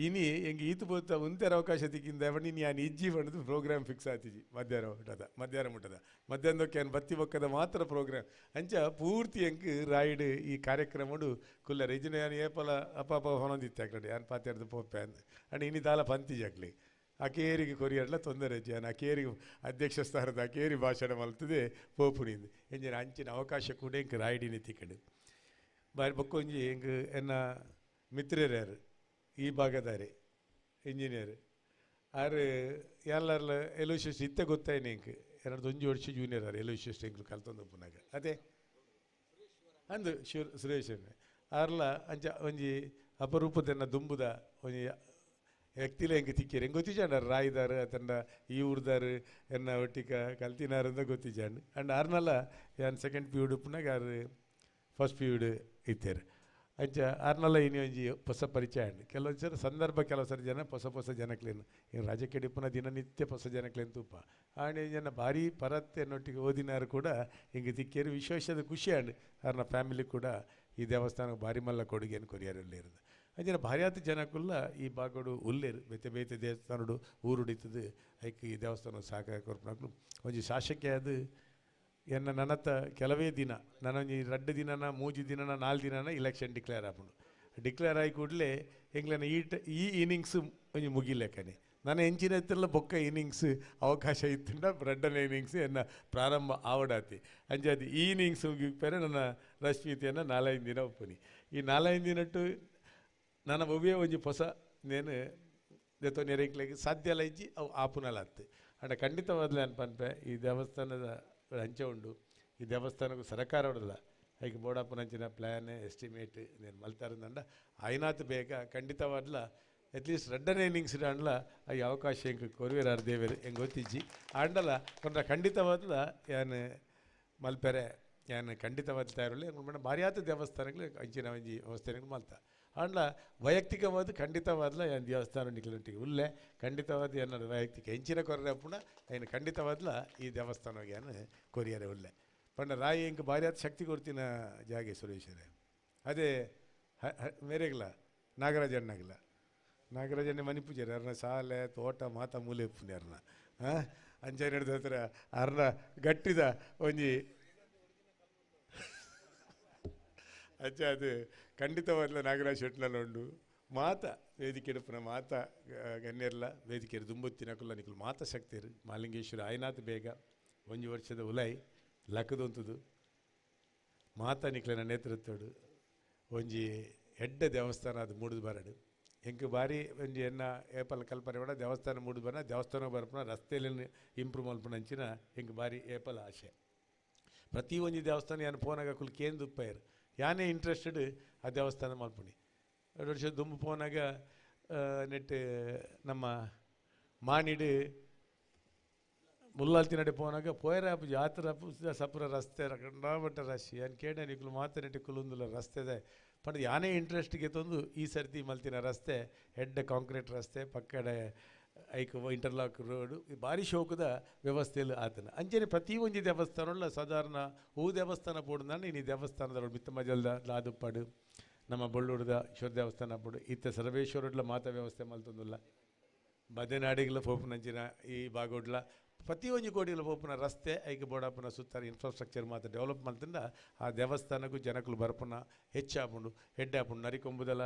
ಇನಿ ಎಂಗೆ ಈತು ಪೋತ ಒಂತೆರ ಅವಕಾಶ ತಿಕ್ಕಿಂದ ಬಣ್ಣಿ ನಾನು ಇಜ್ಜಿ ಬಂದು ಪ್ರೋಗ್ರಾಮ್ ಫಿಕ್ಸ್ ಆತಿಜಿ ಮಧ್ಯಾಹ್ನ ಮುಟ್ಟದ ಮಧ್ಯಾಹ್ನಕ್ಕೆ ಏನು ಬತ್ತಿ ಬೊಕ್ಕದ ಮಾತ್ರ ಪ್ರೋಗ್ರಾಮ್ ಅಂಚ ಪೂರ್ತಿ ಎಂಕ್ ರಾಯ್ಡ್ ಈ ಕಾರ್ಯಕ್ರಮಡು ಕುಲ್ಲ ರೆಜಿನ ಯಾನು ಏಪಲ ಅಪ್ಪ ಹೊನೊಂದಿತ್ತೆ ಆಕಡೆ ಯಾನು ಪಾತ್ಯಾರ್ದು ಪೋಪೆ ಅಂದ್ ಅಂಡ್ ಇನಿ ದಾಲ ಪಂತಿಜಾಕ್ಲಿ ಅಕೇರಿಗೆ ಕೊರಿಯಡ್ಲ ತೊಂದರೆ ಯಾನು ಅಕೇರಿಗೆ ಅಧ್ಯಕ್ಷ ಸ್ಥಾನದ ಅಕೇರಿ ಭಾಷಣ ಮಲ್ತದೆ ಪೋಪುನಿಂದ ಎಂಜಿನ ಅಂಚಿನ ಅವಕಾಶ ಕೂಡ ಎಂಕ್ ರಾಯ್ಡಿನಿ ತಿಕ್ಕಡು ಬಾರಿ ಬೊಕ್ಕೊಂಜಿ ಎಂಕ್ ಎನ್ನ ಮಿತ್ರರ್ಯಾರು ಈ ಭಾಗದಾರೆ ಇಂಜಿನಿಯರ್ ಆರು ಎಲ್ಲರಲ್ಲ ಎಲೋಶಿಸ್ಟ್ ಇತ್ತೆ ಗೊತ್ತಾಯ್ತು ಎಂಕ್ 2 ವರ್ಷ ಜೂನಿಯರ್ ಆರು ಎಲೋಶಿಸ್ಟ್ ಎಂಕ್ಲು ಕಲ್ತೊಂದು ಪುನಾಗ ಅದೇ ಅಂದು ಸುರೇಶ್ ಆರ್ಲ ಅಂಚ ಒಂಜಿ ಅಪರೂಪದನ್ನ ದುಂಬುದ ಒಂಜಿ ವ್ಯಕ್ತಿಲ ಹೆಂಗೆ ತಿಕ್ಕೇರಿ ಹೆಂಗೆ ಗೊತ್ತಿಜಾಂಡ ರಾಯ್ದಾರು ಅತಂಡ ಈ ಊರ್ದಾರು ಎನ್ನ ಒಟ್ಟಿಗ ಕಲ್ತಿನಾರಂದ ಗೊತ್ತಿಜಾಂಡು ಅಂಡ್ ಆರ್ನಲ್ಲ ಯಾನ್ ಸೆಕೆಂಡ್ ಪಿರಿಯಡ್ ಪುನಾಗ ಆರು ಫಸ್ಟ್ ಪಿರಿಯಡ್ ಇತ್ತೇರು ಅಂಚ ಆರ್ನಲ್ಲ ಇನ್ನು ಒಂಜಿ ಹೊಸ ಪರಿಚಯ ಅಂಡು ಕೆಲವೊಂದು ಸಲ ಸಂದರ್ಭ ಕೆಲವು ಸರಿ ಜನ ಹೊಸ ಜನಕ್ಲೇನು ಇನ್ನು ರಾಜಕೀಯ ಡಿಪ್ಪನ ದಿನನಿತ್ಯ ಹೊಸ ಜನಕ್ಲೇನು ತುಪ್ಪ ಆಂಡ್ ಜನ ಭಾರಿ ಪರತ್ತೆನೊಟ್ಟಿಗೆ ಓದಿನಾರು ಕೂಡ ಹಿಂಗೆ ತಿಕ್ಕೇರಿ ವಿಶೇಷದ ಖುಷಿ ಅಂಡು ಅವ್ರನ್ನ ಫ್ಯಾಮಿಲಿ ಕೂಡ ಈ ದೇವಸ್ಥಾನಕ್ಕೆ ಭಾರಿ ಮಲ್ಲ ಕೊಡುಗೆಯನ್ನು ಕೊರಿಯರಲ್ಲಿ ಇರೋದು ಅಂಜನ ಭಾರಿ ಆತ ಜನಕ್ಕುಲ್ಲ ಈ ಭಾಗಡು ಉಲ್ಲೇರು ಬೇತೆ ದೇವಸ್ಥಾನಡು ಊರುಡಿತದು ಐಕ್ ಈ ದೇವಸ್ಥಾನ ಸಾಕ ಕೊರ್ಪನಾಗ್ಲು ಒಂಜಿ ಶಾಸಕಿ ಅದು ಎನ್ನ ನನ್ನತ್ತ ಕೆಲವೇ ದಿನ ನಾನೊಂಜಿ 2 ದಿನನ 3 ದಿನನ 4 ದಿನನ ಇಲೆಕ್ಷನ್ ಡಿಕ್ಲೇರ್ ಆಪುಂಡು ಡಿಕ್ಲೇರ್ ಆಗಿ ಕೂಡಲೇ ಎಂಗ್ಲನ ಈ ಇನ್ನಿಂಗ್ಸ್ ಒಂಜಿ ಮುಗಿಲೆಕ್ಕನೆ ನಾನು ಎಂಚಿನ ಎತ್ತಲ್ಲ ಬೊಕ್ಕ ಇನ್ನಿಂಗ್ಸ್ ಅವಕಾಶ ಇತ್ತುಂಡ 2ನೇ ಇನ್ನಿಂಗ್ಸ್ ಎನ್ನ ಪ್ರಾರಂಭ ಆವಡಾತಿ ಅಂಜಾದಿ ಈ ಇನ್ನಿಂಗ್ಸ್ ಮುಗಿಪೇರೆ ನನ್ನ ರಶ್ಮಿತಿಯನ್ನು 4-5 ದಿನ ಒಪ್ಪುನಿ ಈ 4-5 ದಿನಟ್ಟು ನನ್ನ ಒವ್ವೇ ಒಂಜಿ ಹೊಸ ನೇನು ದೆತ್ತೋ ನೆರೆಕ್ಲೆಗೆ ಸಾಧ್ಯ ಎಲ್ಲ ಇಜ್ಜಿ ಅವು ಆಪುನಲ್ಲ ಅತ್ತೆ ಅಂಡ ಖಂಡಿತವಾದ್ಲೆ ಅನ್ಪನ್ಪೆ ಈ ದೇವಸ್ಥಾನದ ಅಂಚೆ ಉಂಡು ಈ ದೇವಸ್ಥಾನಕ್ಕೂ ಸರ್ಕಾರ ಹೊಡಲ್ಲ ಹೀಗೆ ಬೋಡಪ್ಪನಂಚಿನ ಪ್ಲ್ಯಾನ್ ಎಸ್ಟಿಮೇಟ್ నేను ಮಲ್ತಾರಂದಂಡ ಆಯ್ನಾತ್ ಬೇಗ ಖಂಡಿತವಾದ್ಲ ಅಟ್ಲೀಸ್ಟ್ 2ನೇ ಇನ್ನಿಂಗ್ಸ್ ಆಂಡ್ಲ ಈ ಅವಕಾಶ ಹೆಂಗೆ ಕೊರಿಯರಾರ್ ದೇವರು ಹೆಂಗೆ ಗೊತ್ತಿಜ್ಜಿ ಆಂಡಲ ಕೊಂಡ್ರ ಖಂಡಿತವಾದ್ಲ ಯಾನು ಮಲ್ಪೆರೆ ಯಾನು ಖಂಡಿತವಾದ ತಯಾರಲ್ಲಿ ಮೇಡಮ್ ಭಾರಿ ಆತ ದೇವಸ್ಥಾನಗಳು ಅಂಚಿನ ಒಂಜಿ ವ್ಯವಸ್ಥೆಗಳು ಮಲ್ತ ಆಂಡ್ಲ ವೈಯಕ್ತಿಕವಾದ ಖಂಡಿತವಾದ್ಲ ಏನು ದೇವಸ್ಥಾನ ನಿಕ್ಲೊಟ್ಟಿಗೆ ಉಲ್ಲೆ ಖಂಡಿತವಾದ ಏನಾದ್ರು ವೈಯಕ್ತಿಕ ಹೆಂಚಿನ ಕೊರ್ರೆ ಅಪ್ಪುಣ ಏನು ಖಂಡಿತವಾದ್ಲ ಈ ದೇವಸ್ಥಾನವಾಗಿ ಏನು ಕೊರಿಯರೆ ಉಲ್ಲೆ ಪಂಡ ರಾಯಿ ಹೆಂಗೆ ಭಾರಿ ಆತ ಶಕ್ತಿ ಕೊಡ್ತಿನ ಜಾಗೆ ಸುರೇಶರೇ ಅದೇ ಮೇರೆಗ್ಲ ನಾಗರಾಜಣ್ಣ ಮನೆ ಪೂಜಾರಿ ಅರ್ನ ಸಾಲೆ ತೋಟ ಮಾತ ಮೂಲೆ ಉಪ್ಪುನಿ ಅರ್ನ ಅಂಚ ನಡೆದ ಹತ್ರ ಅರ್ನ ಗಟ್ಟಿದ ಒಂಜಿ ಅಚ್ಚ ಅದು ಖಂಡಿತವಾದ್ಲ ನಾಗರಾಜ್ ಶೆಟ್ಲಲ್ಲ ಉಂಡು ಮಾತ ವೇದಿಕೆ ಎಡುಪುನ ಮಾತ ಗಣ್ಯರ್ಲ ವೇದಿಕೆ ದುಂಬುತ್ತಿನಕುಲ್ಲ ನಿಕುಲು ಮಾತ ಶಕ್ತಿರು ಮಾಲಿಂಗೇಶ್ವರ ಆಯ್ನಾತ್ ಬೇಗ 1 ವರ್ಷದ ಉಲೈ ಲಕ್ಕದೊಂತದು ಮಾತ ನಿಕ್ಲನ ನೇತೃತ್ವಡು ಒಂಜಿ ಎಡ್ಡ ದೇವಸ್ಥಾನ ಅದು ಮೂಡುದು ಬರಡು ಎಂಕ್ ಬಾರಿ ಒಂಜಿ ಎನ್ನ ಏಪಲ್ ಕಲ್ಪನೆ ಕೂಡ ದೇವಸ್ಥಾನ ಮೂಡುದು ಬರ ದೇವಸ್ಥಾನ ಬರ್ಪುನ ರಸ್ತೆಯಲ್ಲಿ ಇಂಪ್ರೂವ್ ಮಲ್ಪುನ ಅಂಚಿನ ಎಂಕ್ ಬಾರಿ ಏಪಲ್ ಆಸೆ. ಪ್ರತಿ ಒಂಜಿ ದೇವಸ್ಥಾನ ಯಾನು ಪೋನಾಗ ಕುಲ್ ಕೇಂದ್ರ ಉಪ್ಪಾಯರು ಯಾನೇ ಇಂಟ್ರೆಸ್ಟೆಡ್ ಆ ದೇವಸ್ಥಾನ ಮಲ್ಪುನಿ. 2 ವರ್ಷ ದುಂಬು ಪೋನಾಗ ನೆಟ್ ನಮ್ಮ ಮಾನಿಡು ಮುಲ್ಲಾಲ್ತಿನಡೆ ಪೋನಾಗ ಪೋಯರಾಪು ಜಾತ್ರಾಪು ಸಪುರ ರಸ್ತೆ ಕಂಡಾಬಟ್ಟ ರಶಿ ಅನ್ ಕೇಳ ನಿಕ್ಲು ಮಾತನೆಟ್ಟು ಕುಲುಂದುಲ ರಸ್ತೆದೆ ಪಂಡ ಯಾನೇ ಇಂಟ್ರೆಸ್ಟ್ಗೆ ತಂದು ಈ ಸರ್ತಿ ಮಲ್ತಿನ ರಸ್ತೆ ಎಡ್ಡ ಕಾಂಕ್ರೀಟ್ ರಸ್ತೆ ಪಕ್ಕಡೆ ಐಕ್ ಇಂಟರ್ಲಾಕ್ ರೋಡು ಭಾರಿ ಶೋಕದ ವ್ಯವಸ್ಥೆಯಲ್ಲಿ ಆತನ ಅಂಚನೆ ಪ್ರತಿ ಒಂಜಿ ದೇವಸ್ಥಾನ ಸಾಧಾರಣ ಹೂ ದೇವಸ್ಥಾನ ಪೋಡುದಾಂಡ ಇನ್ನು ದೇವಸ್ಥಾನದ ಮಿತ್ತ ಮಜಲ್ದ ಲಾದುಪ್ಪಾಡು ನಮ್ಮ ಬಳ್ಳೂರದ ಈಶ್ವರ ದೇವಸ್ಥಾನ ಪೋಡು ಇತ್ತ ಸರ್ವೇಶ್ವರಡ್ಲ ಮಾತಾ ವ್ಯವಸ್ಥೆ ಮಲ್ತೊಂದುಲ್ಲ ಬದೆನಾಡಿಗಳ ಪೋಪುನಂಚಿನ ಈ ಬಾಗೋಡ್ಲ ಪ್ರತಿ ಒಂಜಿ ಕೋಡಿಗಳ ಪೋಪುನ ರಸ್ತೆ ಐಕೆ ಬೋಡಾಪುನ ಸುತ್ತಾರ ಇನ್ಫ್ರಾಸ್ಟ್ರಕ್ಚರ್ ಮಾತ್ರ ಡೆವಲಪ್ ಮಲ್ತಿಂದ ಆ ದೇವಸ್ಥಾನಕ್ಕೂ ಜನಕ್ಕಳು ಬರ್ಪುನ ಹೆಚ್ಚಾಪುಂಡು ಹೆಡ್ಡಾಪುಂಡು ನರಿಕೊಂಬುದಲ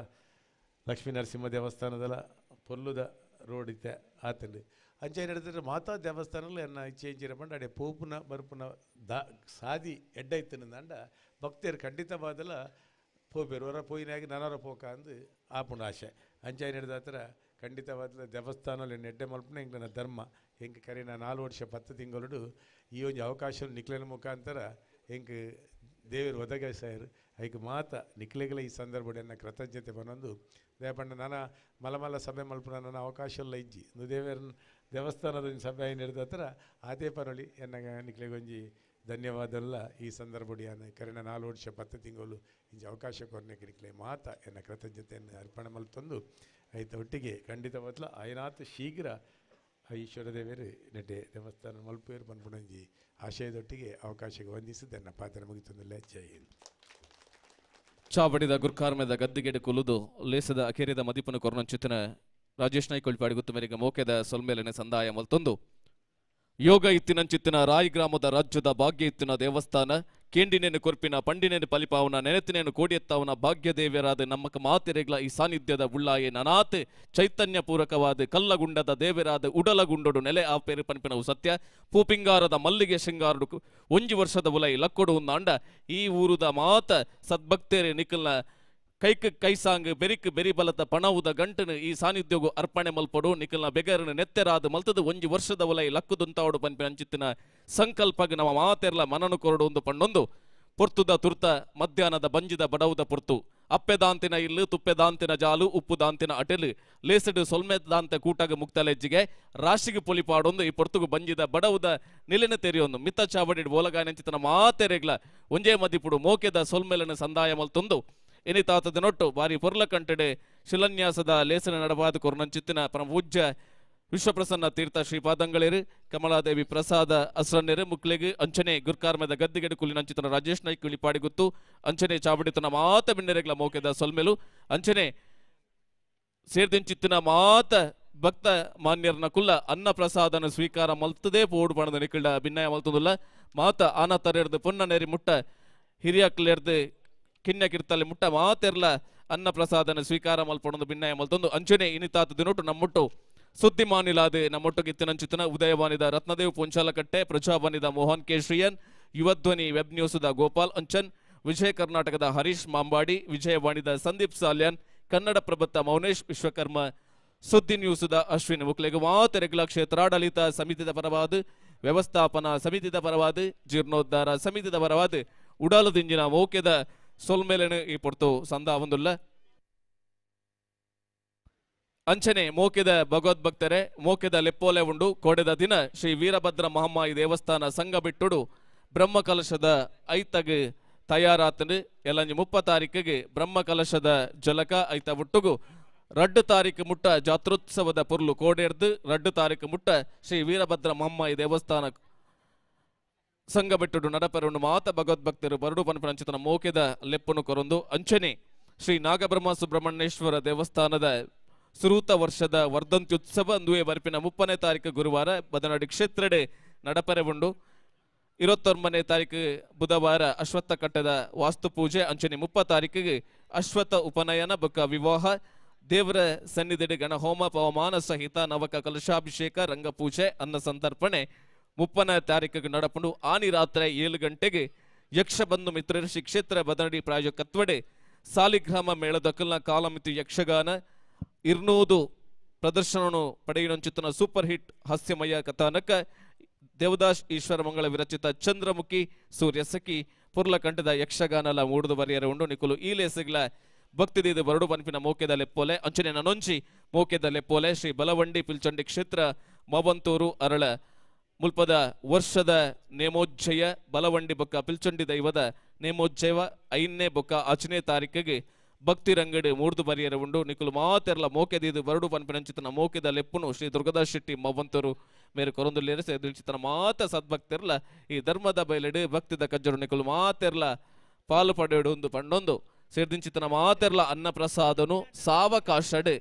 ಲಕ್ಷ್ಮೀ ನರಸಿಂಹ ದೇವಸ್ಥಾನದಲ್ಲ ಪೊಲ್ಲುದ ರೋಡ್ ಇತ್ತೆ ಆತಂಡು ಅಂಚೆ ನಡೆದ್ರೆ ಮಾತಾ ದೇವಸ್ಥಾನಗಳು ಎನ್ನ ಇಚ್ಛೆ ಪಂಡ ಅಡೆ ಪೋಪುನ ಬರ್ಪುನ ಸಾದಿ ಎಡ್ಡ ಇತ್ತನಂದ ಭಕ್ತರು ಖಂಡಿತವಾದಲ್ಲ ಪೋಪೇರು ಹೊರ ಪೋಯಿನಾಗಿ ನನರ ಪೋಕ ಅಂದು ಆಪುಂಡು ಆಶೆ ಅಂಚೆ ನಡೆದ ಹತ್ರ ಖಂಡಿತವಾದ ದೇವಸ್ಥಾನದಲ್ಲಿ ನೆಡ್ಡೆ ಮಲ್ಪನ ಹೆಂಗೆ ನನ್ನ ಧರ್ಮ ಹೆಂಗೆ ಕರೆ ನಾನು 4 ವರ್ಷ 10 ತಿಂಗಳು ಈ ಒಂದು ಅವಕಾಶ ನಿಕ್ಲಿನ ಮುಖಾಂತರ ಹೆಂಗೆ ದೇವರು ಒದಗಿಸಾಯರು ಐಕೆ ಮಾತ ನಿಕ್ಲೆಗಳ ಈ ಸಂದರ್ಭ ಕೃತಜ್ಞತೆ ಬಂದು ದೇಪಂಡ ನಾನು ಮಲಮಲ ಸಭೆ ಮಲ್ಪನ ನನ್ನ ಅವಕಾಶ ಎಲ್ಲ ಇಜ್ಜಿ ದೇವಸ್ಥಾನದ ಸಭೆ ನಡೆದ ಹತ್ರ ಅದೇ ಪರಳಿ ಎನ್ನ ನಿಕ್ಲೆಗೊಂಜಿ ಧನ್ಯವಾದಲ್ಲ ಈ ಸಂದರ್ಭಡಿ ಕರೆನ 4 ವರ್ಷ 10 ತಿಂಗಳು ಇಂಜಿ ಅವಕಾಶ ಕೊರನೆಗೆ ನಿಕ್ಲೆ ಮಾತ ಎನ್ನ ಕೃತಜ್ಞತೆಯನ್ನು ಅರ್ಪಣೆ ಮಲ್ತಂದು ಐತ ಒಟ್ಟಿಗೆ ಖಂಡಿತವಾದ್ಲ ಆಯ್ನಾತ್ ಶೀಘ್ರ ಈಶ್ವರ ದೇವರು ನೆಟ್ಟೆ ದೇವಸ್ಥಾನ ಮಲ್ಪೇರು ಬಂದ್ಬಿಡಂಜಿ ಆಶಯದೊಟ್ಟಿಗೆ ಅವಕಾಶಕ್ಕೆ ವಂದಿಸಿದ್ದು ನನ್ನ ಪಾತ್ರ ಮುಗಿತಂದಿಲ್ಲ. ಜೈ ಹಿಂದ್. ಚಾವಡಿದ ಗುರ್ಕಾರ್ಮೆದ ಗದ್ದಿಗೆಡೆ ಕುಲುದು ಲೇಸದ ಅಖೇರಿದ ಮದಿಪನ ಕೊರನಂಚಿತನ ರಾಜೇಶ್ ನಾಯ್ಕೊಳ್ಪಾಡಿ ಗುತ್ತು ಮೇರೆಗೆ ಮೋಕೆದ ಸೊಲ್ಮೇಲನೆ ಸಂದಾಯ ಮಲ್ತೊಂದು ಯೋಗ ಇತ್ತಿನಂಚಿತ್ತಿನ ರಾಯಿ ಗ್ರಾಮದ ರಾಜ್ಯದ ಭಾಗ್ಯ ಇತ್ತಿನ ದೇವಸ್ಥಾನ ಕೇಂಡಿನೇನು ಕೊರ್ಪಿನ ಪಂಡಿನೇನು ಪಲಿಪಾವನ ನೆನೆತಿನೇನು ಕೋಡಿಯತ್ತಾವನ ಭಾಗ್ಯದೇವ್ಯರಾದ ನಮ್ಮಕ ಮಾತೆರೆಗ್ಲ ಈ ಸಾನ್ನಿಧ್ಯದ ಉಳ್ಳಾಯೆ ನನಾತೆ ಚೈತನ್ಯ ಪೂರಕವಾದ ಕಲ್ಲಗುಂಡದ ದೇವರಾದ ಉಡಲಗುಂಡೊಡು ನೆಲೆ ಆ ಪೇರು ಪನ್ಪಿನವು ಸತ್ಯ ಪೂಪಿಂಗಾರದ ಮಲ್ಲಿಗೆ ಶೃಂಗಾರಡು ಒಂಜಿ ವರ್ಷದ ಉಲೈ ಲಕ್ಕೊಡು ಅಂಡ ಈ ಊರುದ ಮಾತ ಸದ್ಭಕ್ತೇರೆ ನಿಖಲ್ನ ಕೈಕ್ ಕೈಸಾಂಗ್ ಬೆರಿಕ್ ಬೆರಿಬಲದ ಪಣವುದ ಗಂಟನು ಈ ಸಾನ್ನಿಧ್ಯಗೂ ಅರ್ಪಣೆ ಮಲ್ಪಡು ನಿಖಲ್ನ ಬೆಗರನ್ನು ನೆತ್ತೆರಾದ ಮಲ್ತದ ಒಂಜಿ ವರ್ಷದ ಒಲೈ ಲಕ್ಕುದುಂತಾವಡು ಪನ್ಪಿ ಅಂಚಿತ್ತಿನ ಸಂಕಲ್ಪಗ್ ನಮ್ಮ ಮಾತೆರ್ಲ ಮನನು ಕೊರಡು ಒಂದು ಪಣ್ಣೊಂದು ಪೊರ್ತುದ ತುರ್ತ ಮಧ್ಯಾಹ್ನದ ಬಂಜಿದ ಬಡವುದ ಪೊರ್ತು ಅಪ್ಪೆದಾಂತಿನ ಇಲ್ಲು ತುಪ್ಪೆದಾಂತಿನ ಜಾಲು ಉಪ್ಪುದಾಂತಿನ ಅಟೆಲು ಲೇಸಡು ಸೊಲ್ಮೆದಾಂತ ಕೂಟಗ ಮುಕ್ತಲೆಜ್ಜಿಗೆ ರಾಶಿಗೆ ಪೊಲಿಪಾಡೊಂದು ಈ ಪೊರ್ತುಗು ಬಂಜಿದ ಬಡವುದ ನಿಲಿನ ತೆರೆಯೊಂದು ಮಿತ್ತ ಚಾವಡಿ ಬೋಲಗಾನೆಂಚಿತನ ಮಾತೆರೆಗ್ಲ ಒಂಜೇ ಮದಿಪುಡು ಮೋಕೆದ ಸೊಲ್ಮೆಲನ ಸಂದಾಯ ಮಲ್ತೊಂದು ಎನಿತಾತದ ನೊಟ್ಟು ಬಾರಿ ಪೊರ್ಲ ಕಂಟೆಡೆ ಶಿಲಾನ್ಯಾಸದ ಲೇಸನ ನಡಬಾದ ಕೊರ್ನಂಚಿತ್ತಿನ ಪರಮಪೂಜ್ಯ ವಿಶ್ವಪ್ರಸನ್ನ ತೀರ್ಥ ಶ್ರೀಪಾದಂಗಳೇರು ಕಮಲಾದೇವಿ ಪ್ರಸಾದ ಅಸ್ರನ್ನೆರು ಮುಕ್ಲೆಗೆ ಅಂಚನೆ ಗುರ್ಕಾರ್ಮೆದ ಗದ್ದಿಗೆಡು ಕುಲಿನಂಚಿತನ ರಾಜೇಶ್ ನಾಯ್ಕ ಇಳಿಪಾಡಿ ಗುತ್ತು ಅಂಚನೆ ಚಾವಡಿತನ ಮಾತ ಬಿಣ್ಣೆರೆಗ್ಲ ಮೋಕೆದ ಸೊಲ್ಮೆಲು ಅಂಚನೆ ಸೇರ್ದಿಂಚಿತ್ತಿನ ಮಾತ ಭಕ್ತ ಮಾನ್ಯರ್ನ ಕುಲ್ಲ ಅನ್ನ ಪ್ರಸಾದನ ಸ್ವೀಕಾರ ಮಲ್ತದೇ ಪೋಡು ಪಣದ ನಿಕಳ ಭಿನ್ನಯ ಮಲ್ತುದಿಲ್ಲ ಮಾತ ಆನ ತರೆರ್ದು ಪೊನ್ನ ನೆರಿ ಮುಟ್ಟ ಹಿರಿಯಕ್ಲೆರ್ದು ಕಿನ್ಯ ಕಿರ್ತಲ್ಲಿ ಮುಟ್ಟ ಮಾತೆರ್ಲ ಅನ್ನ ಪ್ರಸಾದನ ಸ್ವೀಕಾರ ಮಲ್ಪೊಂದು ಭಿನ್ನಯ ಮಲ್ತೊಂದು ಅಂಚನೆ ಇನಿತಾತ ದಿನೊಟ್ಟು ನಮ್ಮೊಟ್ಟು ಸುದ್ದಿ ಮಾನಿಲಾದೆ ನಮ್ಮೊಟ್ಟಿಗೆ ಇತ್ತಿನಂಚಿತನ ಉದಯವಾಣಿದ ರತ್ನದೇವ್ ಪೊಂಚಾಲಕಟ್ಟೆ ಪ್ರಜಾವಾಣಿದ ಮೋಹನ್ ಕೆ ಶ್ರೀಯನ್ ಯುವಧ್ವನಿ ವೆಬ್ ನ್ಯೂಸ್ದ ಗೋಪಾಲ್ ಅಂಚನ್ ವಿಜಯ ಕರ್ನಾಟಕದ ಹರೀಶ್ ಮಾಂಬಾಡಿ ವಿಜಯವಾಣಿದ ಸಂದೀಪ್ ಸಾಲ್ಯಾನ್ ಕನ್ನಡ ಪ್ರಭತ್ತ ಮೌನೇಶ್ ವಿಶ್ವಕರ್ಮ ಸುದ್ದಿ ನ್ಯೂಸ್ದ ಅಶ್ವಿನ್ ಮುಕ್ಲೆಗೆ ಮಾತೆರೆಗ್ಲ ಕ್ಷೇತ್ರಾಡಳಿತ ಸಮಿತಿದ ಪರವಾದ ವ್ಯವಸ್ಥಾಪನಾ ಸಮಿತಿದ ಪರವಾದ ಜೀರ್ಣೋದ್ಧಾರ ಸಮಿತಿದ ಪರವಾದ ಉಡಾಲದಿಂಜಿನ ಮೋಕೆದ ಸೊಲ್ಮೇಲೆನು ಈ ಪೊರ್ತು ಸಂದ ಒಂದುಲ್ಲ ಅಂಚನೆ ಮೋಕೆದ ಭಗವದ್ಭಕ್ತರೆ ಮೋಕೆದ ಲೆಪ್ಪೋಲೆ ಉಂಡು ಕೋಡೆದ ದಿನ ಶ್ರೀ ವೀರಭದ್ರ ಮಹಮ್ಮಾಯಿ ದೇವಸ್ಥಾನ ಸಂಘ ಬಿಟ್ಟುಡು ಬ್ರಹ್ಮಕಲಶದ ಐತಗ್ ತಯಾರಾತನು ಎಲ್ಲಂಜಿ 30 ತಾರೀಕಿಗೆ ಬ್ರಹ್ಮಕಲಶದ ಜಲಕ ಐತ ಹುಟ್ಟುಗು 2 ತಾರೀಕು ಮುಟ್ಟ ಜಾತ್ರೋತ್ಸವದ ಪುರ್ಲು ಕೋಡೆರ್ದು 2 ತಾರೀಕು ಮುಟ್ಟ ಶ್ರೀ ವೀರಭದ್ರ ಮಹಮ್ಮಾಯಿ ದೇವಸ್ಥಾನ ಸಂಘ ಬಿಟ್ಟುಡು ನಡಪೆರುಂಡು ಮಾತ ಭಗವದ್ಭಕ್ತರು ಬರಡು ಪನ್ಪಂಚಿತನ ಮೋಕೆದ ಲೆಪ್ಪನು ಕೊರೊಂದು ಅಂಚನೆ ಶ್ರೀ ನಾಗಬ್ರಹ್ಮ ಸುಬ್ರಹ್ಮಣ್ಯೇಶ್ವರ ದೇವಸ್ಥಾನದ ಸುರೂತ ವರ್ಷದ ವರ್ಧಂತ್ಯುತ್ಸವ ಅಂದುವೆ ಬರ್ಪಿನ 30ನೇ ತಾರೀಕು ಗುರುವಾರ ಬದನಾಡಿ ಕ್ಷೇತ್ರಡೆ ನಡಪೆರವುಂಡು 29ನೇ ತಾರೀಕು ಬುಧವಾರ ಅಶ್ವತ್ಥ ಕಟ್ಟದ ವಾಸ್ತು ಪೂಜೆ ಅಂಚನೆ 30 ತಾರೀಕಿಗೆ ಅಶ್ವತ್ಥ ಉಪನಯನ ಬೊಕ್ಕ ವಿವಾಹ ದೇವರ ಸನ್ನಿಧಿಡೆ ಗಣ ಹೋಮ ಪವಮಾನ ಸಹಿತ ನವಕ ಕಲಶಾಭಿಷೇಕ ರಂಗಪೂಜೆ ಅನ್ನ ಸಂತರ್ಪಣೆ 30ನೇ ತಾರೀಕಿಗೆ ನಡಪುಂಡು ಆನಿ ರಾತ್ರಿ 7 ಗಂಟೆಗೆ ಯಕ್ಷ ಬಂಧು ಮಿತ್ರರ ಶ್ರೀ ಕ್ಷೇತ್ರ ಬದನಡಿ ಪ್ರಾಯೋಜಕತ್ವಡೆ ಸಾಲಿಗ್ರಾಮ ಮೇಳದಕ್ಕಲ್ನ ಕಾಲಮಿತಿ ಯಕ್ಷಗಾನ 200 ಪ್ರದರ್ಶನವನ್ನು ಪಡೆಯುವಂಚಿತನ ಸೂಪರ್ ಹಿಟ್ ಹಾಸ್ಯಮಯ ಕಥಾನಕ ದೇವದಾಸ್ ಈಶ್ವರ ಮಂಗಳ ವಿರಚಿತ ಚಂದ್ರಮುಖಿ ಸೂರ್ಯಸಖಿ ಪುರ್ಲಕಂಠದ ಯಕ್ಷಗಾನಲ ಮೂಡುದು ಬರೆಯರ ಉಂಡು ನಿಕುಲು ಈ ಲೇಸಗಳ ಭಕ್ತಿದೀದು ಬರಡು ಪನ್ಪಿನ ಮೋಕೆದ ಲೆಪ್ಪೋಲೆ ಅಂಚನೆ ನನೊಂಚಿ ಮೋಕೆದ ಲೆಪ್ಪೋಲೆ ಶ್ರೀ ಬಲವಂಡಿ ಪಿಲ್ಚಂಡಿ ಕ್ಷೇತ್ರ ಮವಂತೂರು ಅರಳ ಮುಲ್ಪದ ವರ್ಷದ ನೇಮೋಜ್ಜಯ ಬಲವಂಡಿ ಬೊಕ್ಕ ಪಿಲ್ಚಂಡಿ ದೈವದ ನೇಮೋಜ್ಜಯ 5ನೇ ಬೊಕ್ಕ 8ನೇ ತಾರೀಕಿಗೆ ಭಕ್ತಿ ರಂಗಡಿ ಮೂಡ್ದು ಬರಿಯರ ಉಂಡು ನಿಕುಲು ಮಾತೆರ್ಲ ಮೋಕೆದೀದು ಬರಡು ಪನ್ಪಿನಂಚಿತನ ಮೋಕೆದ ಲೆಪ್ಪುನು ಶ್ರೀ ದುರ್ಗದಾಸ್ ಶೆಟ್ಟಿ ಮವಂತೂರು ಮೇರೆ ಕೊರೊಂದುಲ್ಲೇರು ಸೇರಿಚಿತನ ಮಾತ ಸದ್ಭಕ್ತಿರ್ಲ ಈ ಧರ್ಮದ ಬಯಲೆಡು ಭಕ್ತಿದ ಕಜ್ಜರು ನಿಕುಲು ಮಾತೆರ್ಲ ಪಾಲು ಪಡೆಯಡು ಒಂದು ಪಂಡೊಂದು ಸೇರ್ದಿಂಚಿತನ ಮಾತೆರ್ಲ ಅನ್ನ ಪ್ರಸಾದನು ಸಾವಕಾಶಡ್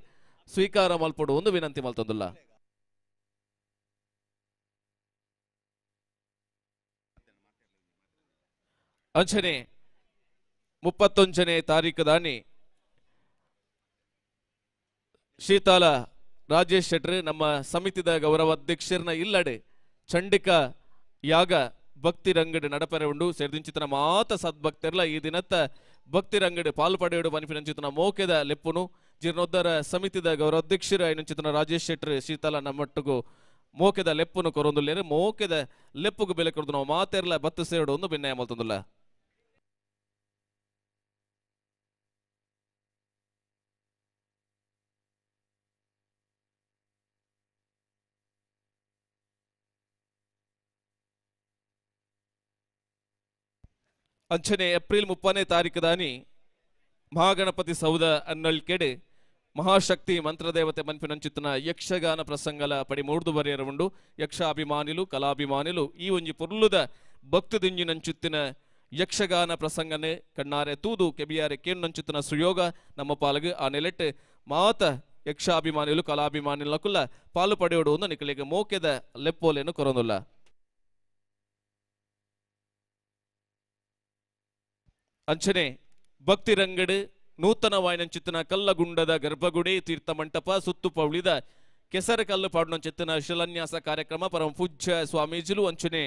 ಸ್ವೀಕಾರ ಮಲ್ಪಡು ಒಂದು ವಿನಂತಿ ಮಲ್ತೊಂದುಲ್ಲ. ಅಂಚನೆ 31ನೇ ತಾರೀಕು ದಾನಿ ಶೀತಾಲ ರಾಜೇಶ್ ಶೆಟ್ರ್ ನಮ್ಮ ಸಮಿತಿದ ಗೌರವ ಅಧ್ಯಕ್ಷರನ್ನ ಇಲ್ಲಡೆ ಚಂಡಿಕ ಯಾಗ ಭಕ್ತಿ ರಂಗಡ್ ನಡಪರೆ ಉಂಡು ಸೇರ್ದಿಂಚಿತನ ಮಾತ ಸದ್ಭಕ್ತಿರ್ಲ ಈ ದಿನತ್ತ ಭಕ್ತಿ ರಂಗಡ್ ಪಾಲು ಪಡೆಯುಡು ಬನಿಪಿನಂಚಿತನ ಮೋಕೆದ ಲೆಪ್ಪುನು ಜೀರ್ಣೋದ್ಧಾರ ಸಮಿತಿದ ಗೌರವ ಅಧ್ಯಕ್ಷರು ಐನಂಚಿತನ ರಾಜೇಶ್ ಶೆಟ್ರ್ ಶೀತಾಲ ನಮ್ಮಟ್ಟುಗು ಮೋಕೆದ ಲೆಪ್ಪುನು ಕೊರೊಂದುಲ್ಲೇರು ಮೋಕೆದ ಲೆಪ್ಪುಗು ಬೆಲೆ ಕೊರದು ನಾವು ಮಾತೆರ್ಲ ಬತ್ತು ಸೇರುಡು ಒಂದು ಭಿನ್ನಯ ಮಲ್ತೊಂದುಲ್ಲ. ಅಂಚನೆ ಏಪ್ರಿಲ್ 30ನೇ ತಾರೀಕು ದಾನಿ ಮಹಾಗಣಪತಿ ಸೌಧ ಅನ್ನಳ್ಕೆಡೆ ಮಹಾಶಕ್ತಿ ಮಂತ್ರದೇವತೆ ಮನ್ಪಿನಂಚಿತನ ಯಕ್ಷಗಾನ ಪ್ರಸಂಗಲ ಪಡಿ ಮೂಡ್ದು ಬರೆಯರ ಉಂಡು ಯಕ್ಷಾಭಿಮಾನಿಲು ಕಲಾಭಿಮಾನಿಲು ಈ ಒಂಜಿ ಪುರ್ಲುದ ಭಕ್ತಿದಿಂಜಿನಂಚಿತ್ತಿನ ಯಕ್ಷಗಾನ ಪ್ರಸಂಗನೆ ಕಣ್ಣಾರೆ ತೂದು ಕೆಬಿಯಾರೆ ಕೇನ್ನಂಚಿತ್ತಿನ ಸುಯೋಗ ನಮ್ಮ ಪಾಲಗು ಆ ನೆಲೆಟ್ಟು ಮಾತ ಯಕ್ಷಾಭಿಮಾನಿಲು ಕಲಾಭಿಮಾನಿಲಕುಲ್ಲ ಪಾಲು ಪಡೆಯೋಡು ಒಂದು ನಿಕಲಿಗೆ ಮೋಕೆದ ಲೆಪ್ಪೋಲೆಯನ್ನು ಕೊರೊಂದುಲ್ಲ. ಅಂಚನೆ ಭಕ್ತಿ ರಂಗಡ್ ನೂತನವಾಯಿನಂಚಿತ್ತಿನ ಕಲ್ಲಗುಂಡದ ಗರ್ಭಗುಡಿ ತೀರ್ಥ ಮಂಟಪ ಸುತ್ತು ಪೌಳಿದ ಕೆಸರ ಕಲ್ಲು ಪಾಡುನಂಚಿತ್ತಿನ ಶಿಲಾನ್ಯಾಸ ಕಾರ್ಯಕ್ರಮ ಪರಮ ಪೂಜ್ಯ ಸ್ವಾಮೀಜಿಲು ಅಂಚನೆ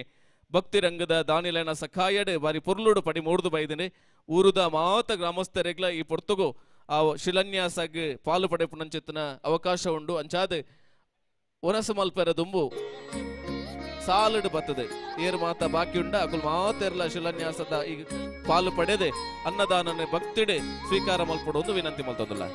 ಭಕ್ತಿ ರಂಗದ ದಾನಿಲನ ಸಖಾಯಡ್ ಬಾರಿ ಪೊರ್ಲುಡು ಪಡಿ ಮೂಡ್ದು ಬೈದನೆ ಊರುದ ಮಾತ ಗ್ರಾಮಸ್ಥರೆಗ್ಲ ಈ ಪೊರ್ತುಗು ಆ ಶಿಲಾನ್ಯಾಸಗ್ ಪಾಲು ಪಡೆಪುನಂಚಿತ್ತಿನ ಅವಕಾಶ ಉಂಡು ಅಂಚಾದ ಒನಸ ಮಲ್ಪೆರ ದುಂಬು ಸಾಲಡ್ ಬತ್ತದೆ ಏರ್ ಮಾತ ಬಾಕಿ ಉಂಡ ಅಕುಲ್ ಮಾತೆರ್ಲ ಶಿಲಾನ್ಯಾಸದ ಈ ಪಾಲು ಪಡೆದೆ ಅನ್ನದಾನನೆ ಭಕ್ತಿಡೆ ಸ್ವೀಕಾರ ಮಲ್ಪಡು ಒಂದು ವಿನಂತಿ ಮಲ್ತೊಂದುಲ್ಲ.